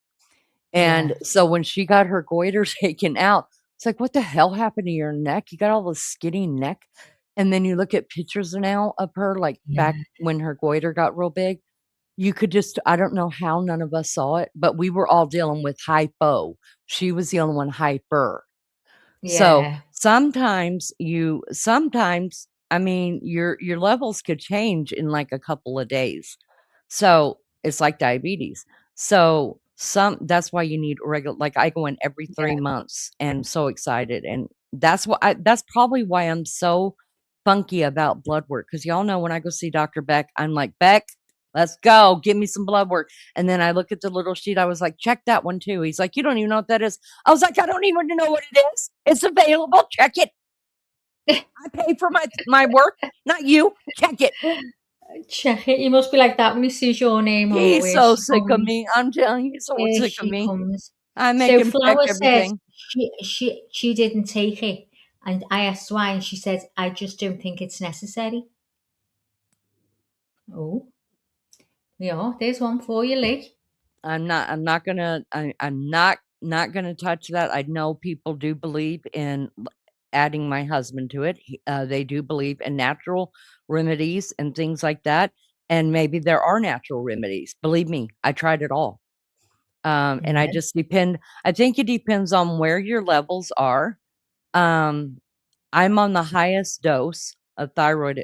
And Yeah. so when she got her goiter taken out, It's like, what the hell happened to your neck? You got all this skinny neck. And then you look at pictures now of her, like back when her goiter got real big. You could just, I don't know how none of us saw it, but we were all dealing with hypo. She was the only one hyper. So Yeah. sometimes, I mean, your levels could change in like a couple of days. So it's like diabetes. So that's why you need regular, like I go in every 3 months and so excited. And that's probably why I'm so funky about blood work. Cause y'all know when I go see Dr. Beck, I'm like, Beck, let's go. Give me some blood work. And then I look at the little sheet. I was like, check that one too. He's like, you don't even know what that is. I was like, I don't even know what it is. It's available. Check it. I pay for my work, not you. Check it. Check it. You must be like that when he sees your name on He's where so she sick of comes. me. I'm telling you, he's so Where sick of she me. comes. I make So him check Flower said everything. she didn't take it, and I asked why, and she said, I just don't think it's necessary. Oh, yeah, there's one for you, Lee. I'm not not gonna touch that. I know people do believe in adding my husband to it. They do believe in natural remedies and things like that. And maybe there are natural remedies. Believe me, I tried it all. And I Yeah. just I think it depends on where your levels are. I'm on the highest dose of thyroid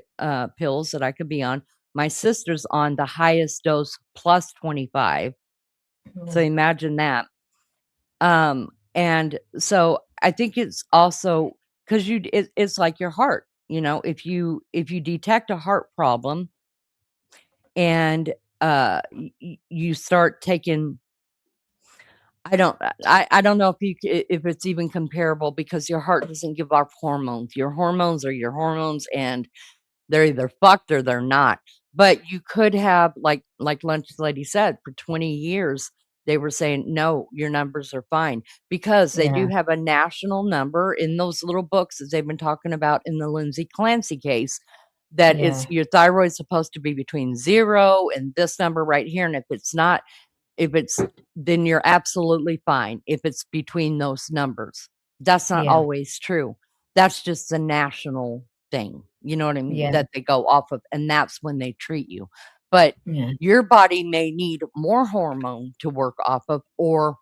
pills that I could be on. My sister's on the highest dose plus 25. So Oh, imagine that. And so I think it's also because it's like your heart, if you detect a heart problem and you start taking, I don't know if it's even comparable because your heart doesn't give off hormones. Your hormones are your hormones, and they're either fucked or they're not. But you could have, like Lunch Lady said, for 20 years, they were saying, no, your numbers are fine. Because they do yeah, have a national number in those little books that they've been talking about in the Lindsay Clancy case, that it's yeah, your thyroid's supposed to be between 0 and this number right here. And if it's not, then you're absolutely fine if it's between those numbers. That's not yeah, always true. That's just the national thing, you know what I mean, yeah, that they go off of, and that's when they treat you. But yeah, your body may need more hormone to work off of, or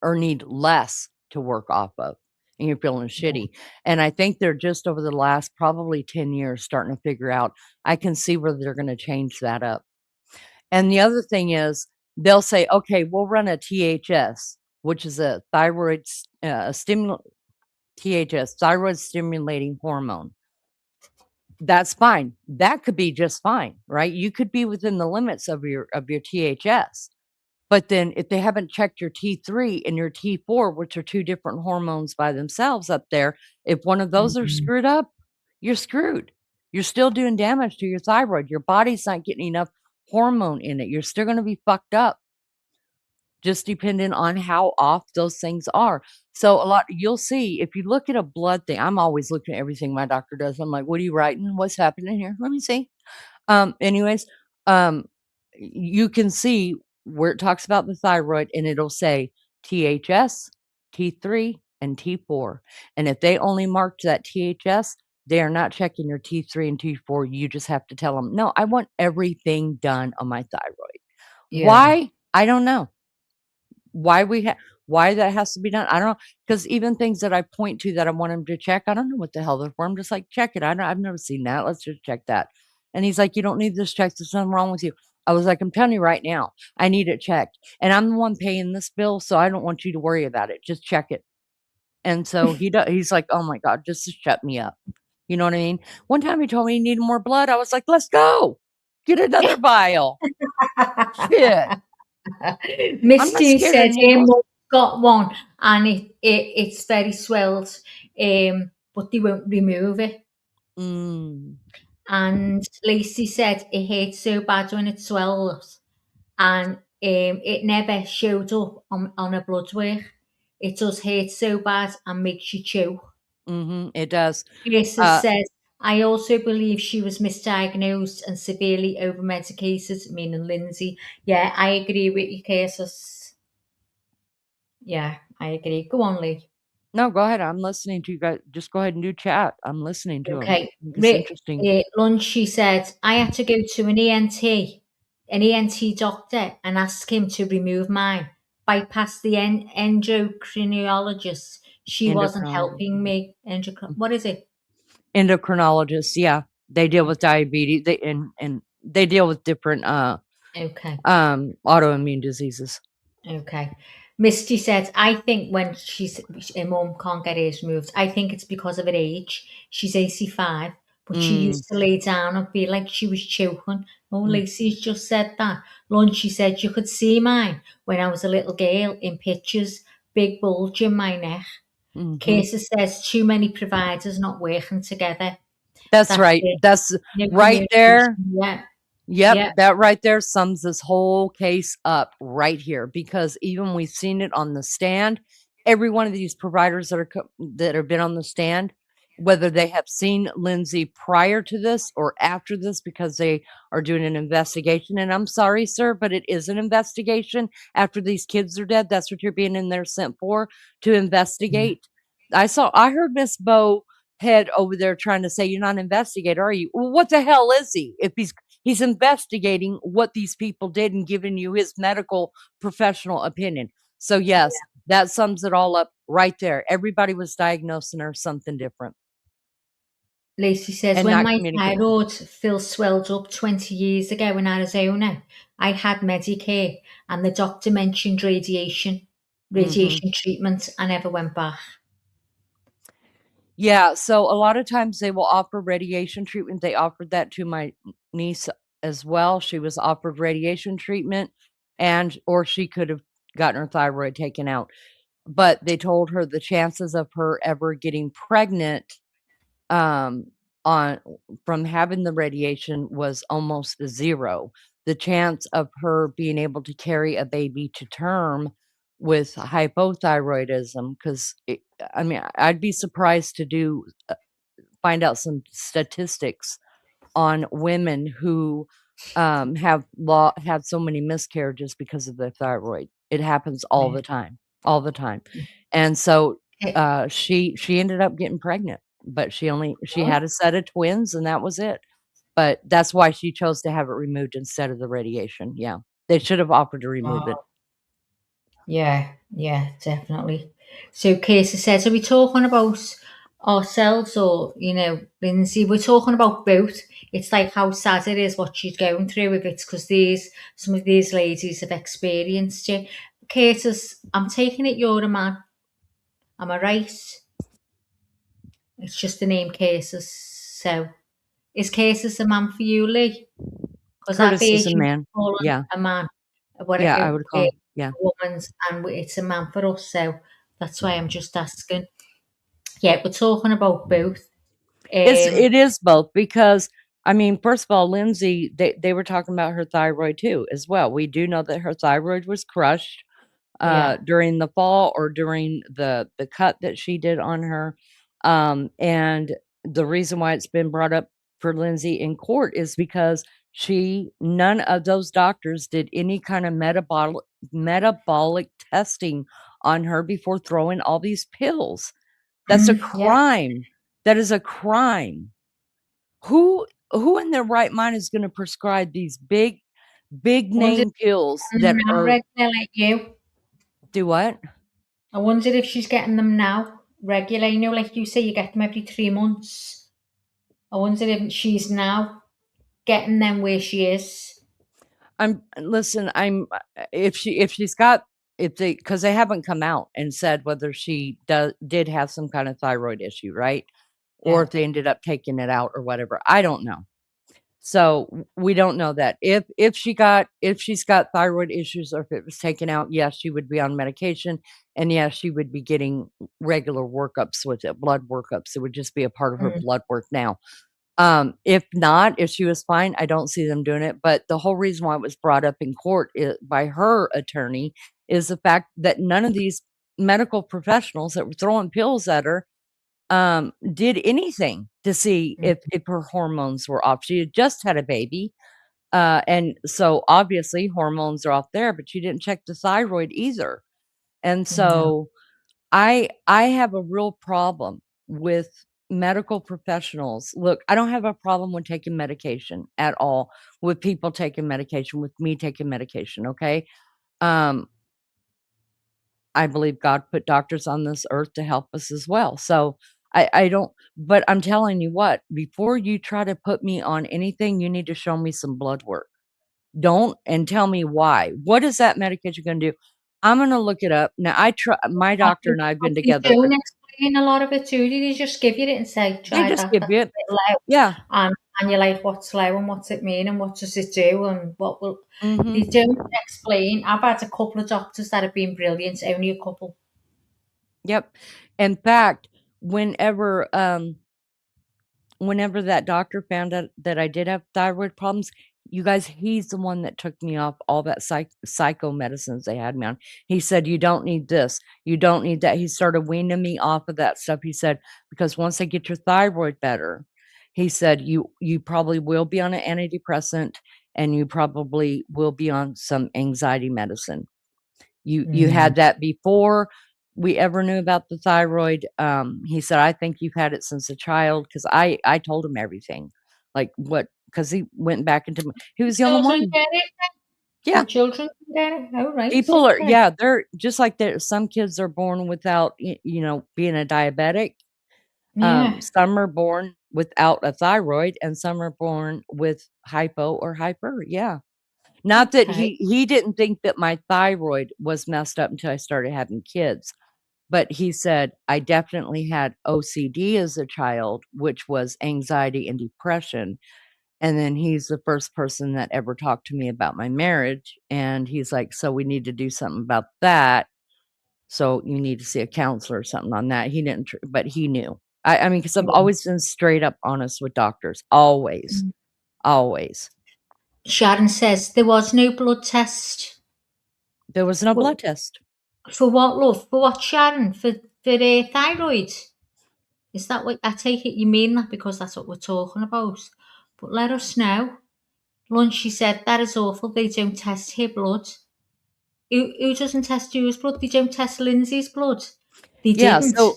need less to work off of, and you're feeling shitty. And I think they're just over the last probably 10 years starting to figure out, I can see where they're going to change that up. And the other thing is, they'll say, okay, we'll run a THS, which is a THS, thyroid stimulating hormone. That's fine. That could be just fine, right? You could be within the limits of your THS. But then if they haven't checked your T3 and your T4, which are two different hormones by themselves up there, if one of those are mhm, screwed up, you're screwed. You're still doing damage to your thyroid. Your body's not getting enough hormone in it. You're still going to be fucked up, just depending on how off those things are. So you'll see if you look at a blood thing. I'm always looking at everything my doctor does. I'm like, what are you writing? What's happening here? Let me see. Anyways, um, you can see where it talks about the thyroid, and it'll say THS, T3, and T4. And if they only marked that THS, they are not checking your T3 and T4. You just have to tell them, no, I want everything done on my thyroid. yeah, Why? I don't know. Why that has to be done, I don't know. Because even things that I point to that I want him to check, I don't know what the hell they're for. I'm just like, check it. I've never seen that. Let's just check that. And he's like, you don't need this checked. There's something wrong with you. I was like, I'm telling you right now, I need it checked. And I'm the one paying this bill, so I don't want you to worry about it. Just check it. And so he's like, oh my God, just to shut me up. You know what I mean? One time he told me he needed more blood. I was like, let's go. Get another vial. Shit. I'm not Misty scared of said her needles. mum got one, and it's very swelled, but they won't remove it. Mm. And Lacey said it hurts so bad when it swells, and it never showed up on a blood work. It does hurt so bad and makes you choke. It does. Lisa Uh, says, I also believe she was misdiagnosed and severely over-medicated, meaning Lindsay. Yeah, I agree with you, Curtis. Yeah, I agree. Go on, Lee. No, go ahead. I'm listening to you guys. Just go ahead and do chat. I'm listening to them. Okay. It's interesting. Lunch, she said, I had to go to an ENT doctor, and ask him to remove mine. Bypass the endocrinologist. She wasn't helping me. What is it? Endocrinologists, yeah. They deal with diabetes and they deal with different Okay. autoimmune diseases. Okay. Misty said, I think when her mum can't get hers removed, I think it's because of her age. She's 85, but she used to lay down and feel like she was choking. Oh, Lacey's just said that. Lunch, she said, you could see mine when I was a little girl in pictures, big bulge in my neck. Casey says, too many providers not working together. That's right. It. That's No right there. Yeah. Yep, that right there sums this whole case up right here, because even we've seen it on the stand. Every one of these providers that have been on the stand, whether they have seen Lindsay prior to this or after this, because they are doing an investigation. And I'm sorry, sir, but it is an investigation after these kids are dead. That's what you're being in there sent for, to investigate. I heard Miss Bo Head over there trying to say, you're not an investigator, are you? Well, what the hell is he? If he's investigating what these people did and giving you his medical professional opinion. So yes, that sums it all up right there. Everybody was diagnosing her something different. Lacey says, when my thyroid still swelled up 20 years ago in Arizona, I had Medicare, and the doctor mentioned radiation treatment. I never went back. Yeah, so a lot of times they will offer radiation treatment. They offered that to my niece as well. She was offered radiation treatment, or she could have gotten her thyroid taken out. But they told her the chances of her ever getting pregnant from having the radiation was almost zero. The chance of her being able to carry a baby to term with hypothyroidism, because I mean, I'd be surprised to find out some statistics on women who have had so many miscarriages because of their thyroid. It happens all the time, and so she ended up getting pregnant, but she had a set of twins, and that was it. But that's why she chose to have it removed instead of the radiation. Yeah, they should have offered to remove it. Yeah, definitely. So Casey says, are we talking about ourselves or, Lindsay? We're talking about both. It's like how sad it is what she's going through, if it's because some of these ladies have experienced it. Casey, I'm taking it you're a man. Am I right? It's just the name Casey. So is Casey a man for you, Lee? Because I've Curtis heard is a you man. call Yeah. a man. Yeah, I would call. Yeah. Woman's, and it's a man for us, so that's why I'm just asking. Yeah, we're talking about both. It is both, because I mean, first of all, Lindsay, they were talking about her thyroid too as well. We do know that her thyroid was crushed during the fall, or during the cut that she did on her. And the reason why it's been brought up for Lindsay in court is because none of those doctors did any kind of metabolic testing on her before throwing all these pills. That's a crime. That is a crime. Who in their right mind is going to prescribe these big name pills that are regular like you? Do what? I wondered if she's getting them now regular. Like you say, you get them every 3 months. I wondered if she's now getting them where she is. Because they haven't come out and said whether she did have some kind of thyroid issue, right? Or if they ended up taking it out or whatever. I don't know. So we don't know that. If she's got thyroid issues, or if it was taken out, yes, she would be on medication, and yes, she would be getting regular workups with it, blood workups. It would just be a part of her blood work now. If not, if she was fine, I don't see them doing it. But the whole reason why it was brought up in court by her attorney is the fact that none of these medical professionals that were throwing pills at her did anything to see if her hormones were off. She had just had a baby. And so obviously hormones are off there, but she didn't check the thyroid either. And so I have a real problem with medical professionals. Look, I don't have a problem with taking medication at all, with people taking medication, with me taking medication, okay? Um, I believe God put doctors on this earth to help us as well. So I don't, but I'm telling you what, before you try to put me on anything, you need to show me some blood work. Don't and tell me why. What is that medication going to do? I'm going to look it up. Now, my doctor and I have been They together. don't explain a lot of it to you. They just give you it and say, They try just that, give that's you a it. bit low. Yeah. And you're like, what's low and what's it mean and what does it do and what will... They Mhm. don't explain. I've had a couple of doctors that have been brilliant, only a couple. Yep. In fact, whenever that doctor found out that I did have thyroid problems, you guys, he's the one that took me off all that psycho medicines they had me on. He said, "You don't need this. You don't need that." He started weaning me off of that stuff. He said, "Because once they get your thyroid better," he said, you probably will be on an antidepressant and you probably will be on some anxiety medicine. You had that before we ever knew about the thyroid. He said, "I think you've had it since a child," because I told him everything, like what, because he went back into he was the only Children one. get it? Yeah, Your children get it? Oh, right, people are. okay. Yeah, they're just like there. Some kids are born without being a diabetic. Yeah, Some are born without a thyroid, and some are born with hypo or hyper. Yeah. Not that okay. he didn't think that my thyroid was messed up until I started having kids. But he said, "I definitely had OCD as a child, which was anxiety and depression." And then he's the first person that ever talked to me about my marriage. And he's like, "So we need to do something about that. So you need to see a counselor or something on that." He didn't, but he knew. I mean, because I've always been straight up honest with doctors. Always. Mm. Always. Sharon says there was no blood test. There was no Well, blood test. for what, love? For what, Sharon? For thyroid? Is that what I take it? You mean that because that's what we're talking about? But let us know. Lunch, she said, that is awful. They don't test her blood. Who doesn't test yours blood? They don't test Lindsay's blood. They Yeah. didn't. So,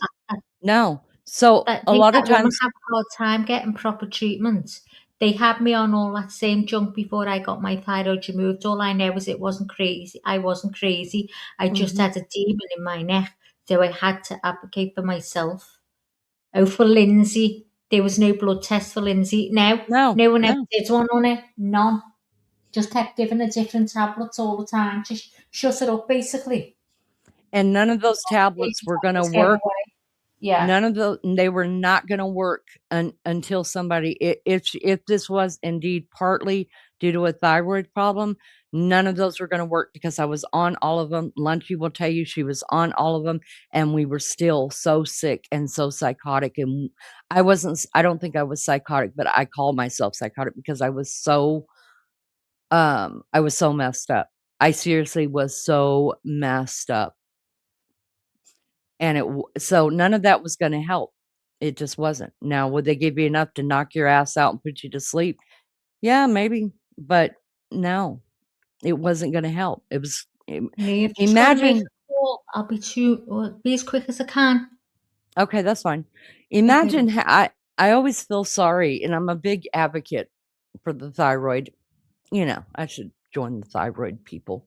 no. So I a think lot of that woman times, had a hard time getting proper treatment. They had me on all that same junk before I got my thyroid removed. All I know is it wasn't crazy. I wasn't crazy. I just Mhm. had a demon in my neck. So I had to advocate for myself. Oh, for Lindsay. There was no blood test for Lindsay. No, No, no one ever no. did one on her. None. Just kept giving her different tablets all the time. Just shut it up, basically. And none of those tablets were gonna Tablets going work. away. Yeah. None of they were not gonna work until somebody if this was indeed partly due to a thyroid problem, none of those were gonna work because I was on all of them. Lunchy will tell you she was on all of them, and we were still so sick and so psychotic, and I don't think I was psychotic, but I call myself psychotic because I was so messed up. I seriously was so messed up. And so none of that was gonna help. It just wasn't. Now, would they give you enough to knock your ass out and put you to sleep? Yeah, maybe, but no, it wasn't gonna help. It was I've just got to make imagine a call. I'll be as quick as I can. okay, that's fine. Okay, Imagine love. I always feel sorry, and I'm a big advocate for the thyroid. I should join the thyroid people.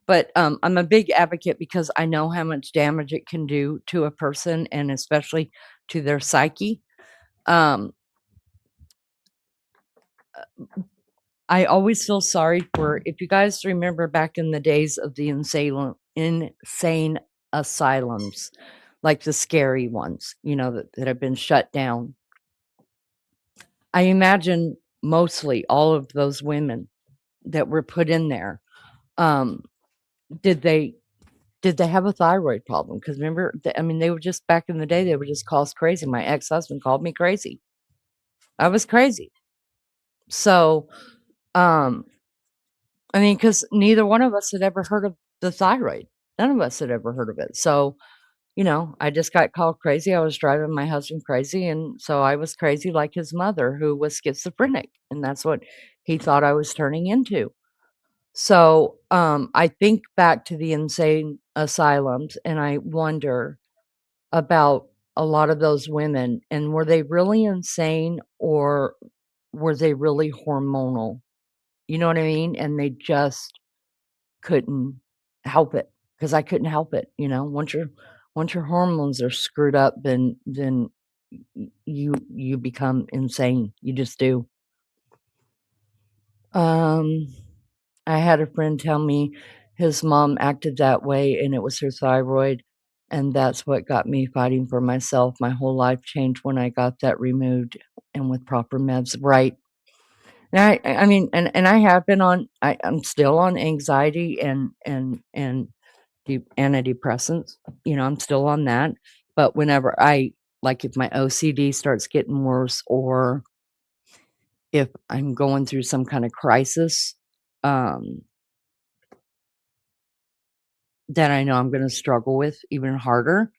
But, I'm a big advocate because I know how much damage it can do to a person and especially to their psyche. Um, I always feel sorry for if you guys remember back in the days of the insane asylums, like the scary ones, that have been shut down. I imagine mostly all of those women that were put in there, um, did they have a thyroid problem? Because remember, I mean, they were just back in the day, they were just called crazy. My ex-husband called me crazy. I was crazy. So, um, I mean, because neither one of us had ever heard of the thyroid. None of us had ever heard of it. So, I just got called crazy. I was driving my husband crazy. And so I was crazy like his mother, who was schizophrenic. And that's what he thought I was turning into. So I think back to the insane asylums and I wonder about a lot of those women, and were they really insane or were they really hormonal? You know what I mean? And they just couldn't help it, because I couldn't help it, you know? Once your hormones are screwed up, then you become insane. You just do. Um, I had a friend tell me his mom acted that way and it was her thyroid, and that's what got me fighting for myself. My whole life changed when I got that removed and with proper meds, right. And I mean, and I have been on I'm still on anxiety and antidepressants, you know, I'm still on that, but whenever like, if my OCD starts getting worse or if I'm going through some kind of crisis, um, that I know I'm gonna struggle with even harder,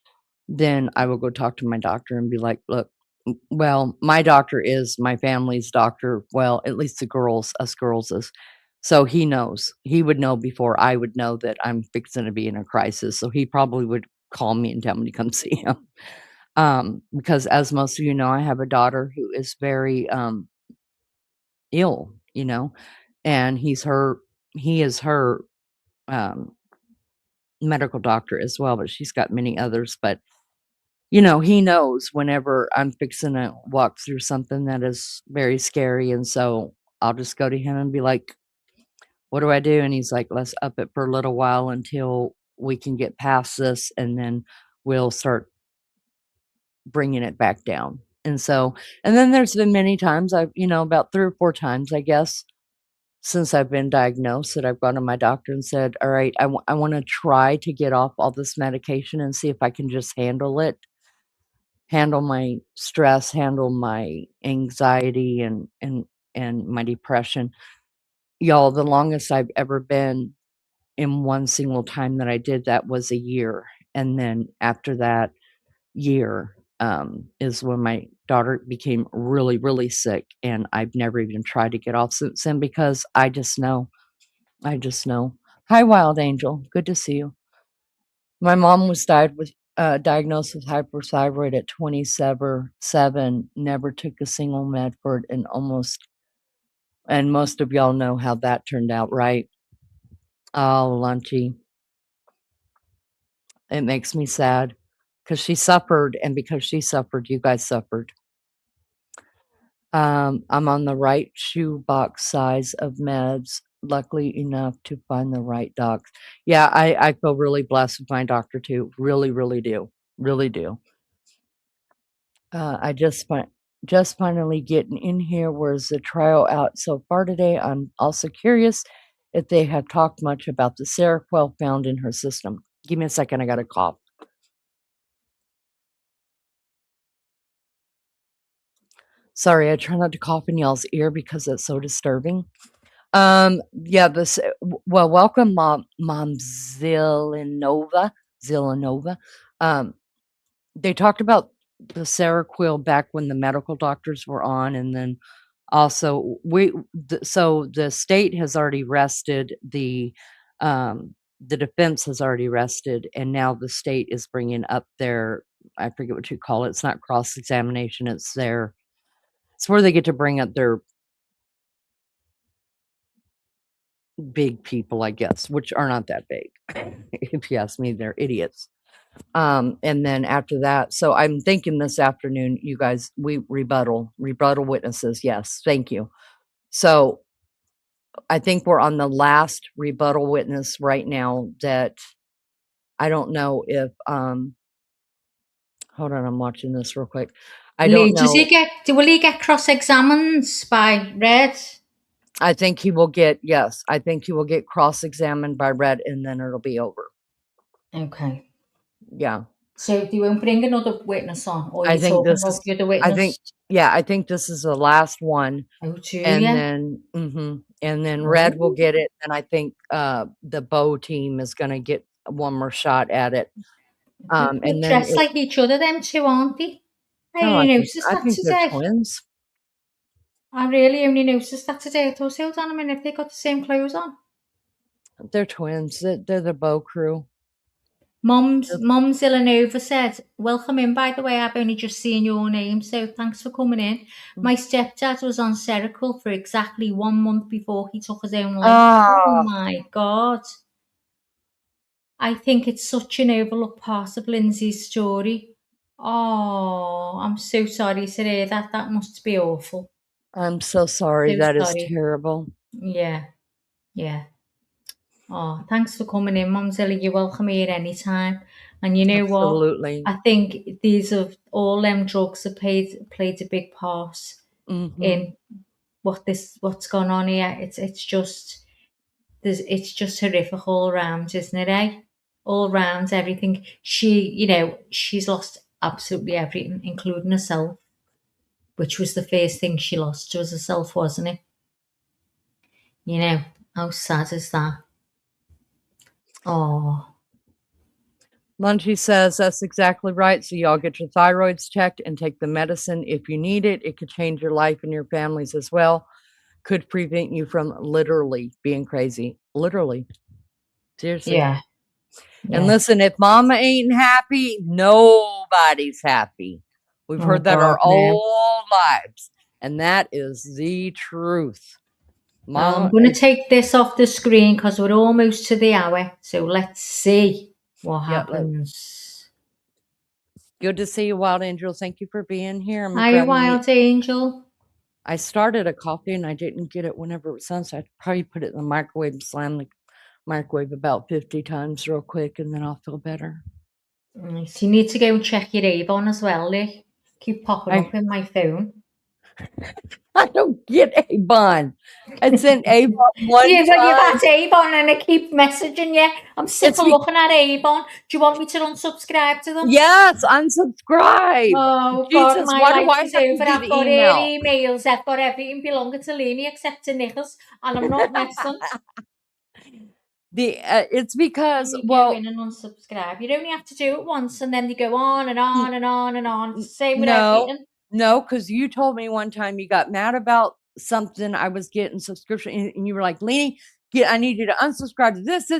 then I will go talk to my doctor and be like, "Look," well, my doctor is my family's doctor, well, at least us girls is. So he knows. He would know before I would know that I'm fixing to be in a crisis, so he probably would call me and tell me to come see him. Because as most of you know, I have a daughter who is very, ill, you know, and he is her, um, medical doctor as well, but she's got many others, but, you know, he knows whenever I'm fixing to walk through something that is very scary, and so I'll just go to him and be like, "What do I do?" And he's like, "Let's up it for a little while until we can get past this, and then we'll start bringing it back down." And then there's been many times about 3 or 4 times, I guess, since I've been diagnosed that I've gone to my doctor and said, "All right, I wanna try to get off all this medication and see if I can just handle my stress, handle my anxiety and my depression." Y'all, the longest I've ever been in one single time that I did that was a year, and then after that year, is when my daughter became really, really sick, and I've never even tried to get off since then because I just know. I just know. Hi, Wild Angel. Good to see you. My mom was diagnosed with hyperthyroid at 27, never took a single med for it, and most of y'all know how that turned out, right? Oh, Lunchy. It makes me sad because she suffered, and because she suffered, you guys suffered. I'm on the right shoebox size of meds, luckily enough to find the right docs. Yeah, I feel really blessed with my doctor too. Really, really do. Really do. I just finally getting in here. Where's the trial out so far today? I'm also curious if they have talked much about the Seroquel found in her system. Give me a second, I got a cough. Sorry, I try not to cough in y'all's ear because it's so disturbing. Yeah, well, welcome, Mom Zillanova. Zillanova. Um, they talked about the Seroquel back when the medical doctors were on, and then also so the state has already rested the defense has already rested, and now the state is bringing up their, I forget what you call it. It's not cross examination. It's where they get to bring up their big people, I guess, which are not that big. If you ask me, they're idiots. And then after that, so I'm thinking this afternoon, you guys, we rebuttal witnesses. Yes, thank you. So I think we're on the last rebuttal witness right now that I don't know if, hold on, I'm watching this real quick. I don't know. Will he get cross-examined by Red? I think he will get cross-examined by Red, and then it'll be over. Okay. Yeah. So they won't bring another witness on, or I you're think talking this about is the other witness? I think this is the last one. Oh, two, And yeah. then Red will get it, and I think the Bow team is gonna get one more shot at it. They're And then dressed like each other, them two, aren't they? I oh, only noticed I that think they're today. twins. I really only noticed that today. I thought, hold on a minute, if they got the same clothes on. They're twins. They're the Bow crew. Mom's Villanova said, welcome in, by the way, I've only just seen your name, so thanks for coming in. My stepdad was on Seroquel for exactly 1 month before he took his own life. Oh my God. I think it's such an overlooked part of Lindsay's story. Oh, I'm so sorry to hear that. That must be awful. I'm so sorry. So That is sorry. terrible. Yeah. Oh, thanks for coming in, Mumzilla. You're welcome here anytime. And you know Absolutely. what? I think these have all them drugs have played a big part in what's gone on here. It's just horrific all round, isn't it? Eh? All round, everything. She's lost absolutely everything, including herself, which was the first thing she lost was herself, wasn't it? You know, how sad is that? Oh. Lindsay says that's exactly right. So y'all get your thyroids checked and take the medicine if you need it. It could change your life and your families as well. Could prevent you from literally being crazy. Literally. Seriously. Yeah. And listen, if mama ain't happy, nobody's happy. We've heard that our whole lives. And that is the truth. I'm going to take this off the screen because we're almost to the hour. So let's see what happens. Good to see you, Wild Angel. Thank you for being here. Hi, Wild Angel. I started a coffee and I didn't get it whenever it was done, so I probably put it in the microwave and slam the microwave about 50 times real quick, and then I'll feel better. So you need to go and check your Avon as well, Lee. Keep popping up in my phone. I don't get Avon. It's in Avon one Yeah, but you've time. had Avon and I keep messaging you. I'm sick of looking at Avon. Do you want me to unsubscribe to them? Yes, unsubscribe. Oh, Jesus, God, my why do life I is have over. to do I've the got email? her emails. I've got everything belonging to Lenny except to Nichols, and I'm not messing. It's because, you go in and unsubscribe. You only have to do it once, and then you go on and on and on and on. It's the same with everything. No, because you told me one time you got mad about something I was getting subscription, and you were like, Lenny, I need you to unsubscribe to this,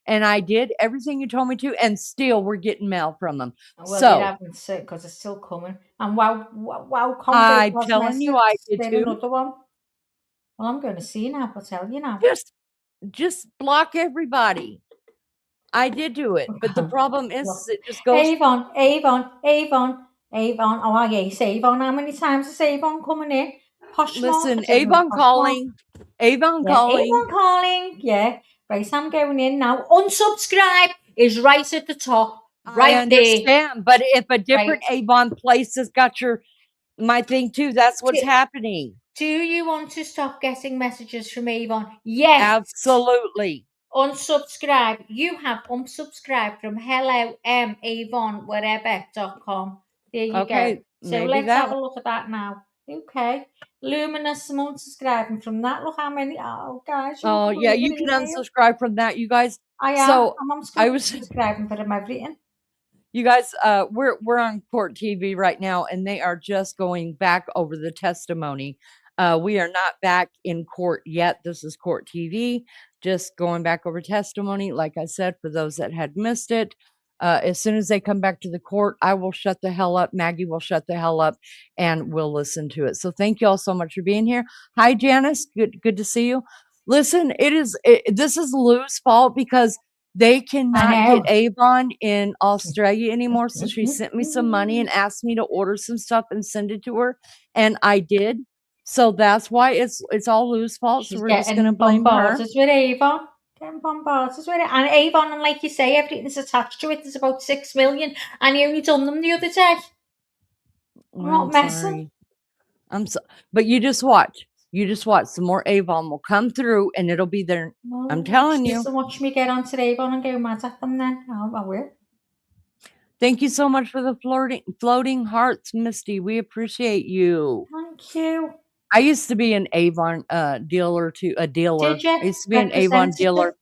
and I did everything you told me to, and still we're getting mail from them. Well, you haven't, because it's still coming. And wow, I'm telling you, I did too. Another one. Well, I'm going to see now. I'll tell you now. Just block everybody. I did do it, but the problem is it just goes. Avon. Oh, yes, Avon. How many times is Avon coming in? Listen, Avon calling. Avon calling. Yeah. Right, I'm going in now. Unsubscribe is right at the top. Right I understand, but if a different Avon place has got my thing too, that's what's happening. Do you want to stop getting messages from Avon? Yes. Absolutely. Unsubscribe. You have unsubscribed from helloavon.com. There you go. So let's have a look at that now. Okay. Luminous, I'm unsubscribing from that. Look how many. Oh, guys. Oh, yeah, you can unsubscribe from that, you guys. I am. So I'm unsubscribing from everything. You guys, we're on Court TV right now, and they are just going back over the testimony. We are not back in court yet. This is Court TV, just going back over testimony. Like I said, for those that had missed it, as soon as they come back to the court, I will shut the hell up. Maggie will shut the hell up, and we'll listen to it. So thank you all so much for being here. Hi, Janice. Good to see you. Listen, this is Lou's fault because they cannot get Avon in Australia anymore. So she sent me some money and asked me to order some stuff and send it to her. And I did. So that's why it's all Lou's fault. So we're just going to blame her. With Avon. Getting bombarded with it. And Avon, and like you say, everything's attached to it. There's about 6 million. And you only done them the other day. I'm not messing. But you just watch. Some more Avon will come through and it'll be there. Well, I'm telling you. Just watch me get onto Avon and go mad at them then. I will. Thank you so much for the floating hearts, Misty. We appreciate you. Thank you. I used to be an Avon dealer too. Did you? I used to be an Avon dealer.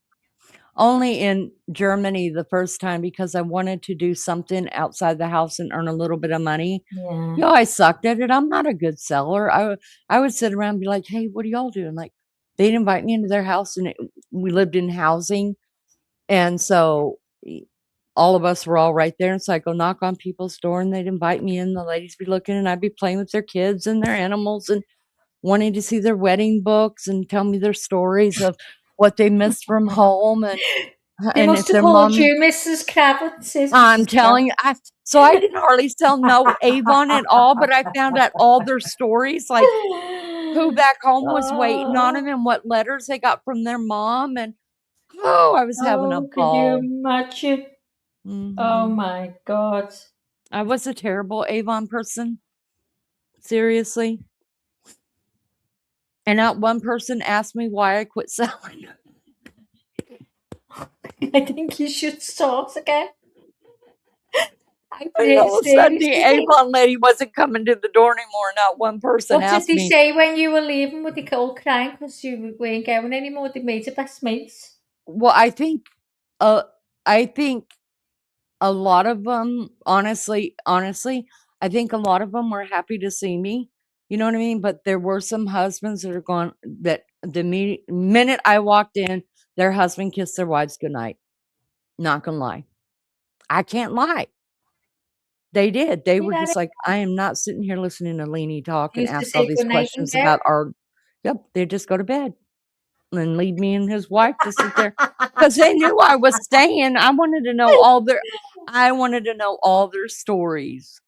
Only in Germany the first time because I wanted to do something outside the house and earn a little bit of money. Yeah. I sucked at it. I'm not a good seller. I would sit around and be like, hey, what are y'all doing? Like, they'd invite me into their house and we lived in housing. And so all of us were all right there. And so I go knock on people's door and they'd invite me in. The ladies be looking and I'd be playing with their kids and their animals and wanting to see their wedding books and tell me their stories of what they missed from home. They And must if have their called mom, you Mrs. Kravitz, says I'm Mrs. telling you, so I didn't hardly know Avon at all, but I found out all their stories, like who back home was waiting on them and what letters they got from their mom. And I was having a Can you ball. imagine? Mm-hmm. Oh my God. I was a terrible Avon person. Seriously. And not one person asked me why I quit selling. I think you should start again. And all of a sudden, the Avon lady wasn't coming to the door anymore. Not one person asked me. What did they say when you were leaving? Were they all crying because you weren't going anymore? They made your best mates. Well, I think a lot of them, honestly, I think a lot of them were happy to see me. You know what I mean? But there were some husbands that are going, that the minute I walked in, their husband kissed their wives goodnight. Not gonna lie. I can't lie. They did. They were just like, I am not sitting here listening to Leanie talk and ask all these questions about they just go to bed and leave me and his wife to sit there because they knew I was staying. I wanted to know all their stories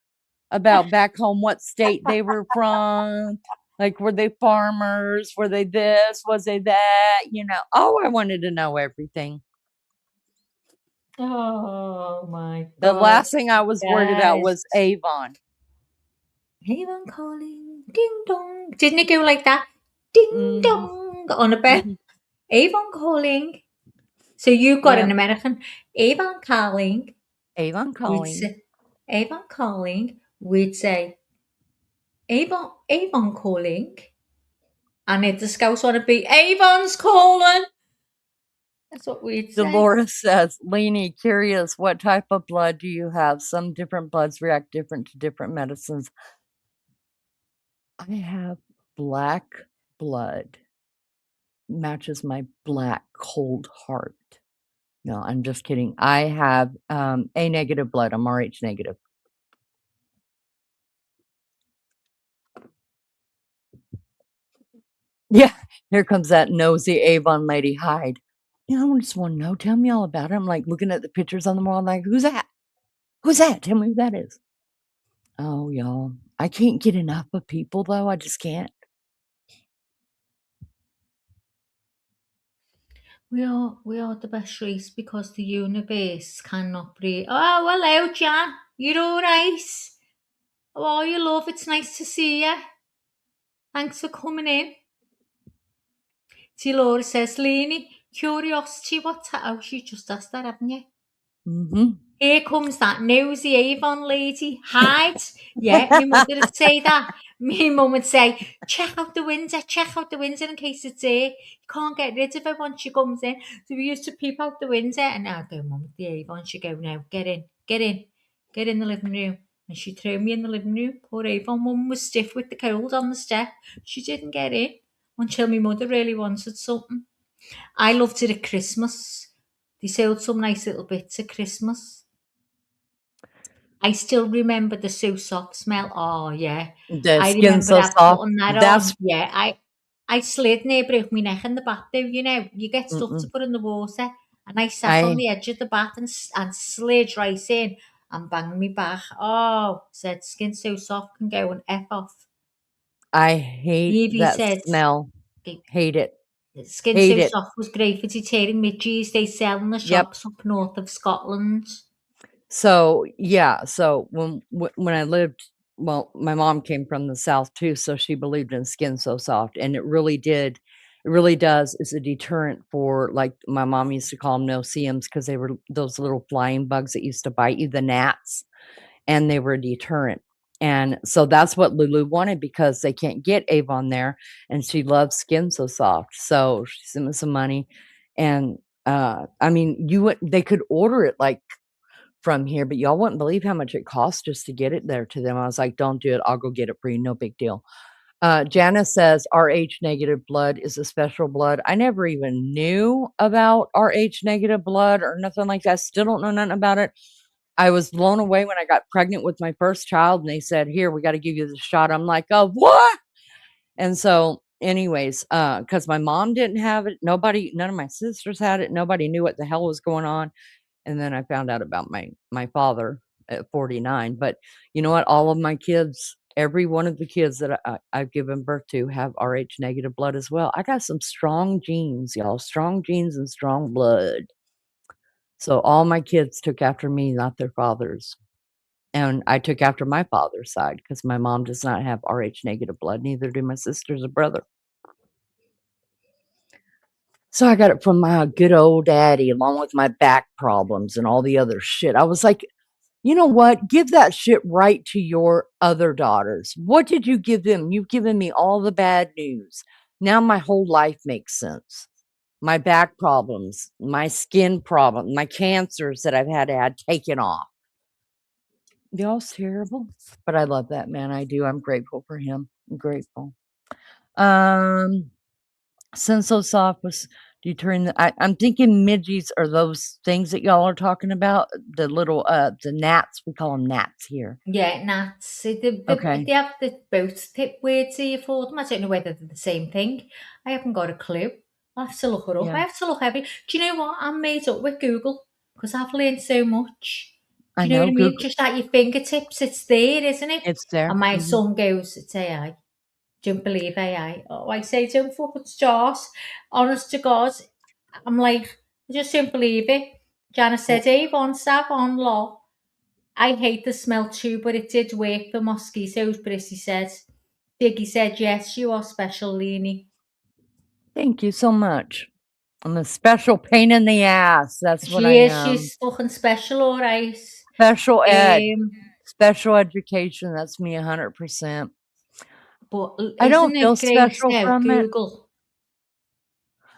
about back home, what state they were from. Like, were they farmers? Were they this? Was they that? I wanted to know everything. Oh my God. The last thing I was worried about was Avon. Avon calling, ding dong. Didn't it go like that? Ding dong on a bed. Avon calling. So you got an American Avon calling. Avon calling. Avon calling. We'd say Avon calling. And if the scouts want to be Avon's calling. That's what we'd say. Dolores says, Leanie, curious, what type of blood do you have? Some different bloods react different to different medicines. I have black blood. Matches my black cold heart. No, I'm just kidding. I have A negative blood. I'm Rh negative. Yeah, here comes that nosy Avon lady. Hide. I just want to know. Tell me all about it. I'm like looking at the pictures on the wall. I'm like, who's that? Who's that? Tell me who that is. Oh, y'all. I can't get enough of people, though. I just can't. We are the best race because the universe cannot breathe. Oh, hello, Jan. You're all right? How are you, love? It's nice to see you. Thanks for coming in. Laura says, Leanie, curiosity, oh, she just asked that, haven't you? Mm-hmm. Here comes that nosy Avon lady. Hide. Yeah, my mother would say that. My mum would say, check out the window in case it's there. You can't get rid of it once she comes in. So we used to peep out the window and I'd go, Mum, the Avon. She'd go, no, get in the living room. And she'd throw me in the living room. Poor Avon. Mum was stiff with the cold on the step. She didn't get in until my mother really wanted something. I loved it at Christmas. They sold some nice little bits at Christmas. I still remember the So Soft smell. Oh, yeah. The I skin remember so that soft. putting that That's on. Yeah, I slid near broke my neck in the bathtub, You get stuff to put in the water. And I sat on the edge of the bath and slid right in and banged me back. Oh, said Skin So Soft can go and F off. I hate Evie that said, smell. Hate it. Skin Hate So it. Soft was great for detailing midges. They sell in the shops up north of Scotland. So, yeah. So when I lived, well, my mom came from the South too, so she believed in Skin So Soft. And it really does. It's a deterrent for, like, my mom used to call them no-see-ums because they were those little flying bugs that used to bite you, the gnats, and they were a deterrent. And so that's what Lulu wanted because they can't get Avon there, and she loves Skin So Soft. So she sent me some money, and I mean, they could order it like from here, but y'all wouldn't believe how much it costs just to get it there to them. I was like, don't do it. I'll go get it for you. No big deal. Janice says Rh negative blood is a special blood. I never even knew about Rh negative blood or nothing like that. Still don't know nothing about it. I was blown away when I got pregnant with my first child and they said, here, we got to give you the shot. I'm like, oh, what? And so anyways, because my mom didn't have it. None of my sisters had it. Nobody knew what the hell was going on. And then I found out about my father at 49. But you know what? All of my kids, every one of the kids that I've given birth to have Rh negative blood as well. I got some strong genes, y'all. Strong genes and strong blood. So all my kids took after me, not their fathers. And I took after my father's side because my mom does not have Rh negative blood. Neither do my sisters or brother. So I got it from my good old daddy, along with my back problems and all the other shit. I was like, you know what? Give that shit right to your other daughters. What did you give them? You've given me all the bad news. Now my whole life makes sense. My back problems, my skin problem, my cancers that I've had taken off. Y'all's terrible, but I love that man. I do. I'm grateful for him. I'm grateful. Senso soft was, do you turn I'm thinking midgies are those things that y'all are talking about. The little, the gnats, we call them gnats here. Yeah, gnats. They have the both tip words here for them. I don't know whether they're the same thing. I haven't got a clue. I'll have to look it up. Yeah. I have to look every. Do you know what? I'm made up with Google because I've learned so much. Do you know what I mean? Just at your fingertips, it's there, isn't it? It's there. And my son goes, it's AI. Don't believe AI. Oh, I say, don't fucking start. Honest to God, I'm like, I just don't believe it. Janice said, hey, on staff, on law. I hate the smell too, but it did work for mosquitoes, Brissy said. Diggy said, yes, you are special, Leanie. Thank you so much. I'm a special pain in the ass. That's what I am. She's fucking special, all right. Special ed. Special education. That's me 100%. But I don't feel great special from Google.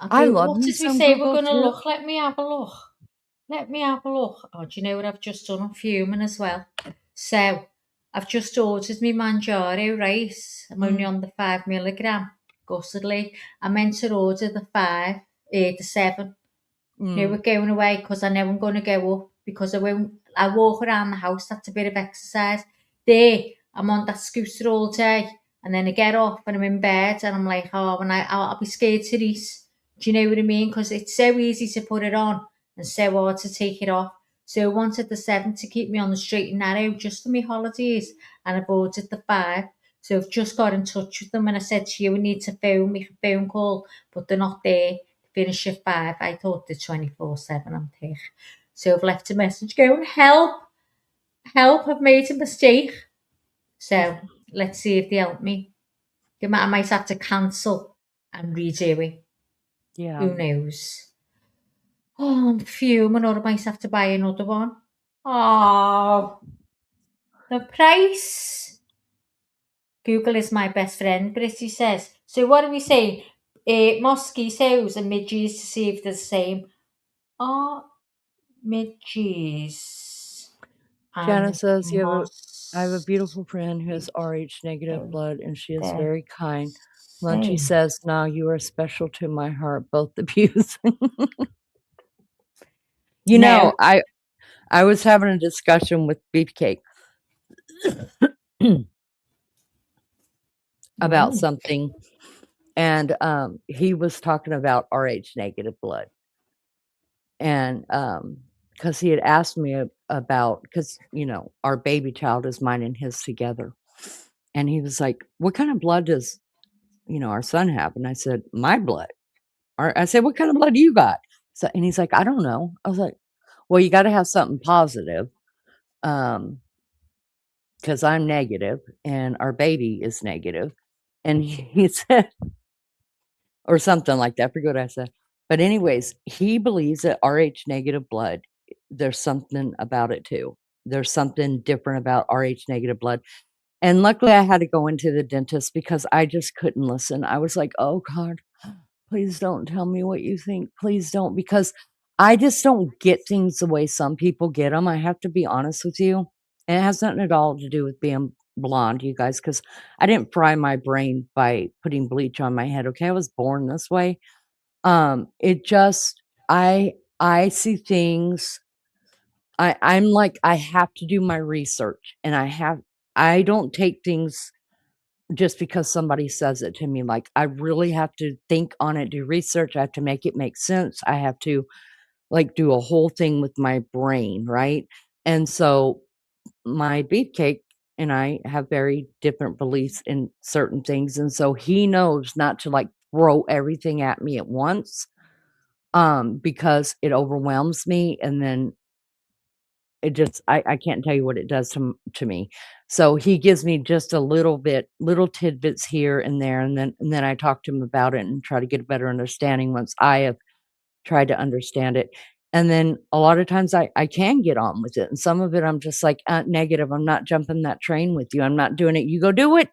I love what me did we some say Google we're going to too. look? Let me have a look. Oh, do you know what I've just done? I'm fuming as well. So, I've just ordered me Manjaro rice. I'm only on the 5 milligram. Gussedly. I meant to order the 7. No, we're going away because I know I'm going to go up because I walk around the house. That's a bit of exercise. I'm on that scooter all day and then I get off and I'm in bed and I'm like, oh, and I'll be scared to eat. Do you know what I mean? Because it's so easy to put it on and so hard to take it off. So I wanted the 7 to keep me on the straight and narrow just for my holidays and I've ordered the 5. So I've just got in touch with them and I said to you, we need to make a phone call, but they're not there. Finish at 5. I thought the 24/7 I'm there. So I've left a message going, help, I've made a mistake. So let's see if they help me. I might have to cancel and redo it. Yeah. Who knows? Oh, I'm fuming, or I might have to buy another one. Oh, the price. Google is my best friend, Britty says. So what are we saying? Mosquitoes and midges to see if they're the same. Oh, midges. Janice says, I have a beautiful friend who has Rh negative blood and she is very kind. Lindsay says, no, you are special to my heart, both of you. You know, I was having a discussion with Beefcake about something, and he was talking about Rh negative blood. And because he had asked me about, because, you know, our baby child is mine and his together. And he was like, what kind of blood does, you know, our son have? And I said, my blood. I said, what kind of blood do you got? So, and he's like, I don't know. I was like, well, you got to have something positive. Because I'm negative and our baby is negative. And he said, or something like that. I forget what I said. But anyways, he believes that Rh negative blood, there's something about it too. There's something different about Rh negative blood. And luckily I had to go into the dentist because I just couldn't listen. I was like, oh God, please don't tell me what you think. Please don't, because I just don't get things the way some people get them. I have to be honest with you. And it has nothing at all to do with being blonde, you guys, because I didn't fry my brain by putting bleach on my head. Okay, I was born this way. It just I see things. I'm like, I have to do my research, and I don't take things just because somebody says it to me. Like, I really have to think on it, do research. I have to make it make sense. I have to like do a whole thing with my brain, right? And so my beefcake and I have very different beliefs in certain things, and so he knows not to like throw everything at me at once, because it overwhelms me, and then it just I can't tell you what it does to me. So he gives me just a little tidbits here and there, and then I talk to him about it and try to get a better understanding once I have tried to understand it. And then a lot of times I can get on with it, and some of it I'm just like, negative. I'm not jumping that train with you. I'm not doing it. You go do it,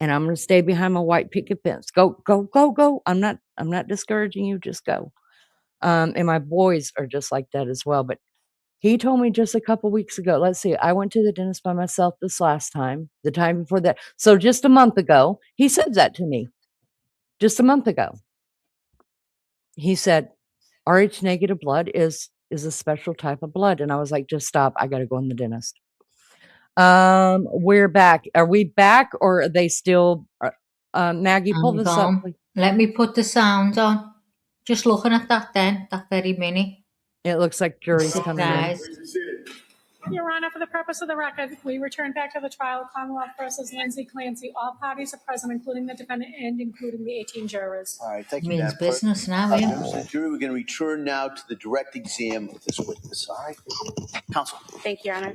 and I'm gonna stay behind my white picket fence. Go, go, go, go. I'm not discouraging you. Just go. And my boys are just like that as well. But he told me just a couple weeks ago. Let's see. I went to the dentist by myself this last time. The time before that, so just a month ago, he said that to me. Just a month ago, he said, RH negative blood is a special type of blood. And I was like, just stop. I got to go in the dentist. We're back. Are we back, or are they still, Maggie, pull Hang this up, on. please. Let me put the sound on. Just looking at that then, that very minute. It looks like jury's Sit coming in. guys. Your Honor, for the purpose of the record, we return back to the trial of Commonwealth versus Lindsay Clancy. All parties are present, including the defendant and including the 18 jurors. All right, thank you, Means Madam Clerk. business now, Members yeah. of the jury, we're going to return now to the direct exam of this witness. All right, counsel. Thank you, Your Honor.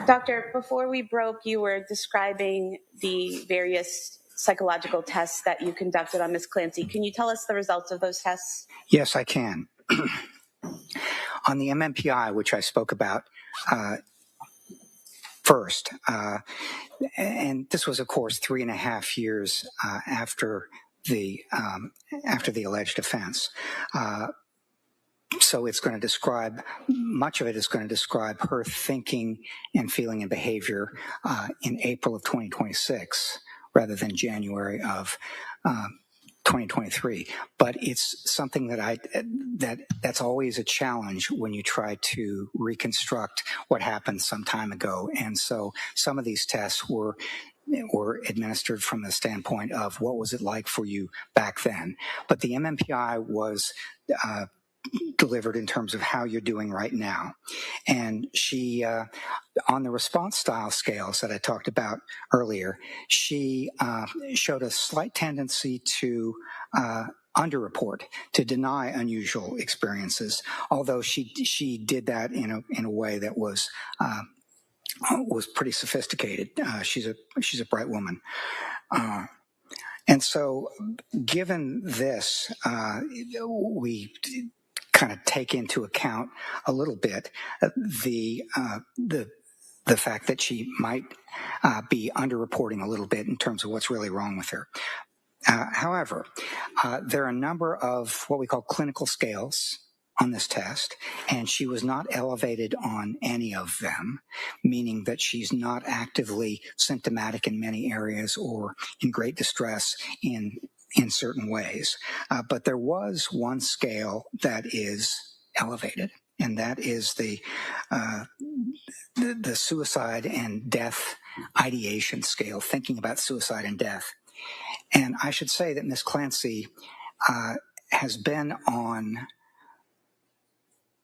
Doctor, before we broke, you were describing the various psychological tests that you conducted on Ms. Clancy. Can you tell us the results of those tests? Yes, I can. On the MMPI, which I spoke about first, and this was, of course, 3.5 years after the alleged offense. So it's going to describe, much of it is going to describe her thinking and feeling and behavior in April of 2026 rather than January of 2023. But it's something that's always a challenge when you try to reconstruct what happened some time ago. And so some of these tests were administered from the standpoint of what was it like for you back then. But the MMPI was delivered in terms of how you're doing right now. And she, on the response style scales that I talked about earlier, she showed a slight tendency to underreport, to deny unusual experiences, although she did that in a way that was pretty sophisticated. She's a bright woman. And so given this, we kind of take into account a little bit the fact that she might be underreporting a little bit in terms of what's really wrong with her. However, there are a number of what we call clinical scales on this test, and she was not elevated on any of them, meaning that she's not actively symptomatic in many areas or in great distress in certain ways. But there was one scale that is elevated, and that is the suicide and death ideation scale, thinking about suicide and death. And I should say that Ms. Clancy has been on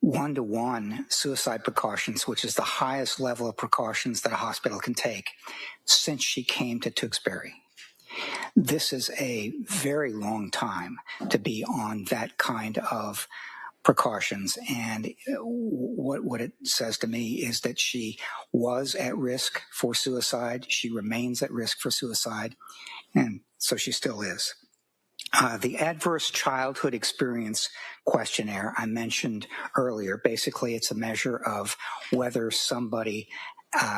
1-to-1 suicide precautions, which is the highest level of precautions that a hospital can take, since she came to Tewksbury. This is a very long time to be on that kind of precautions. And what it says to me is that she was at risk for suicide. She remains at risk for suicide. And so she still is. The Adverse Childhood Experience Questionnaire I mentioned earlier, basically it's a measure of whether somebody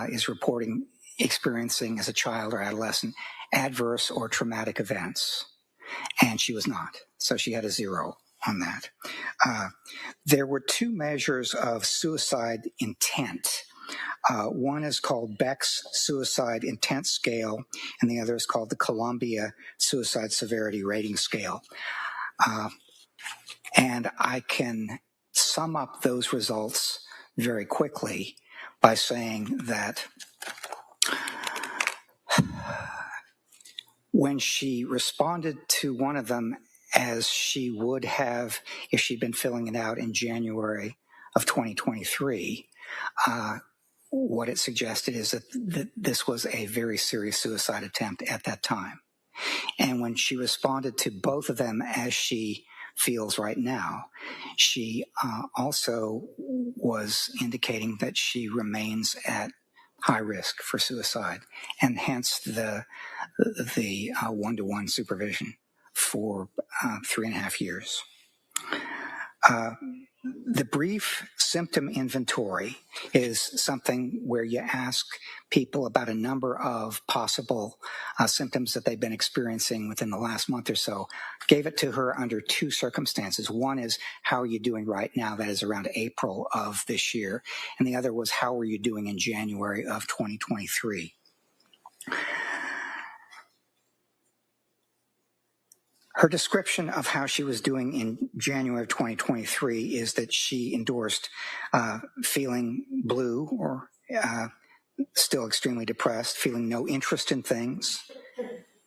is reporting experiencing as a child or adolescent adverse or traumatic events. And she was not. So she had a 0 on that. There were 2 measures of suicide intent One is called Beck's Suicide Intent Scale, and the other is called the Columbia Suicide Severity Rating Scale. And I can sum up those results very quickly by saying that when she responded to one of them as she would have if she'd been filling it out in January of 2023, what it suggested is that this was a very serious suicide attempt at that time. And when she responded to both of them as she feels right now, she also was indicating that she remains at high risk for suicide, and hence the one-to-one supervision for 3.5 years. The brief symptom inventory is something where you ask people about a number of possible symptoms that they've been experiencing within the last month or so. Gave it to her under two circumstances. One is, how are you doing right now? That is around April of this year. And the other was, how were you doing in January of 2023? Her description of how she was doing in January of 2023 is that she endorsed feeling blue or still extremely depressed, feeling no interest in things,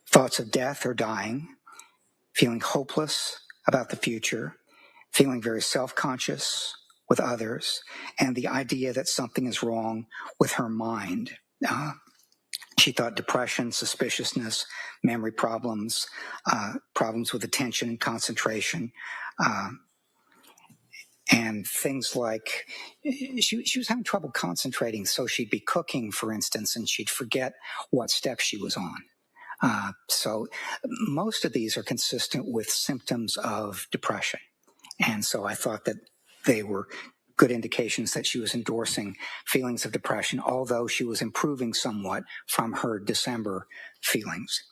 thoughts of death or dying, feeling hopeless about the future, feeling very self-conscious with others, and the idea that something is wrong with her mind. She thought depression, suspiciousness, memory problems, problems with attention and concentration, and things like she was having trouble concentrating, so she'd be cooking, for instance, and she'd forget what step she was on. So most of these are consistent with symptoms of depression. And so I thought that they were good indications that she was endorsing feelings of depression, although she was improving somewhat from her December feelings.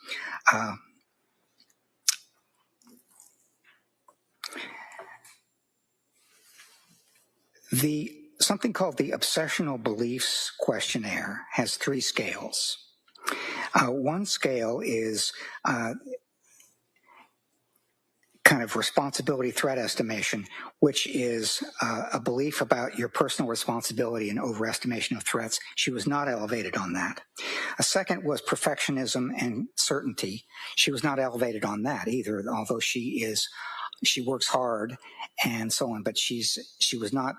Something called the Obsessional Beliefs Questionnaire has 3 scales. One scale is kind of responsibility threat estimation, which is a belief about your personal responsibility and overestimation of threats. She was not elevated on that. A second was perfectionism and certainty. She was not elevated on that either, although she works hard and so on, but she was not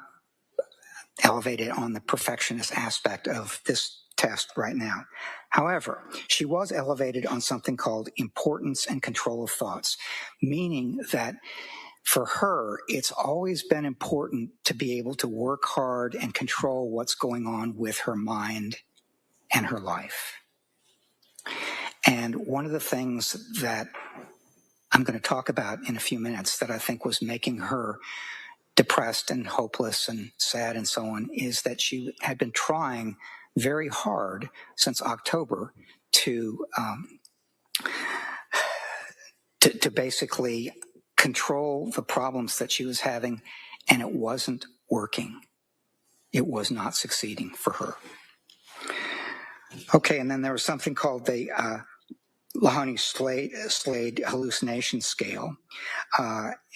elevated on the perfectionist aspect of this test right now. However, she was elevated on something called importance and control of thoughts, meaning that for her, it's always been important to be able to work hard and control what's going on with her mind and her life. And one of the things that I'm going to talk about in a few minutes that I think was making her depressed and hopeless and sad and so on is that she had been trying very hard since October to basically control the problems that she was having, and it wasn't working. It was not succeeding for her. Okay, and then there was something called the Mahoney-Slade hallucination scale.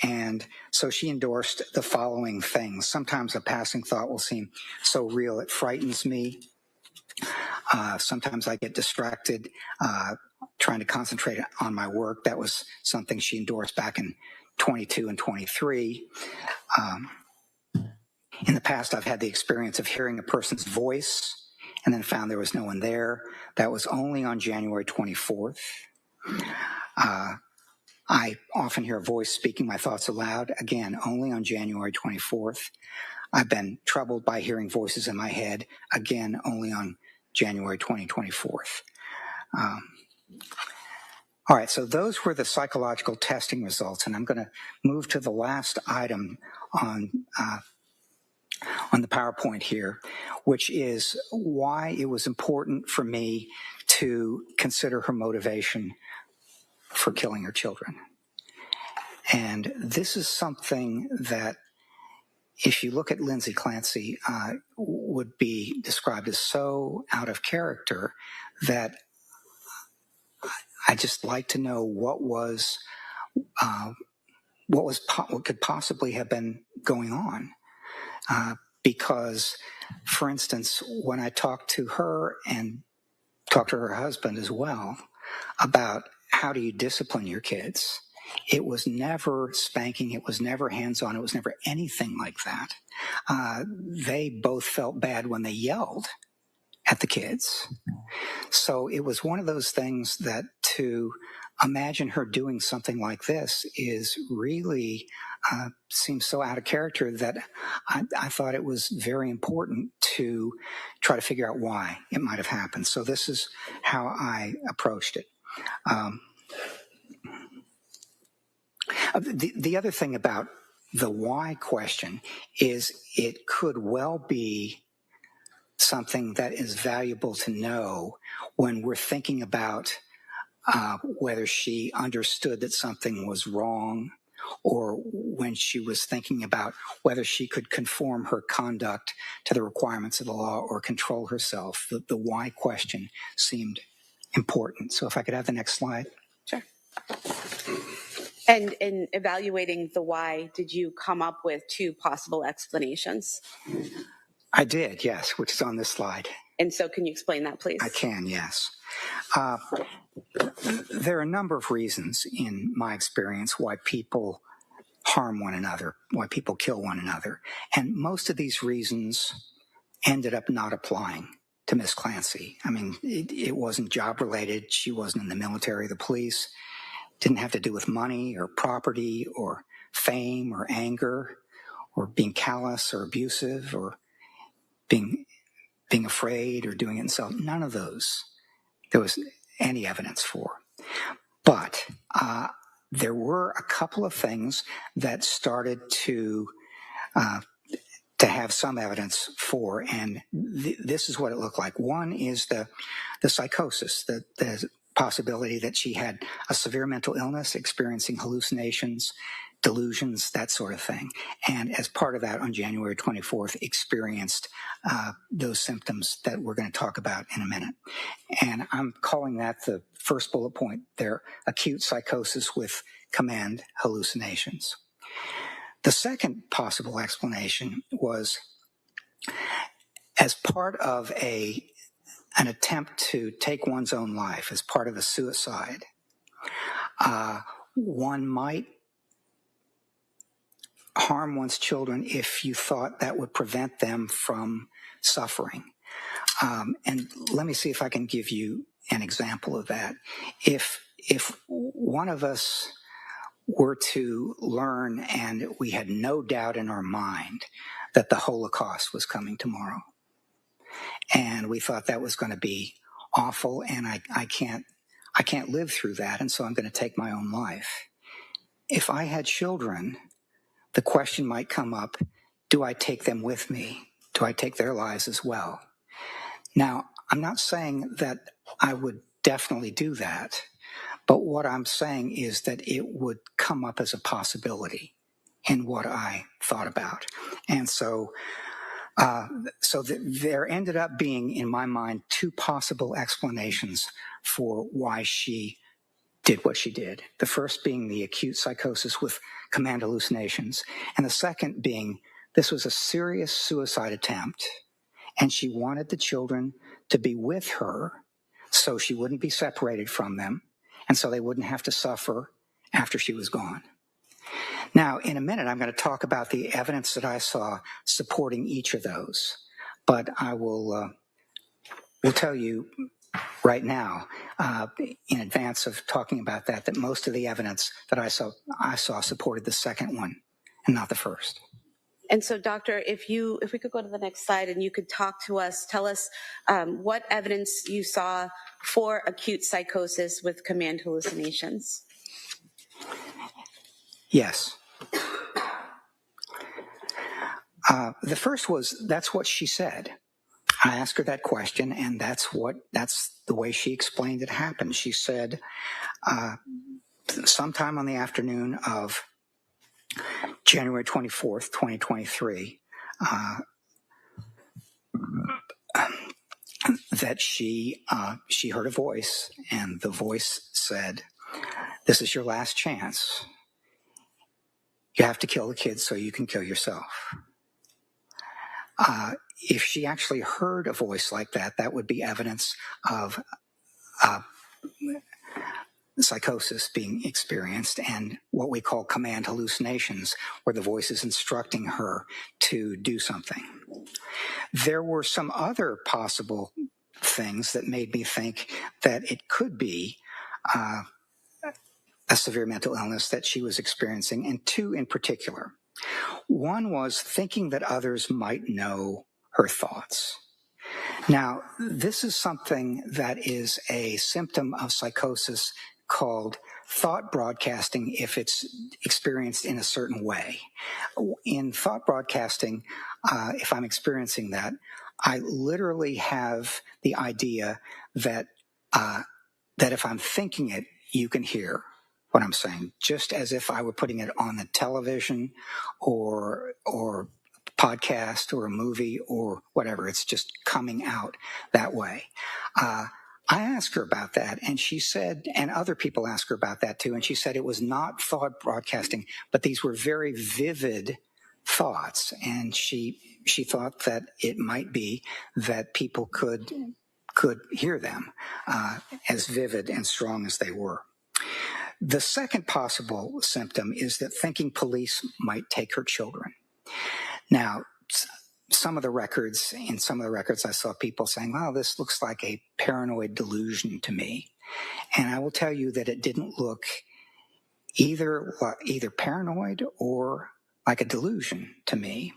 And so she endorsed the following things. Sometimes a passing thought will seem so real it frightens me. Sometimes I get distracted trying to concentrate on my work. That was something she endorsed back in 22 and 23. In the past, I've had the experience of hearing a person's voice and then found there was no one there. That was only on January 24th. I often hear a voice speaking my thoughts aloud, again, only on January 24th. I've been troubled by hearing voices in my head, again, only on January 24th. All right, so those were the psychological testing results, and I'm going to move to the last item on the PowerPoint here, which is why it was important for me to consider her motivation for killing her children. And this is something that if you look at Lindsay Clancy, would be described as so out of character that I just like to know what could possibly have been going on. Because, for instance, when I talked to her and talked to her husband as well about how do you discipline your kids, it was never spanking, it was never hands-on, it was never anything like that. They both felt bad when they yelled at the kids. So it was one of those things that to imagine her doing something like this is really seems so out of character that I thought it was very important to try to figure out why it might have happened. So this is how I approached it. The other thing about the why question is it could well be something that is valuable to know when we're thinking about whether she understood that something was wrong, or when she was thinking about whether she could conform her conduct to the requirements of the law or control herself. The why question seemed important. So if I could have the next slide. Sure. And in evaluating the why, did you come up with two possible explanations? I did, yes, which is on this slide. And so can you explain that, please? I can, yes. There are a number of reasons in my experience why people harm one another, why people kill one another. And most of these reasons ended up not applying to Miss Clancy. I mean, it wasn't job related. She wasn't in the military or the police. Didn't have to do with money or property or fame or anger or being callous or abusive or being afraid or doing it himself. None of those there was any evidence for. But there were a couple of things that started to have some evidence for, and this is what it looked like. One is the psychosis, the possibility that she had a severe mental illness, experiencing hallucinations, delusions, that sort of thing. And as part of that, on January 24th, experienced those symptoms that we're going to talk about in a minute. And I'm calling that the first bullet point there, acute psychosis with command hallucinations. The second possible explanation was as part of an attempt to take one's own life, as part of a suicide, one might harm one's children if you thought that would prevent them from suffering. And let me see if I can give you an example of that. If one of us were to learn, and we had no doubt in our mind that the Holocaust was coming tomorrow, and we thought that was going to be awful, and I can't live through that, and so I'm going to take my own life. If I had children, the question might come up, do I take them with me? Do I take their lives as well? Now, I'm not saying that I would definitely do that, but what I'm saying is that it would come up as a possibility in what I thought about. And so there ended up being, in my mind, two possible explanations for why she did what she did. The first being the acute psychosis with command hallucinations, and the second being this was a serious suicide attempt, and she wanted the children to be with her so she wouldn't be separated from them, and so they wouldn't have to suffer after she was gone. Now, in a minute, I'm going to talk about the evidence that I saw supporting each of those, but I will tell you right now, in advance of talking about that most of the evidence that I saw supported the second one and not the first. And so, Doctor, if we could go to the next slide and you could tell us what evidence you saw for acute psychosis with command hallucinations. Yes. The first was, that's what she said. I asked her that question, and that's the way she explained it happened. She said, sometime on the afternoon of January 24th, 2023, that she heard a voice, and the voice said, "This is your last chance. You have to kill the kids so you can kill yourself." If she actually heard a voice like that, that would be evidence of psychosis being experienced and what we call command hallucinations, where the voice is instructing her to do something. There were some other possible things that made me think that it could be a severe mental illness that she was experiencing, and two in particular. One was thinking that others might know her thoughts. Now, this is something that is a symptom of psychosis called thought broadcasting if it's experienced in a certain way. In thought broadcasting, if I'm experiencing that, I literally have the idea that that if I'm thinking it, you can hear what I'm saying, just as if I were putting it on the television or podcast or a movie or whatever. It's just coming out that way. I asked her about that, and she said, and other people asked her about that too, and she said it was not thought broadcasting, but these were very vivid thoughts, and she thought that it might be that people could hear them as vivid and strong as they were. The second possible symptom is that thinking police might take her children. Now, in some of the records I saw people saying, "Wow, this looks like a paranoid delusion to me." And I will tell you that it didn't look either paranoid or like a delusion to me.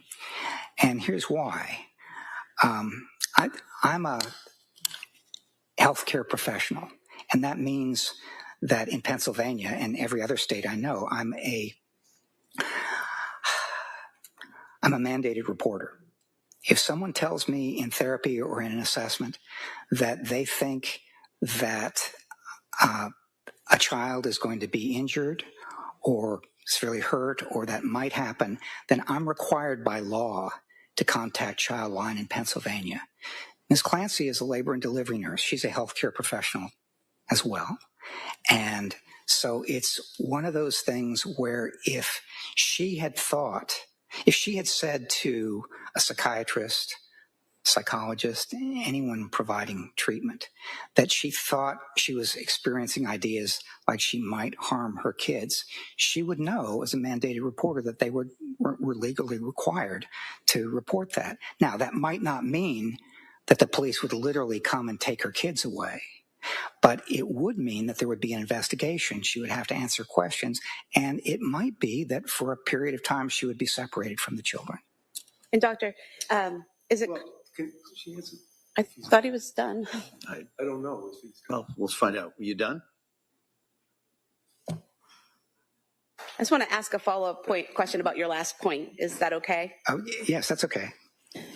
And here's why. I'm a healthcare professional, and that means that in Pennsylvania and every other state I know, I'm a mandated reporter. If someone tells me in therapy or in an assessment that they think that a child is going to be injured or severely hurt or that might happen, then I'm required by law to contact Childline in Pennsylvania. Ms. Clancy is a labor and delivery nurse. She's a healthcare professional as well. And so it's one of those things where if she had said to a psychiatrist, psychologist, anyone providing treatment, that she thought she was experiencing ideas like she might harm her kids, she would know as a mandated reporter that they were legally required to report that. Now, that might not mean that the police would literally come and take her kids away, but it would mean that there would be an investigation. She would have to answer questions, and it might be that for a period of time she would be separated from the children. And doctor, is it? She answer? I thought he was done. I don't know. Well, we'll find out. Were you done? I just want to ask a follow-up question about your last point. Is that okay? Oh, yes, that's okay.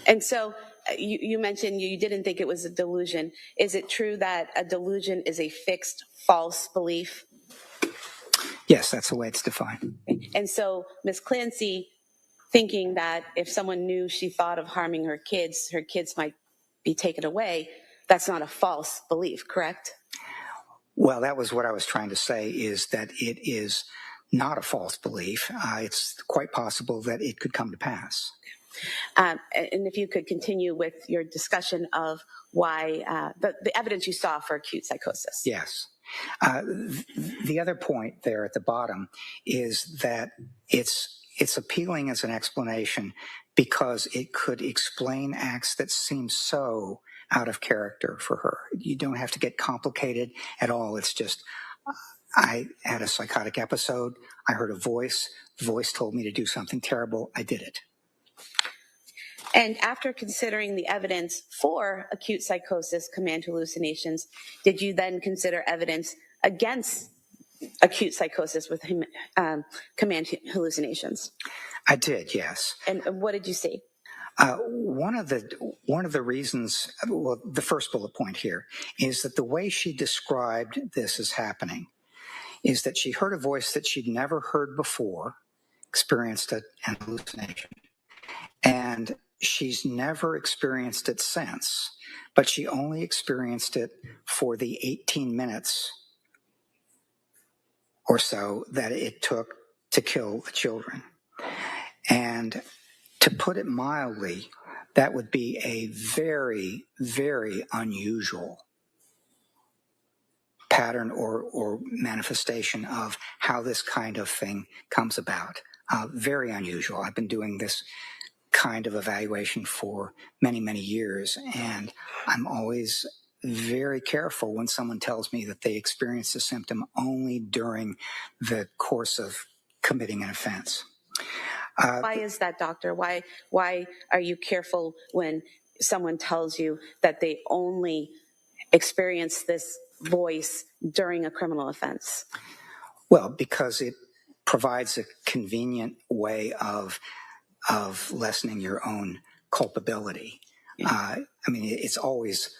And so you mentioned you didn't think it was a delusion. Is it true that a delusion is a fixed false belief? Yes, that's the way it's defined. And so Ms. Clancy, thinking that if someone knew she thought of harming her kids might be taken away, that's not a false belief, correct? Well, that was what I was trying to say, is that it is not a false belief. It's quite possible that it could come to pass. And if you could continue with your discussion of why the evidence you saw for acute psychosis. Yes. The other point there at the bottom is that it's appealing as an explanation because it could explain acts that seem so out of character for her. You don't have to get complicated at all. It's just, I had a psychotic episode. I heard a voice. The voice told me to do something terrible. I did it. And after considering the evidence for acute psychosis, command hallucinations, did you then consider evidence against acute psychosis with command hallucinations? I did, yes. And what did you see? One of the reasons, well, the first bullet point here is that the way she described this as happening is that she heard a voice that she'd never heard before experienced an hallucination. And she's never experienced it since, but she only experienced it for the 18 minutes or so that it took to kill the children. And to put it mildly, that would be a very, very unusual pattern or manifestation of how this kind of thing comes about. Very unusual. I've been doing this kind of evaluation for many, many years, and I'm always very careful when someone tells me that they experience a symptom only during the course of committing an offense. Why is that, doctor? Why are you careful when someone tells you that they only experience this voice during a criminal offense? Well, because it provides a convenient way of lessening your own culpability. I mean, it's always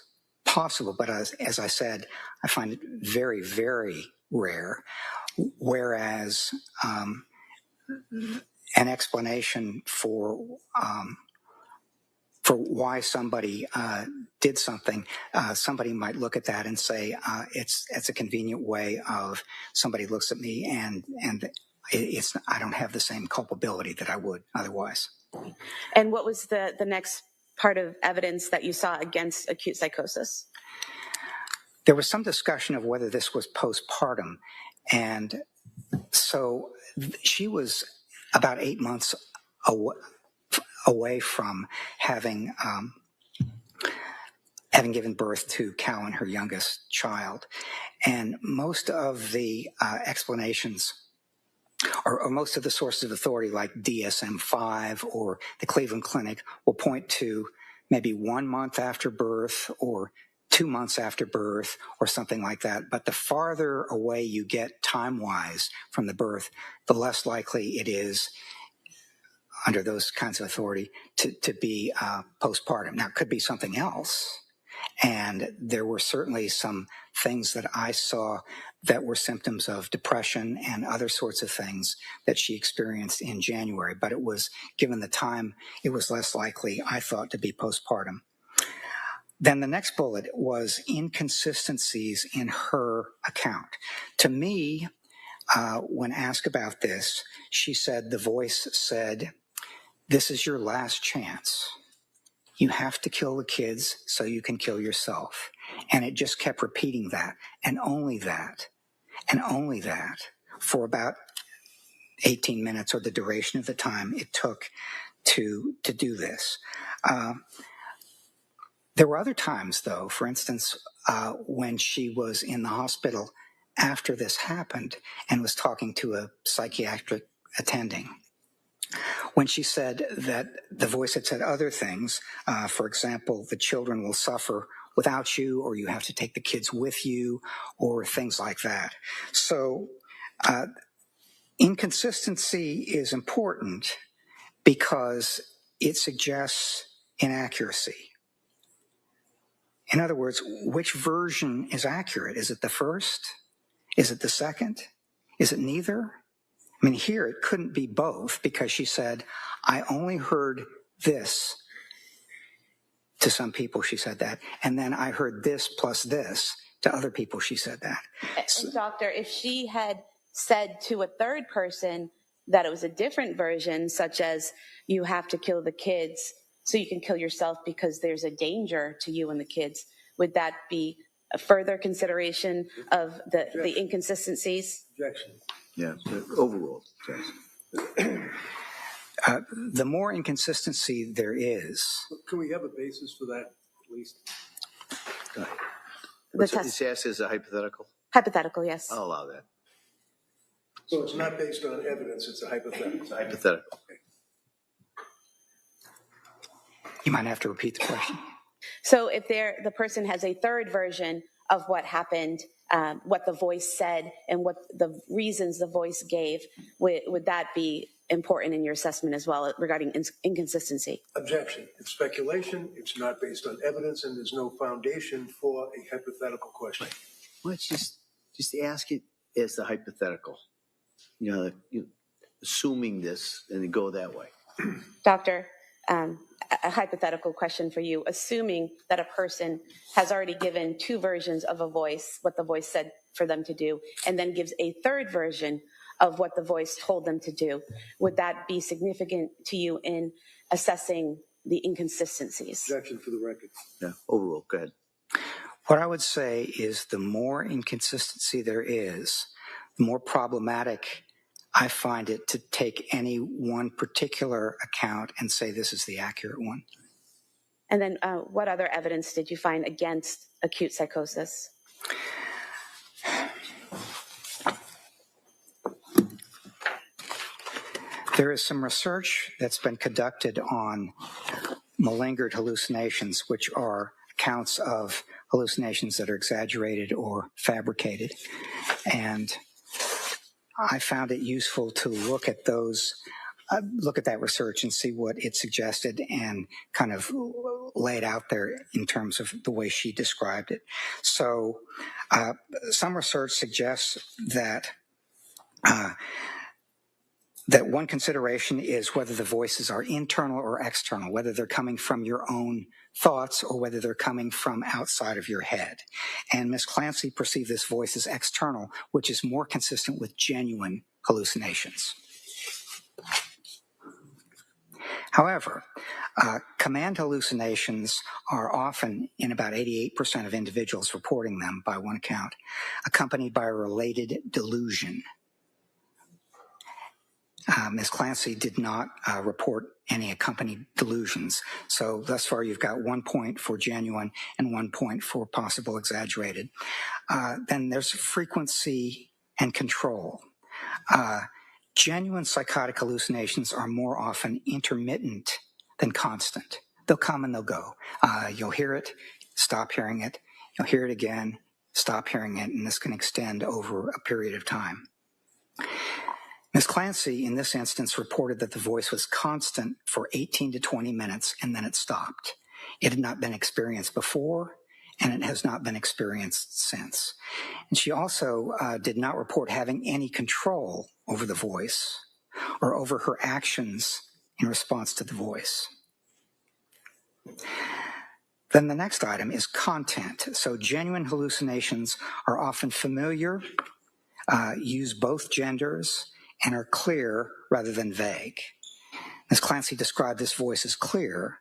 possible, but as I said, I find it very, very rare. Whereas an explanation for why somebody did something, somebody might look at that and say, it's a convenient way of somebody looks at me and I don't have the same culpability that I would otherwise. And what was the next part of evidence that you saw against acute psychosis? There was some discussion of whether this was postpartum, and so she was about 8 months away from having given birth to Callan, her youngest child. And most of the explanations or most of the sources of authority like DSM-5 or the Cleveland Clinic will point to maybe 1 month after birth or 2 months after birth or something like that. But the farther away you get time-wise from the birth, the less likely it is under those kinds of authority to be postpartum. Now, it could be something else. And there were certainly some things that I saw that were symptoms of depression and other sorts of things that she experienced in January. But it was, given the time, it was less likely, I thought, to be postpartum. Then the next bullet was inconsistencies in her account. To me, when asked about this, she said, the voice said, "This is your last chance. You have to kill the kids so you can kill yourself." And it just kept repeating that, and only that, for about 18 minutes or the duration of the time it took to do this. There were other times, though, for instance, when she was in the hospital after this happened and was talking to a psychiatric attending, when she said that the voice had said other things, for example, the children will suffer without you, or you have to take the kids with you, or things like that. So inconsistency is important because it suggests inaccuracy. In other words, which version is accurate? Is it the first? Is it the second? Is it neither? I mean, here it couldn't be both, because she said, I only heard this. To some people, she said that. And then I heard this plus this. To other people, she said that. And doctor, if she had said to a third person that it was a different version, such as you have to kill the kids so you can kill yourself because there's a danger to you and the kids, would that be a further consideration of the inconsistencies? Objection. Yeah, overall. The more inconsistency there is. Can we have a basis for that, at least? It's asked as a hypothetical? Hypothetical, yes. I'll allow that. So it's not based on evidence, it's a hypothetical. It's a hypothetical. You might have to repeat the question. So if the person has a third version of what happened, what the voice said, and what the reasons the voice gave, would that be important in your assessment as well regarding inconsistency? Objection. It's speculation, it's not based on evidence, and there's no foundation for a hypothetical question. Let's just ask it as the hypothetical. The assuming this and go that way. Doctor, a hypothetical question for you. Assuming that a person has already given two versions of a voice, what the voice said for them to do, and then gives a third version of what the voice told them to do, would that be significant to you in assessing the inconsistencies? Objection for the record. Yeah, overruled. Go ahead. What I would say is the more inconsistency there is, the more problematic I find it to take any one particular account and say this is the accurate one. And then what other evidence did you find against acute psychosis? There is some research that's been conducted on malingered hallucinations, which are accounts of hallucinations that are exaggerated or fabricated. And I found it useful to look at those, look at that research and see what it suggested and kind of lay it out there in terms of the way she described it. So some research suggests that that one consideration is whether the voices are internal or external, whether they're coming from your own thoughts or whether they're coming from outside of your head. And Ms. Clancy perceived this voice as external, which is more consistent with genuine hallucinations. However, command hallucinations are often, in about 88% of individuals reporting them by one account, accompanied by a related delusion. Ms. Clancy did not report any accompanied delusions. So thus far, you've got 1 point for genuine and 1 point for possible exaggerated. Then there's frequency and control. Genuine psychotic hallucinations are more often intermittent than constant. They'll come and they'll go. You'll hear it, stop hearing it. You'll hear it again, stop hearing it, and this can extend over a period of time. Ms. Clancy, in this instance, reported that the voice was constant for 18 to 20 minutes, and then it stopped. It had not been experienced before, and it has not been experienced since. And she also did not report having any control over the voice or over her actions in response to the voice. Then the next item is content. So genuine hallucinations are often familiar, use both genders, and are clear rather than vague. Ms. Clancy described this voice as clear,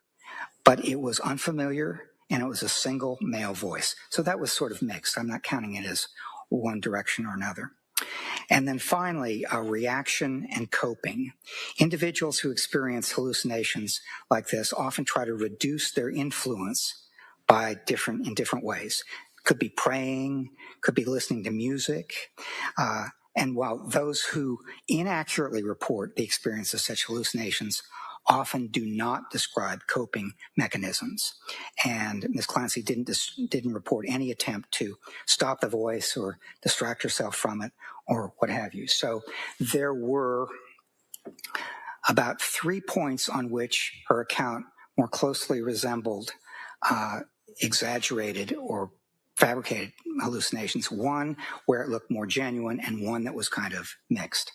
but it was unfamiliar and it was a single male voice. So that was sort of mixed. I'm not counting it as one direction or another. And then finally, reaction and coping. Individuals who experience hallucinations like this often try to reduce their influence in different ways. Could be praying, could be listening to music. And while those who inaccurately report the experience of such hallucinations often do not describe coping mechanisms. And Ms. Clancy didn't report any attempt to stop the voice or distract herself from it or what have you. So there were about 3 points on which her account more closely resembled exaggerated or fabricated hallucinations, one where it looked more genuine and one that was kind of mixed.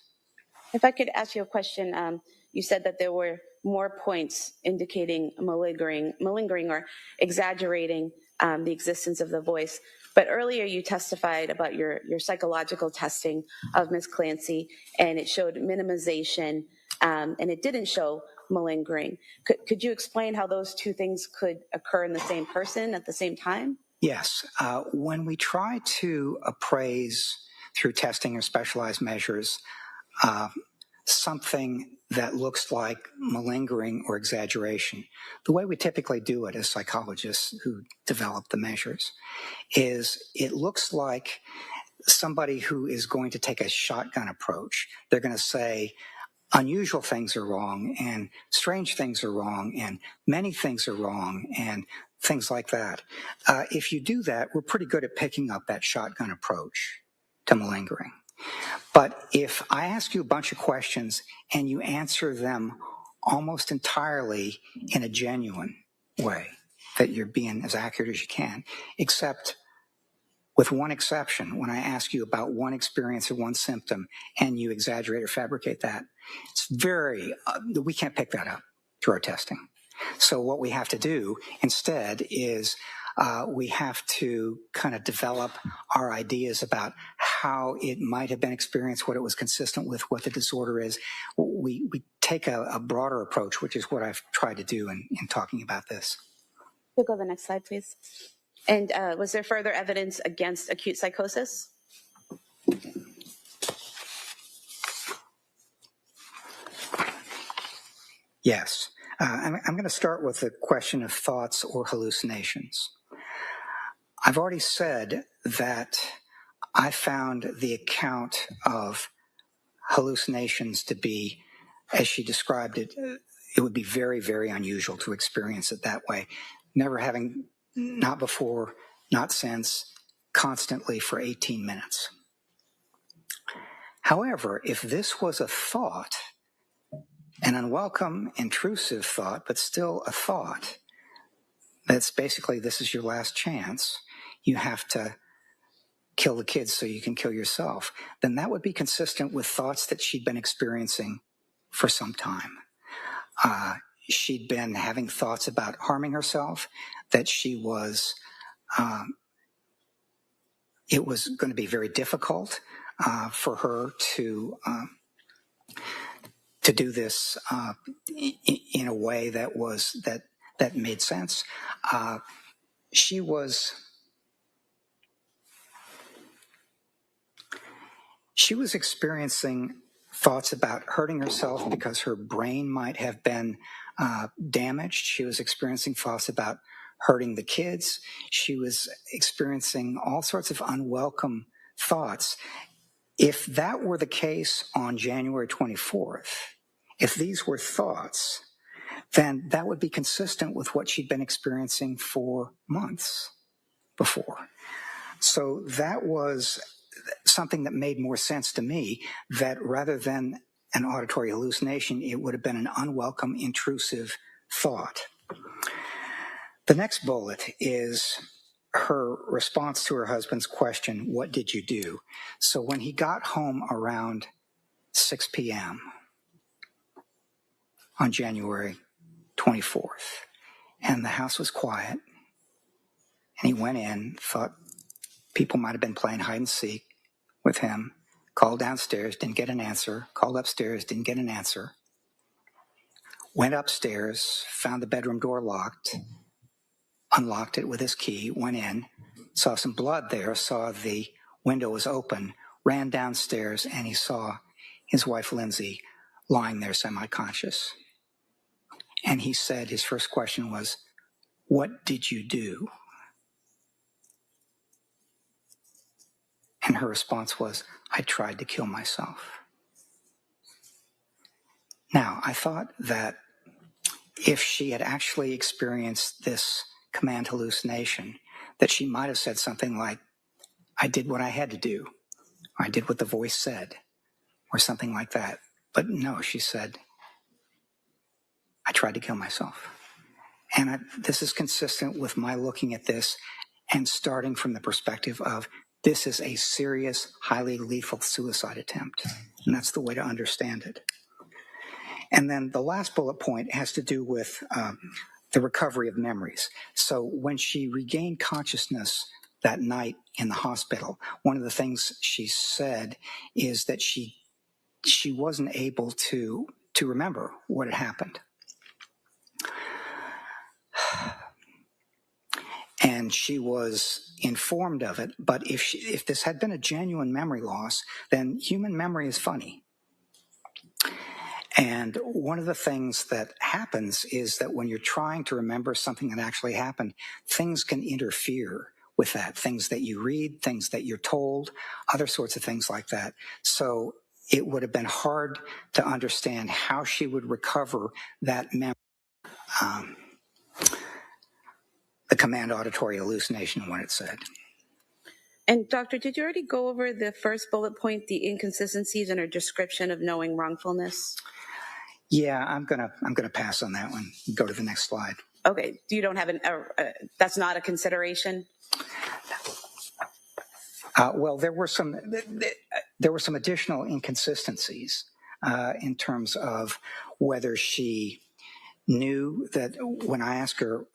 If I could ask you a question, you said that there were more points indicating malingering or exaggerating the existence of the voice. But earlier you testified about your psychological testing of Ms. Clancy, and it showed minimization, and it didn't show malingering. Could you explain how those two things could occur in the same person at the same time? Yes. When we try to appraise through testing or specialized measures something that looks like malingering or exaggeration, the way we typically do it as psychologists who develop the measures is it looks like somebody who is going to take a shotgun approach. They're going to say, unusual things are wrong, and strange things are wrong, and many things are wrong, and things like that. If you do that, we're pretty good at picking up that shotgun approach to malingering. But if I ask you a bunch of questions and you answer them almost entirely in a genuine way, that you're being as accurate as you can, except with one exception. When I ask you about one experience or one symptom and you exaggerate or fabricate that, it's very, we can't pick that up through our testing. So what we have to do instead is we have to kind of develop our ideas about how it might have been experienced, what it was consistent with, what the disorder is. We take a broader approach, which is what I've tried to do in talking about this. We'll go to the next slide, please. And was there further evidence against acute psychosis? Yes. I'm going to start with the question of thoughts or hallucinations. I've already said that I found the account of hallucinations to be, as she described it, it would be very, very unusual to experience it that way. Never having, not before, not since, constantly for 18 minutes. However, if this was a thought, an unwelcome, intrusive thought, but still a thought, that's basically, this is your last chance, you have to kill the kids so you can kill yourself, then that would be consistent with thoughts that she'd been experiencing for some time. She'd been having thoughts about harming herself, that she was, it was going to be very difficult for her to do this in a way that was, that made sense. She was experiencing thoughts about hurting herself because her brain might have been damaged. She was experiencing thoughts about hurting the kids. She was experiencing all sorts of unwelcome thoughts. If that were the case on January 24th, if these were thoughts, then that would be consistent with what she'd been experiencing for months before. So that was something that made more sense to me, that rather than an auditory hallucination, it would have been an unwelcome, intrusive thought. The next bullet is her response to her husband's question, what did you do? So when he got home around 6 p.m. on January 24th, and the house was quiet, and he went in, thought people might have been playing hide and seek with him, called downstairs, didn't get an answer, called upstairs, didn't get an answer, went upstairs, found the bedroom door locked, unlocked it with his key, went in, saw some blood there, saw the window was open, ran downstairs, and he saw his wife, Lindsay, lying there semi-conscious. And he said, his first question was, what did you do? And her response was, I tried to kill myself. Now, I thought that if she had actually experienced this command hallucination, that she might have said something like, I did what I had to do, or I did what the voice said, or something like that. But no, she said, I tried to kill myself. And this is consistent with my looking at this and starting from the perspective of this is a serious, highly lethal suicide attempt. And that's the way to understand it. And then the last bullet point has to do with the recovery of memories. So when she regained consciousness that night in the hospital, one of the things she said is that she wasn't able to remember what had happened. And she was informed of it, but if this had been a genuine memory loss, then human memory is funny. And one of the things that happens is that when you're trying to remember something that actually happened, things can interfere with that. Things that you read, things that you're told, other sorts of things like that. So it would have been hard to understand how she would recover that memory. The command auditory hallucination, what it said. And doctor, did you already go over the first bullet point, the inconsistencies in her description of knowing wrongfulness? Yeah, I'm gonna pass on that one. Go to the next slide. Okay, you don't have that's not a consideration? Well, there were some additional inconsistencies in terms of whether she knew that when I asked her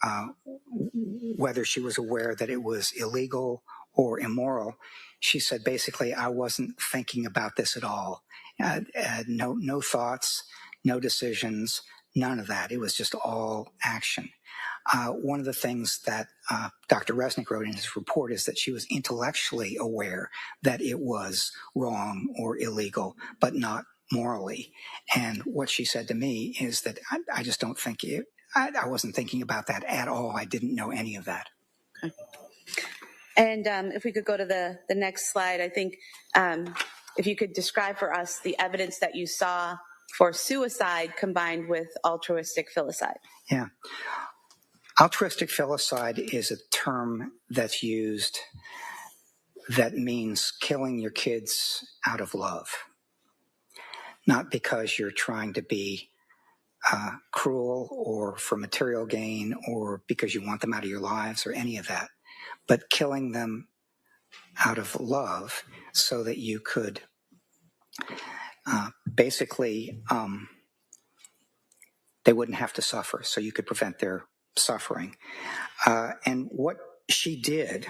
whether she was aware that it was illegal or immoral, she said basically, I wasn't thinking about this at all. No thoughts, no decisions, none of that. It was just all action. One of the things that Dr. Resnick wrote in his report is that she was intellectually aware that it was wrong or illegal, but not morally. And what she said to me is that I just don't think I wasn't thinking about that at all. I didn't know any of that. Okay. And if we could go to the next slide, I think if you could describe for us the evidence that you saw for suicide combined with altruistic filicide. Yeah. Altruistic filicide is a term that's used that means killing your kids out of love, not because you're trying to be cruel or for material gain or because you want them out of your lives or any of that, but killing them out of love so that you could basically they wouldn't have to suffer, so you could prevent their suffering. And what she did,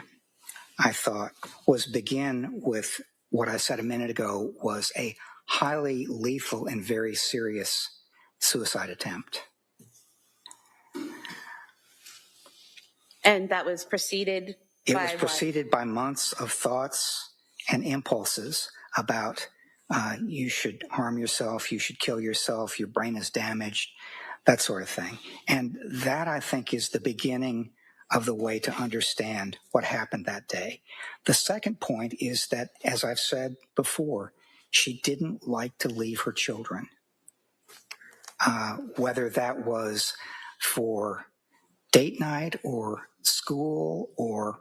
I thought, was begin with what I said a minute ago was a highly lethal and very serious suicide attempt. And that was preceded It by was preceded by months of thoughts and impulses about you should harm yourself, you should kill yourself, your brain is damaged, that sort of thing. And that, I think, is the beginning of the way to understand what happened that day. The second point is that, as I've said before, she didn't like to leave her children. Whether that was for date night or school or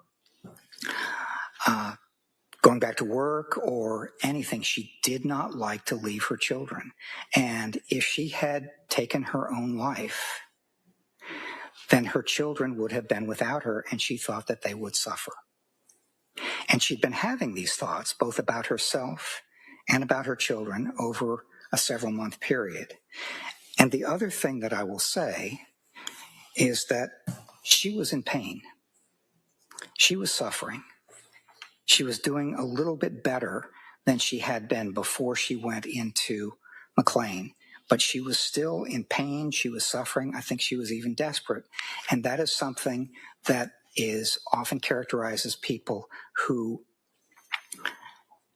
going back to work or anything, she did not like to leave her children. And if she had taken her own life, then her children would have been without her, and she thought that they would suffer. And she'd been having these thoughts both about herself and about her children over a several-month period. And the other thing that I will say is that she was in pain. She was suffering. She was doing a little bit better than she had been before she went into McLean, but she was still in pain. She was suffering. I think she was even desperate. And that is something that is often characterizes people who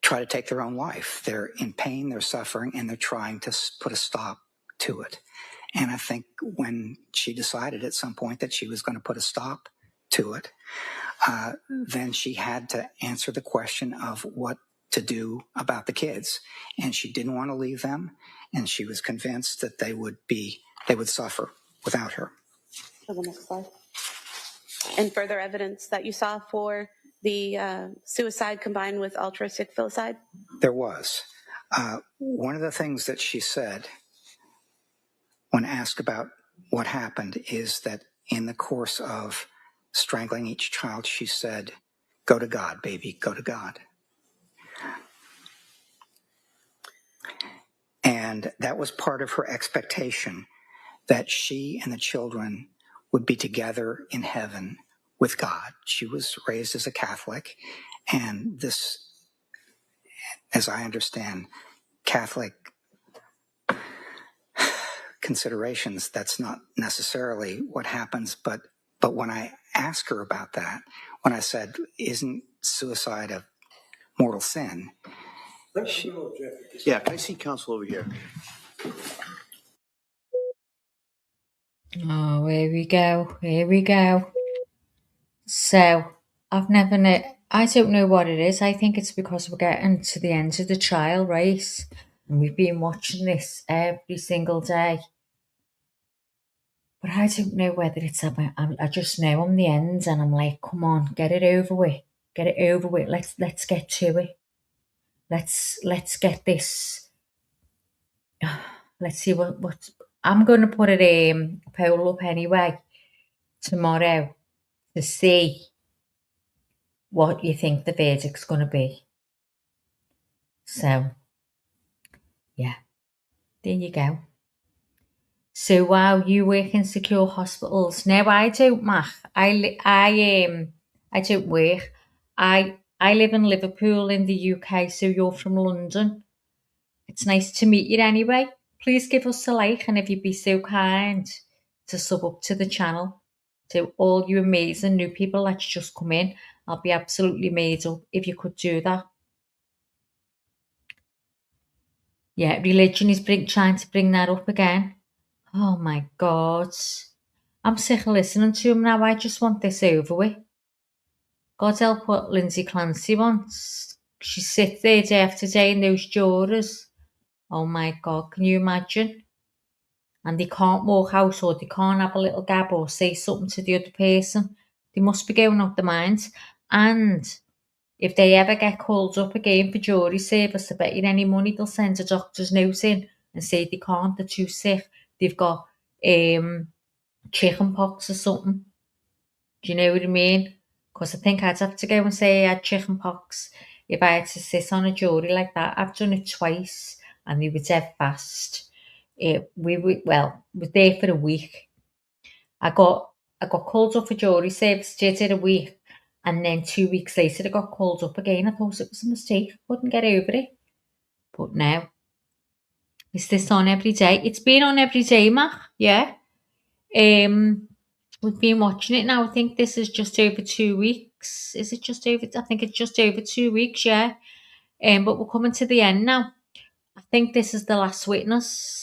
try to take their own life. They're in pain, they're suffering, and they're trying to put a stop to it. And I think when she decided at some point that she was going to put a stop to it, then she had to answer the question of what to do about the kids. And she didn't want to leave them, and she was convinced that they would suffer without her. For the next slide. And further evidence that you saw for the suicide combined with altruistic filicide? There was. One of the things that she said when asked about what happened is that in the course of strangling each child, she said, "Go to God, baby, go to God." And that was part of her expectation that she and the children would be together in heaven with God. She was raised as a Catholic, and this, as I understand, Catholic considerations, that's not necessarily what happens. But when I asked her about that, when I said, "Isn't suicide a mortal sin?" Yeah, can I see counsel over here? Oh, here we go. Here we go. So, I don't know what it is. I think it's because we're getting to the end of the trial race and we've been watching this every single day. But I don't know whether it's, I just know I'm the end and I'm like, come on, get it over with. Get it over with. Let's get to it. Let's get this. Let's see what I'm going to put a poll up anyway tomorrow to see what you think the verdict's going to be. So, yeah, there you go. So, wow, you work in secure hospitals. No, I don't, Mac. I don't work. I live in Liverpool in the UK, so you're from London. It's nice to meet you anyway. Please give us a like, and if you'd be so kind to sub up to the channel. To all you amazing new people that's just come in, I'll be absolutely made up if you could do that. Yeah, religion is trying to bring that up again. Oh my God. I'm sick of listening to him now. I just want this over with. God help what Lindsay Clancy wants. She sits there day after day in those jurors. Oh my God, can you imagine? And they can't walk out, or they can't have a little gab or say something to the other person. They must be going off their minds. And if they ever get called up again for jury service to bet you any money, they'll send a doctor's note in and say they can't, they're too sick. They've got chicken pox or something. Do you know what I mean? Because I think I'd have to go and say I had chicken pox if I had to sit on a jury like that. I've done it twice and they were dead fast. We were there for a week. I got called up for jury service, did it a week, and then 2 weeks later I got called up again. I thought it was a mistake. Couldn't get over it. But now, is this on every day? It's been on every day, Mac. Yeah. We've been watching it now. I think this is just over 2 weeks. Is it just over? I think it's just over 2 weeks, yeah. But we're coming to the end now. I think this is the last witness.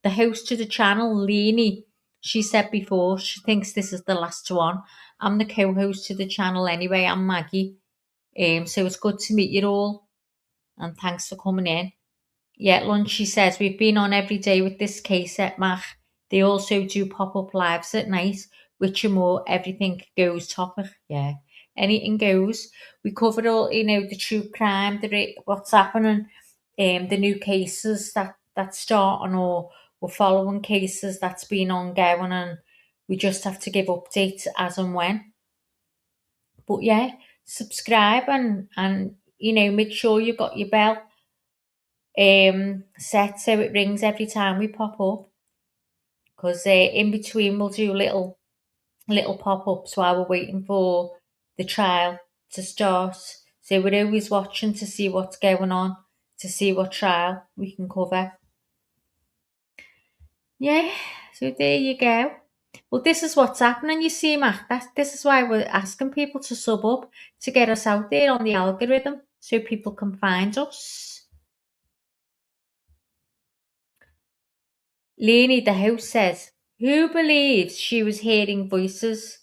The host to the channel, Lenny, she said before she thinks this is the last one. I'm the co-host to the channel anyway. I'm Maggie. So it's good to meet you all. And thanks for coming in. Yeah, Lunch, she says, we've been on every day with this case at Mach. They also do pop-up lives at night, which are more everything goes topic. Yeah, anything goes. We covered all, the true crime, what's happening, the new cases that's starting, or we're following cases that's been ongoing, and we just have to give updates as and when. But yeah, subscribe and make sure you've got your bell set so it rings every time we pop up, because in between we'll do little pop-ups while we're waiting for the trial to start, so we're always watching to see what's going on, to see what trial we can cover. Yeah, so there you go. Well, this is what's happening, you see, Matt. This is why we're asking people to sub up, to get us out there on the algorithm so people can find us. Lenny, the host, says, who believes she was hearing voices?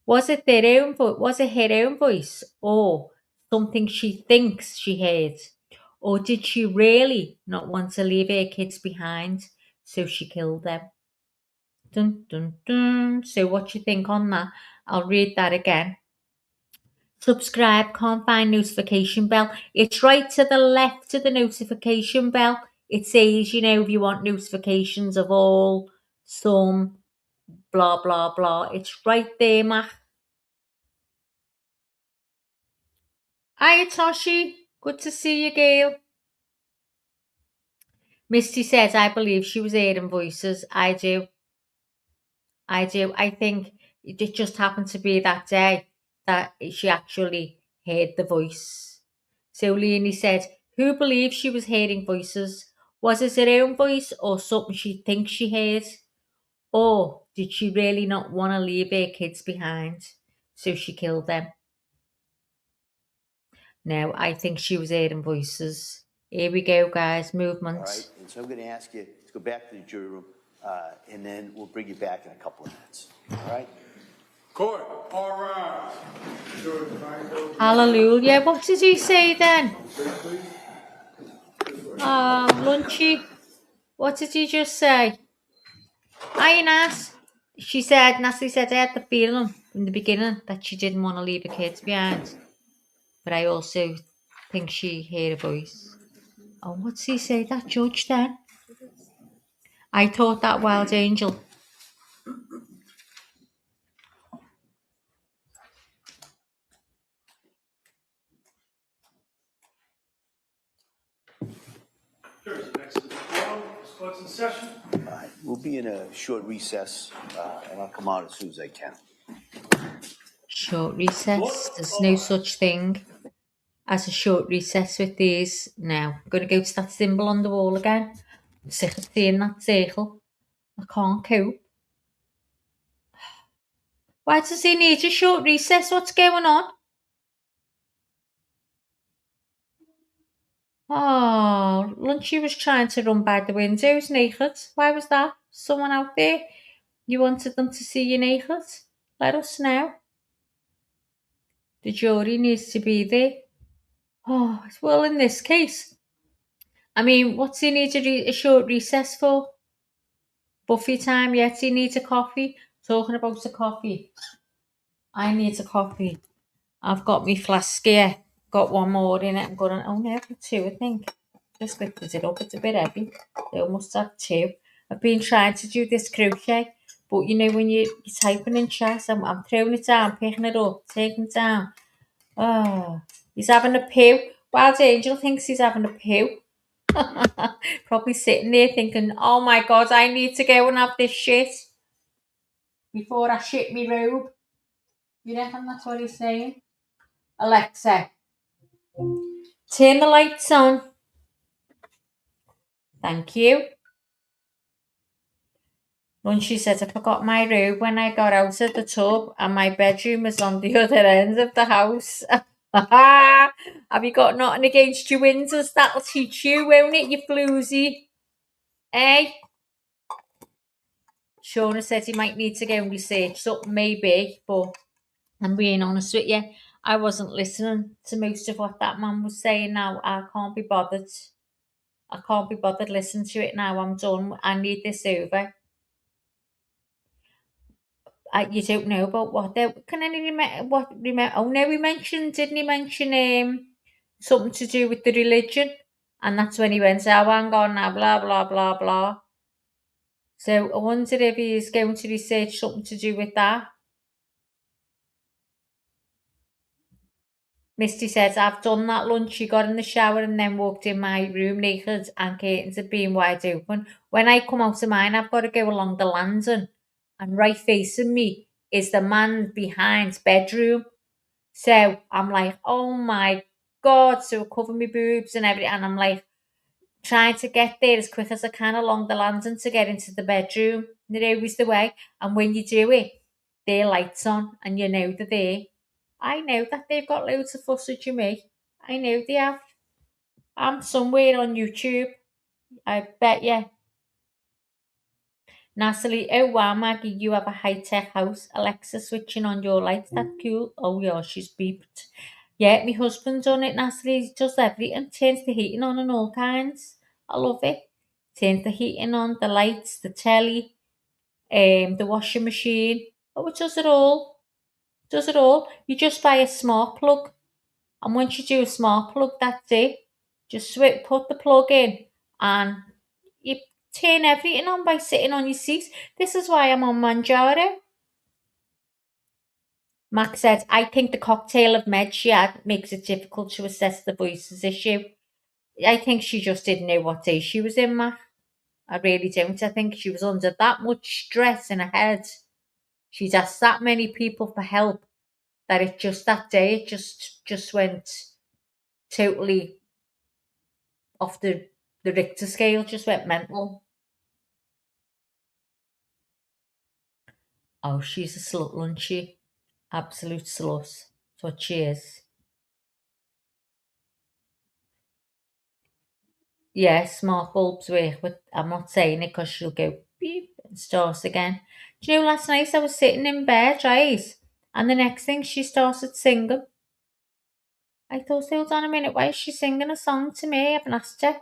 Was it her own voice, or something she thinks she heard? Or did she really not want to leave her kids behind, so she killed them? Dun, dun, dun. So what you think on that? I'll read that again. Subscribe, can't find notification bell. It's right to the left of the notification bell. It says, if you want notifications of all, some, blah, blah, blah. It's right there, Mac. Hiya, Toshi. Good to see you, girl. Misty says, I believe she was hearing voices. I do. I think it just happened to be that day that she actually heard the voice. So Leonie said, who believes she was hearing voices? Was it her own voice or something she thinks she heard? Or did she really not want to leave her kids behind, so she killed them? No, I think she was hearing voices. Here we go, guys. Movement. All right, and so I'm going to ask you to go back to the jury room, and then we'll bring you back in a couple of minutes. All right? Court, all rise. Hallelujah. What did he say then? Lunchy. What did he just say? Hi, Nas. Natalie said, I had the feeling from the beginning that she didn't want to leave her kids behind. But I also think she heard a voice. Oh, what's he say, that judge then? I thought that wild angel. next to the forum. This court's in session. All right, we'll be in a short recess, and I'll come out as soon as I can. Short recess. There's no such thing as a short recess with these now. I'm going to go to that symbol on the wall again. I'm sick of seeing that circle. I can't cope. Why does he need a short recess? What's going on? Oh, Lunchy was trying to run by the windows naked. Why was that? Someone out there? You wanted them to see you naked? Let us know. The jury needs to be there. Oh, well, in this case, I mean, what's he need a short recess for? Buffy time, yet he needs a coffee. Talking about a coffee. I need a coffee. I've got my flask here. Got one more in it. I'm going to, oh no, I've got two, I think. Just lifted it up. It's a bit heavy. I almost have two. I've been trying to do this crochet, but you know when you're typing in chat, I'm throwing it down, picking it up, taking it down. Oh, he's having a poo. Wild Angel thinks he's having a poo. Probably sitting there thinking, oh my God, I need to go and have this shit before I shit me robe. You reckon that's what he's saying? Alexa, turn the lights on. Thank you. When she said, I forgot my robe when I got out of the tub and my bedroom is on the other end of the house. Have you got nothing against your windows? That'll teach you, won't it, you floozy? Eh? Shauna said he might need to go and research something, maybe, but I'm being honest with you, I wasn't listening to most of what that man was saying now. I can't be bothered. I can't be bothered listening to it now. I'm done. I need this over. You don't know about what though? Can any remember? Oh no, didn't he mention something to do with the religion? And that's when he went, oh, hang on now, blah blah blah blah. So I wonder if he's going to research something to do with that. Misty says, I've done that lunch. She got in the shower and then walked in my room naked and curtains have been wide open. When I come out of mine, I've got to go along the landing and right facing me is the man behind's bedroom. So I'm like, oh my God. So I cover my boobs and everything. And I'm like trying to get there as quick as I can along the landing to get into the bedroom. They're always the way. And when you do it, their lights on and you know they're there. I know that they've got loads of footage of me. I know they have. I'm somewhere on YouTube. I bet you. Natalie, oh wow, Maggie, you have a high-tech house. Alexa switching on your lights. That's cool. Oh yeah, she's beeped. Yeah, my husband's on it, Natalie. He does everything. Turns the heating on and all kinds. I love it. Turns the heating on, the lights, the telly, the washing machine. Oh, it does it all. Does it all. You just buy a smart plug. And once you do a smart plug, that's it. Just put the plug in and you turn everything on by sitting on your seat. This is why I'm on Manjaro. Max said, I think the cocktail of meds she had makes it difficult to assess the voices issue. I think she just didn't know what day she was in, Mac. I really don't. I think she was under that much stress in her head. She's asked that many people for help that it just that day it just went totally off the Richter scale, just went mental. Oh, she's a slut, isn't she? Absolute slut. That's what she is. Yeah, smart bulbs work, but I'm not saying it because she'll go beep and start again. Do you know, last night I was sitting in bed, right? And the next thing she started singing. I thought, hold on a minute, why is she singing a song to me? I haven't asked her.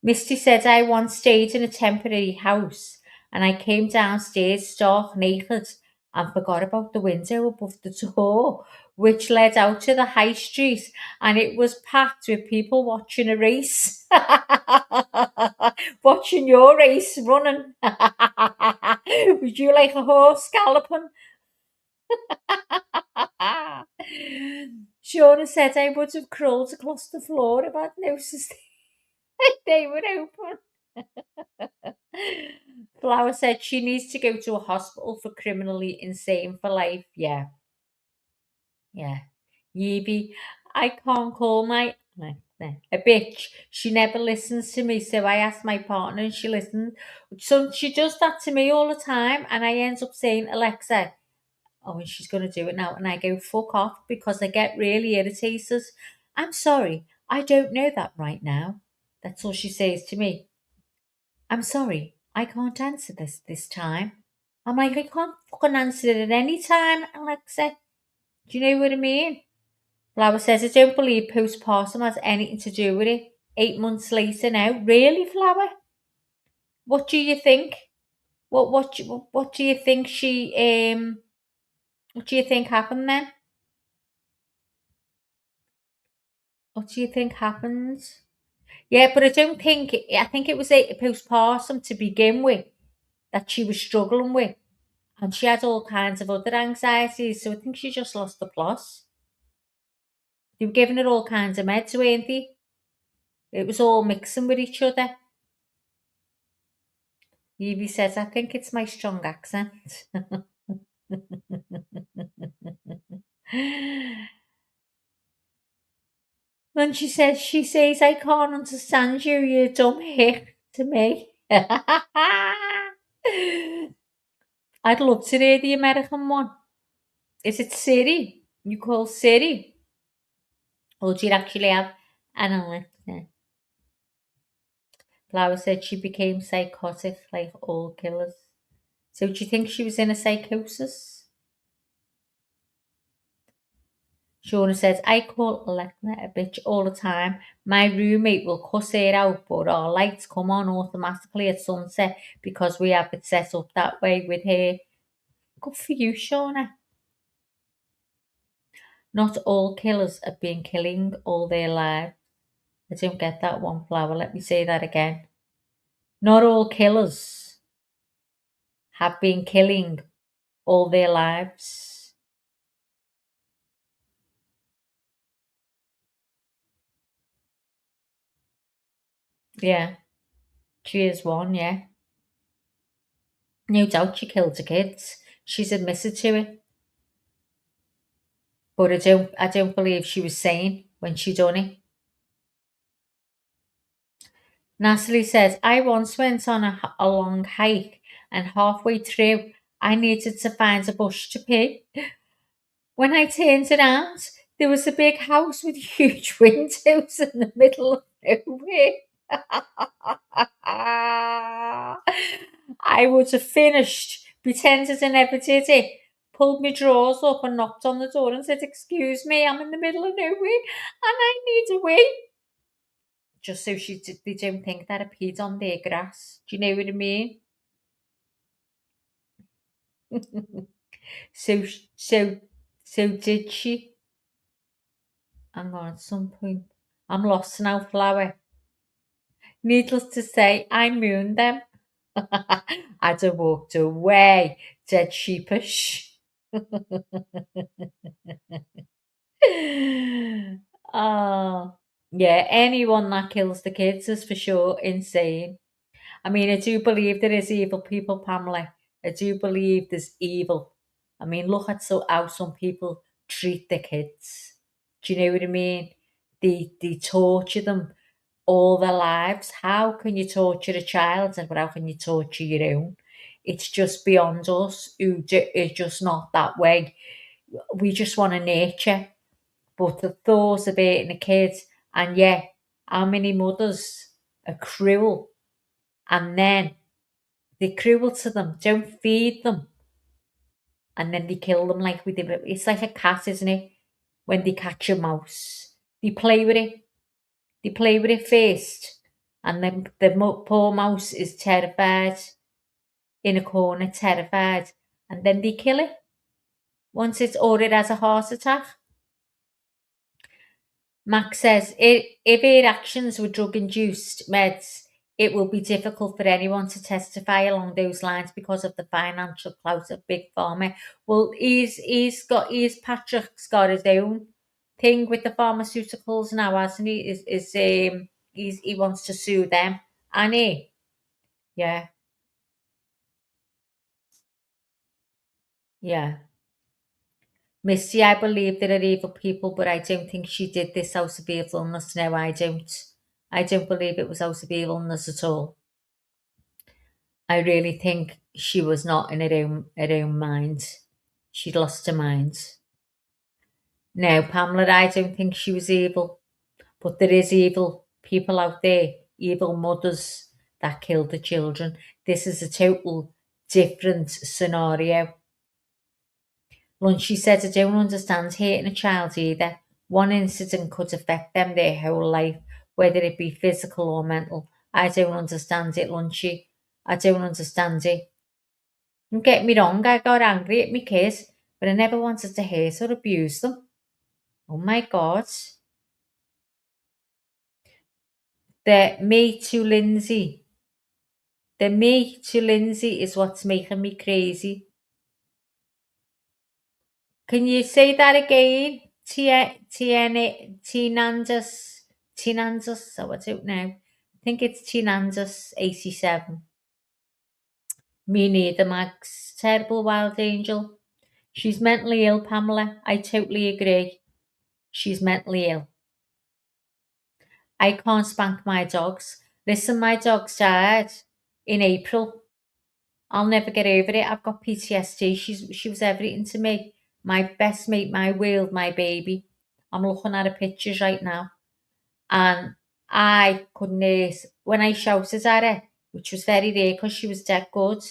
Misty said I once stayed in a temporary house and I came downstairs stark naked and forgot about the window above the door, which led out to the high street, and it was packed with people watching a race. Watching your race running. Would you like a horse galloping? Shauna said I would have crawled across the floor if I'd noticed. They were open. Flower said she needs to go to a hospital for criminally insane for life. Yeah. Yeeby, I can't call my a bitch. She never listens to me, so I asked my partner and she listened. So she does that to me all the time, and I end up saying, Alexa, oh, and she's going to do it now. And I go, fuck off, because I get really irritated. I'm sorry, I don't know that right now. That's all she says to me. I'm sorry, I can't answer this time. I'm like, I can't fucking answer it at any time, Alexa. Do you know what I mean? Flower says, I don't believe postpartum has anything to do with it. 8 months later now. Really, Flower? What do you think? What do you think what do you think happened then? What do you think happened? Yeah, but I think it was a postpartum to begin with that she was struggling with. And she had all kinds of other anxieties, so I think she just lost the plot. They were giving her all kinds of meds, weren't they? It was all mixing with each other. Evie says, I think it's my strong accent. Then she says, I can't understand you, you dumb hick, to me. I'd love to hear the American one. Is it Siri? You call Siri? Or do you actually have an Alexa? Flower said she became psychotic like all killers. So do you think she was in a psychosis? Shauna says, I call Alexa a bitch all the time. My roommate will cuss her out, but our lights come on automatically at sunset because we have it set up that way with her. Good for you, Shauna. Not all killers have been killing all their lives. I don't get that one, Flower. Let me say that again. Not all killers have been killing all their lives. Yeah. She is one, yeah. No doubt she killed the kids. She's admitted to it. But I don't believe she was sane when she done it. Natalie says, I once went on a long hike and halfway through I needed to find a bush to pee. When I turned around, there was a big house with huge windows in the middle of nowhere. I would have finished, pretended I never did it, pulled my drawers up and knocked on the door and said, excuse me, I'm in the middle of nowhere and I need a wee. Just so they don't think that I peed on their grass. Do you know what I mean? So did she? Hang on, at some point. I'm lost now, Flower. Needless to say, I mooned them. I'd have walked away, dead sheepish. Oh, yeah, anyone that kills the kids is for sure insane. I mean, I do believe there is evil people, Pamela. I do believe there's evil. I mean, look at how some people treat their kids. Do you know what I mean? They torture them all their lives. How can you torture a child, but how can you torture your own? It's just beyond us who is just not that way. We just want to nurture. But the thought of eating a kid, and yeah, how many mothers are cruel, and then they're cruel to them, don't feed them, and then they kill them like we did. It's like a cat, isn't it? When they catch a mouse, they play with it. They play with it first, and then the poor mouse is terrified in a corner, terrified, and then they kill it once it has a heart attack. Max says, if her actions were drug-induced meds, it will be difficult for anyone to testify along those lines because of the financial clout of Big Pharma. Well, Patrick's got his own thing with the pharmaceuticals now, hasn't he? he wants to sue them, and he, yeah, yeah. Missy, I believe there are evil people, but I don't think she did this out of evilness. No, I don't. I don't believe it was out of evilness at all. I really think she was not in her own mind. She'd lost her mind. No, Pamela, I don't think she was evil. But there is evil people out there, evil mothers that kill the children. This is a total different scenario. Lunchy said, I don't understand hating a child either. One incident could affect them their whole life, whether it be physical or mental. I don't understand it, Lunchy. I don't understand it. Don't get me wrong, I got angry at my kids, but I never wanted to hurt or abuse them. Oh my God. The me to Lindsay. The me to Lindsay is what's making me crazy. Can you say that again? Tinandas, oh, I don't know. I think it's Tinandas 87. Me neither, Max. Terrible wild angel. She's mentally ill, Pamela. I totally agree. She's mentally ill. I can't spank my dogs. Listen, my dogs died in April. I'll never get over it. I've got PTSD. She was everything to me. My best mate, my world, my baby. I'm looking at her pictures right now. And I couldn't when I shouted at her, which was very rare because she was dead good,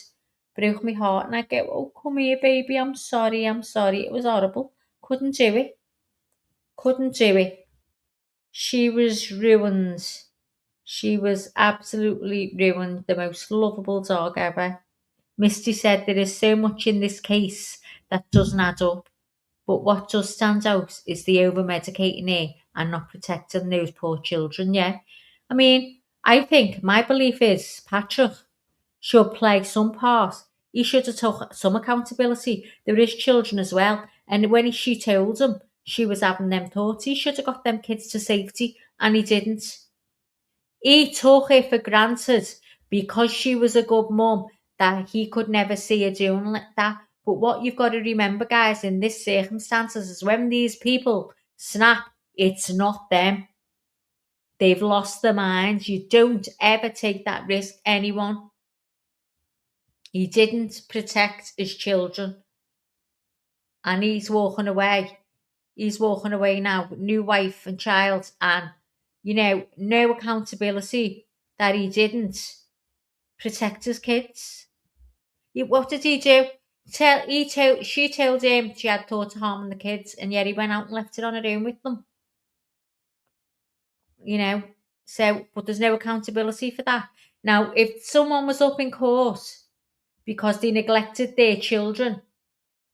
broke my heart, and I go, oh, come here, baby, I'm sorry. It was horrible. Couldn't do it. She was ruined. She was absolutely ruined. The most lovable dog ever. Misty said there is so much in this case that doesn't add up, but what does stand out is the over-medicating her and not protecting those poor children, yeah? I mean, I think my belief is Patrick should play some part. He should have took some accountability. There is children as well, and when she told him she was having them thoughts, he should have got them kids to safety, and he didn't. He took it for granted because she was a good mum that he could never see her doing like that. But what you've got to remember, guys, in this circumstances is when these people snap, it's not them. They've lost their minds. You don't ever take that risk, anyone. He didn't protect his children. And he's walking away. He's walking away now, new wife and child, and, no accountability that he didn't protect his kids. What did he do? She told him she had thought of harming the kids, and yet he went out and left it on her own with them. But there's no accountability for that. Now, if someone was up in court because they neglected their children,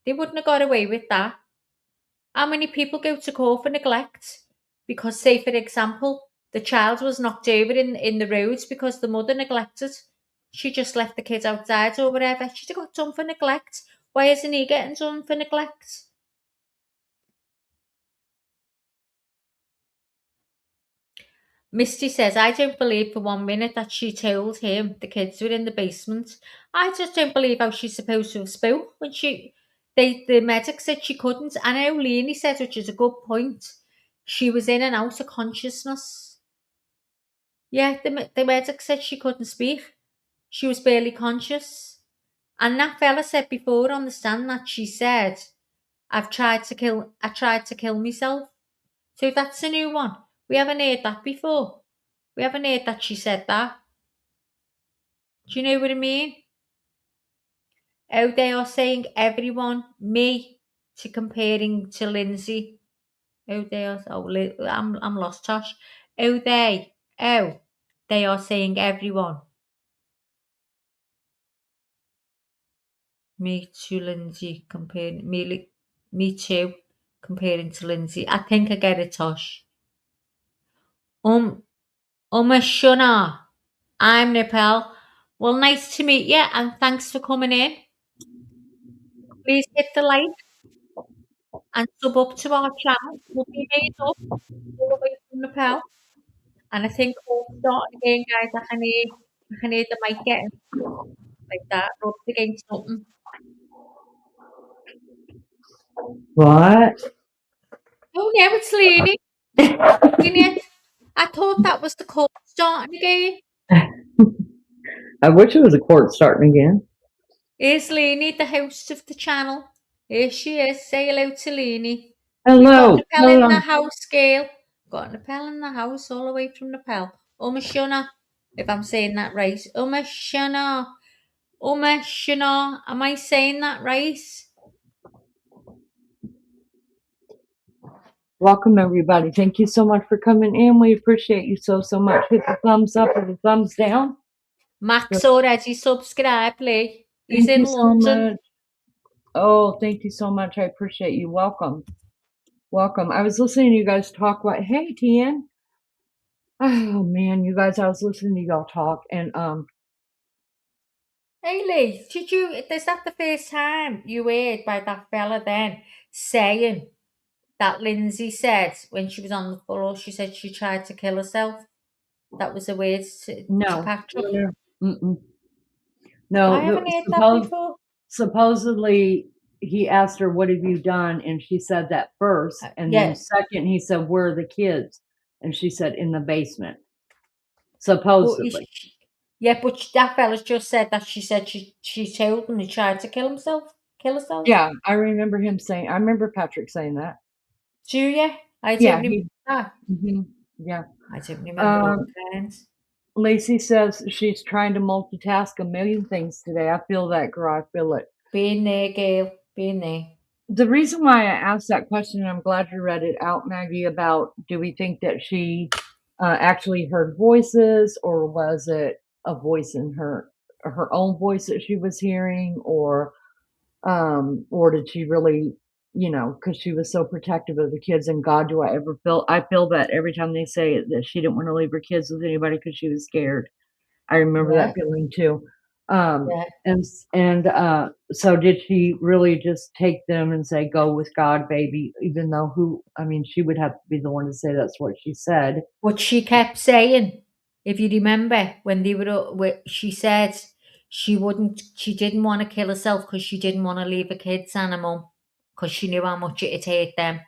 they wouldn't have got away with that. How many people go to court for neglect? Because, say, for example, the child was knocked over in the roads because the mother neglected. She just left the kids outside or whatever. She'd have got done for neglect. Why isn't he getting done for neglect? Misty says, I don't believe for 1 minute that she told him the kids were in the basement. I just don't believe how she's supposed to have spoke when the medic said she couldn't. And I know Leonie said, which is a good point, she was in and out of consciousness. Yeah, the medic said she couldn't speak. She was barely conscious. And that fella said before on the stand that she said, I tried to kill myself. So that's a new one. We haven't heard that before. We haven't heard that she said that. Do you know what I mean? Oh, they are saying everyone, me, to comparing to Lindsay. Oh, I'm lost, Tosh. They are saying everyone. Me to Lindsay comparing me too comparing to Lindsay. I think I get it, Tosh. Shuna. I'm Nepal. Well, nice to meet you, and thanks for coming in. Please hit the like and sub up to our channel. We'll be made up all the way from Nepal. And I think court's starting again, guys. I can hear the mic getting like that, rubbed against something. What? Oh, no, it's Lainey. I thought that was the court starting again. I wish it was a court starting again. Here's Lainey, the host of the channel. Here she is. Say hello to Lainey. Hello. We've got Nepal in Hello. the house, Gail. Got Nepal in the house, all the way from Nepal. Umashuna, if I'm saying that right. Umashuna. Umashuna. Am I saying that right? Welcome, everybody. Thank you so much for coming in. We appreciate you so much. Hit the thumbs up or the thumbs down. Max already subscribed, Lee. He's Thank in you so London. much. Oh, thank you so much. I appreciate you. Welcome. Welcome. I was listening to you guys talk about, hey, Tian. Oh, man, you guys, I was listening to y'all talk, and Hey Lee, is that the first time you heard by that fella then saying that Lindsay said when she was on the floor, she said she tried to kill herself? That was the words to no. Patrick. No, I haven't heard that before. Supposedly, he asked her, what have you done? And she said that first. And then second, he said, where are the kids? And she said, in the basement. Supposedly. But that fella's just said that she said she told him he tried to kill herself. Yeah, I remember I remember Patrick saying that. Do you? I don't remember that. Yeah. I don't remember all the plans. Lacey says she's trying to multitask a million things today. I feel that, girl. I feel it. Being there, Gail. Being there. The reason why I asked that question, and I'm glad you read it out, Maggie, about do we think that she actually heard voices, or was it a voice in her own voice that she was hearing, or did she really, because she was so protective of the kids, and God, do I ever feel that every time they say it, that she didn't want to leave her kids with anybody because she was scared. I remember that feeling too. So did she really just take them and say, go with God, baby, even though she would have to be the one to say that's what she said. What she kept saying, if you remember, when they were, she said she didn't want to kill herself because she didn't want to leave her kids and her mum because she knew how much it'd hurt them.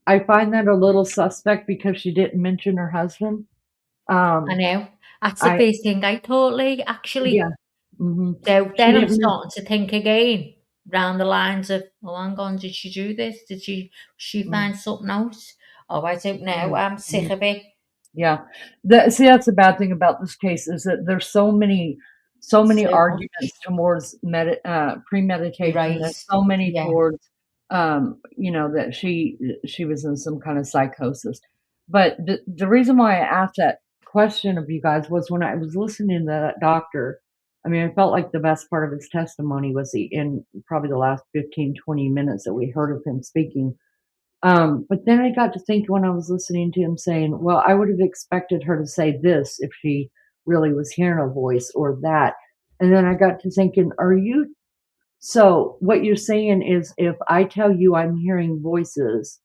I find that a little suspect because she didn't mention her husband. I know. That's the first thing I thought, Lee, actually. Yeah. Mm-hmm. So then I'm starting to think again, round the lines of, oh, hang on, did she do this? Did she find something else? Oh, I don't know. I'm sick of it. Yeah. That's the bad thing about this case is that there's so many arguments towards premeditation. Right. There's so many towards, that she was in some kind of psychosis. But the reason why I asked that question of you guys was when I was listening to that doctor, I felt like the best part of his testimony was in probably the last 15, 20 minutes that we heard of him speaking. But then I got to think when I was listening to him saying, well, I would have expected her to say this if she really was hearing a voice or that. And then I got to thinking, so what you're saying is if I tell you I'm hearing voices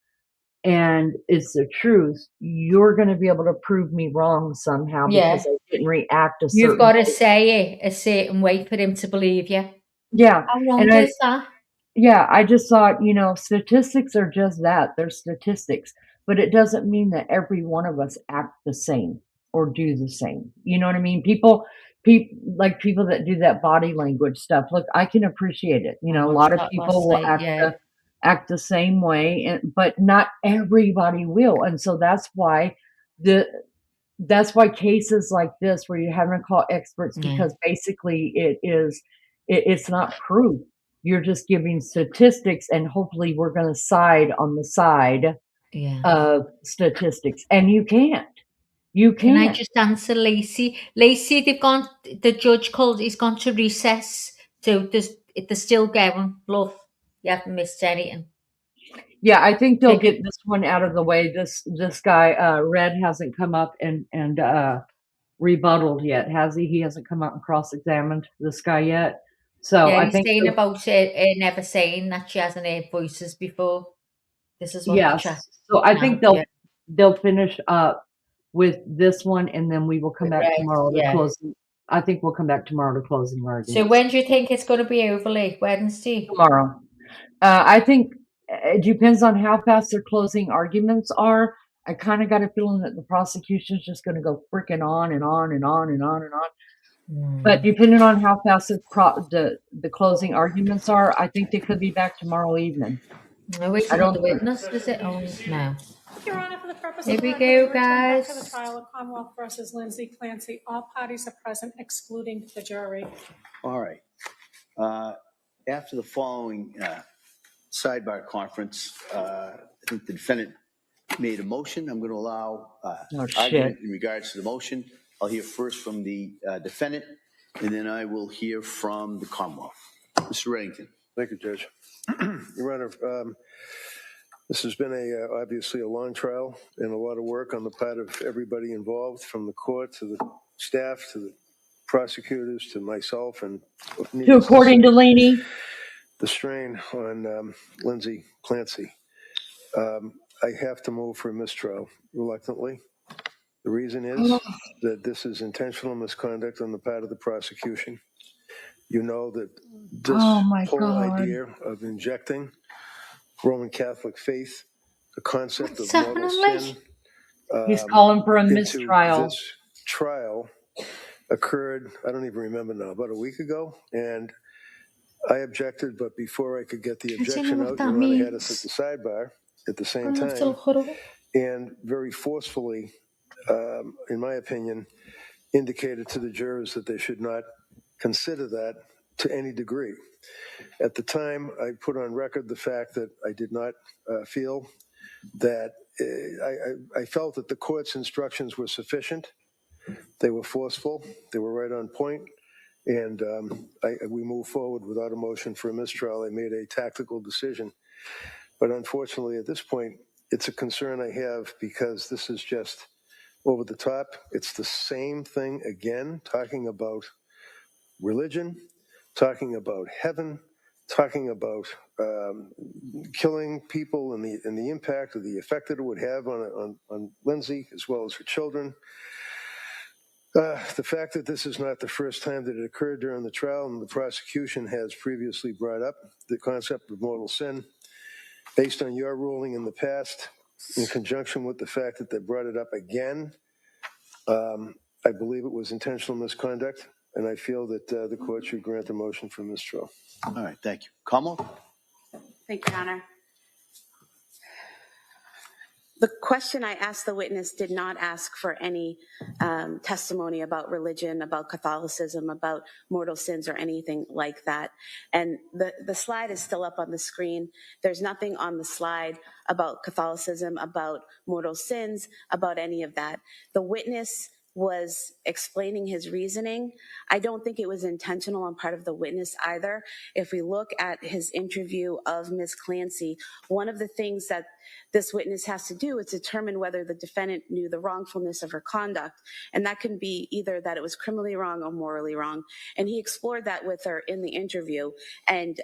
and it's the truth, you're going to be able to prove me wrong somehow because I didn't react a certain way. You've got to say it a certain way for him to believe you. Yeah. How wrong is that? Yeah, I just thought, statistics are just that. They're statistics. But it doesn't mean that every one of us act the same or do the same. You know what I mean? People that do that body language stuff. Look, I can appreciate it. A lot of people will act the same way, but not everybody will. And so that's why cases like this where you're having to call experts because basically it's not proof. You're just giving statistics, and hopefully we're going to side on the side of statistics. And you can't. Can I just answer Lacey? Lacey, the judge he's gone to recess. So they're still going, bluff. You haven't missed anything. Yeah, I think they'll get this one out of the way. This guy, Red, hasn't come up and rebutted yet, has he? He hasn't come out and cross-examined this guy yet. So I think saying about never saying that she hasn't heard voices before. This is what the chat. So I think they'll they'll finish up with this one, and then we will come back Right, tomorrow to yeah. close. I think we'll come back tomorrow to closing arguments. So when do you think it's going to be over, Lee? Wednesday? Tomorrow. I think it depends on how fast their closing arguments are. I kind of got a feeling that the prosecution's just going to go freaking on and on and on and on and on. But depending on how fast the closing arguments are, I think they could be back tomorrow evening. No, wait, I don't the witness, is it? Oh, no. Your Honor, for the purpose Here of the we record, go, we return back to the guys. trial of Commonwealth versus Lindsay Clancy. All parties are present, excluding the jury. All right. After the following sidebar conference, I think the defendant made a motion. I'm going to allow argument in regards to the motion. I'll hear first from the defendant, and then I will hear from the Commonwealth. Mr. Reddington. Thank you, Judge. Your Honor, this has been obviously a long trial and a lot of work on the part of everybody involved, from the court to the staff to the prosecutors to myself, and according to Laney, the strain on Lindsay Clancy. I have to move for a mistrial reluctantly. The reason is that this is intentional misconduct on the part of the prosecution. You know that this whole idea of injecting Roman Catholic faith, the concept of mortal sin, he's calling for a mistrial. This trial occurred, I don't even remember now, about a week ago, and I objected, but before I could get the objection out, Your Honor had us at the sidebar at the same time, and very forcefully, in my opinion, indicated to the jurors that they should not consider that to any degree. At the time, I put on record the fact that I did not feel that I felt that the court's instructions were sufficient. They were forceful. They were right on point. And we moved forward without a motion for a mistrial. I made a tactical decision. But unfortunately, at this point, it's a concern I have because this is just over the top. It's the same thing again, talking about religion, talking about heaven, talking about killing people and the impact or the effect that it would have on Lindsay as well as her children. The fact that this is not the first time that it occurred during the trial, and the prosecution has previously brought up the concept of mortal sin, based on your ruling in the past, in conjunction with the fact that they brought it up again, I believe it was intentional misconduct, and I feel that the court should grant a motion for mistrial. All right, thank you. Kamala? Thank you, Your Honor. The question I asked the witness did not ask for any testimony about religion, about Catholicism, about mortal sins, or anything like that. And the slide is still up on the screen. There's nothing on the slide about Catholicism, about mortal sins, about any of that. The witness was explaining his reasoning. I don't think it was intentional on part of the witness either. If we look at his interview of Ms. Clancy, one of the things that this witness has to do is determine whether the defendant knew the wrongfulness of her conduct. And that can be either that it was criminally wrong or morally wrong. And he explored that with her in the interview and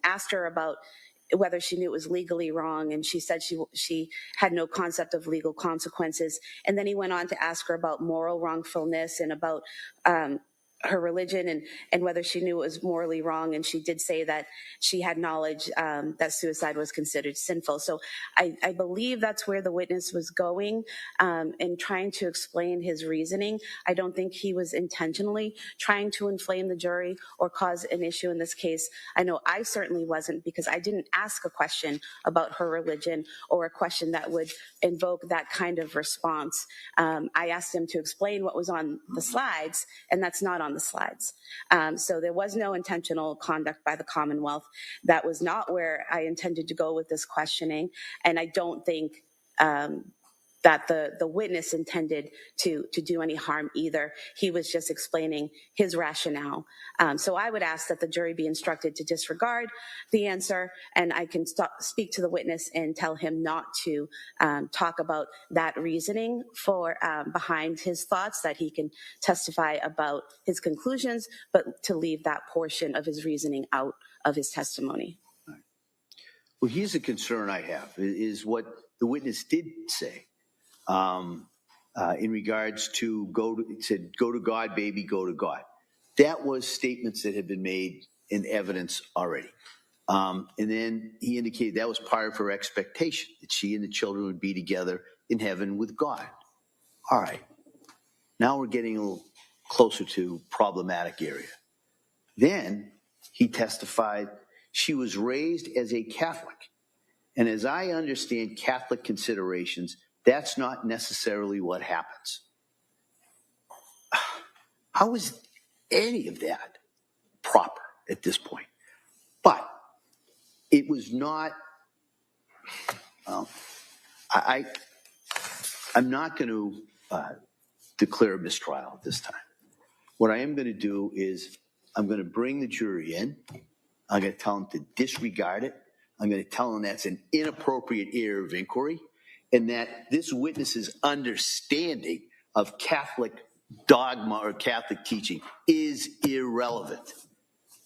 asked her about whether she knew it was legally wrong, and she said she had no concept of legal consequences. And then he went on to ask her about moral wrongfulness and about her religion and whether she knew it was morally wrong. And she did say that she had knowledge that suicide was considered sinful. So I believe that's where the witness was going in trying to explain his reasoning. I don't think he was intentionally trying to inflame the jury or cause an issue in this case. I know I certainly wasn't, because I didn't ask a question about her religion or a question that would invoke that kind of response. I asked him to explain what was on the slides, and that's not on the slides. So there was no intentional conduct by the Commonwealth. That was not where I intended to go with this questioning. And I don't think that the witness intended to do any harm either. He was just explaining his rationale. So I would ask that the jury be instructed to disregard the answer, and I can speak to the witness and tell him not to talk about that reasoning for behind his thoughts, that he can testify about his conclusions, but to leave that portion of his reasoning out of his testimony. Well, here's a concern I have, is what the witness did say. in regards to it said, go to God, baby, go to God. That was statements that had been made in evidence already. And then he indicated that was part of her expectation, that she and the children would be together in heaven with God. All right. Now we're getting a little closer to problematic area. Then he testified she was raised as a Catholic. And as I understand Catholic considerations, that's not necessarily what happens. How is any of that proper at this point? But it was not, I'm not going to declare a mistrial at this time. What I am going to do is I'm going to bring the jury in. I'm going to tell them to disregard it. I'm going to tell them that's an inappropriate area of inquiry and that this witness's understanding of Catholic dogma or Catholic teaching is irrelevant.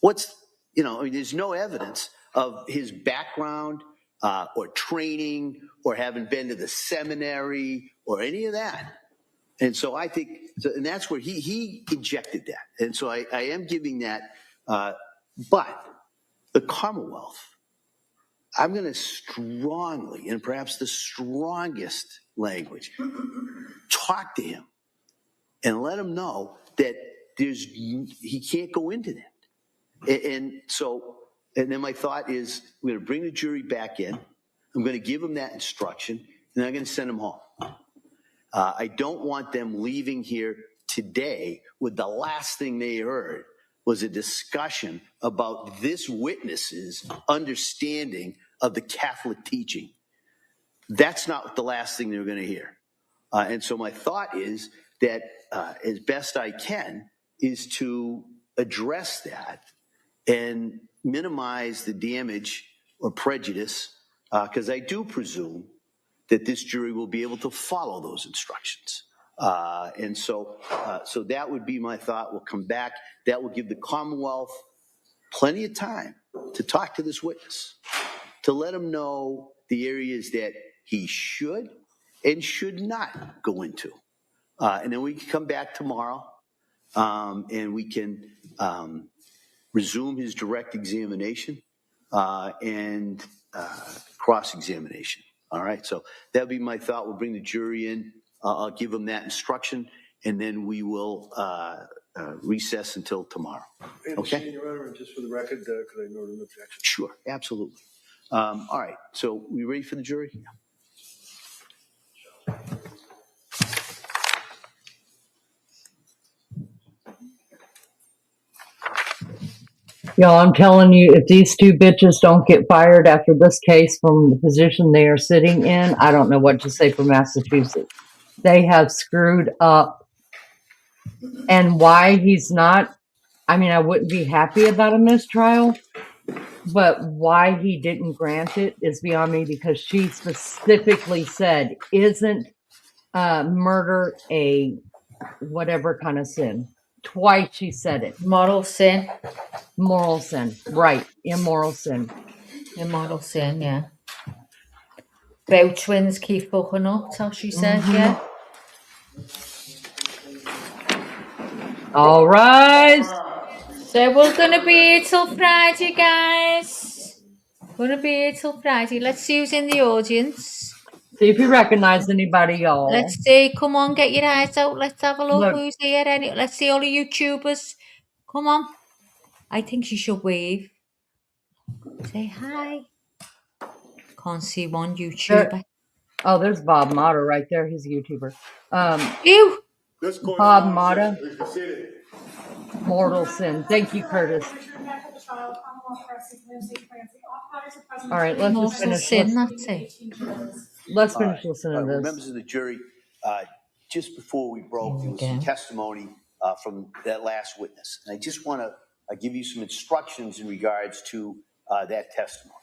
There's no evidence of his background or training or having been to the seminary or any of that. And so I think, and that's where he injected that. And so I am giving that, but the Commonwealth, I'm going to strongly, and perhaps the strongest language, talk to him and let him know that he can't go into that. And then my thought is, I'm going to bring the jury back in. I'm going to give them that instruction, and I'm going to send them home. I don't want them leaving here today with the last thing they heard was a discussion about this witness's understanding of the Catholic teaching. That's not the last thing they're going to hear. And so my thought is that as best I can is to address that and minimize the damage or prejudice, because I do presume that this jury will be able to follow those instructions. And so that would be my thought. We'll come back. That will give the Commonwealth plenty of time to talk to this witness, to let him know the areas that he should and should not go into. And then we can come back tomorrow and we can resume his direct examination and cross-examination. All right, so that would be my thought. We'll bring the jury in. I'll give them that instruction, and then we will recess until tomorrow. Okay? Your Honor, just for the record, could I note an objection? Sure, absolutely. All right, so we ready for the jury? Y'all, I'm telling you, if these two bitches don't get fired after this case from the position they are sitting in, I don't know what to say for Massachusetts. They have screwed up. And why he's not, I mean, I wouldn't be happy about a mistrial, but why he didn't grant it is beyond me, because she specifically said, isn't murder a whatever kind of sin? Twice she said it. Moral sin. Moral sin. Right. Immoral sin. Immoral sin, yeah. Bow twins keep fucking up, that's how she said, yeah. All right. So we're going to be here till Friday, guys. We're going to be here till Friday. Let's see who's in the audience. See if you recognize anybody, y'all. Let's see. Come on, get your eyes out. Let's have a look who's here. Let's see all the YouTubers. Come on. I think she should wave. Say hi. Can't see one YouTuber. There's Bob Mata right there. He's a YouTuber. You. Bob Mata. Mortal sin. Thank you, Curtis. All right, let's just finish. Let's finish listening to this. Members of the jury, just before we broke, there was some testimony from that last witness. And I just want to give you some instructions in regards to that testimony.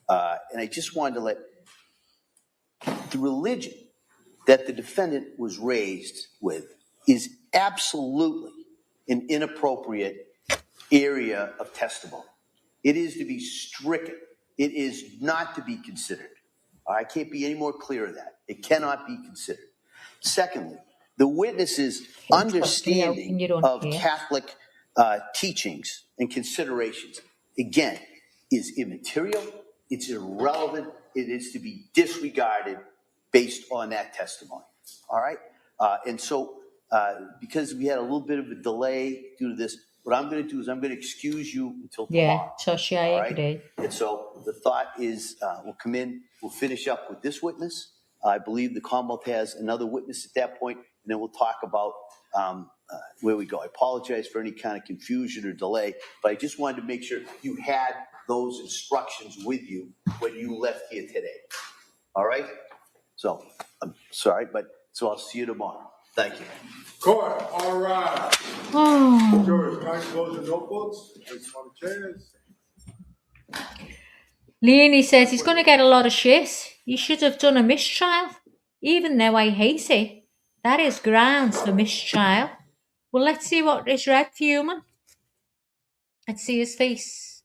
And I just wanted to let the religion that the defendant was raised with is absolutely an inappropriate area of testimony. It is to be stricken. It is not to be considered. I can't be any more clear of that. It cannot be considered. Secondly, the witness's Getting chocolate out in understanding your own of hair. Catholic teachings and considerations, again, is immaterial, it's irrelevant, it is to be disregarded based on that testimony. All right? And so, because we had a little bit of a delay due to this, what I'm going to do is I'm going to excuse you until tomorrow. Yeah, Toshi, I all right? agree. And so the thought is we'll come in, we'll finish up with this witness. I believe the Commonwealth has another witness at that point, and then we'll talk about where we go. I apologize for any kind of confusion or delay, but I just wanted to make sure you had those instructions with you when you left here today. All right? So I'm sorry, but so I'll see you tomorrow. Thank you. Court, all right. Oh. Jurors, can I close your notebooks? Place on the chairs. Leonie says he's going to get a lot of shit. He should have done a mistrial. Even though I hate it, that is grounds for mistrial. Well, let's see what is red fuming. Let's see his face.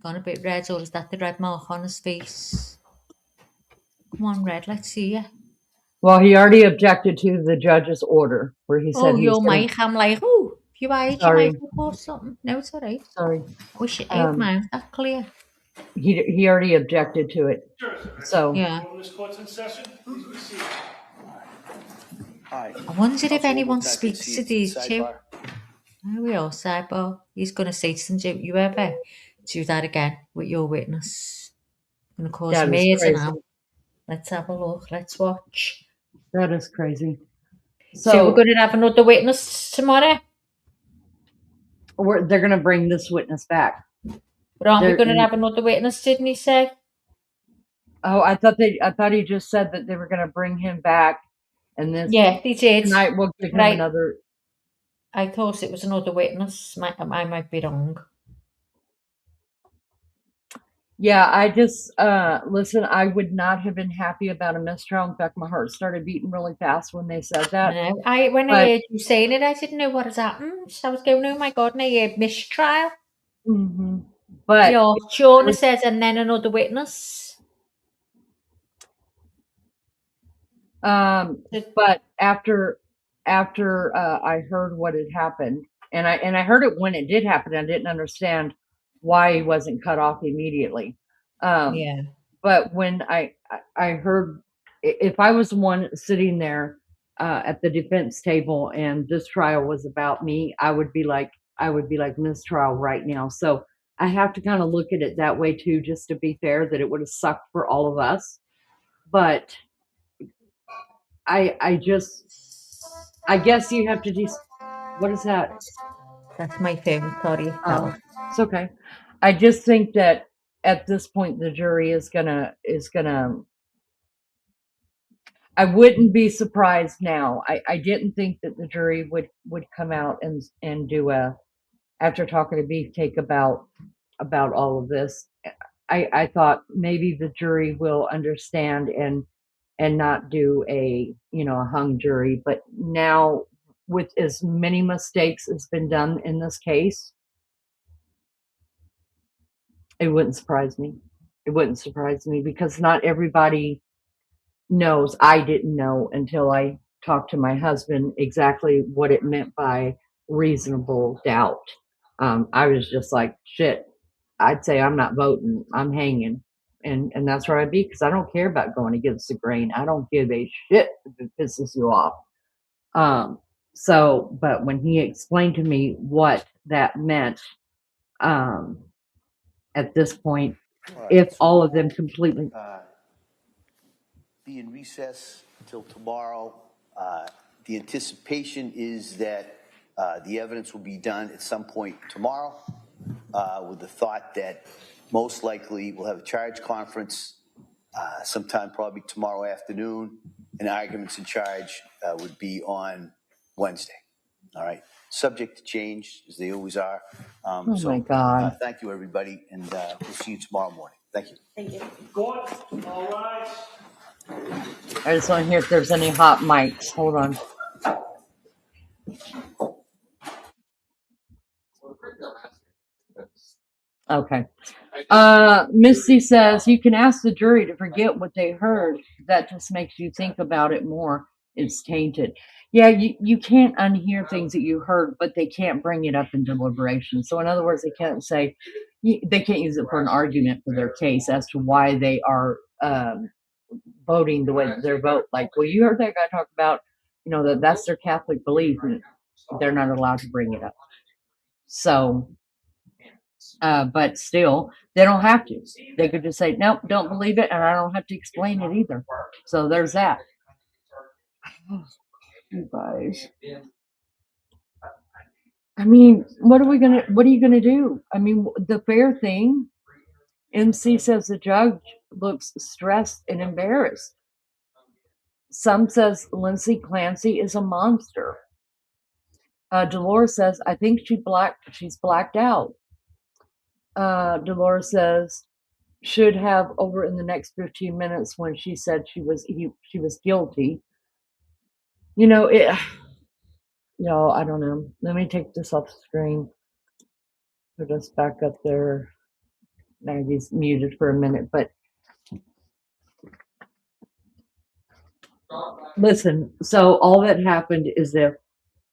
Gone a bit red, or is that the red mark on his face? Come on, red, let's see you. Well, he already objected to the judge's order where he said Oh, he's your gonna... mic. I'm like, oh, if you hide your mic or something. No, it's all right. Sorry. Wish it out, man. That's clear. He already objected to it. So yeah. This court's in session. Please be seated. Hi. I wonder if anyone Counsel, speaks to these two. sidebar. There we are, sidebar. He's going to say to them, do you ever do that again with your witness? Going to cause that is murder crazy. now. Let's have a look. Let's watch. That is crazy. So we're going to have another witness tomorrow? They're going to bring this witness back. But aren't we going to have another witness, didn't he say? Oh, I thought he just said that they were going to bring him back. And this Yeah, they did. Tonight we'll give him another. I thought it was another witness. I might be wrong. Yeah, I just, listen, I would not have been happy about a mistrial. In fact, my heart started beating really fast when they said that. No, when I heard you saying it, I didn't know what has happened. So I was going, oh my God, and I heard mistrial. Mm-hmm. But yeah, Shauna says, and then another witness. But after I heard what had happened, and I heard it when it did happen, I didn't understand why he wasn't cut off immediately. Yeah. But when I heard, if I was the one sitting there at the defense table and this trial was about me, I would be like mistrial right now. So I have to kind of look at it that way too, just to be fair, that it would have sucked for all of us. But I guess you have to do. What is that? That's my phone. Sorry. It's okay. I just think that at this point the jury is gonna. I wouldn't be surprised now. I didn't think that the jury would come out and do after talking to Beefcake about all of this. I thought maybe the jury will understand and not do a hung jury. But now, with as many mistakes as been done in this case, it wouldn't surprise me. It wouldn't surprise me because not everybody knows. I didn't know until I talked to my husband exactly what it meant by reasonable doubt. I was just like, shit, I'd say I'm not voting. I'm hanging. And that's where I'd be, because I don't care about going against the grain. I don't give a shit if it pisses you off. But when he explained to me what that meant, at this point, if all of them completely be in recess until tomorrow. The anticipation is that the evidence will be done at some point tomorrow, with the thought that most likely we'll have a charge conference sometime probably tomorrow afternoon, and arguments in charge would be on Wednesday. All right, subject to change as they always are. my God. Thank you, everybody, and we'll see you tomorrow morning. Thank you. Thank you. Court, all rise. I just want to hear if there's any hot mics. Hold on. Okay. Misty says you can ask the jury to forget what they heard. That just makes you think about it more. it's tainted. Yeah, you can't unhear things that you heard, but they can't bring it up in deliberation. So in other words, they can't say, they can't use it for an argument for their case as to why they are voting the way that they're vote. Like, well, you heard that guy talk about, that's their Catholic belief, and they're not allowed to bring it up. So, but still, they don't have to. They could just say, nope, don't believe it, and I don't have to explain it either. So there's that. You guys. I mean, what are you gonna do? I mean, the fair thing, MC says the judge looks stressed and embarrassed. Some says Lindsay Clancy is a monster. Dolores says, I think she's blacked out. Dolores says, should have over in the next 15 minutes when she said she was guilty. I don't know. Let me take this off the screen. Put us back up there. Maggie's muted for a minute, but listen, so all that happened is if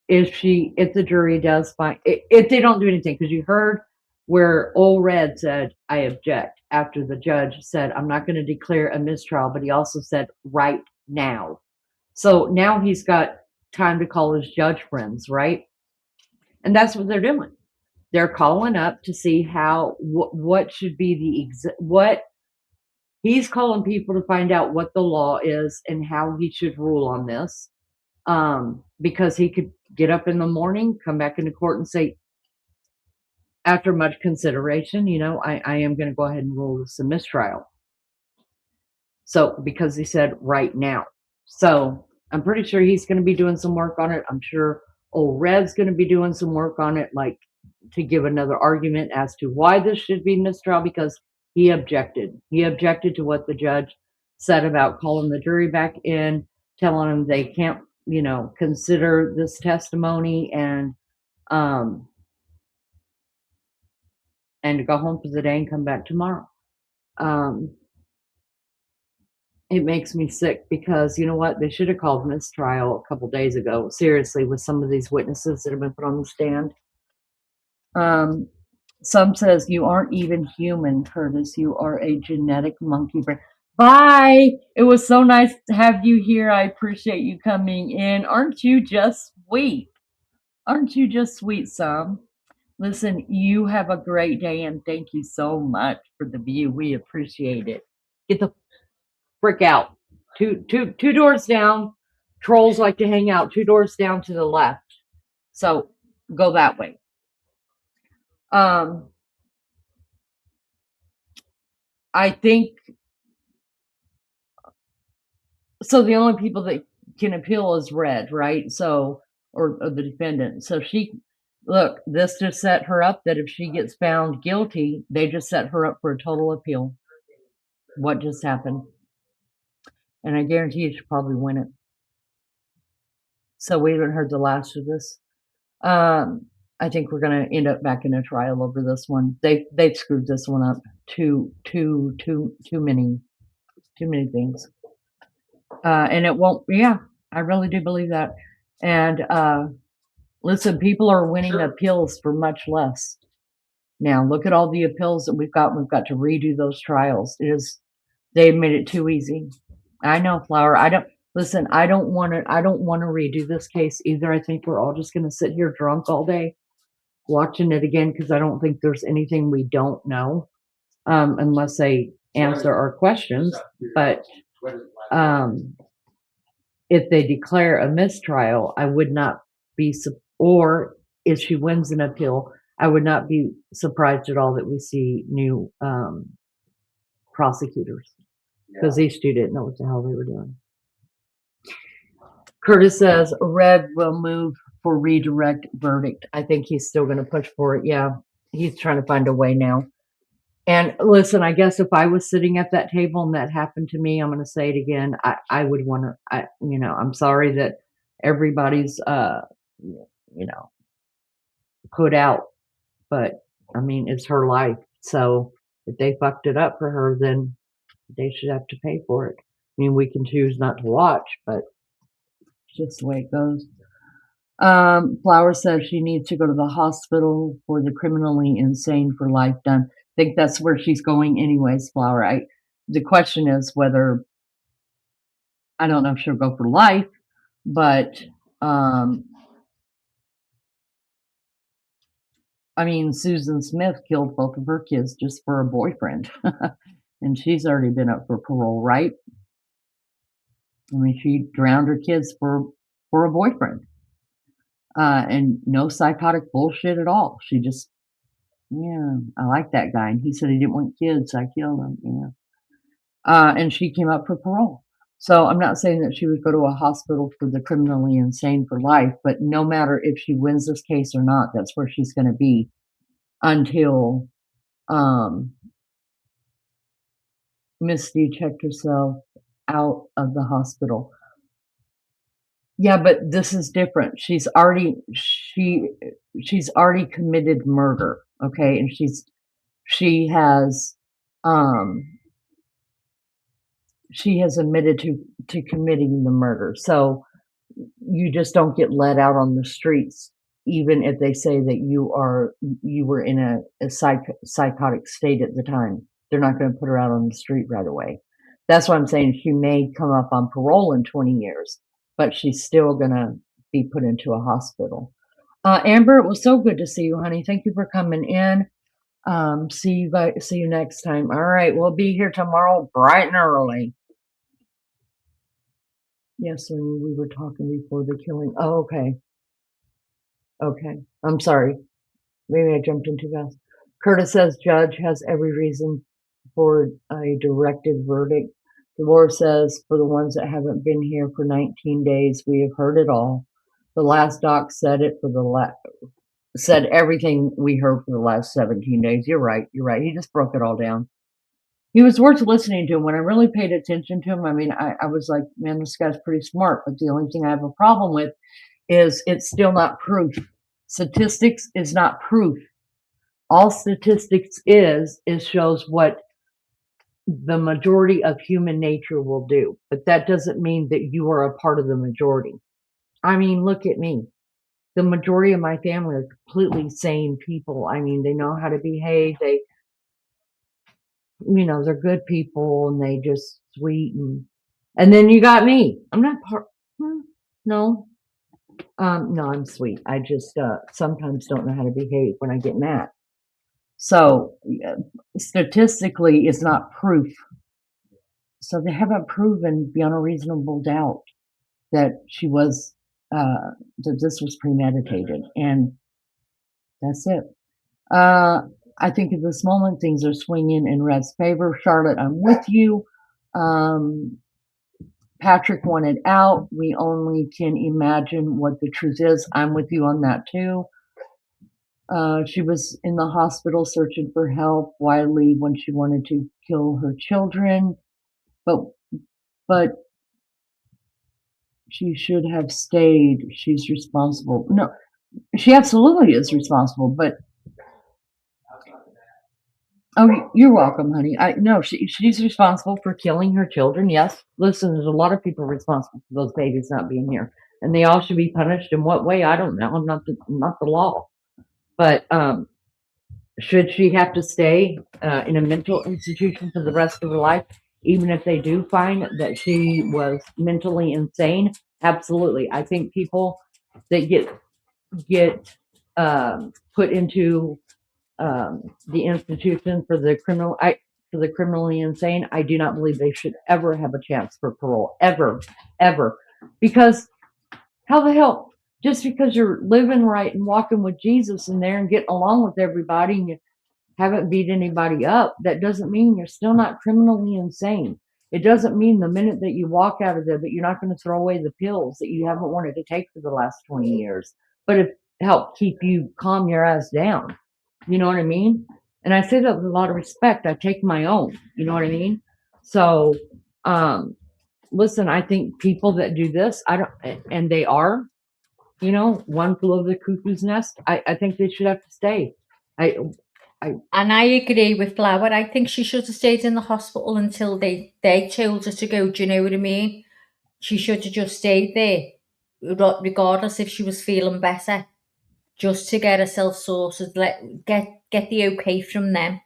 the jury does find, if they don't do anything, because you heard where old Red said, I object, after the judge said, I'm not going to declare a mistrial, but he also said right now. So now he's got time to call his judge friends, right? And that's what they're doing. They're calling up to see what should be what he's calling people to find out what the law is and how he should rule on this. Because he could get up in the morning, come back into court and say, after much consideration, I am going to go ahead and rule this a mistrial. So, because he said right now. So, I'm pretty sure he's going to be doing some work on it. I'm sure old Red's going to be doing some work on it, like to give another argument as to why this should be mistrial, because he objected. He objected to what the judge said about calling the jury back in, telling them they can't, consider this testimony and to go home for the day and come back tomorrow. It makes me sick because you know what? They should have called mistrial a couple days ago. Seriously, with some of these witnesses that have been put on the stand. Some says you aren't even human, Curtis. You are a genetic monkey brain. Bye. It was so nice to have you here. I appreciate you coming in. Aren't you just sweet? Aren't you just sweet, Sam? Listen, you have a great day, and thank you so much for the view. We appreciate it. Get the frick out. Two doors down. Trolls like to hang out 2 doors down to the left. So go that way. I think so. The only people that can appeal is Red, right? So, or the defendant. So look, this just set her up that if she gets found guilty, they just set her up for a total appeal. What just happened? And I guarantee you she'll probably win it. So we haven't heard the last of this. I think we're going to end up back in a trial over this one. They've screwed this one up. Too many things. And it won't. Yeah, I really do believe that. And listen, people are winning appeals for much less. Now look at all the appeals that we've got. We've got to redo those trials. They've made it too easy. I know, Flower. I don't want to redo this case either. I think we're all just going to sit here drunk all day watching it again, because I don't think there's anything we don't know, unless they answer our questions. But if they declare a mistrial, I would not be, or if she wins an appeal, I would not be surprised at all that we see new prosecutors, because these two didn't know what the hell they were doing. Curtis says Red will move for redirect verdict. I think he's still going to push for it. Yeah, he's trying to find a way now. And listen, I guess if I was sitting at that table and that happened to me, I'm going to say it again. I would want to, I'm sorry that everybody's, put out, but I mean, it's her life. So if they fucked it up for her, then they should have to pay for it. I mean, we can choose not to watch, but It's just the way it goes. Flower says she needs to go to the hospital for the criminally insane for life done. I think that's where she's going anyways, Flower. The question is whether, I don't know if she'll go for life, but I mean, Susan Smith killed both of her kids just for a boyfriend. And she's already been up for parole, right? I mean, she drowned her kids for a boyfriend. And no psychotic bullshit at all. She just, yeah, I like that guy. And he said he didn't want kids, so I killed him, you know. And she came up for parole. So I'm not saying that she would go to a hospital for the criminally insane for life, but no matter if she wins this case or not, that's where she's going to be until Misty checked herself out of the hospital. Yeah, but this is different. She's already committed murder, okay? And she has admitted to committing the murder. So you just don't get let out on the streets, even if they say that you were in a psychotic state at the time. They're not going to put her out on the street right away. That's why I'm saying she may come up on parole in 20 years, but she's still going to be put into a hospital. Amber, it was so good to see you, honey. Thank you for coming in. See you next time. All right, we'll be here tomorrow bright and early. Yes, we were talking before the killing. Oh, okay. Okay. I'm sorry. Maybe I jumped in too fast. Curtis says judge has every reason for a directed verdict. Dolores says, for the ones that haven't been here for 19 days, we have heard it all. The last doc said it said everything we heard for the last 17 days. You're right. He just broke it all down. He was worth listening to. When I really paid attention to him, I mean, I was like, man, this guy's pretty smart. But the only thing I have a problem with is it's still not proof. Statistics is not proof. All statistics is shows what the majority of human nature will do. But that doesn't mean that you are a part of the majority. I mean, look at me. The majority of my family are completely sane people. I mean, they know how to behave. They're good people and they just sweet. And then you got me. I'm not part. No. No, I'm sweet. I just sometimes don't know how to behave when I get mad. So statistically, it's not proof. So they haven't proven beyond a reasonable doubt that she was that this was premeditated, and that's it. I think at this moment things are swinging in Red's favor. Charlotte, I'm with you. Patrick wanted out. We only can imagine what the truth is. I'm with you on that too. She was in the hospital searching for help. Why leave when she wanted to kill her children? But she should have stayed. She's responsible. No, she absolutely is responsible. But oh, you're welcome, honey. She's responsible for killing her children. Yes. Listen, there's a lot of people responsible for those babies not being here, and they all should be punished. In what way? I don't know. I'm not the law. But should she have to stay in a mental institution for the rest of her life, even if they do find that she was mentally insane? Absolutely. I think people that get put into the institution for the criminally insane, I do not believe they should ever have a chance for parole, ever, because how the hell? Just because you're living right and walking with Jesus in there and getting along with everybody and you haven't beat anybody up, that doesn't mean you're still not criminally insane. It doesn't mean the minute that you walk out of there that you're not going to throw away the pills that you haven't wanted to take for the last 20 years, but it helped keep you calm your ass down. You know what I mean? And I say that with a lot of respect. I take my own. You know what I mean? So, listen, I think people that do this, and they are, one flew over the cuckoo's nest. I think they should have to stay. And I agree with Flower. I think she should have stayed in the hospital until they told her to go. Do you know what I mean? She should have just stayed there. regardless if she was feeling better, just to get herself sorted, get the okay from them.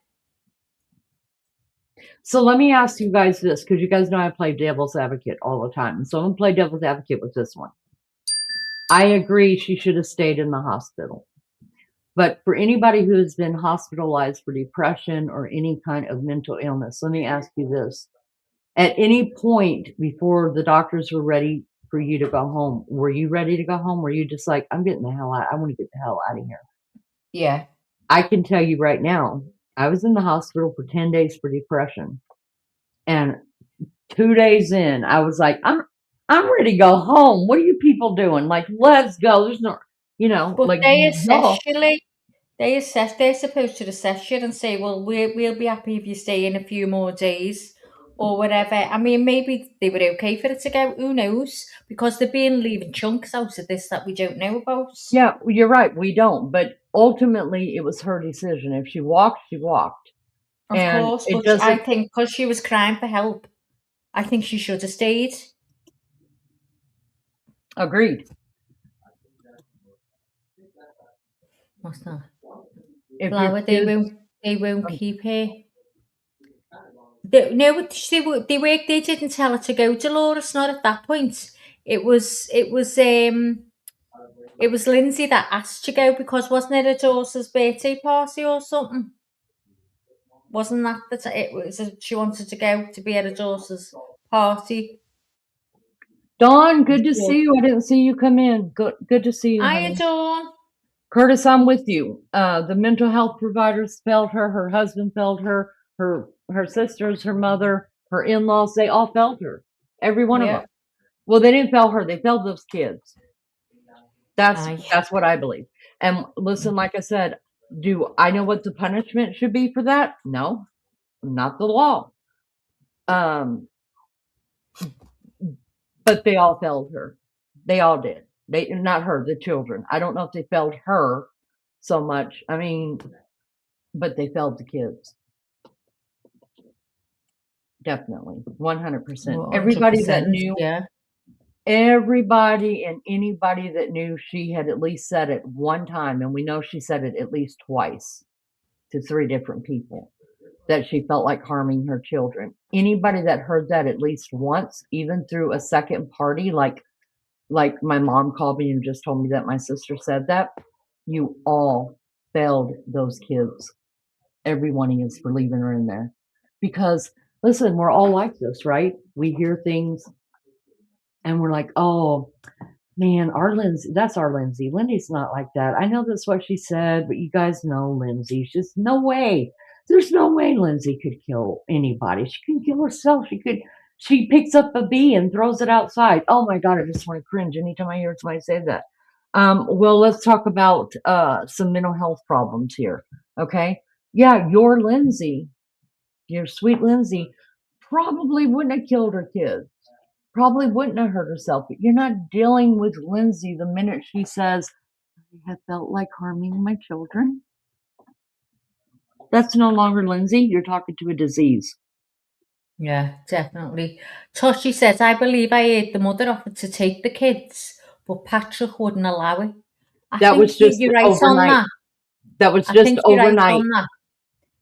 So let me ask you guys this, because you guys know I play devil's advocate all the time. So I'm going to play devil's advocate with this one. I agree she should have stayed in the hospital. But for anybody who has been hospitalized for depression or any kind of mental illness, let me ask you this. At any point before the doctors were ready for you to go home, were you ready to go home? Were you just like, I'm getting the hell out. I want to get the hell out of here. Yeah. I can tell you right now, I was in the hospital for 10 days for depression. And 2 days in, I was like, I'm ready to go home. What are you people doing? Like, let's go. There's no, But like, they assess no. you, they're supposed to assess you and say, well, we'll be happy if you stay in a few more days or whatever. I mean, maybe they were okay for it to go, who knows? Because they've been leaving chunks out of this that we don't know about. Yeah, you're right. We don't. But ultimately, it was her decision. If she walked, she walked. Of And course, it but I doesn't. think because she was crying for help, I think she should have stayed. Agreed. What's that? If Flower, they won't keep her. They didn't tell her to go to Laura's, not at that point. It was Lindsay that asked to go because wasn't it her daughter's birthday party or something? Wasn't that it was? She wanted to go to be at her daughter's party. Dawn, good to see you. I didn't see you come in. Good to see you, Hiya, honey. Dawn. Curtis, I'm with you. The mental health providers failed her. Her husband failed her. Her sisters, her mother, her in-laws, they all failed her. Every one of them. Well, they didn't fail her. They failed those kids. That's what I believe. And listen, like I said, do I know what the punishment should be for that? No, not the law. But they all failed her. They all did. They, not her, the children. I don't know if they failed her so much. I mean, but they failed the kids. Definitely. 100%. Everybody that knew, everybody and anybody that knew, she had at least said it one time, and we know she said it at least twice to 3 different people, that she felt like harming her children. Anybody that heard that at least once, even through a second party, like my mom called me and just told me that my sister said that, you all failed those kids. Every one of you for leaving her in there. Because, listen, we're all like this, right? We hear things and we're like, oh, man, that's our Lindsay. Lindsay's not like that. I know that's what she said, but you guys know Lindsay. She's no way. There's no way Lindsay could kill anybody. She can kill herself. She picks up a bee and throws it outside. Oh my God, I just want to cringe anytime I hear somebody say that. Well, let's talk about some mental health problems here. Okay. Yeah, your Lindsay, your sweet Lindsay, probably wouldn't have killed her kids. Probably wouldn't have hurt herself, but you're not dealing with Lindsay the minute she says, I have felt like harming my children. That's no longer Lindsay. You're talking to a disease. Yeah, definitely. Toshi says, I believe I heard the mother offered to take the kids, but Patrick wouldn't allow it. That was just you're right overnight. on that. That was just overnight. Right on that.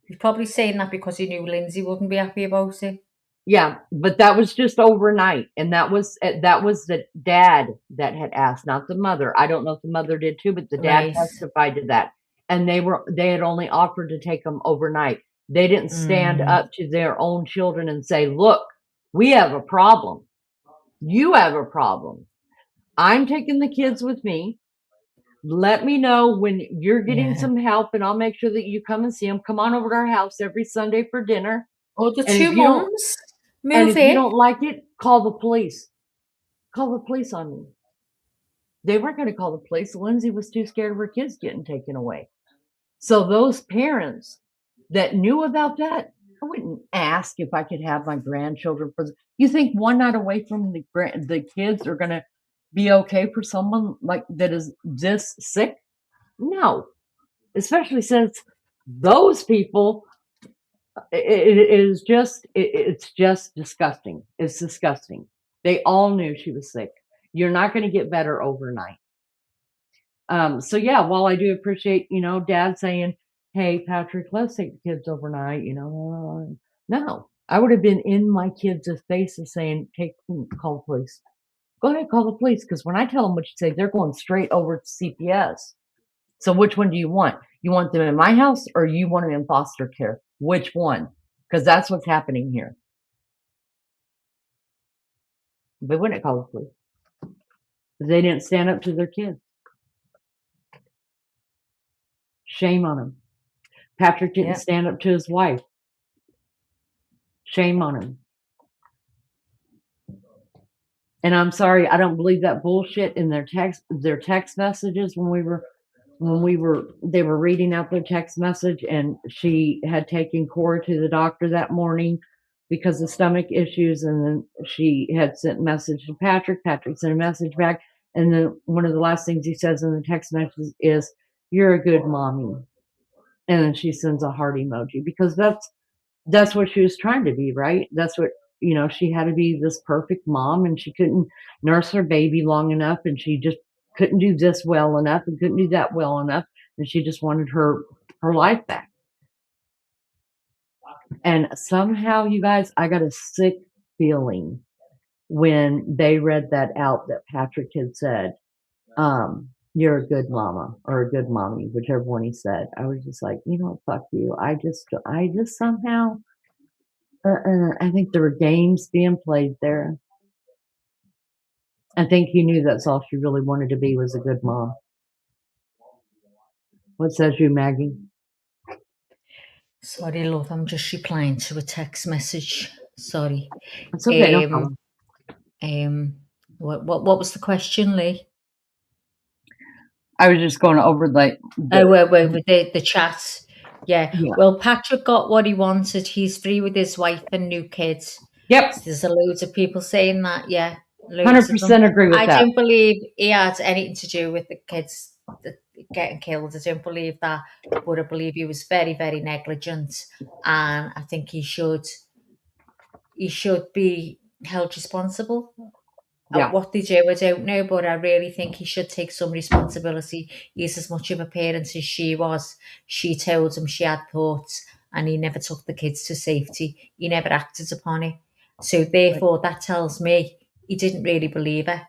He's probably saying that because he knew Lindsay wouldn't be happy about it. Yeah, but that was just overnight, and that was the dad that had asked, not the mother. I don't know if the mother did too, but the dad testified to that, and they had only offered to take them overnight. They didn't stand up to their own children and say, "Look, we have a problem. You have a problem. I'm taking the kids with me. Let me know when you're getting some help, and I'll make sure that you come and see them. Come on over to our house every Sunday for dinner." Or the 2 moms. And if you don't like it, call the police. Call the police on me. They weren't going to call the police. Lindsay was too scared of her kids getting taken away. So those parents that knew about that, I wouldn't ask if I could have my grandchildren you think one night away from the kids are going to be okay for someone like that is this sick? No. Especially since those people, it's just disgusting. It's disgusting. They all knew she was sick. You're not going to get better overnight. So yeah, while I do appreciate, Dad saying, "Hey, Patrick, let's take the kids overnight," no, I would have been in my kids' faces saying, call the police. Go ahead, call the police, because when I tell them what you say, they're going straight over to CPS. So which one do you want? You want them in my house, or you want them in foster care? Which one? Because that's what's happening here. They wouldn't call the police. They didn't stand up to their kids. Shame on him. Patrick didn't stand up to his wife. Shame on him. And I'm sorry, I don't believe that bullshit in their text messages when they were reading out their text message, and she had taken Cora to the doctor that morning because of stomach issues, and then she had sent a message to Patrick. Patrick sent a message back, and then one of the last things he says in the text message is, "You're a good mommy." And then she sends a heart emoji, because that's what she was trying to be, right? That's what, she had to be this perfect mom, and she couldn't nurse her baby long enough, and she just couldn't do this well enough and couldn't do that well enough, and she just wanted her life back. And somehow, you guys, I got a sick feeling when they read that out, that Patrick had said, "You're a good mama," or "a good mommy," whichever one he said. I was just like, fuck you. I just somehow, I think there were games being played there. I think he knew that's all she really wanted to be, was a good mom. What says you, Maggie? Sorry, love, I'm just replying to a text message. Sorry. It's okay, no problem. What was the question, Lee? I was just going over with the chat. Yeah. Well, Patrick got what he wanted. He's free with his wife and new kids. Yep. So there's a loads of people saying that. Yeah. 100% agree with that. I don't believe he had anything to do with the kids getting killed. I don't believe that. But I believe he was very, very negligent. And I think he should be held responsible. What they do, I don't know, but I really think he should take some responsibility. He's as much of a parent as she was. She told him she had thoughts, and he never took the kids to safety. He never acted upon it. So therefore, that tells me he didn't really believe her.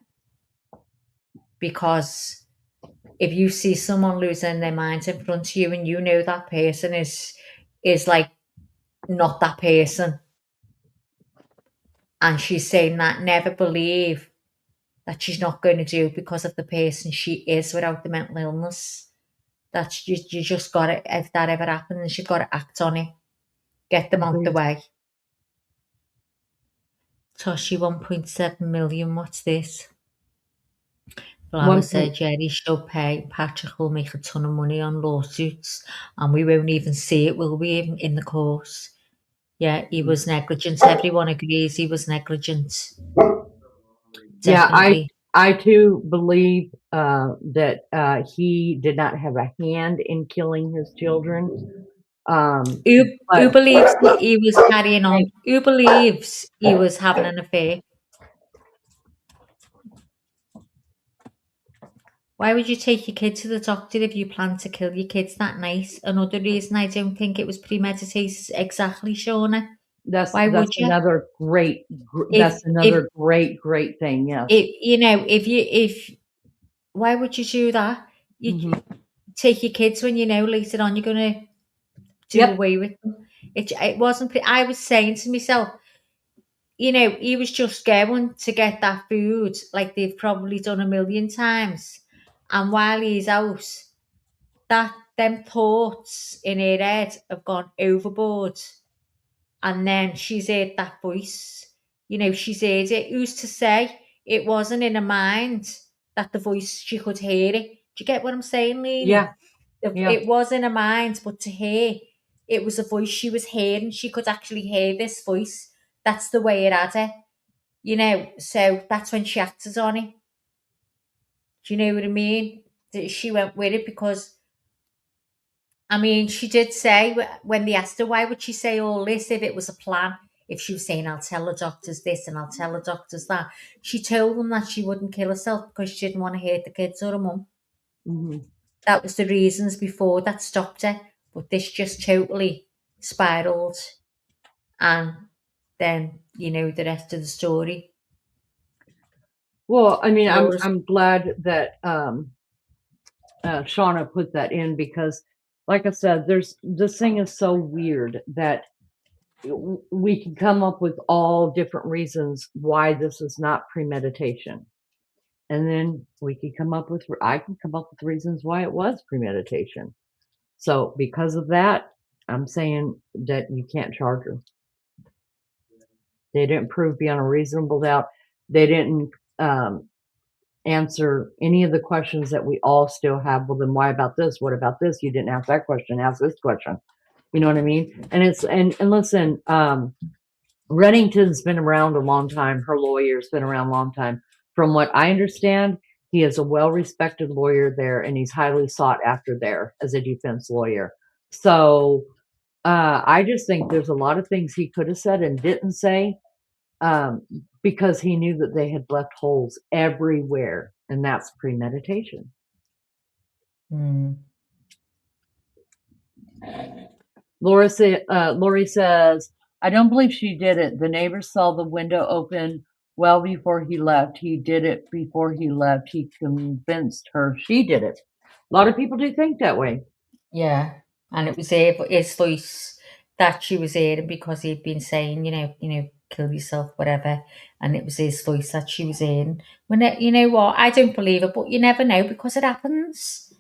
Because if you see someone losing their mind in front of you, and you know that person is like not that person, and she's saying that, never believe that she's not going to do because of the person she is without the mental illness. That's you just got to, if that ever happens, you've got to act on it. Get them out the way. Toshi, 1.7 million, what's this? Flower said Jerry should pay. Patrick will make a ton of money on lawsuits, and we won't even see it, will we, in the course? Yeah, he was negligent. Everyone agrees he was negligent. Definitely. Yeah, I too believe that he did not have a hand in killing his children. Who believes he was carrying on? Who believes he was having an affair? Why would you take your kid to the doctor if you plan to kill your kids that night? Another reason I don't think it was premeditated, exactly, Shauna. Why would you? Another great. That's another great thing. Yes. Why would you do that? You take your kids when you know later on you're going to do away with them. It wasn't. I was saying to myself, he was just going to get that food like they've probably done a million times. And while he's out, them thoughts in her head have gone overboard. And then she's heard that voice. She's heard it. Who's to say it wasn't in her mind that the voice, she could hear it? Do you get what I'm saying, Lena? Yeah. It was in her mind, but to her, it was a voice she was hearing. She could actually hear this voice. That's the way it had her. So that's when she acted on it. Do you know what I mean? She went with it because, she did say, when they asked her, why would she say all this if it was a plan? if she was saying, I'll tell the doctors this and I'll tell the doctors that, she told them that she wouldn't kill herself because she didn't want to hurt the kids or her mum. Mm-hmm. That was the reasons before that stopped her. But this just totally spiraled. And then, you know, the rest of the story. Well, I mean, Laura's- I'm glad that Shauna put that in, because, like I said, this thing is so weird that we can come up with all different reasons why this is not premeditation, and then I can come up with reasons why it was premeditation. So because of that, I'm saying that you can't charge her. They didn't prove beyond a reasonable doubt. They didn't answer any of the questions that we all still have. Well, then why about this? What about this? You didn't ask that question. Ask this question. You know what I mean? And listen, Reddington's been around a long time. Her lawyer's been around a long time. From what I understand, he is a well-respected lawyer there, and he's highly sought after there as a defense lawyer. So I just think there's a lot of things he could have said and didn't say, because he knew that they had left holes everywhere, and that's premeditation. Lori says, I don't believe she did it. The neighbors saw the window open well before he left. He did it before he left. He convinced her she did it. A lot of people do think that way. Yeah. And it was his voice that she was hearing, because he'd been saying, you know, kill yourself, whatever. And it was his voice that she was hearing. You know what? I don't believe it, but you never know, because it happens.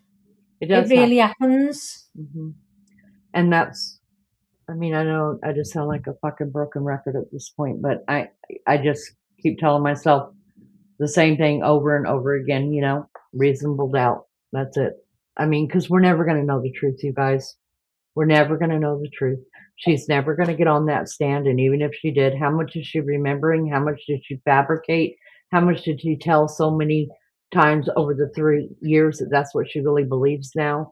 It does. It really happens. Mm-hmm. And that's, I mean, I know I just sound like a fucking broken record at this point, but I just keep telling myself the same thing over and over again, you know, reasonable doubt. That's it. I mean, because we're never going to know the truth, you guys. We're never going to know the truth. She's never going to get on that stand. And even if she did, how much is she remembering? How much did she fabricate? How much did she tell so many times over the 3 years that that's what she really believes now?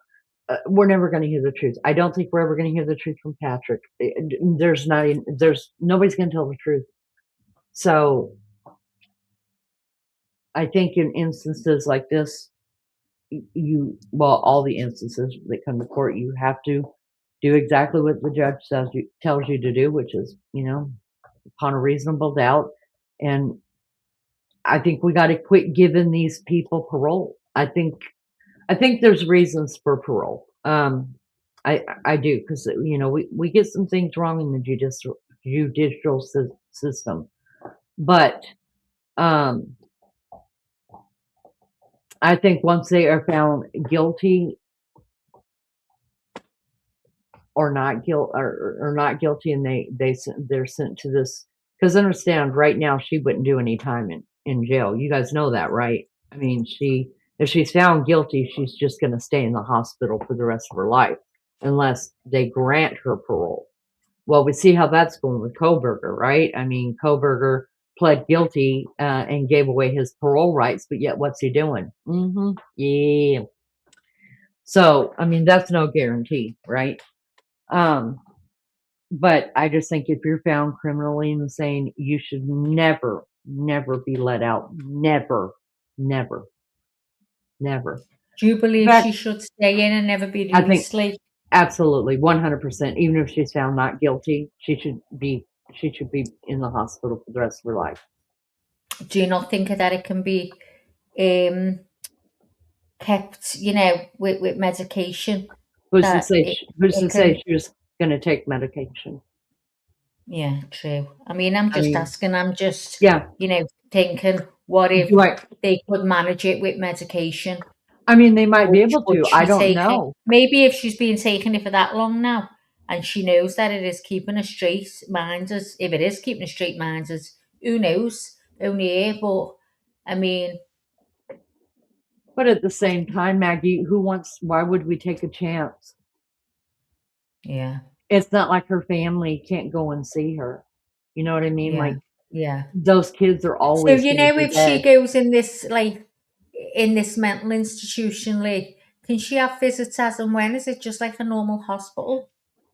We're never going to hear the truth. I don't think we're ever going to hear the truth from Patrick. There's nobody's going to tell the truth. So I think in instances like this, all the instances that come to court, you have to do exactly what the judge tells you to do, which is, you know, upon a reasonable doubt. And I think we got to quit giving these people parole. I think there's reasons for parole. I do, because, you know, we get some things wrong in the judicial system, but I think once they are found guilty or not guilty, and they're sent to this, because understand, right now she wouldn't do any time in jail. You guys know that, right? I mean, if she's found guilty, she's just going to stay in the hospital for the rest of her life unless they grant her parole. Well, we see how that's going with Kohberger, right? I mean, Kohberger pled guilty and gave away his parole rights, but yet what's he doing? Yeah. So, I mean, that's no guarantee, right? But I just think if you're found criminally insane, you should never, never be let out. Never, never, never. Do you believe she should stay in and never be released? Absolutely, 100%. Even if she's found not guilty, she should be in the hospital for the rest of her life. Do you not think that it can be kept, you know, with medication? Who's to say she was going to take medication? Yeah, true. I mean, I'm just asking. I'm just, yeah, you know, thinking, what if they could manage it with medication? I mean, they might be able to. I don't know. Maybe if she's been taking it for that long now, and she knows that it is keeping her straight minded. If it is keeping her straight minded, who knows? Only her. But I mean, but at the same time, Maggie, why would we take a chance? Yeah. It's not like her family can't go and see her. You know what I mean? Yeah. Like, yeah, those kids are always. So, you know, if she goes in this, like, in this mental institution, like, can she have visits as and when? Is it just like a normal hospital?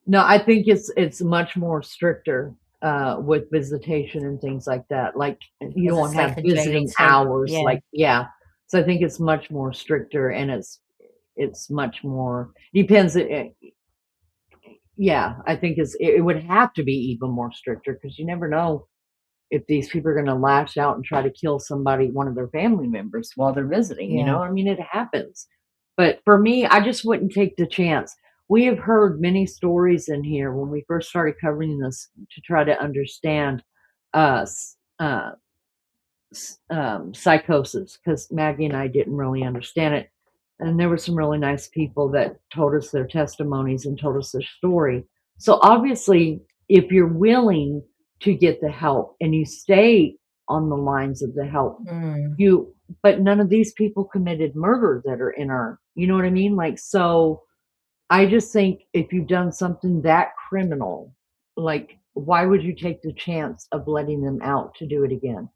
No, I think it's much more stricter. with visitation and things like that. Like you Because don't it's like have a jail visiting type. hours. Yeah. Like, yeah. So I think it's much more stricter, and it's much more depends. Yeah, I think it would have to be even more stricter because you never know if these people are going to lash out and try to kill somebody, one of their family members while they're visiting. You Yeah. know, I mean, it happens. But for me, I just wouldn't take the chance. We have heard many stories in here when we first started covering this to try to understand us. Psychosis, because Maggie and I didn't really understand it. And there were some really nice people that told us their testimonies and told us their story. So obviously, if you're willing to get the help and you stay on the lines of the help, but none of these people committed murder that are in our, you know what I mean? Like, so I just think if you've done something that criminal, like, why would you take the chance of letting them out to do it again?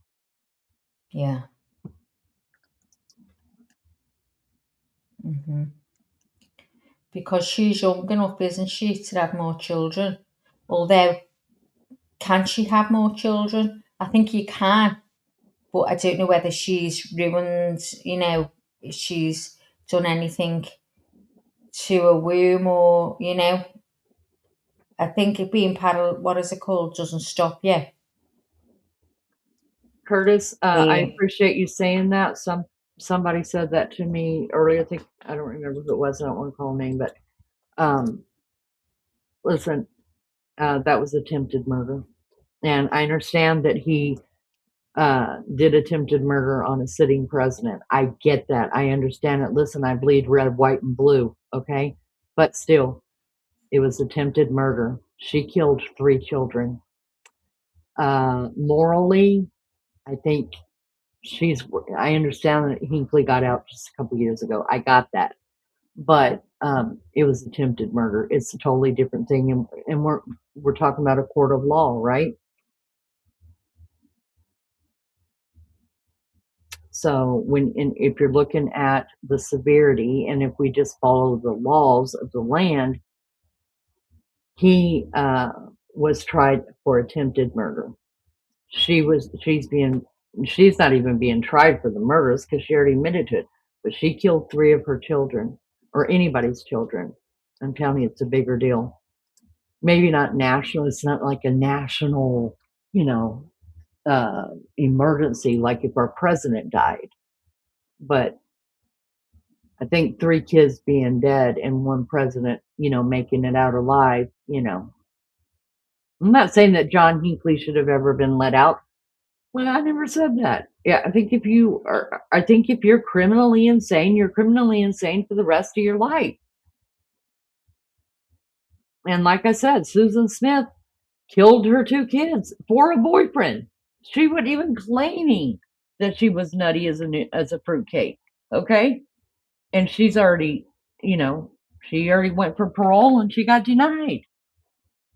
Yeah. Mm-hmm. Because she's young enough, isn't she, to have more children? Although, can she have more children? I think you can, but I don't know whether she's ruined, she's done anything to a womb or, I think it being what is it called, doesn't stop you. Curtis, I appreciate you saying that. Somebody said that to me earlier. I think I don't remember who it was. I don't want to call a name, but listen, that was attempted murder, and I understand that he did attempted murder on a sitting president. I get that. I understand it. Listen, I bleed red, white, and blue. Okay, but still, it was attempted murder. She killed 3 children. Morally, I think I understand that Hinckley got out just a couple years ago. I got that. But it was attempted murder. It's a totally different thing. And we're talking about a court of law, right? So if you're looking at the severity, and if we just follow the laws of the land, he was tried for attempted murder. She's not even being tried for the murders because she already admitted to it. But she killed 3 of her children, or anybody's children. I'm telling you, it's a bigger deal. Maybe not national. It's not like a national, emergency, like if our president died. But I think 3 kids being dead and 1 president, making it out alive, I'm not saying that John Hinckley should have ever been let out. Well, I never said that. Yeah, I think if you're criminally insane, you're criminally insane for the rest of your life. And like I said, Susan Smith killed her 2 kids for a boyfriend. She wasn't even claiming that she was nutty as a fruitcake. Okay, and she's already, she already went for parole and she got denied.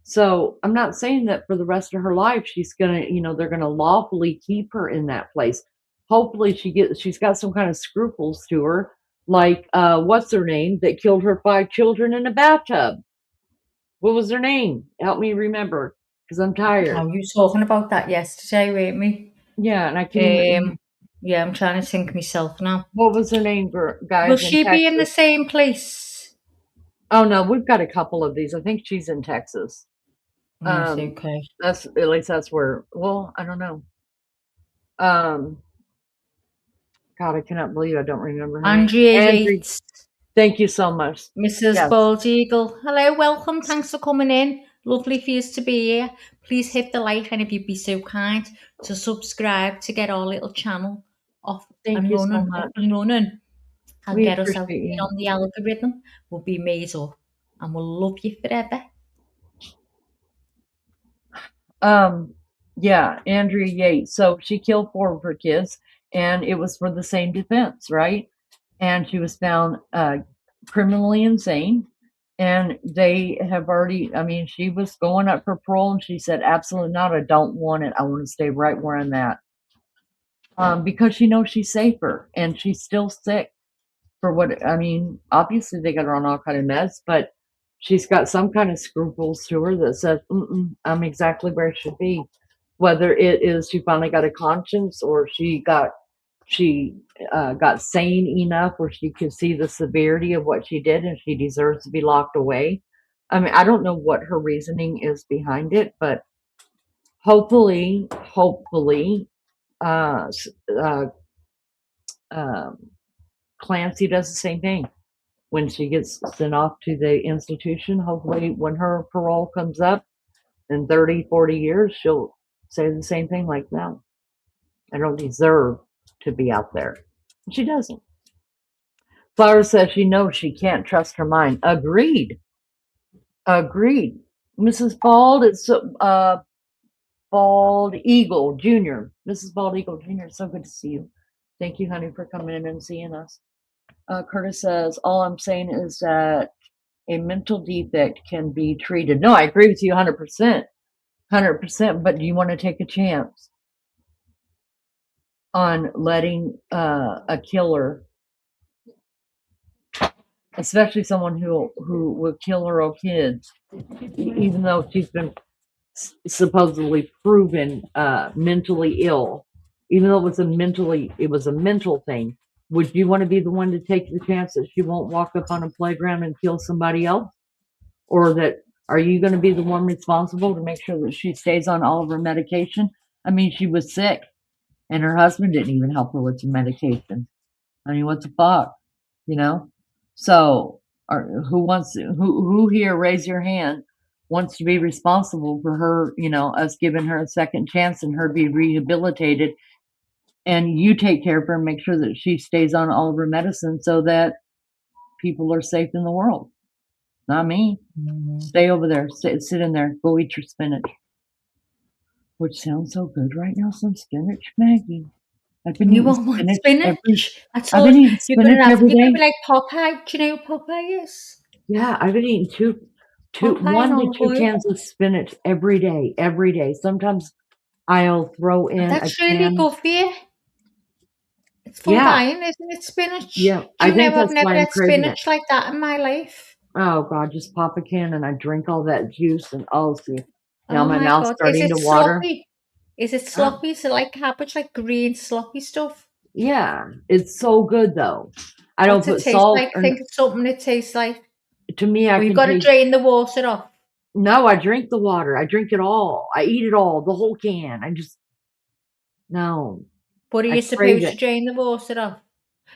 So I'm not saying that for the rest of her life she's gonna, they're gonna lawfully keep her in that place. Hopefully she's got some kind of scruples to her, like what's her name that killed her 5 children in a bathtub? What was her name? Help me remember, because I'm tired. Oh, you were talking about that yesterday, weren't we? Yeah, and I can't. Yeah, I'm trying to think myself now. What was her name, guys? Will she be in the same place? Oh no, we've got a couple of these. I think she's in Texas. Yes, okay. At least that's where. Well, I don't know. God, I cannot believe I don't remember her. Andrea Yates. Thank you so much, Mrs. Bald Eagle. Hello, welcome. Thanks for coming in. Lovely for you to be here. Please hit the like, and if you'd be so kind to subscribe to get our little channel off and running, and get us out there on the algorithm. We'll be made up, and we'll love you forever. Yeah, Andrea Yates. So she killed 4 of her kids, and it was for the same defense, right? And she was found criminally insane. And they have already, she was going up for parole and she said, absolutely not. I don't want it. I want to stay right where I'm at. Because she knows she's safer and she's still sick for obviously they got her on all kind of meds, but she's got some kind of scruples to her that says, I'm exactly where it should be. Whether it is she finally got a conscience or she got sane enough where she could see the severity of what she did and she deserves to be locked away. I mean, I don't know what her reasoning is behind it, but hopefully, uh, Clancy does the same thing. When she gets sent off to the institution, hopefully when her parole comes up in 30, 40 years, she'll say the same thing like, no, I don't deserve to be out there. She doesn't. Flower says she knows she can't trust her mind. Agreed. Mrs. Bald, it's Bald Eagle Jr. Mrs. Bald Eagle Jr., so good to see you. Thank you, honey, for coming in and seeing us. Curtis says, all I'm saying is that a mental defect can be treated. No, I agree with you 100%. 100%, but do you want to take a chance on letting a killer, especially someone who will kill her own kids, even though she's been supposedly proven mentally ill, even though it was a mental thing, would you want to be the one to take the chance that she won't walk up on a playground and kill somebody else? Or that are you going to be the one responsible to make sure that she stays on all of her medication? I mean, she was sick and her husband didn't even help her with the medication. I mean, what the fuck, you know? So who here, raise your hand, wants to be responsible for her, us giving her a second chance and her be rehabilitated, and you take care of her and make sure that she stays on all of her medicine so that people are safe in the world. Not me. Stay over there. Sit in there. Go eat your spinach. Which sounds so good right now. Some spinach, Maggie. I've been eating spinach. I've been eating spinach every day. You're going to be like Popeye. Do you know who Popeye is? Yeah, I've been eating 1 to 2 cans of spinach every day. Every day. Sometimes I'll throw in That's a can. really good for you. It's full of iron, isn't it, spinach? Yeah, I've never had spinach like that in my life. Oh God, just pop a can and I drink all that juice and see. Now my mouth's starting to water. Sloppy? Is it sloppy? Is it like cabbage, like green sloppy stuff? Yeah, it's so good though. I don't put salt. I think it's something it tastes like. To me, you've got to drain the water off. No, I drink the water. I drink it all. I eat it all, the whole can. No. But are you supposed to drain the water off?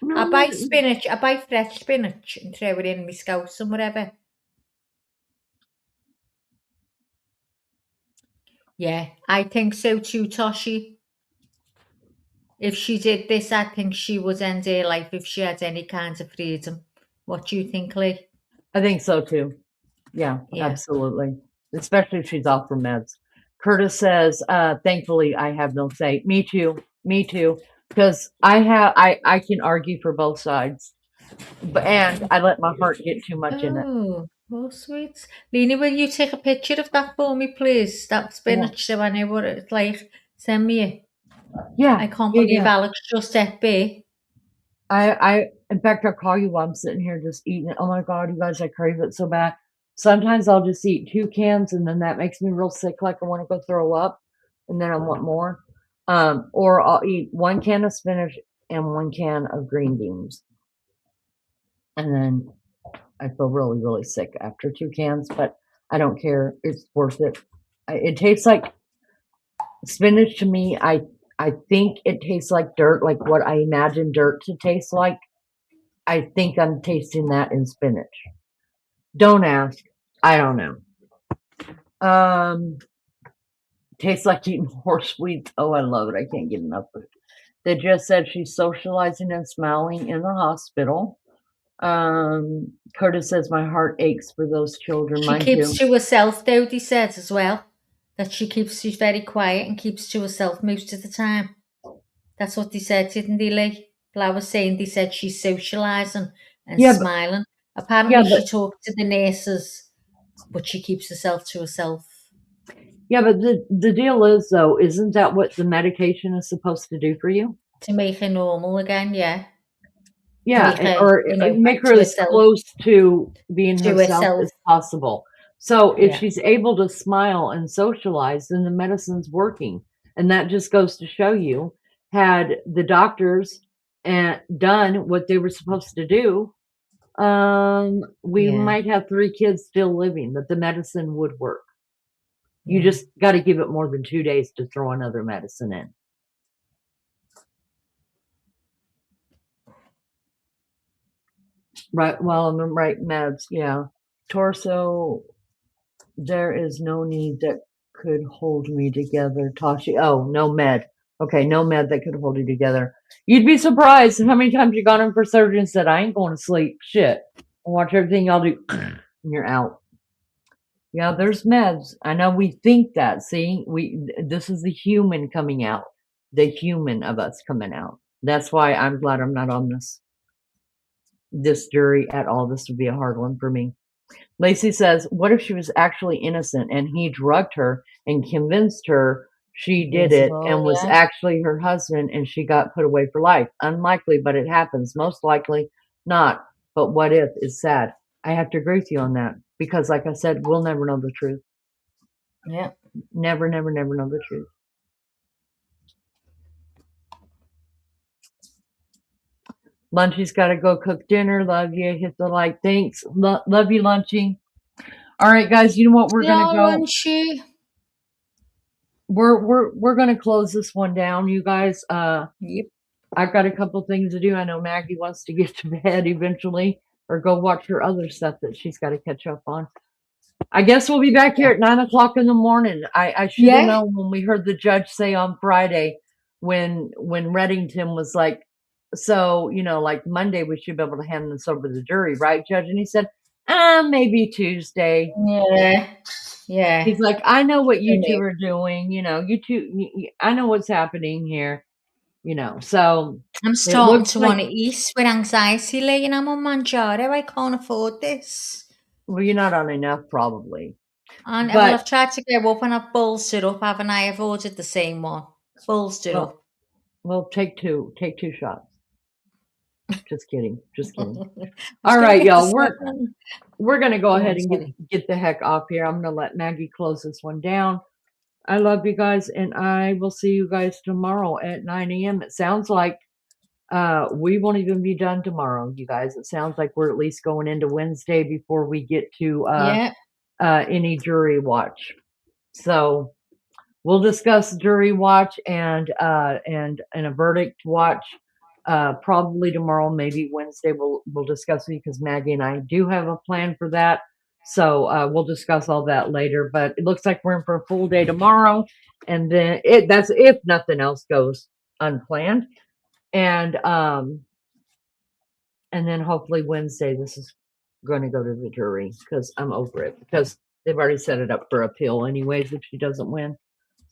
No. I buy spinach. I buy fresh spinach and throw it in my scouts and whatever. Yeah, I think so too, Toshi. If she did this, I think she would end her life if she had any kind of freedom. What do you think, Lee? I think so too. Yeah, absolutely. Especially if she's off her meds. Curtis says, thankfully I have no say. Me too. Because I can argue for both sides. And I let my heart get too much in it. Oh, sweet. Lena, will you take a picture of that for me, please? That spinach, so I know what it's like. Send me it. Yeah. I can't believe Alex just ate me. In fact, I'll call you while I'm sitting here just eating it. Oh my God, you guys, I crave it so bad. Sometimes I'll just eat 2 cans and then that makes me real sick, like I want to go throw up, and then I want more. Or I'll eat 1 can of spinach and 1 can of green beans. And then I feel really, really sick after 2 cans, but I don't care. It's worth it. It tastes like spinach to me. I think it tastes like dirt, like what I imagine dirt to taste like. I think I'm tasting that in spinach. Don't ask. I don't know. Tastes like eating horse weeds. Oh, I love it. I can't get enough of it. They just said she's socializing and smiling in the hospital. Curtis says my heart aches for those children. She keeps to herself, though, he says as well. That she's very quiet and keeps to herself most of the time. That's what they said, didn't they, Lee? I was saying they said she's socialising and smiling. Apparently she talked to the nurses, but she keeps herself to herself. Yeah, but the deal is, though, isn't that what the medication is supposed to do for you? To make her normal again, yeah. Yeah, make her, or you know, make her to as herself. close to being To herself herself. as possible. So if Yeah. she's able to smile and socialize, then the medicine's working. And that just goes to show you, had the doctors done what they were supposed to do, we Yeah. might have 3 kids still living, that the medicine would work. You Yeah. just got to give it more than 2 days to throw another medicine in. Right, well, on the right meds, yeah. Torso, there is no need that could hold me together, Tashi. Oh, no med. Okay, no med that could hold you together. You'd be surprised how many times you gone in for surgery and said, I ain't going to sleep. Shit. I'll watch everything y'all do. And you're out. Yeah, there's meds. I know we think that. See, this is the human coming out. The human of us coming out. That's why I'm glad I'm not on this jury at all. This would be a hard one for me. Lacey says, what if she was actually innocent and he drugged her and convinced her she did it and was actually her husband and she got put away for life? Unlikely, but it happens. Most likely not. But what if is sad. I have to agree with you on that because, like I said, we'll never know the truth. Yeah. Never, never, never know the truth. Lunchy's got to go cook dinner. Love you. Hit the like. Thanks. Love you, Lunchy. All right, guys. You know what? We're gonna go. Lunchy. We're gonna close this one down, you guys. Yep. I've got a couple things to do. I know Maggie wants to get to bed eventually, or go watch her other stuff that she's got to catch up on. I guess we'll be back here at 9 o'clock in the morning. I should have known when we heard the judge say on Friday, when Reddington was like, so, you know, like Monday we should be able to hand this over to the jury, right, Judge? And he said, maybe Tuesday. Yeah. Yeah. He's like, I know what you two are doing. You know, I know what's happening here. You know, so I'm starting to want to eat with anxiety, laying. I'm on Manjaro. I can't afford this. Well, you're not on enough, probably. And well, I've tried to go up and I've bolstered it up, haven't I? I've ordered the same one. Bolstered up. Well, take two shots. Just kidding. Just kidding. All right, y'all. We're gonna go ahead and get the heck off here. I'm gonna let Maggie close this one down. I love you guys, and I will see you guys tomorrow at 9 a.m. It sounds like we won't even be done tomorrow, you guys. It sounds like we're at least going into Wednesday before we get to any jury watch. So we'll discuss jury watch and a verdict watch probably tomorrow, maybe Wednesday. We'll discuss it because Maggie and I do have a plan for that. So we'll discuss all that later. But it looks like we're in for a full day tomorrow, and then that's if nothing else goes unplanned. And then hopefully Wednesday this is going to go to the jury because I'm over it because they've already set it up for appeal anyways if she doesn't win.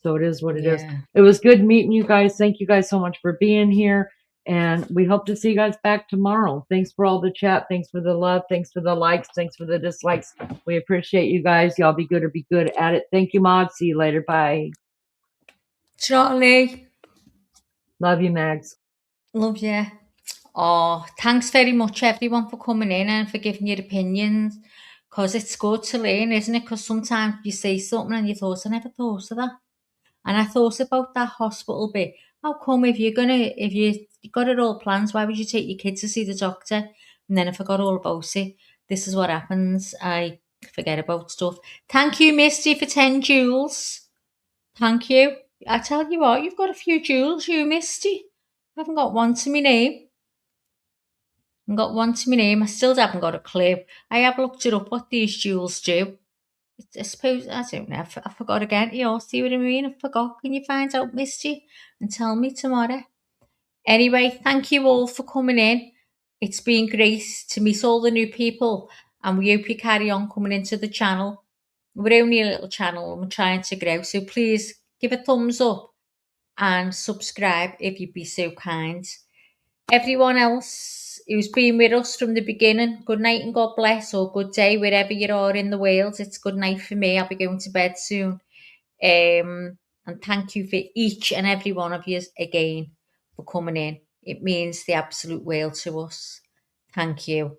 So it is what it is. It was good meeting you guys. Thank you guys so much for being here. And we hope to see you guys back tomorrow. Thanks for all the chat. Thanks for the love. Thanks for the likes. Thanks for the dislikes. We appreciate you guys. Y'all be good or be good at it. Thank you, Maud. See you later. Bye. Charlie. Love you, Mags. Love you. Oh, thanks very much, everyone, for coming in and for giving your opinions. Because it's good to learn, isn't it? Because sometimes you say something and you thought, I never thought of that. And I thought about that hospital bit. How come if you got it all planned, why would you take your kids to see the doctor? And then I forgot all about it. This is what happens. I forget about stuff. Thank you, Misty, for 10 jewels. Thank you. I tell you what, you've got a few jewels, you, Misty. I haven't got one to my name. I still haven't got a clue. I have looked it up what these jewels do. I suppose, I don't know, I forgot again. You all see what I mean? I forgot. Can you find out, Misty? And tell me tomorrow. Anyway, thank you all for coming in. It's been great to meet all the new people. And we hope you carry on coming into the channel. We're only a little channel and we're trying to grow. So please give a thumbs up and subscribe if you'd be so kind. Everyone else who's been with us from the beginning, good night and God bless, or good day wherever you are in the world. It's good night for me. I'll be going to bed soon. And thank you for each and every one of you again for coming in. It means the absolute world to us. Thank you.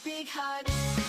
Big heart.